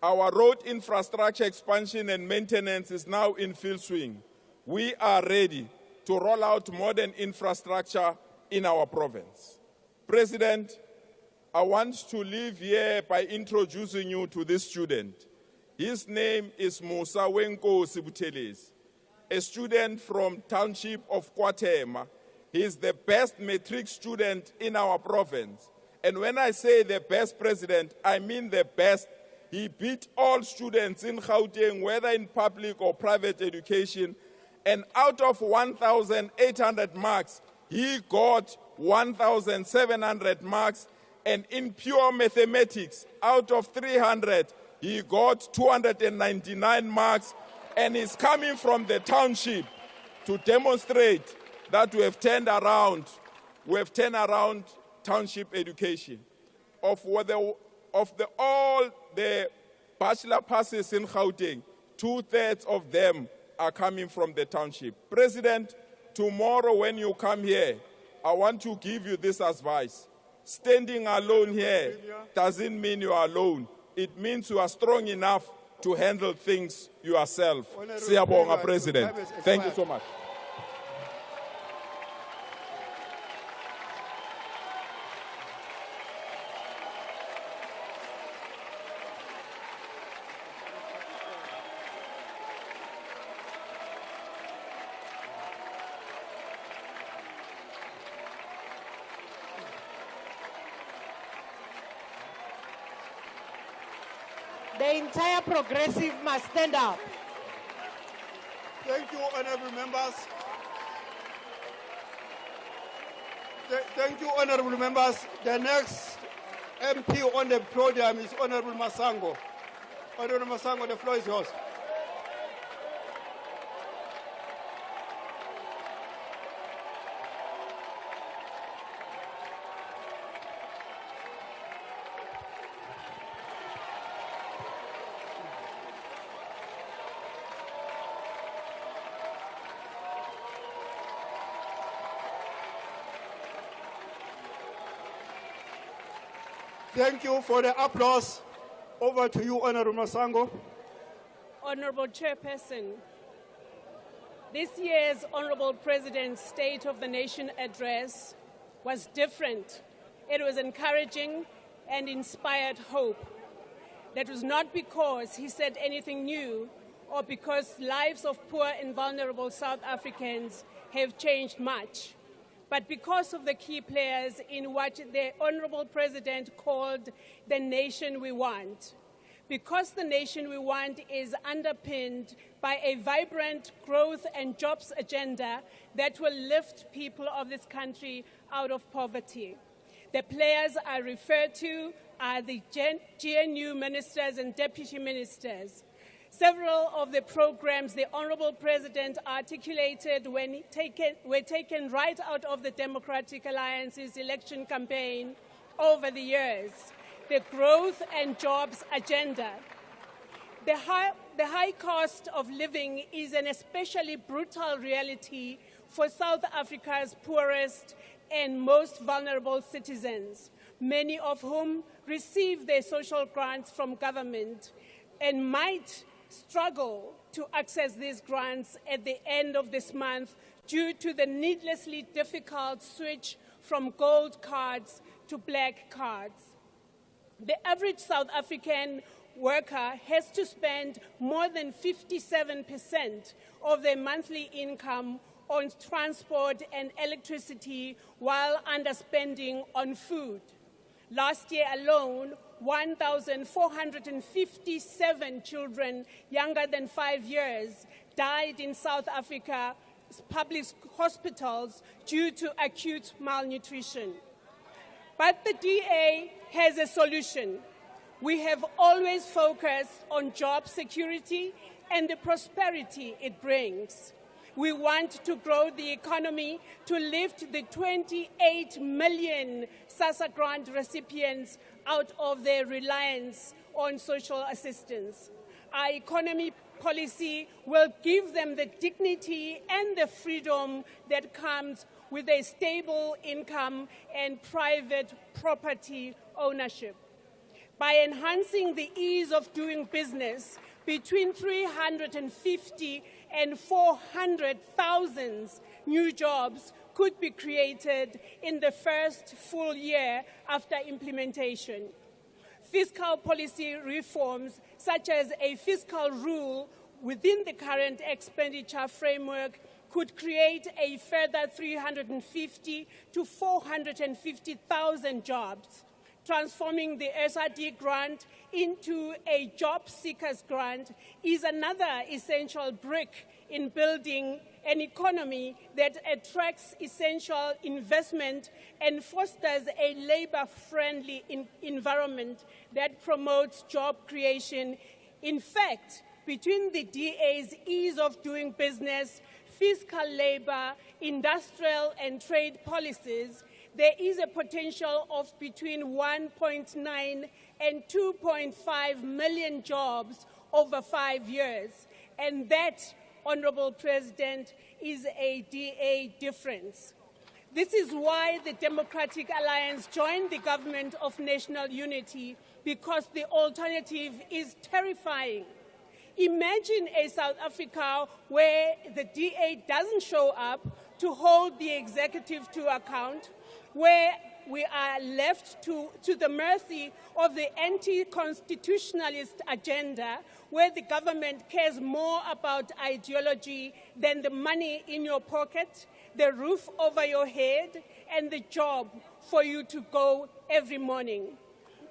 Speaker 1: our road infrastructure expansion and maintenance is now in full swing. We are ready to roll out modern infrastructure in our province. President, I want to leave here by introducing you to this student. His name is Musa Wenko Sibuteles, a student from township of Kwatema. He is the best matric student in our province. And when I say the best, President, I mean the best. He beat all students in Gauteng, whether in public or private education. And out of 1,800 marks, he got 1,700 marks. And in pure mathematics, out of 300, he got 299 marks. And is coming from the township to demonstrate that we have turned around township education. Of all the bachelor passes in Gauteng, 2/3 of them are coming from the township. President, tomorrow when you come here, I want to give you this advice. Standing alone here doesn't mean you are alone. It means you are strong enough to handle things yourself. Siyabonga, President. Thank you so much.
Speaker 18: The entire progressive must stand up.
Speaker 21: Thank you, honorable members. Thank you, honorable members. The next MP on the podium is Honorable Masango. Honorable Masango, the floor is yours. Thank you for the applause. Over to you, Honorable Masango.
Speaker 22: Honorable Chairperson, this year's Honorable President's State of the Nation address was different. It was encouraging and inspired hope. That was not because he said anything new or because lives of poor and vulnerable South Africans have changed much, but because of the key players in what the Honorable President called the nation we want. because the nation we want is underpinned by a vibrant growth and jobs agenda that will lift people of this country out of poverty. The players I refer to are the GNU ministers and deputy ministers. Several of the programs the Honourable President articulated were taken right out of the Democratic Alliance's election campaign over the years. The growth and jobs agenda. The high cost of living is an especially brutal reality for South Africa's poorest and most vulnerable citizens, many of whom receive their social grants from government and might struggle to access these grants at the end of this month due to the needlessly difficult switch from gold cards to black cards. The average South African worker has to spend more than 57% of their monthly income on transport and electricity while underspending on food. Last year alone, 1,457 children younger than 5 years died in South Africa's public hospitals due to acute malnutrition. But the DA has a solution. We have always focused on job security and the prosperity it brings. We want to grow the economy to lift the 28 million SASSA grant recipients out of their reliance on social assistance. Our economy policy will give them the dignity and the freedom that comes with a stable income and private property ownership. By enhancing the ease of doing business, between 350 and 400,000 new jobs could be created in the first full year after implementation. Fiscal policy reforms, such as a fiscal rule within the current expenditure framework, could create a further 350 to 450,000 jobs. Transforming the SRD grant into a job seekers grant is another essential brick in building an economy that attracts essential investment and fosters a labor-friendly environment that promotes job creation. In fact, between the DA's ease of doing business, fiscal labor, industrial and trade policies, there is a potential of between 1.9 and 2.5 million jobs over 5 years. And that, Honourable President, is a DA difference. This is why the Democratic Alliance joined the government of national unity, because the alternative is terrifying. Imagine a South Africa where the DA doesn't show up to hold the executive to account, where we are left to the mercy of the anti-constitutionalist agenda, where the government cares more about ideology than the money in your pocket, the roof over your head, and the job for you to go every morning.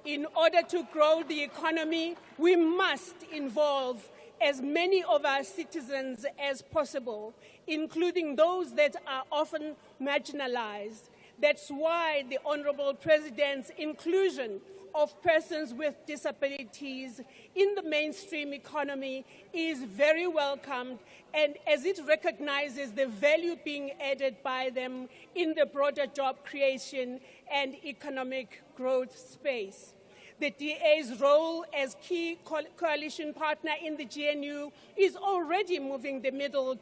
Speaker 22: In order to grow the economy, we must involve as many of our citizens as possible, including those that are often marginalized. That's why the Honourable President's inclusion of persons with disabilities in the mainstream economy is very welcomed, and as it recognizes the value being added by them in the broader job creation and economic growth space. The DA's role as key coalition partner in the GNU is already moving the needle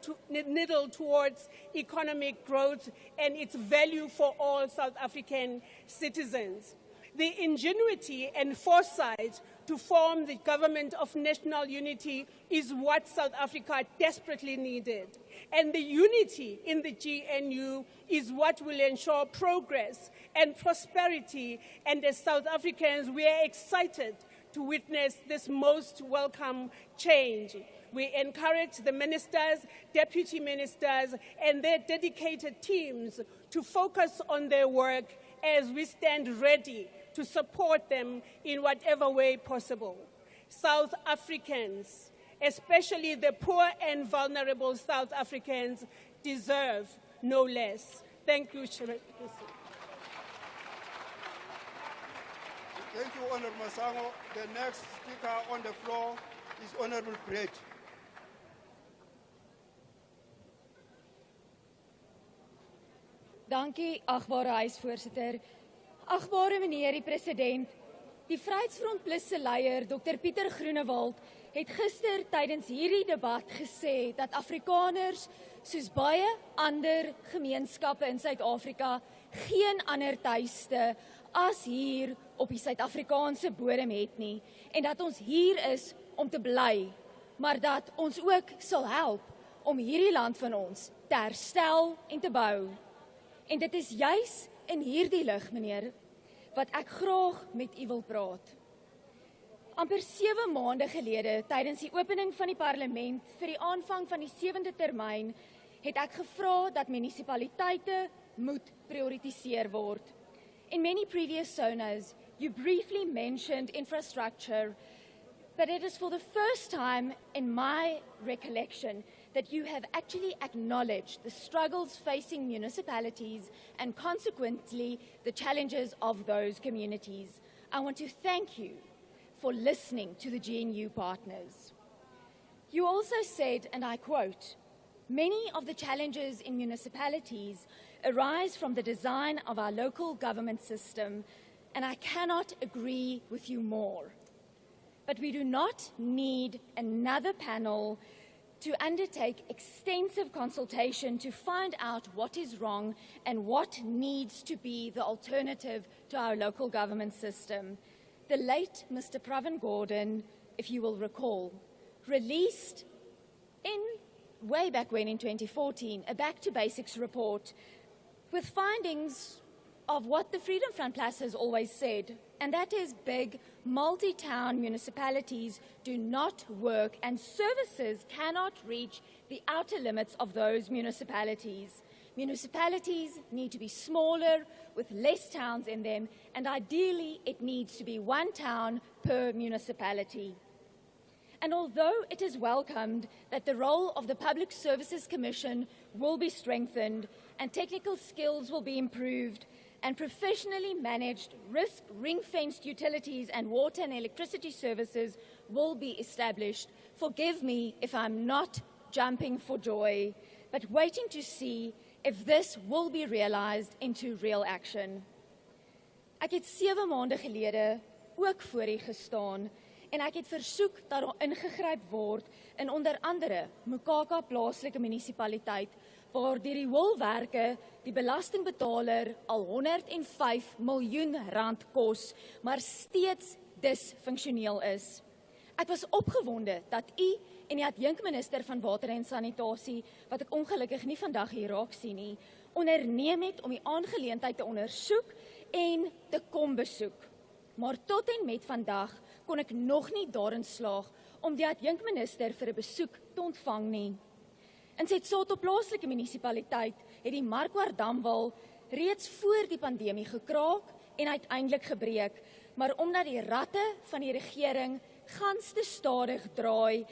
Speaker 22: towards economic growth and its value for all South African citizens. The ingenuity and foresight to form the government of national unity is what South Africa desperately needed. And the unity in the GNU is what will ensure progress and prosperity. And as South Africans, we are excited to witness this most welcome change. We encourage the ministers, deputy ministers, and their dedicated teams to focus on their work as we stand ready to support them in whatever way possible. South Africans, especially the poor and vulnerable South Africans, deserve no less. Thank you, Chairman.
Speaker 21: Thank you, Honourable Masango. The next speaker on the floor is Honourable Brett.
Speaker 2: Dankie, agbare huisvoorsitter. Agbare meneer die president, die Vryheidsfront Plus se leier, Dr. Pieter Groenewald, het gister tydens hierdie debat gesê dat Afrikaners, soos baie ander gemeenskappe in Suid-Afrika, geen ander tuiste as hier op die Suid-Afrikaanse bodem het nie, en dat ons hier is om te bly, maar dat ons ook sal help om hierdie land van ons te herstel en te bou. En dit is juis in hierdie lig, meneer, wat ek graag met u wil praat. Amper 7 maande gelede, tydens die opening van die parlement vir die aanvang van die 7de termyn, het ek gevra dat munisipaliteite moet prioritiseer word. In many previous SONAs, you briefly mentioned infrastructure, but it is for the first time in my recollection that you have actually acknowledged the struggles facing municipalities and consequently the challenges of those communities. I want to thank you for listening to the GNU partners. You also said, and I quote, "Many of the challenges in municipalities arise from the design of our local government system, and I cannot agree with you more. But we do not need another panel to undertake extensive consultation to find out what is wrong and what needs to be the alternative to our local government system." The late Mr. Pravin Gordhan, if you will recall, released way back when in 2014, a Back to Basics report with findings of what the Freedom Front Plus has always said, and that is big, multi-town municipalities do not work and services cannot reach the outer limits of those municipalities. Municipalities need to be smaller with less towns in them, and ideally it needs to be 1 town per municipality. And although it is welcomed that the role of the Public Services Commission will be strengthened and technical skills will be improved and professionally managed risk ring-fenced utilities and water and electricity services will be established, forgive me if I'm not jumping for joy, but waiting to see if this will be realized into real action. Ek het 7 maande gelede ook voor u gestaan en ek het versoek dat daar ingegryp word in onder andere Mokaka plaaslike munisipaliteit waar deur die wolwerke die belastingbetaler al 105 miljoen rand kos, maar steeds disfunksioneel is. Ek was opgewonde dat u en die adjunkminister van water en sanitasie, wat ek ongelukkig nie vandag hier raak sien nie, onderneem het om die aangeleentheid te ondersoek en te kom besoek. Maar tot en met vandag kon ek nog nie daarin slaag om die adjunkminister vir 'n besoek te ontvang nie. In Setsoto plaaslike munisipaliteit het die Markwaardamwal reeds voor die pandemie gekraak en uiteindelik gebreek, maar omdat die ratte van die regering gans te stadig draai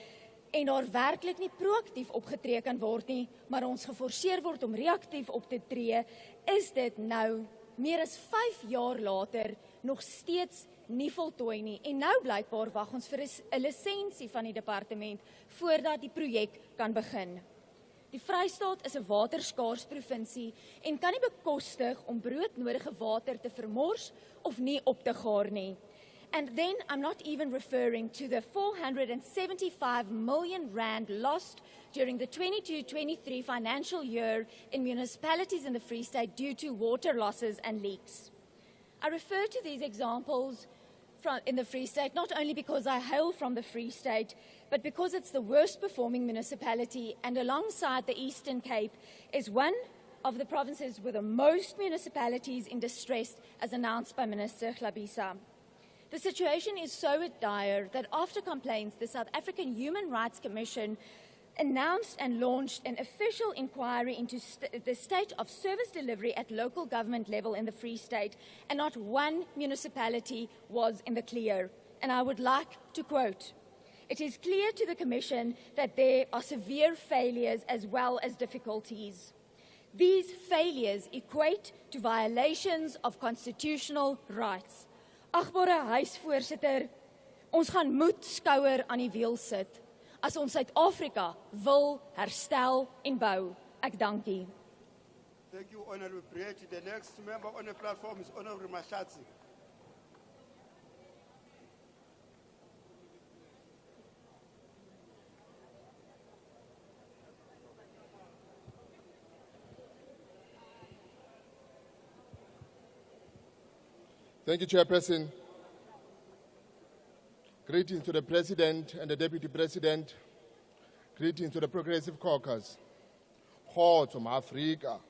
Speaker 2: en daar werklik nie proaktief opgetree kan word nie, maar ons geforseer word om reaktief op te tree, is dit nou meer as 5 jaar later nog steeds nie voltooi nie. En nou blykbaar wag ons vir 'n lisensie van die departement voordat die projek kan begin. Die Vrystaat is 'n waterskaars provinsie en kan nie bekostig om broodnodige water te vermors of nie op te gaar nie. And then I'm not even referring to the 475 million rand lost during the 22-23 financial year in municipalities in the Free State due to water losses and leaks. I refer to these examples in the Free State not only because I hail from the Free State, but because it's the worst performing municipality and alongside the Eastern Cape is one of the provinces with the most municipalities in distress as announced by Minister Hlabisa. The situation is so dire that after complaints, the South African Human Rights Commission announced and launched an official inquiry into the state of service delivery at local government level in the Free State, and not one municipality was in the clear. and I would like to quote, "It is clear to the Commission that there are severe failures as well as difficulties. These failures equate to violations of constitutional rights." Agbare huisvoorsitter, ons gaan moet skouer aan die wiel sit as ons Suid-Afrika wil herstel en bou. Ek dank u.
Speaker 21: Thank you, Honorable Prieti. The next member on the platform is Honorable Mashatsi.
Speaker 12: Thank you, Chairperson. Greetings to the President and the Deputy President. Greetings to the Progressive Caucus. Kgotso Africa.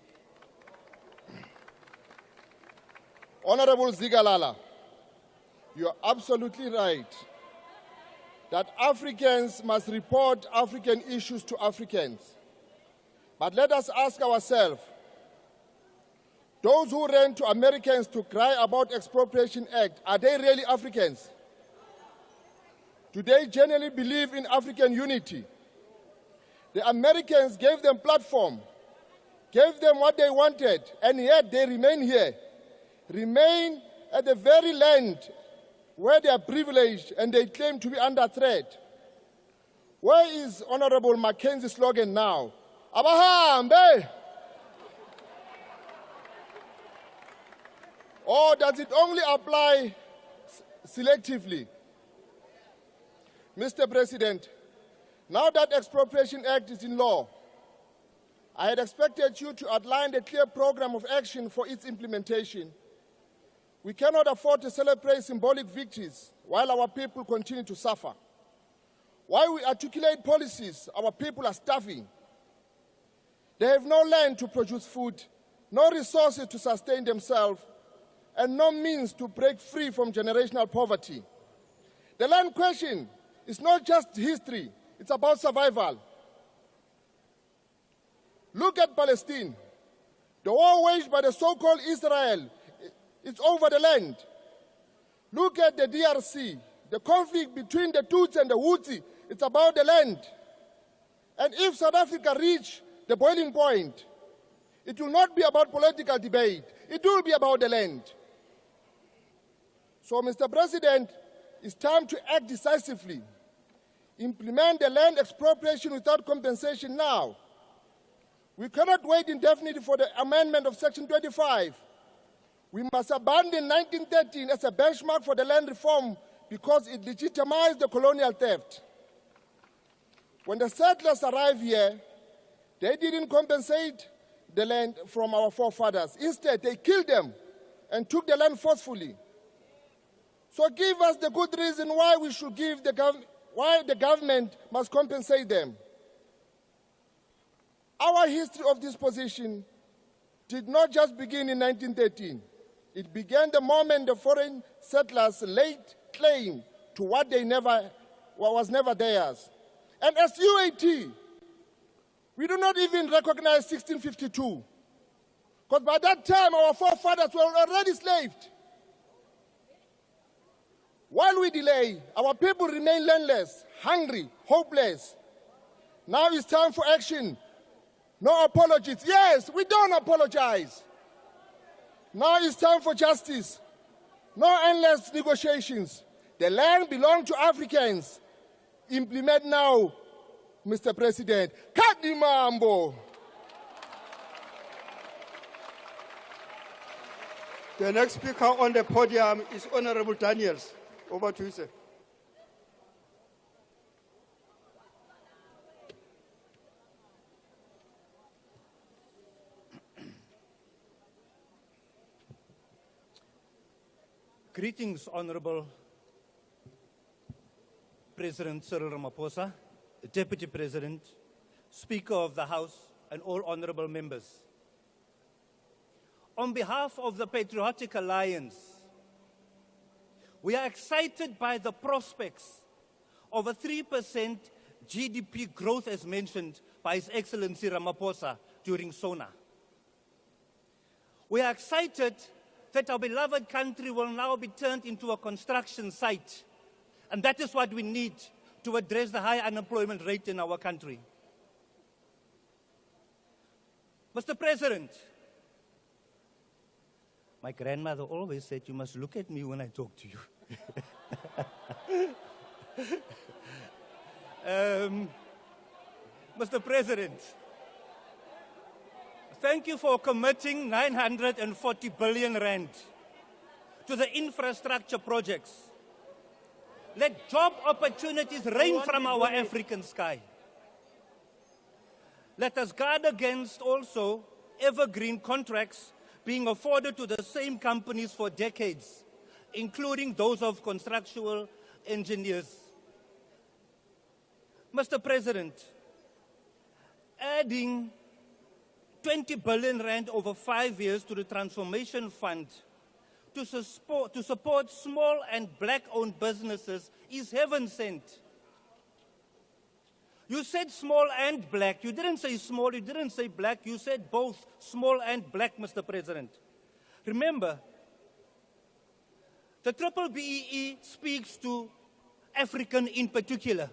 Speaker 12: Honorable Zigalala, you are absolutely right that Africans must report African issues to Africans. But let us ask ourselves, those who ran to Americans to cry about Expropriation Act, are they really Africans? Do they genuinely believe in African unity? The Americans gave them platform, gave them what they wanted, and yet they remain here, remain at the very land where they are privileged and they claim to be under threat. Where is Honorable Mackenzie's slogan now? Abahambe! Or does it only apply selectively? Mr. President, now that Expropriation Act is in law, I had expected you to outline a clear program of action for its implementation. We cannot afford to celebrate symbolic victories while our people continue to suffer. While we articulate policies, our people are starving. They have no land to produce food, no resources to sustain themselves, and no means to break free from generational poverty. The land question is not just history, it's about survival. Look at Palestine. The war waged by the so-called Israel, it's over the land. Look at the DRC. The conflict between the Tutsi and the Hutsi, it's about the land. And if South Africa reach the boiling point, it will not be about political debate. It will be about the land. So, Mr. President, it's time to act decisively. Implement the land expropriation without compensation now. We cannot wait indefinitely for the amendment of Section 25. We must abandon 1913 as a benchmark for the land reform because it legitimized the colonial theft. When the settlers arrived here, they didn't compensate the land from our forefathers. Instead, they killed them and took the land forcefully. So give us the good reason why we should give why the government must compensate them. Our history of this position did not just begin in 1913. It began the moment the foreign settlers laid claim to what was never theirs. And as UAT, we do not even recognize 1652. Because by that time, our forefathers were already enslaved. While we delay, our people remain landless, hungry, hopeless. Now it's time for action. No apologies. Yes, we don't apologize. Now it's time for justice. No endless negotiations. The land belongs to Africans. Implement now, Mr. President. Kadi mambo.
Speaker 21: The next speaker on the podium is Honorable Daniels. Over to you, sir.
Speaker 6: Greetings, Honorable President Cyril Ramaphosa, Deputy President, Speaker of the House, and all honorable members. On behalf of the Patriotic Alliance, we are excited by the prospects of a 3% GDP growth as mentioned by His Excellency Ramaphosa during SONA. We are excited that our beloved country will now be turned into a construction site And that is what we need to address the high unemployment rate in our country. Mr. President, my grandmother always said, you must look at me when I talk to you. Mr. President, thank you for committing 940 billion rand to the infrastructure projects. Let job opportunities rain from our African sky. Let us guard against also evergreen contracts being afforded to the same companies for decades, including those of constructional engineers. Mr. President, adding 20 billion rand over 5 years to the Transformation Fund to support small and black-owned businesses is heaven sent. You said small and black. You didn't say small, you didn't say black. You said both small and black, Mr. President. Remember, the BBBEE speaks to African in particular.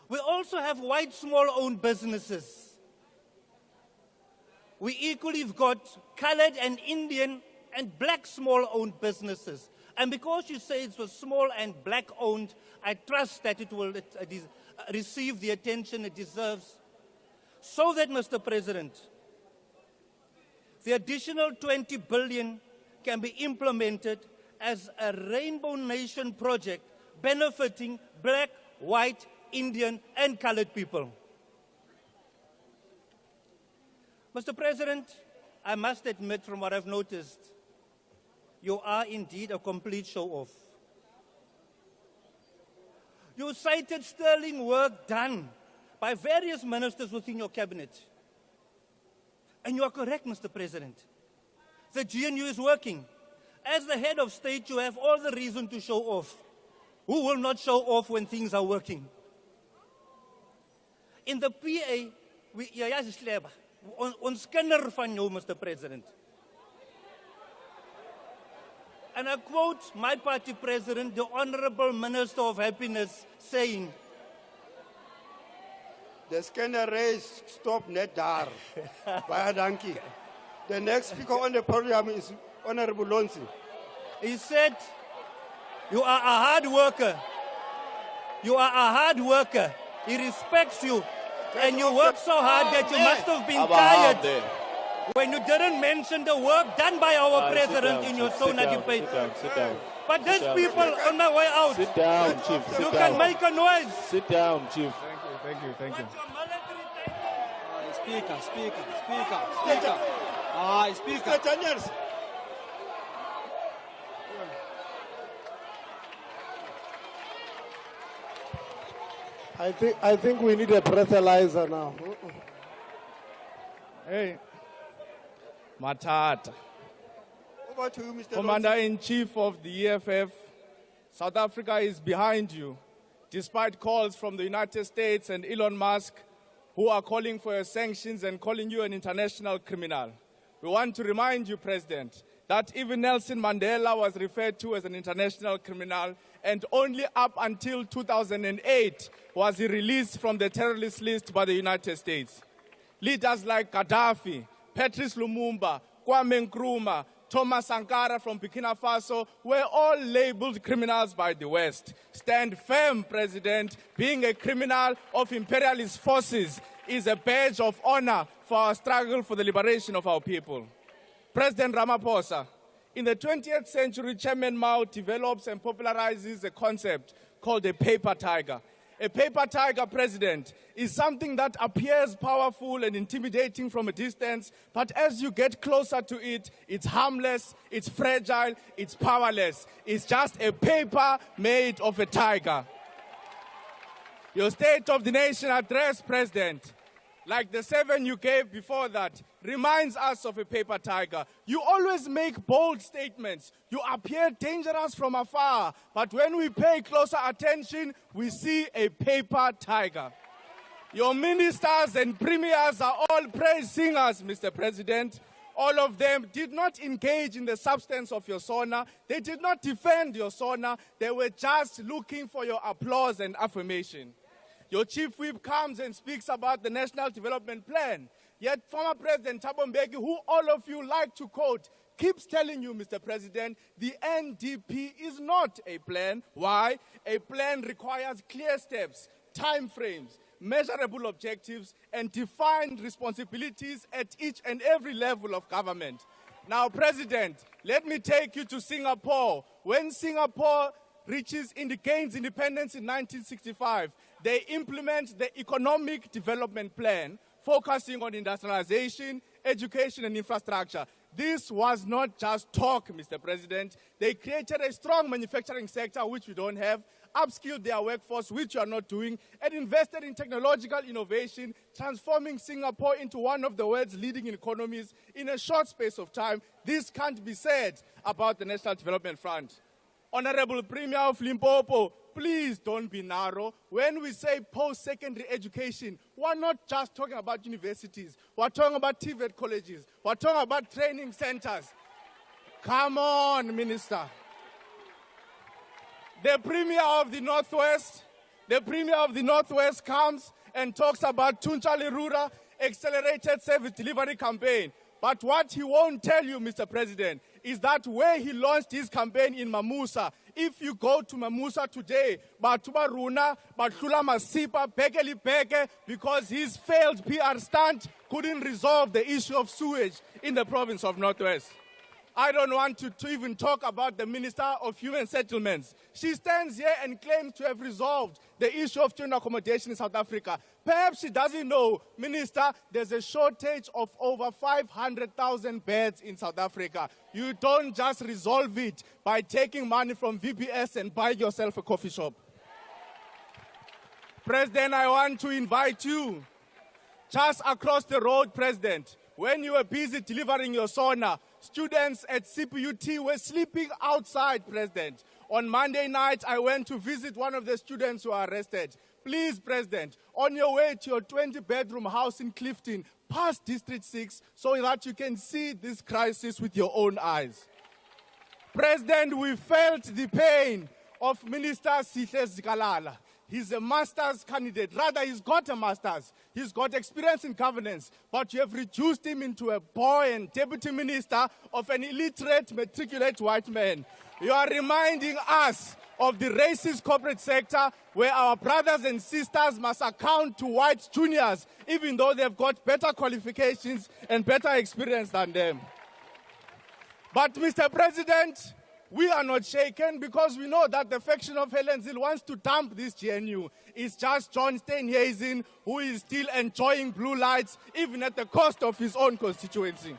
Speaker 6: We also have white small-owned businesses. We equally have got colored and Indian and black small-owned businesses. And because you say it was small and black-owned, I trust that it will receive the attention it deserves. So that, Mr. President, the additional 20 billion can be implemented as a Rainbow Nation project benefiting black, white, Indian, and colored people. Mr. President, I must admit from what I've noticed, you are indeed a complete show-off. You cited sterling work done by various ministers within your cabinet. And you are correct, Mr. President. The GNU is working. As the head of state, you have all the reason to show off. Who will not show off when things are working? In the PA, ons kinder van jou, Mr. President. And I quote my party president, the Honorable Minister of Happiness, saying,
Speaker 21: The scanner race stop net daar. Baie dankie. The next speaker on the program is Honorable Lonsi.
Speaker 6: He said, you are a hard worker. You are a hard worker. He respects you. And you work so hard that you must have been tired when you didn't mention the work done by our president in your SONA debate.
Speaker 3: Sit down.
Speaker 6: But these people on the way out,
Speaker 3: Sit down, Chief.
Speaker 6: you can make a noise.
Speaker 3: Sit down, Chief.
Speaker 19: Thank you.
Speaker 20: Speaker. Speaker.
Speaker 21: Mr. Daniels.
Speaker 19: I think we need a breathalyzer now.
Speaker 24: Hey, Matata.
Speaker 21: Over to you, Mr.
Speaker 24: Commander-in-Chief of the EFF, South Africa is behind you, despite calls from the United States and Elon Musk, who are calling for your sanctions and calling you an international criminal. We want to remind you, President, that even Nelson Mandela was referred to as an international criminal, and only up until 2008 was he released from the terrorist list by the United States. Leaders like Gaddafi, Patrice Lumumba, Kwame Nkrumah, Thomas Sankara from Burkina Faso were all labeled criminals by the West. Stand firm, President. Being a criminal of imperialist forces is a badge of honor for our struggle for the liberation of our people. President Ramaphosa, in the 20th century, Chairman Mao develops and popularizes a concept called a paper tiger. A paper tiger, President, is something that appears powerful and intimidating from a distance, but as you get closer to it, it's harmless, it's fragile, it's powerless. It's just a paper made of a tiger. Your State of the Nation address, President, like the 7 you gave before that, reminds us of a paper tiger. You always make bold statements. You appear dangerous from afar, but when we pay closer attention, we see a paper tiger. Your ministers and premiers are all praise singers, Mr. President. all of them did not engage in the substance of your SONA. They did not defend your SONA. They were just looking for your applause and affirmation. Your chief whip comes and speaks about the National Development Plan. Yet former President Thabo Mbeki, who all of you like to quote, keeps telling you, Mr. President, the NDP is not a plan. Why? A plan requires clear steps, time frames, measurable objectives, and defined responsibilities at each and every level of government. Now, President, let me take you to Singapore. When Singapore gains independence in 1965, they implement the Economic Development Plan, focusing on industrialization, education, and infrastructure. This was not just talk, Mr. President. They created a strong manufacturing sector, which we don't have, upskilled their workforce, which you are not doing, and invested in technological innovation, transforming Singapore into one of the world's leading economies in a short space of time. This can't be said about the National Development Front. Honorable Premier of Limpopo, please don't be narrow. When we say post-secondary education, we're not just talking about universities. We're talking about TVET colleges. We're talking about training centers. Come on, Minister. The Premier of the Northwest comes and talks about Tunchali Rura Accelerated Service Delivery Campaign. But what he won't tell you, Mr. President, is that where he launched his campaign in Mamusa, if you go to Mamusa today, Batuba Runa, Batula Masipa, Bekeli Beke, because his failed PR stunt couldn't resolve the issue of sewage in the province of Northwest. I don't want to even talk about the Minister of Human Settlements. She stands here and claims to have resolved the issue of student accommodation in South Africa. Perhaps she doesn't know, Minister, there's a shortage of over 500,000 beds in South Africa. You don't just resolve it by taking money from VPS and buying yourself a coffee shop. President, I want to invite you, just across the road, President, when you were busy delivering your SONA, students at CPUT were sleeping outside, President. On Monday night, I went to visit one of the students who were arrested. Please, President, on your way to your 20-bedroom house in Clifton, pass District 6 so that you can see this crisis with your own eyes. President, we felt the pain of Minister Sihle Zikalala. He's a master's candidate. Rather, he's got a master's. He's got experience in governance. But you have reduced him into a boy and deputy minister of an illiterate, matriculate white man. You are reminding us of the racist corporate sector where our brothers and sisters must account to white juniors, even though they've got better qualifications and better experience than them. But, Mr. President, we are not shaken because we know that the faction of Helen Zille wants to dump this GNU. It's just John Steenhuisen who is still enjoying blue lights, even at the cost of his own constituency.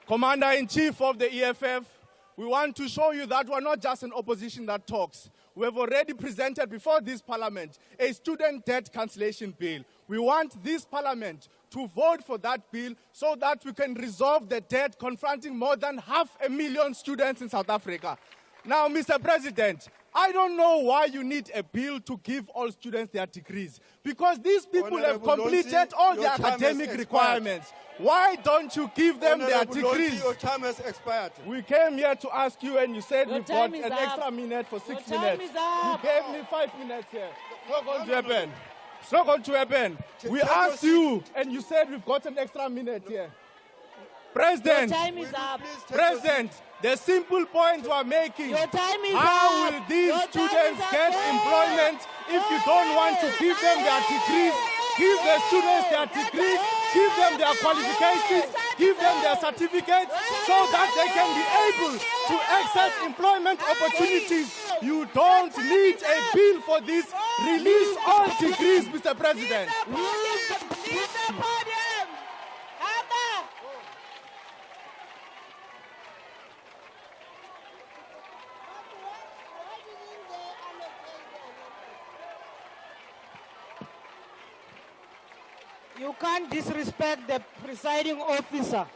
Speaker 24: Commander-in-Chief of the EFF, we want to show you that we're not just an opposition that talks. We have already presented before this parliament a student debt cancellation bill. We want this parliament to vote for that bill so that we can resolve the debt confronting more than 500,000 students in South Africa. Now, Mr. President, I don't know why you need a bill to give all students their degrees, because these people have completed all their academic requirements. Why don't you give them their degrees?
Speaker 21: Your time has expired.
Speaker 24: We came here to ask you and you said we've got an
Speaker 18: up.
Speaker 24: extra minute for 6
Speaker 18: Your
Speaker 24: minutes.
Speaker 18: time is up.
Speaker 24: You gave me 5 minutes here. It's not going to happen. It's not going to happen. We
Speaker 21: Take
Speaker 24: asked
Speaker 21: your
Speaker 24: you and you said we've got an extra minute here. President,
Speaker 18: Your time is up.
Speaker 24: President, the simple point we're making,
Speaker 18: Your time is
Speaker 24: how
Speaker 18: up.
Speaker 24: will these
Speaker 18: Your time
Speaker 24: students
Speaker 18: is up.
Speaker 24: get employment if you don't want to give them their degrees? Give the students their degrees, give them their qualifications, give them their certificates so that they can be able to access employment opportunities. You don't need a bill for this. Release all degrees, Mr. President.
Speaker 18: Leave the podium. Abba. You can't disrespect the presiding officer.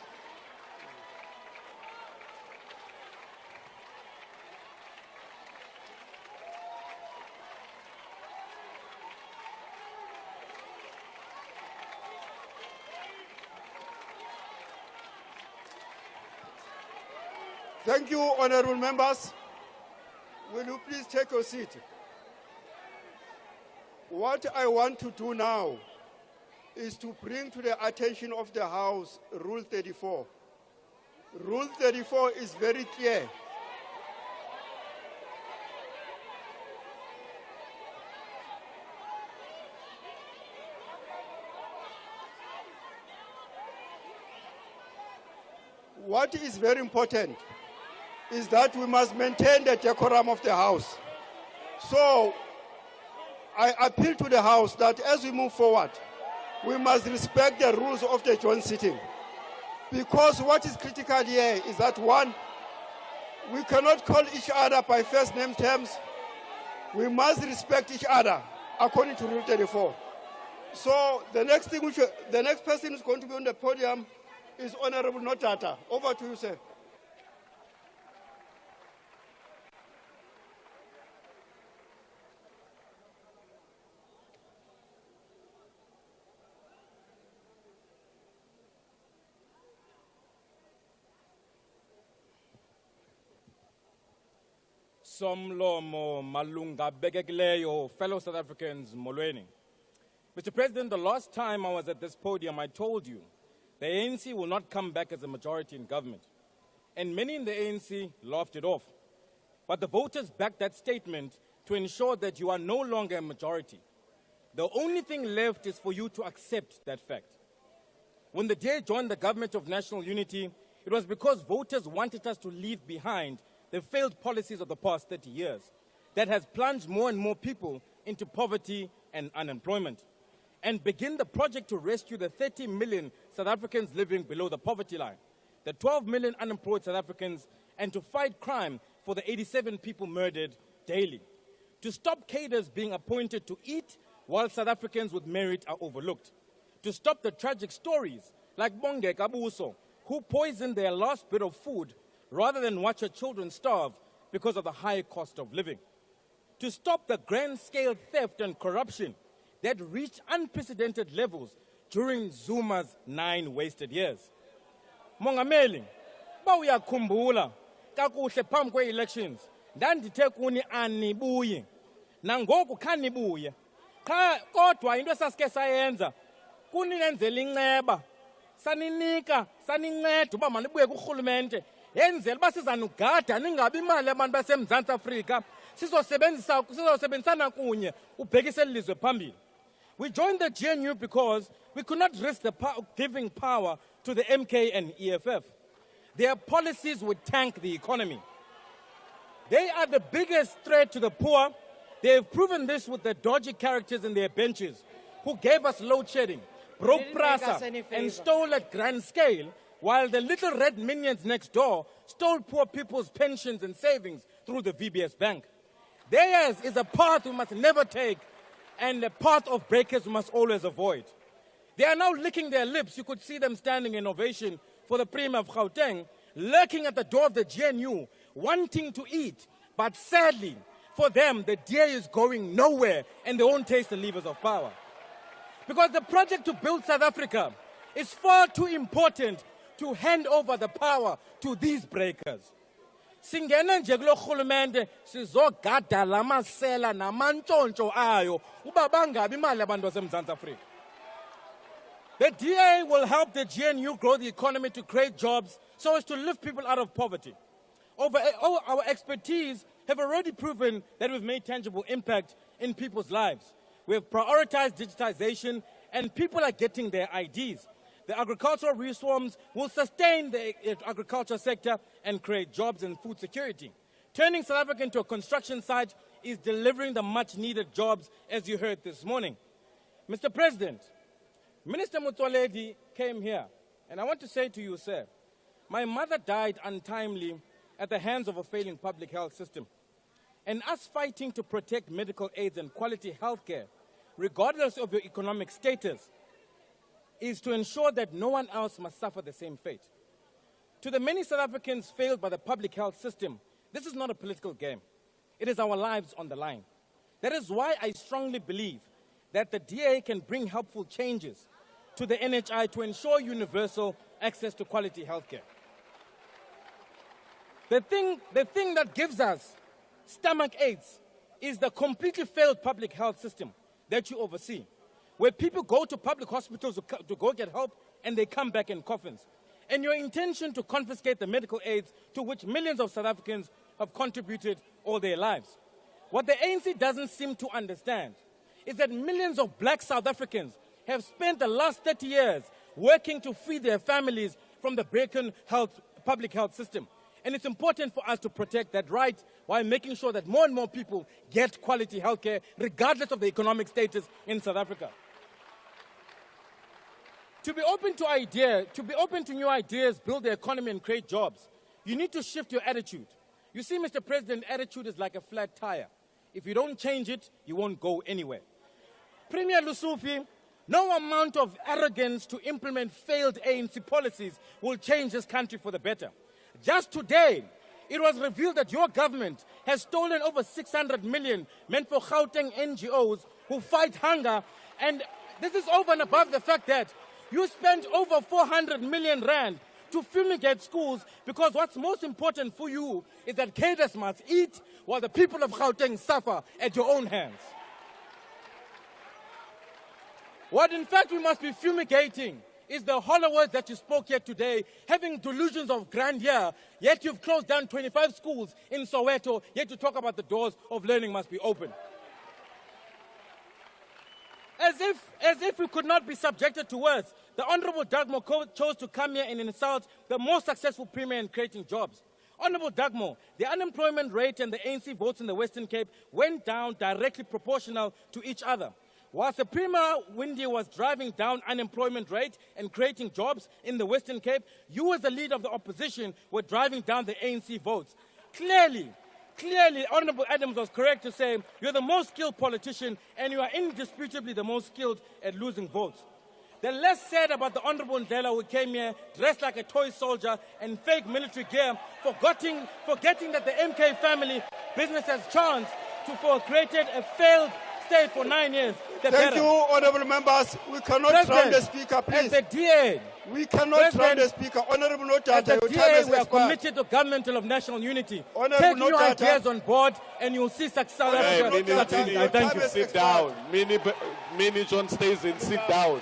Speaker 21: Thank you, honorable members. Will you please take your seat? What I want to do now is to bring to the attention of the House Rule 34. Rule 34 is very clear. What is very important is that we must maintain the decorum of the House. So I appeal to the House that as we move forward, we must respect the rules of the joint sitting. Because what is critical here is that, one, we cannot call each other by first name terms. We must respect each other according to Rule 34. So the next person who's going to be on the podium is Honorable Notata. Over to you, sir.
Speaker 3: Somlomo malunga bekekileyo, fellow South Africans, molweni. Mr. President, the last time I was at this podium, I told you the ANC will not come back as a majority in government. And many in the ANC laughed it off. But the voters backed that statement to ensure that you are no longer a majority. The only thing left is for you to accept that fact. When the DA joined the government of national unity, it was because voters wanted us to leave behind the failed policies of the past 30 years that has plunged more and more people into poverty and unemployment, and begin the project to rescue the 30 million South Africans living below the poverty line, the 12 million unemployed South Africans, and to fight crime for the 87 people murdered daily. To stop cadres being appointed to eat while South Africans with merit are overlooked. To stop the tragic stories like Bonge Kabuso, who poisoned their last bit of food rather than watch her children starve because of the high cost of living. To stop the grand-scale theft and corruption that reached unprecedented levels during Zuma's 9 wasted years. Mongameli, bawuyakhumbula kakuhle phambi kwe-elections ndandithe kuni anibuye nangoku khanibuye kodwa into esasike sayenza kuninenzela inceba saninceda uba manibuye kurhulumente yenzela uba sizanugada ningabi imali abantu baseMzantsi Afrika sizosebenzisana kunye ubhekise elizwe phambili. We joined the GNU because we could not risk giving power to the MK and EFF. Their policies would tank the economy. They are the biggest threat to the poor. They have proven this with the dodgy characters in their benches who gave us load shedding, broke Prasa, and stole at grand scale, while the little red minions next door stole poor people's pensions and savings through the VBS Bank. Theirs is a path we must never take, and a path of breakers we must always avoid. They are now licking their lips. You could see them standing in ovation for the Premier of Gauteng, lurking at the door of the GNU, wanting to eat. But sadly, for them, the DA is going nowhere, and they won't taste the levers of power. Because the project to build South Africa is far too important to hand over the power to these breakers. Singena nje kulo rhulumente sizogada lamasela namantshontsho ayo uba bangabi imali abantu baseMzantsi Afrika. The DA will help the GNU grow the economy to create jobs so as to lift people out of poverty. Our expertise have already proven that we've made tangible impact in people's lives. We have prioritized digitization and people are getting their IDs. The agricultural reforms will sustain the agriculture sector and create jobs and food security. Turning South Africa into a construction site is delivering the much-needed jobs, as you heard this morning. Mr. President, Minister Motsoaledi came here, and I want to say to you, sir, my mother died untimely at the hands of a failing public health system. And us fighting to protect medical aids and quality health care, regardless of your economic status, is to ensure that no one else must suffer the same fate. To the many South Africans failed by the public health system, this is not a political game. It is our lives on the line. That is why I strongly believe that the DA can bring helpful changes to the NHI to ensure universal access to quality health care. The thing that gives us stomach aches is the completely failed public health system that you oversee, where people go to public hospitals to go get help and they come back in coffins. And your intention to confiscate the medical aids to which millions of South Africans have contributed all their lives. What the ANC doesn't seem to understand is that millions of black South Africans have spent the last 30 years working to free their families from the broken public health system. And it's important for us to protect that right while making sure that more and more people get quality healthcare regardless of the economic status in South Africa. To be open to new ideas, build the economy and create jobs, you need to shift your attitude. You see, Mr. President, attitude is like a flat tire. If you don't change it, you won't go anywhere. Premier Lusufi, no amount of arrogance to implement failed ANC policies will change this country for the better. Just today, it was revealed that your government has stolen over 600 million meant for Gauteng NGOs who fight hunger, and this is over and above the fact that you spent over 400 million rand to fumigate schools because what's most important for you is that cadres must eat while the people of Gauteng suffer at your own hands. What in fact we must be fumigating is the hollow words that you spoke here today, having delusions of grandeur, yet you've closed down 25 schools in Soweto, yet you talk about the doors of learning must be open. As if we could not be subjected to words, the Honorable Dagmo chose to come here and insult the most successful premier in creating jobs. Honorable Dagmo, the unemployment rate and the ANC votes in the Western Cape went down directly proportional to each other. Whilst the Premier Windy was driving down unemployment rate and creating jobs in the Western Cape, you as the leader of the opposition were driving down the ANC votes. Clearly, Honorable Adams was correct to say you're the most skilled politician and you are indisputably the most skilled at losing votes. The less said about the Honorable Ndlela who came here dressed like a toy soldier and fake military gear, forgetting that the MK family business has chance to created a failed state for 9 years.
Speaker 21: Thank you, honourable members. We cannot drown the speaker, please.
Speaker 3: As the DA,
Speaker 21: we cannot drown the speaper. Honourable Notata,
Speaker 3: as the
Speaker 21: your
Speaker 3: DA,
Speaker 21: time has
Speaker 3: we are
Speaker 21: expired.
Speaker 3: committed to governmental of national unity.
Speaker 21: Honourable
Speaker 3: Take new
Speaker 21: Notata.
Speaker 3: ideas on board and you'll see success.
Speaker 19: Mini, thank you. Sit down. Mini John stays in. Sit down.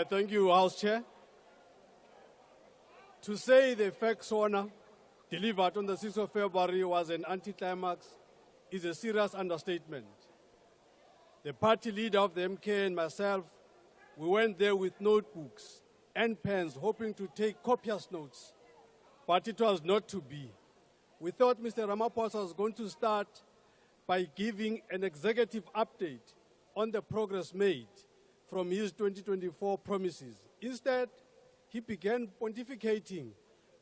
Speaker 9: Thank you, House Chair. To say the fact SONA delivered on the 6th of February was an anticlimax is a serious understatement. The party leader of the MK and myself, we went there with notebooks and pens hoping to take copious notes, but it was not to be. We thought Mr. Ramaphosa was going to start by giving an executive update on the progress made from his 2024 promises. Instead, he began pontificating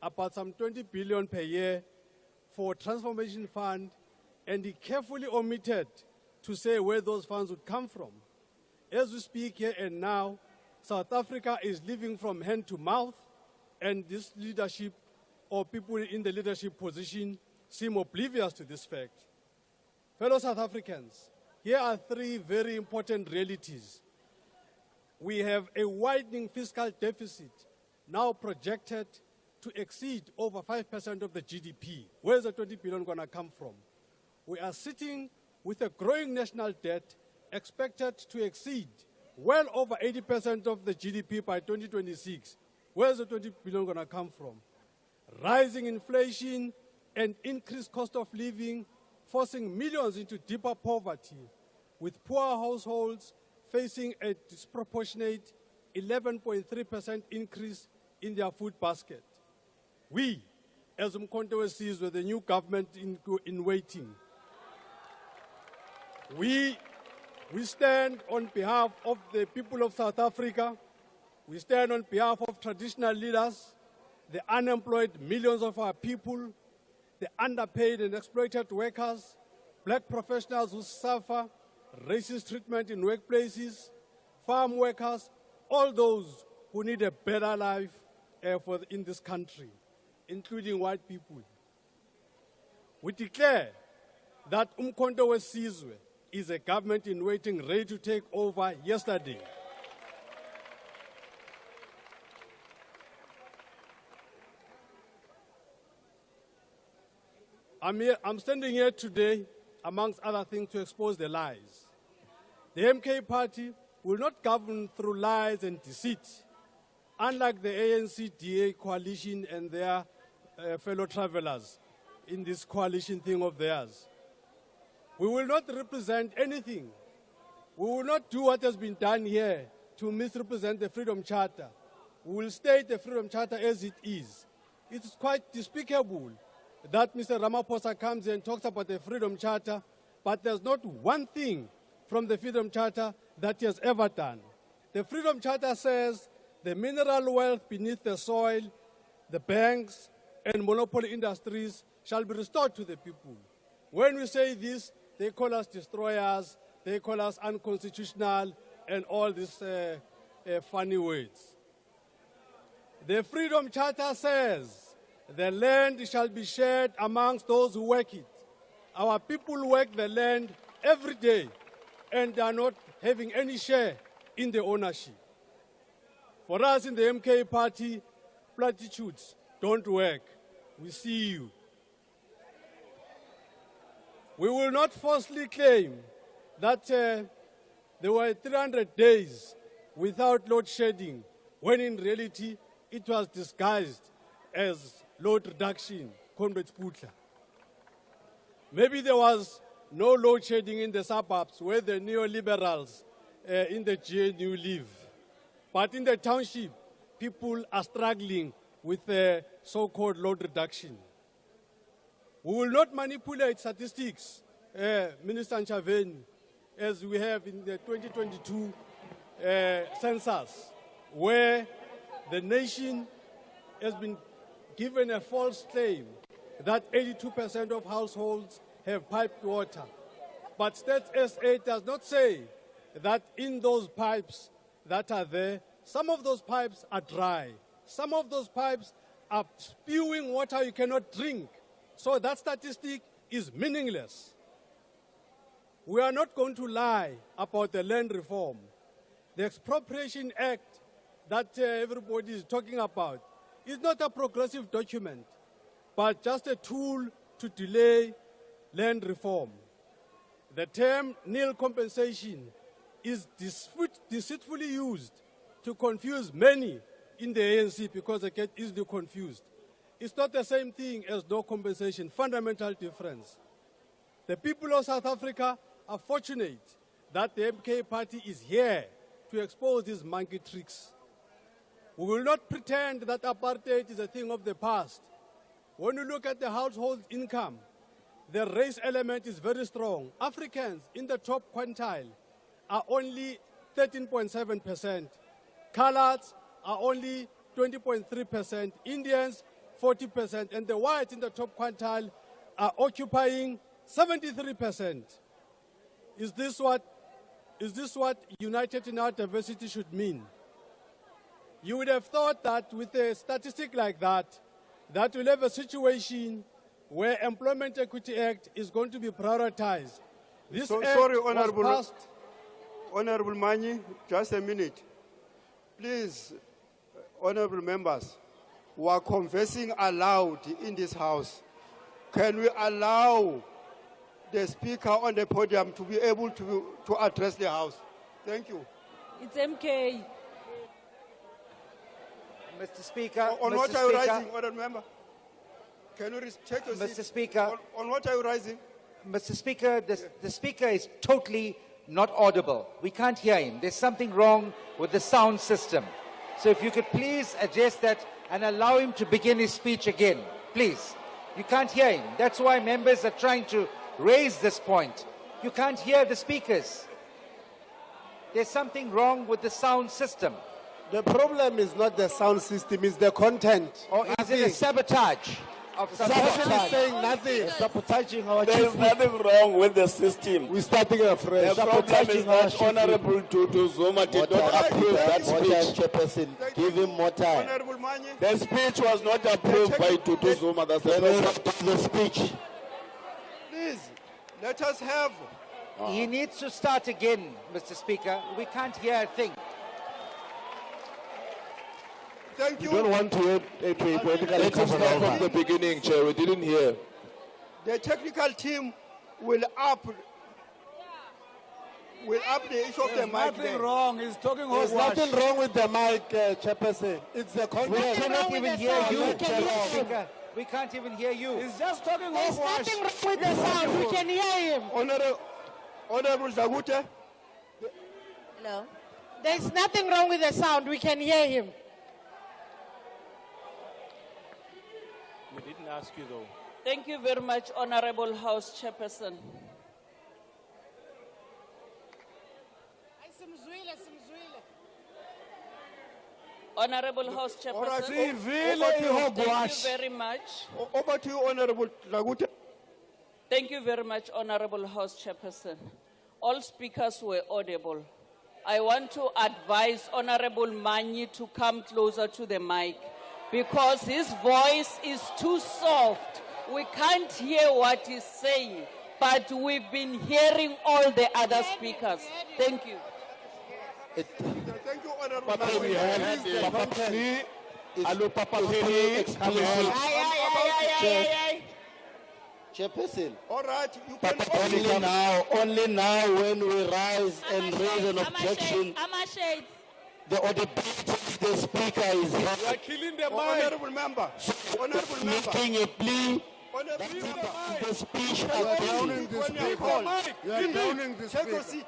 Speaker 9: about some 20 billion per year for transformation fund, and he carefully omitted to say where those funds would come from. As we speak here and now, South Africa is living from hand to mouth, and this leadership or people in the leadership position seem oblivious to this fact. Fellow South Africans, here are three very important realities. We have a widening fiscal deficit now projected to exceed over 5% of the GDP. Where's the 20 billion going to come from? We are sitting with a growing national debt expected to exceed well over 80% of the GDP by 2026. Where's the 20 billion going to come from? Rising inflation and increased cost of living forcing millions into deeper poverty, with poor households facing a disproportionate 11.3% increase in their food basket. We, as Umkhonto sees with the new government in waiting, we stand on behalf of the people of South Africa. We stand on behalf of traditional leaders, the unemployed millions of our people, the underpaid and exploited workers, black professionals who suffer racist treatment in workplaces, farm workers, all those who need a better life in this country, including white people. We declare that Umkhonto weSizwe is a government in waiting ready to take over yesterday. I'm standing here today, amongst other things, to expose the lies. The MK party will not govern through lies and deceit, unlike the ANC-DA coalition and their fellow travelers in this coalition thing of theirs. We will not represent anything. We will not do what has been done here to misrepresent the Freedom Charter. We will state the Freedom Charter as it is. It is quite despicable that Mr. Ramaphosa comes here and talks about the Freedom Charter, but there's not one thing from the Freedom Charter that he has ever done. The Freedom Charter says the mineral wealth beneath the soil, the banks, and monopoly industries shall be restored to the people. When we say this, they call us destroyers, they call us unconstitutional, and all these funny words. The Freedom Charter says the land shall be shared amongst those who work it. Our people work the land every day, and they are not having any share in the ownership. For us in the MK party, platitudes don't work. We see you. We will not falsely claim that there were 300 days without load shedding, when in reality it was disguised as load reduction, Comrade Putla. Maybe there was no load shedding in the suburbs where the neoliberals in the GNU live. But in the township, people are struggling with the so-called load reduction. We will not manipulate statistics, Minister Nchaveni, as we have in the 2022 census, where the nation has been given a false claim that 82% of households have piped water. But Stats SA does not say that in those pipes that are there, some of those pipes are dry. Some of those pipes are spewing water you cannot drink. So that statistic is meaningless. We are not going to lie about the land reform. The Expropriation Act that everybody is talking about is not a progressive document, but just a tool to delay land reform. The term nil compensation is deceitfully used to confuse many in the ANC because they get easily confused. It's not the same thing as no compensation, fundamental difference. The people of South Africa are fortunate that the MK party is here to expose these monkey tricks. We will not pretend that apartheid is a thing of the past. When you look at the household income, the race element is very strong. Africans in the top quintile are only 13.7%. Coloureds are only 20.3%. Indians, 40%. And the whites in the top quintile are occupying 73%. Is this what united in our diversity should mean? You would have thought that with a statistic like that we'll have a situation where Employment Equity Act is going to be prioritized. This act
Speaker 21: sorry,
Speaker 9: was passed.
Speaker 21: Honorable Mani, just a minute. Please, honorable members who are conversing aloud in this house, can we allow the speaker on the podium to be able to address the house? Thank you.
Speaker 18: It's MK.
Speaker 4: Mr. Speaker.
Speaker 21: On what are you rising, honorable member? Can you check your
Speaker 4: Mr.
Speaker 21: seat?
Speaker 4: Speaker.
Speaker 21: On what are you rising?
Speaker 4: Mr. Speaker, the speaker is totally not audible. We can't hear him. There's something wrong with the sound system. So if you could please address that and allow him to begin his speech again, please. You can't hear him. That's why members are trying to raise this point. You can't hear the speakers. There's something wrong with the sound system.
Speaker 10: The problem is not the sound system, it's the content.
Speaker 4: Or is it a sabotage? of
Speaker 19: Sabotage.
Speaker 4: saying nothing. Sabotaging our
Speaker 19: There is nothing wrong with the system. We're starting afresh. The problem is that Honorable Tutu Zuma did not approve that speech.
Speaker 5: Chairperson, give him more time.
Speaker 19: The speech was not approved by Tutu Zuma. That's the
Speaker 5: speech.
Speaker 21: Please, let us have.
Speaker 4: He needs to start again, Mr. Speaker. We can't hear a thing.
Speaker 21: Thank you.
Speaker 19: We don't want to hear a political Let him start from the beginning, Chair. We didn't hear.
Speaker 21: The technical team will up the issue of the mic.
Speaker 19: Nothing wrong. He's talking
Speaker 5: There's nothing wrong with the mic, Chairperson. It's the content.
Speaker 4: We cannot even hear you, Mr. Speaker. We can't even hear you.
Speaker 19: He's just talking
Speaker 18: There's nothing wrong with the sound. We can hear him.
Speaker 21: Honorable Zagute.
Speaker 18: Hello. There's nothing wrong with the sound. We can hear him.
Speaker 10: We didn't ask you though.
Speaker 20: Thank you very much, Honorable House Chairperson. Honorable House Chairperson, thank you very much.
Speaker 21: Over to you, Honorable Zagute.
Speaker 20: Thank you very much, Honorable House Chairperson. All speakers were audible. I want to advise Honorable Manyi to come closer to the mic because his voice is too soft. We can't hear what he's saying, but we've been hearing all the other speakers. Thank you.
Speaker 21: Thank you, Honorable
Speaker 19: Papa, we have
Speaker 5: Chairperson.
Speaker 21: All right, you can
Speaker 5: only now when we rise and raise an objection, the audibility of the speaker is
Speaker 19: You are killing the mic.
Speaker 21: Honorable member. Honorable member.
Speaker 5: making a plea the speech again.
Speaker 21: You are downing the speaker. Take your seat.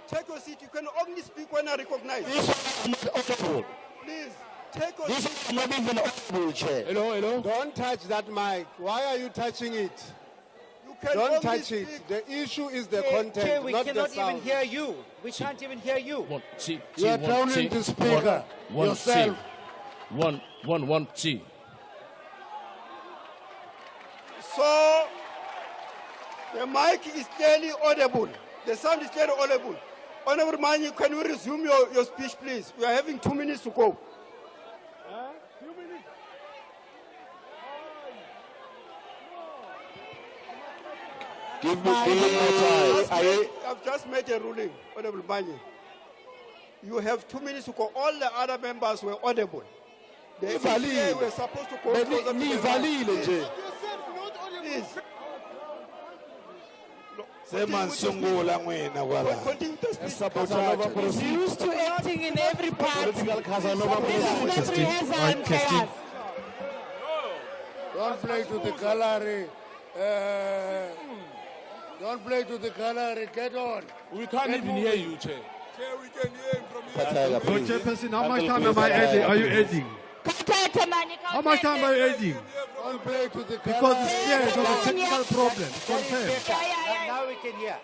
Speaker 21: Take your seat. You can only speak when I recognize.
Speaker 5: This is not audible.
Speaker 21: Please, take your
Speaker 5: This
Speaker 21: seat.
Speaker 5: is not even audible, Chair.
Speaker 19: Hello.
Speaker 23: Don't touch that mic. Why are you touching it?
Speaker 21: You can
Speaker 23: Don't
Speaker 21: only
Speaker 23: touch
Speaker 21: speak.
Speaker 23: it. The issue is the
Speaker 4: Chair,
Speaker 23: content,
Speaker 4: we
Speaker 23: not the
Speaker 4: cannot
Speaker 23: sound.
Speaker 4: even hear you. We can't even hear you.
Speaker 23: You are downing the speaker yourself.
Speaker 14: One, T.
Speaker 21: So, the mic is clearly audible. The sound is clearly audible. Honorable Manyi, can you resume your speech, please? We are having 2 minutes to go.
Speaker 19: Give me time.
Speaker 21: I've just made a ruling, Honorable Manyi. You have 2 minutes to go. All the other members were audible. They were supposed to go closer to the mic. Please.
Speaker 18: He's used to acting in every part. This is not rehearsal, chaos.
Speaker 23: Don't play to the gallery. Don't play to the gallery. Get on.
Speaker 14: We can't even hear you, Chair.
Speaker 21: Chair, we can hear him from here.
Speaker 9: Chairperson, how much time am I adding? Are you adding? How much time are you adding?
Speaker 23: Don't play to the
Speaker 9: Because it's clear it's not a technical problem. Confirm.
Speaker 4: Now we can hear.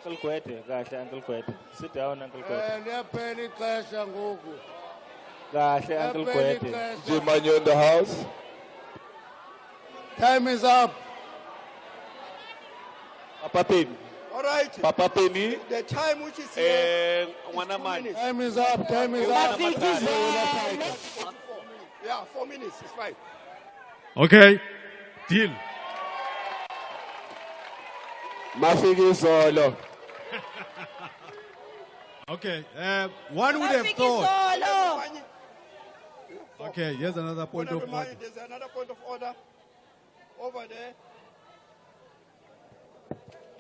Speaker 10: Uncle Kwete, gosh, Uncle Kwete. Sit down, Uncle Kwete. Gosh, Uncle Kwete.
Speaker 19: Jimanyo in the house.
Speaker 23: Time is up.
Speaker 19: Papa Penny.
Speaker 21: All right.
Speaker 19: Papa Penny.
Speaker 21: The time which is here is 2 minutes.
Speaker 23: Time is up. Time is up.
Speaker 21: Yeah, 4 minutes is fine.
Speaker 9: Okay. Deal.
Speaker 19: Mafiki solo.
Speaker 9: Okay. One would have thought. Okay, here's another point of order.
Speaker 21: There's another point of order over there.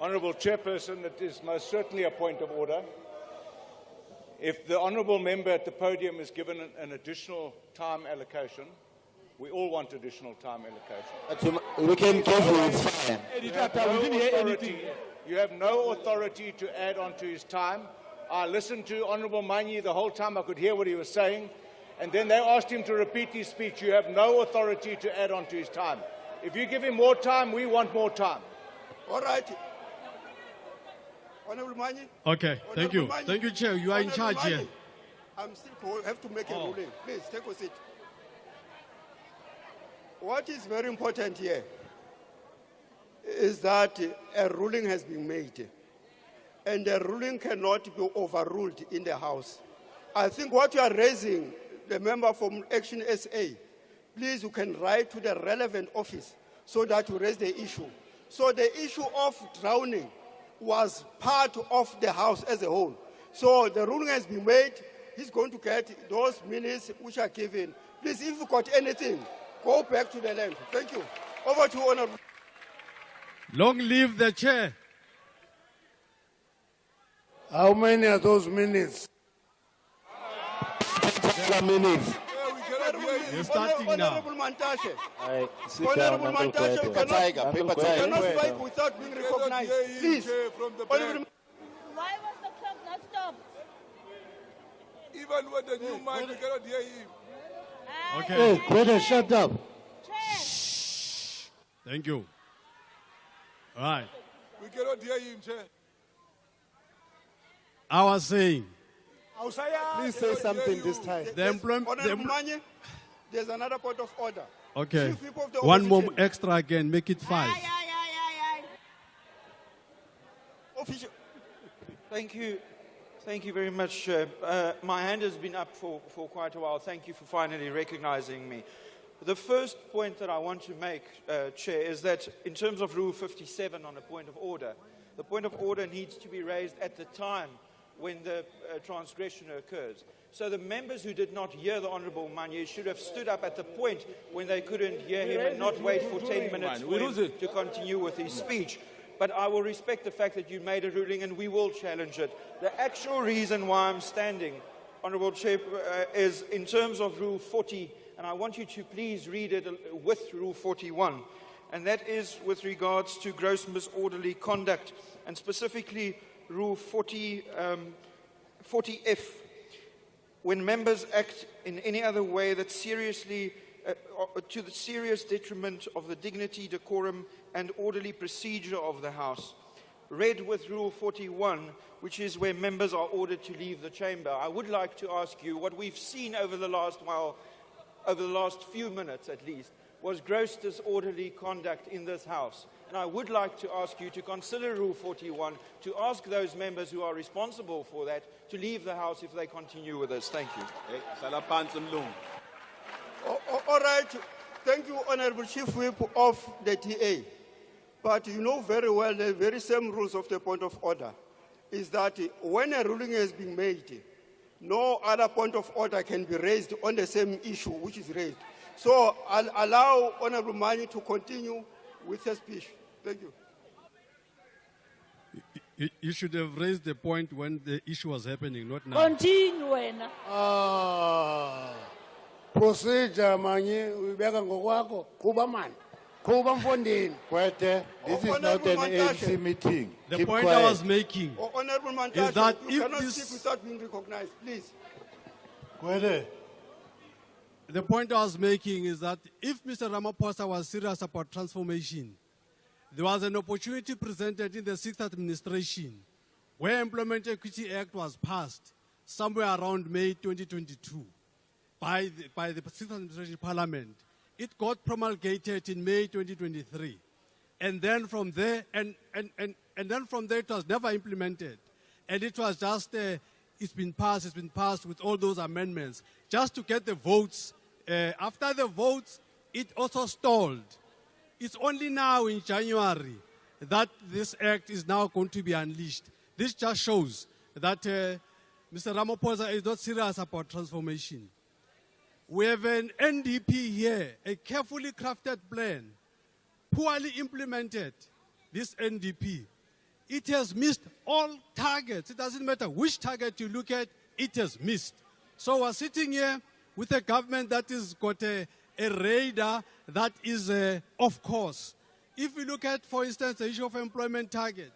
Speaker 25: Honourable Chairperson, it is most certainly a point of order. If the Honourable Member at the podium is given an additional time allocation, we all want additional time allocation.
Speaker 5: We can give you, it's fine.
Speaker 25: You have no authority to add on to his time. I listened to Honourable Manyi the whole time. I could hear what he was saying. And then they asked him to repeat his speech. You have no authority to add on to his time. If you give him more time, we want more time.
Speaker 21: All right. Honorable Manyi.
Speaker 9: Okay, thank you. Thank you, Chair. You are in charge here.
Speaker 21: I'm still have to make a ruling. Please, take a seat. What is very important here is that a ruling has been made, and the ruling cannot be overruled in the House. I think what you are raising, the member from Action SA, please, you can write to the relevant office so that you raise the issue. So the issue of drowning was part of the House as a whole. So the ruling has been made. He's going to get those minutes which are given. Please, if you got anything, go back to the land. Thank you. Over to Honorable.
Speaker 9: Long live the chair.
Speaker 23: How many are those minutes?
Speaker 25: Minutes.
Speaker 9: You're starting now.
Speaker 21: Honorable Mantashe.
Speaker 10: Sit down,
Speaker 21: Honorable
Speaker 10: Uncle
Speaker 21: Mantashe, you
Speaker 10: Kwete.
Speaker 21: cannot speak without being recognized. Please. Honorable
Speaker 18: Why was the clock not stopped?
Speaker 1: Even with the new mic, we cannot hear him.
Speaker 23: Hey, Kwete, shut up.
Speaker 9: Thank you. All right.
Speaker 1: We cannot hear him, Chair.
Speaker 9: I was saying,
Speaker 21: Please say something this time. Honorable Manye, there's another point of order.
Speaker 9: okay,
Speaker 21: Chief Whip of the
Speaker 9: one more
Speaker 21: opposition.
Speaker 9: extra again, make it 5.
Speaker 21: Official.
Speaker 7: Thank you. Thank you very much. My hand has been up for quite a while. Thank you for finally recognizing me. The first point that I want to make, Chair, is that in terms of Rule 57 on a point of order, the point of order needs to be raised at the time when the transgression occurs. So the members who did not hear the Honourable Manye should have stood up at the point when they couldn't hear him and not wait for 10 minutes for him to continue with his speech. But I will respect the fact that you made a ruling and we will challenge it. The actual reason why I'm standing, Honourable Chair, is in terms of Rule 40, and I want you to please read it with Rule 41, and that is with regards to gross disorderly conduct, and specifically Rule 40F. When members act in any other way that seriously, to the serious detriment of the dignity, decorum, and orderly procedure of the House. Read with Rule 41, which is where members are ordered to leave the chamber. I would like to ask you, what we've seen over the last while, over the last few minutes at least, was gross disorderly conduct in this House. And I would like to ask you to consider Rule 41, to ask those members who are responsible for that to leave the House if they continue with this. Thank you.
Speaker 21: All right. Thank you, Honorable Chief Whip of the TA. But you know very well the very same rules of the point of order is that when a ruling has been made, no other point of order can be raised on the same issue which is raised. So I'll allow Honorable Manye to continue with her speech. Thank you.
Speaker 9: You should have raised the point when the issue was happening, not now.
Speaker 18: Continue, wena.
Speaker 23: Procedure, Manye, ubeka ngokwakho, kuba man. Kuba mfondini.
Speaker 25: Kwete, this is not an ANC meeting.
Speaker 9: The
Speaker 25: Keep
Speaker 9: point
Speaker 25: quiet.
Speaker 9: I was making
Speaker 21: Honorable
Speaker 9: is
Speaker 21: Mantashe,
Speaker 9: that
Speaker 21: you
Speaker 9: if
Speaker 21: cannot
Speaker 9: this...
Speaker 21: speak without being recognized, please.
Speaker 23: Kwete.
Speaker 9: The point I was making is that if Mr. Ramaphosa was serious about transformation, there was an opportunity presented in the 6th administration where Employment Equity Act was passed somewhere around May 2022 by the 6th administration Parliament. It got promulgated in May 2023. And then from there, and then from there it was never implemented. And it was just, it's been passed with all those amendments, just to get the votes. After the votes, it also stalled. It's only now in January that this act is now going to be unleashed. This just shows that Mr. Ramaphosa is not serious about transformation. We have an NDP here, a carefully crafted plan, poorly implemented, this NDP. It has missed all targets. It doesn't matter which target you look at, it has missed. So we're sitting here with a government that has got a radar that is off course. If we look at, for instance, the issue of employment target,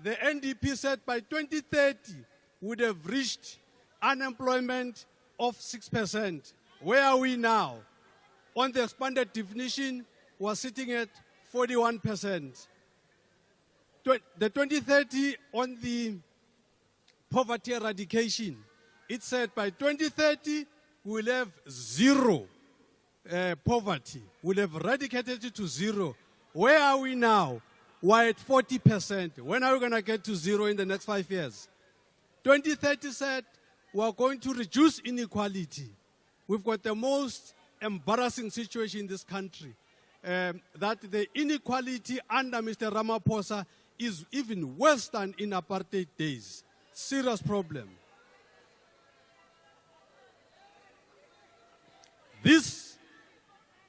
Speaker 9: the NDP said by 2030 would have reached unemployment of 6%. Where are we now? On the expanded definition, we're sitting at 41%. The 2030 on the poverty eradication, it said by 2030 we'll have zero poverty. We'll have eradicated it to zero. Where are we now? We're at 40%. When are we going to get to zero in the next 5 years? 2030 said we're going to reduce inequality. We've got the most embarrassing situation in this country, that the inequality under Mr. Ramaphosa is even worse than in apartheid days. Serious problem. This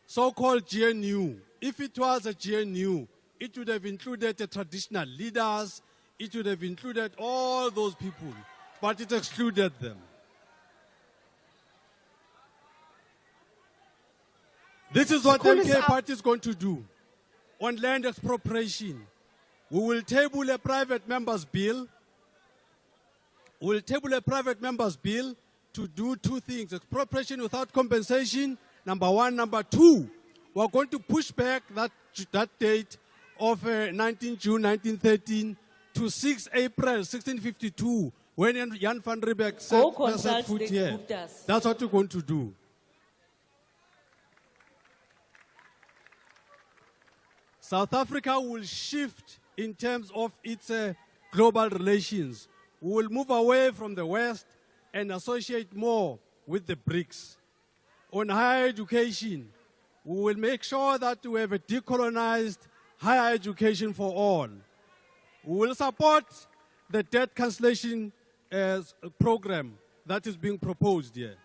Speaker 9: so-called GNU, if it was a GNU, it would have included the traditional leaders, it would have included all those people, but it excluded them. This is what the MK Party is going to do on land expropriation. We will table a private members' bill. We will table a private members' bill to do two things: expropriation without compensation, number one. Number two, we're going to push back that date of 19 June 1913 to 6 April 1652, when Jan van Riebeeck set foot here. That's what we're going to do. South Africa will shift in terms of its global relations. We will move away from the West and associate more with the BRICS. On higher education, we will make sure that we have a decolonized higher education for all. We will support the debt cancellation program that is being proposed here.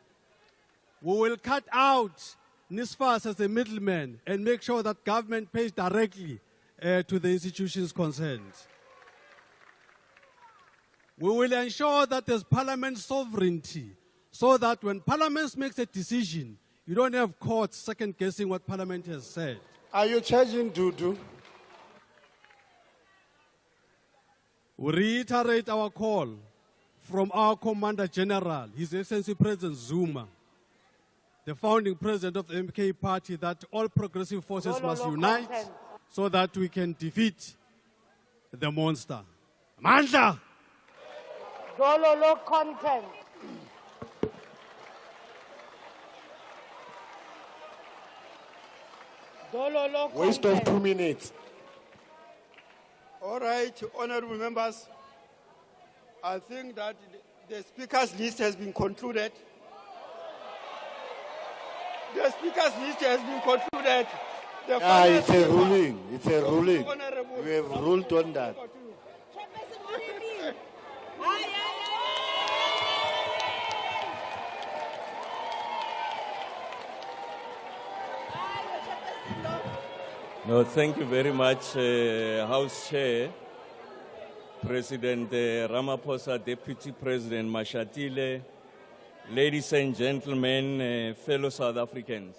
Speaker 9: We will cut out NSFAS as a middleman and make sure that government pays directly to the institutions concerned. We will ensure that there's parliament sovereignty, so that when parliament makes a decision, you don't have courts second-guessing what parliament has said.
Speaker 23: Are you charging Dudu?
Speaker 9: We reiterate our call from our Commander General, His Excellency President Zuma, the founding president of the MK Party, that all progressive forces must unite so that we can defeat the monster. Mandla!
Speaker 18: Dololo content. Dololo
Speaker 21: Waste of 2 minutes. All right, honorable members, I think that the speaker's list has been concluded. The speaker's list has been concluded.
Speaker 19: It's a ruling. It's a ruling. We have ruled on that.
Speaker 8: No, thank you very much, House Chair, President Ramaphosa, Deputy President Mashatile, ladies and gentlemen, fellow South Africans.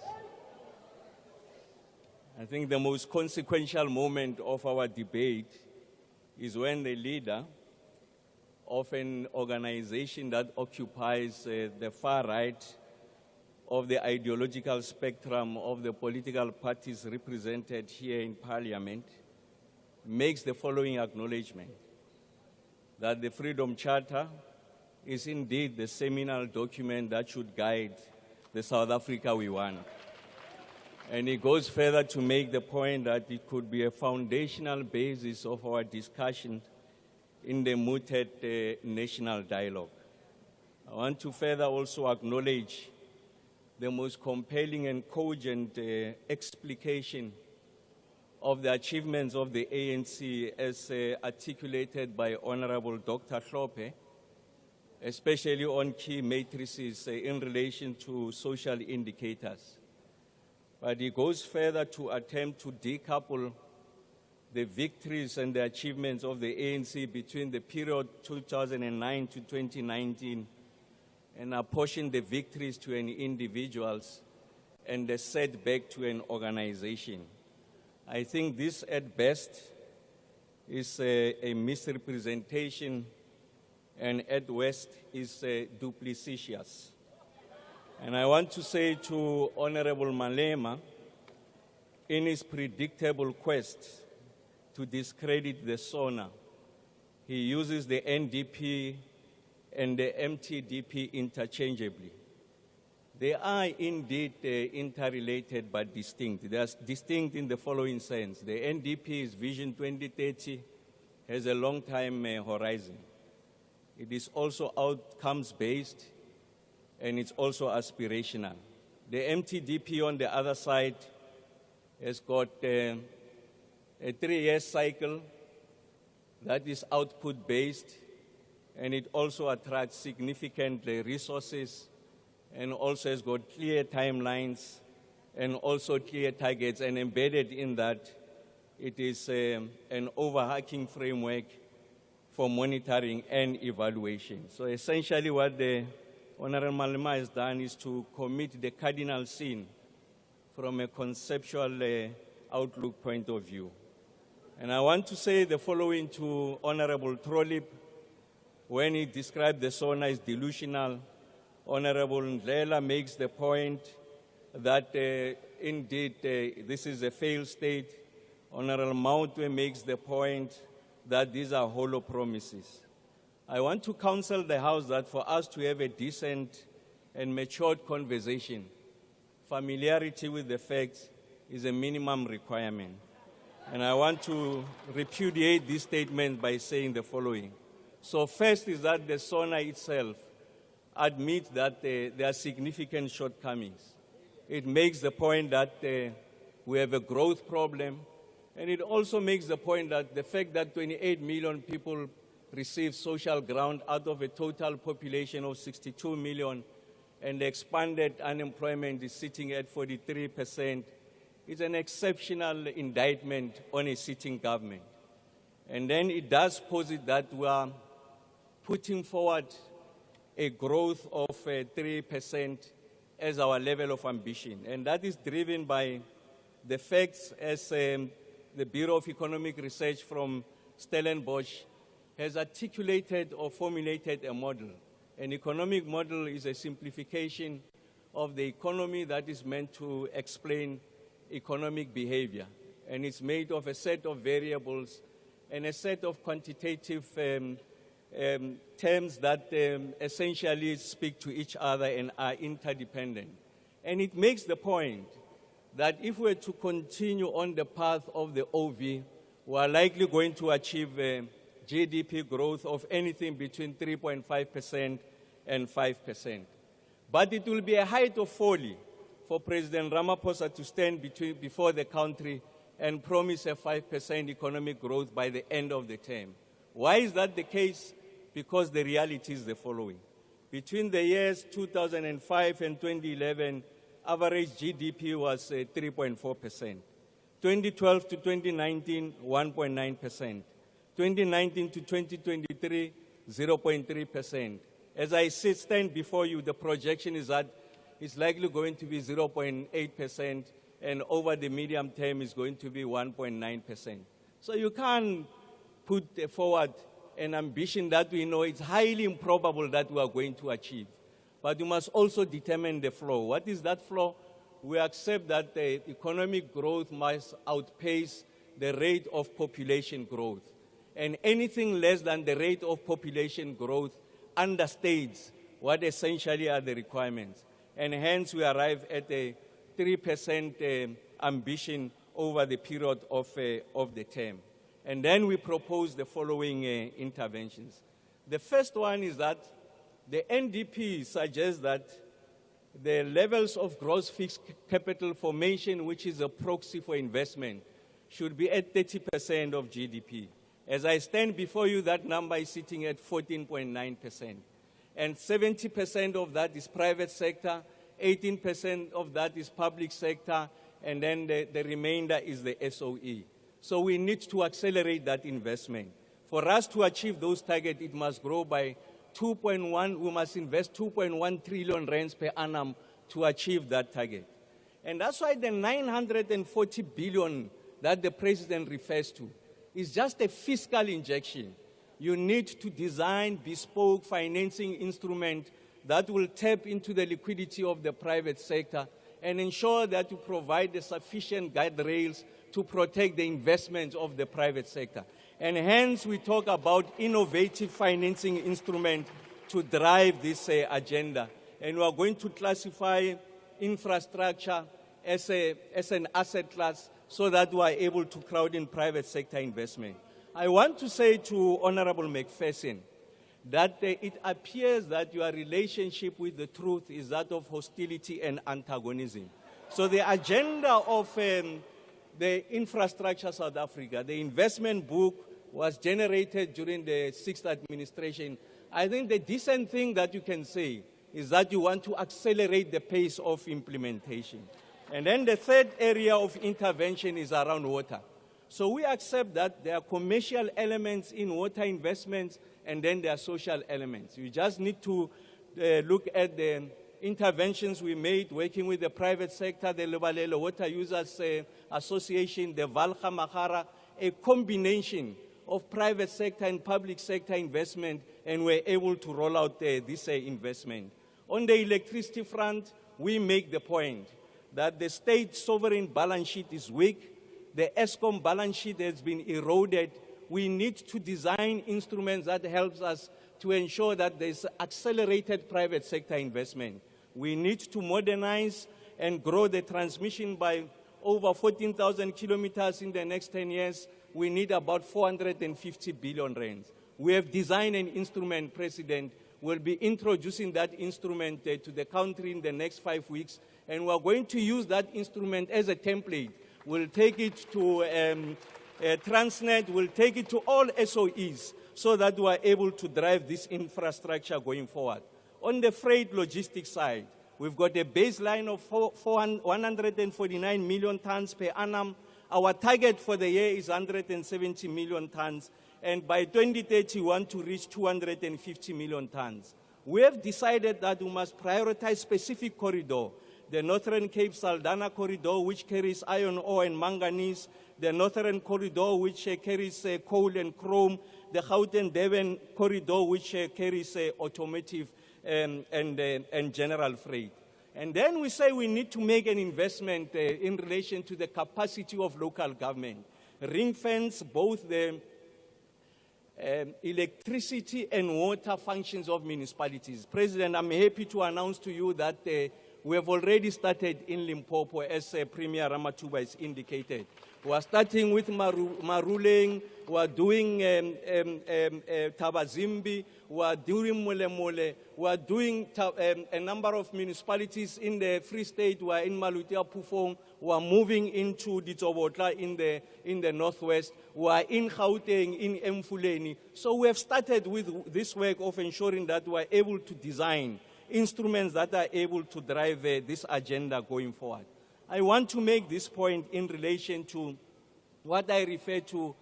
Speaker 8: I think the most consequential moment of our debate is when the leader of an organization that occupies the far right of the ideological spectrum of the political parties represented here in Parliament makes the following acknowledgement: that the Freedom Charter is indeed the seminal document that should guide the South Africa we want. And it goes further to make the point that it could be a foundational basis of our discussion in the mooted national dialogue. I want to further also acknowledge the most compelling and cogent explication of the achievements of the ANC as articulated by Honorable Dr. Hlophe, especially on key matrices in relation to social indicators. But it goes further to attempt to decouple the victories and the achievements of the ANC between the period 2009 to 2019 and apportion the victories to an individuals and the setback to an organization. I think this at best is a misrepresentation and at worst is duplicitous. And I want to say to Honorable Malema, in his predictable quest to discredit the SONA, he uses the NDP and the MTDP interchangeably. They are indeed interrelated but distinct. They are distinct in the following sense. The NDP's Vision 2030 has a long-time horizon. It is also outcomes-based, and it's also aspirational. The MTDP on the other side has got a 3-year cycle that is output-based, and it also attracts significant resources, and also has got clear timelines and also clear targets, and embedded in that, it is an overarching framework for monitoring and evaluation. So essentially what the Honorable Malema has done is to commit the cardinal sin from a conceptual outlook point of view. And I want to say the following to Honorable Trolip when he described the SONA as delusional. Honorable Ndlela makes the point that indeed this is a failed state. Honorable Mautwe makes the point that these are hollow promises. I want to counsel the House that for us to have a decent and matured conversation, familiarity with the facts is a minimum requirement. And I want to repudiate this statement by saying the following. So first is that the SONA itself admits that there are significant shortcomings. It makes the point that we have a growth problem, and it also makes the point that the fact that 28 million people receive social grant out of a total population of 62 million, and the expanded unemployment is sitting at 43%, is an exceptional indictment on a sitting government. And then it does posit that we are putting forward a growth of 3% as our level of ambition. And that is driven by the facts as the Bureau of Economic Research from Stellenbosch has articulated or formulated a model. An economic model is a simplification of the economy that is meant to explain economic behavior. And it's made of a set of variables and a set of quantitative terms that essentially speak to each other and are interdependent. And it makes the point that if we're to continue on the path of the OV, we are likely going to achieve GDP growth of anything between 3.5% and 5%. But it will be a height of folly for President Ramaphosa to stand before the country and promise a 5% economic growth by the end of the term. Why is that the case? Because the reality is the following. Between the years 2005 and 2011, average GDP was 3.4%. 2012 to 2019, 1.9%. 2019 to 2023, 0.3%. As I stand before you, the projection is that it's likely going to be 0.8%, and over the medium term is going to be 1.9%. So you can't put forward an ambition that we know it's highly improbable that we are going to achieve. But you must also determine the flow. What is that flow? We accept that the economic growth must outpace the rate of population growth. And anything less than the rate of population growth understates what essentially are the requirements. And hence we arrive at a 3% ambition over the period of the term. And then we propose the following interventions. The first one is that the NDP suggests that the levels of gross fixed capital formation, which is a proxy for investment, should be at 30% of GDP. As I stand before you, that number is sitting at 14.9%. And 70% of that is private sector, 18% of that is public sector, and then the remainder is the SOE. So we need to accelerate that investment. For us to achieve those targets, it must grow by 2.1, we must invest 2.1 trillion rands per annum to achieve that target. And that's why the 940 billion that the president refers to is just a fiscal injection. You need to design bespoke financing instrument that will tap into the liquidity of the private sector and ensure that you provide the sufficient guardrails to protect the investments of the private sector. And hence we talk about innovative financing instruments to drive this agenda. and we are going to classify infrastructure as an asset class so that we are able to crowd in private sector investment. I want to say to Honorable McPherson that it appears that your relationship with the truth is that of hostility and antagonism. So the agenda of the Infrastructure South Africa, the investment book, was generated during the 6th administration. I think the decent thing that you can say is that you want to accelerate the pace of implementation. And then the third area of intervention is around water. So we accept that there are commercial elements in water investments, and then there are social elements. You just need to look at the interventions we made working with the private sector, the Lebalelo Water Users Association, the Valga Magara, a combination of private sector and public sector investment, and we're able to roll out this investment. On the electricity front, we make the point that the state sovereign balance sheet is weak, the ESCOM balance sheet has been eroded. We need to design instruments that helps us to ensure that there's accelerated private sector investment. We need to modernize and grow the transmission by over 14,000 kilometers in the next 10 years. We need about 450 billion rands. We have designed an instrument, President. We'll be introducing that instrument to the country in the next 5 weeks, and we're going to use that instrument as a template. We'll take it to Transnet, we'll take it to all SOEs so that we are able to drive this infrastructure going forward. On the freight logistics side, we've got a baseline of 149 million tons per annum. Our target for the year is 170 million tons, and by 2030 we want to reach 250 million tons. We have decided that we must prioritize specific corridor. The Northern Cape Saldanha corridor, which carries iron ore and manganese, the Northern corridor, which carries coal and chrome, the Gauteng-Durban corridor, which carries automotive and general freight. And then we say we need to make an investment in relation to the capacity of local government, ring-fence both the electricity and water functions of municipalities. President, I'm happy to announce to you that we have already started in Limpopo, as Premier Ramatuba has indicated. We are starting with Maruleng, we are doing Tabazimbi, we are doing Molemole, we are doing a number of municipalities in the Free State, we are in Malutia Pufong, we are moving into Ditsobotla in the northwest, we are in Gauteng, in Mfuleni. So we have started with this work of ensuring that we are able to design instruments that are able to drive this agenda going forward. I want to make this point in relation to what I refer to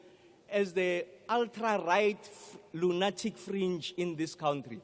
Speaker 8: as the ultra-right lunatic fringe in this country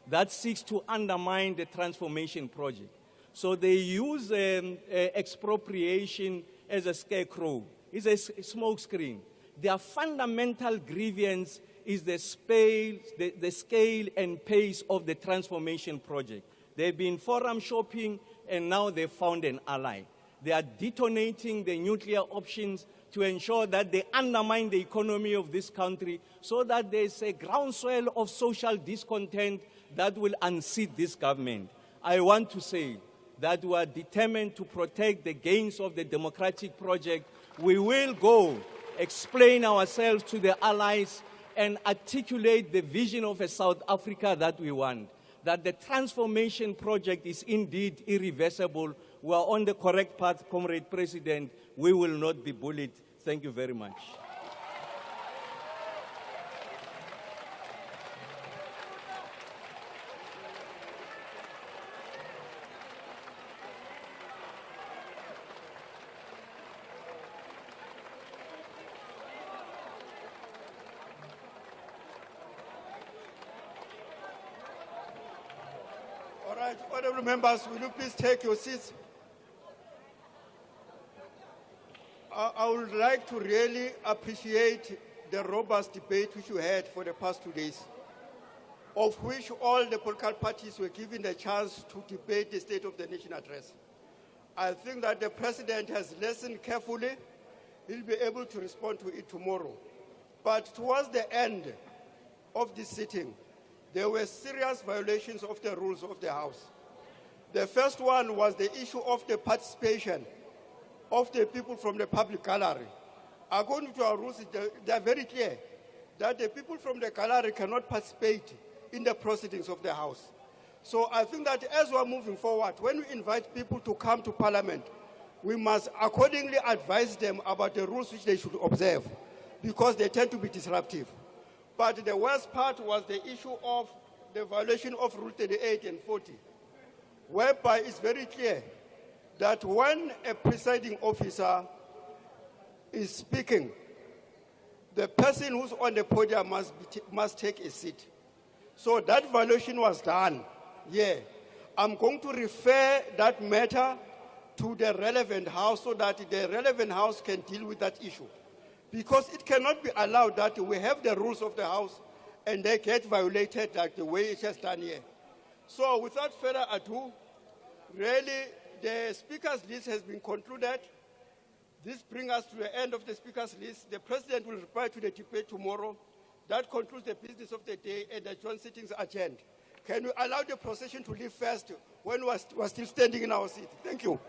Speaker 8: that seeks to undermine the transformation project. So they use expropriation as a scarecrow. It's a smokescreen. Their fundamental grievance is the scale and pace of the transformation project. They've been forum shopping, and now they've found an ally. They are detonating the nuclear options to ensure that they undermine the economy of this country so that there's a groundswell of social discontent that will unseat this government. I want to say that we are determined to protect the gains of the democratic project. We will go explain ourselves to the allies and articulate the vision of a South Africa that we want, that the transformation project is indeed irreversible. We are on the correct path, Comrade President. We will not be bullied. Thank you very much.
Speaker 21: All right, honorable members, will you please take your seats? I would like to really appreciate the robust debate which you had for the past 2 days, of which all the political parties were given the chance to debate the State of the Nation address. I think that the President has listened carefully. He'll be able to respond to it tomorrow. But towards the end of this sitting, there were serious violations of the rules of the House. The first one was the issue of the participation of the people from the public gallery. According to our rules, they are very clear that the people from the gallery cannot participate in the proceedings of the House. So I think that as we are moving forward, when we invite people to come to Parliament, we must accordingly advise them about the rules which they should observe, because they tend to be disruptive. But the worst part was the issue of the violation of Rule 38 and 40, whereby it's very clear that when a presiding officer is speaking, the person who's on the podium must take a seat. So that violation was done. Yeah. I'm going to refer that matter to the relevant House so that the relevant House can deal with that issue. Because it cannot be allowed that we have the rules of the House and they get violated like the way it has done here. So without further ado, really the Speaker's list has been concluded. This brings us to the end of the Speaker's list. The President will reply to the debate tomorrow. That concludes the business of the day and the joint sittings adjourned. Can we allow the procession to leave first when we're still standing in our seat? Thank you.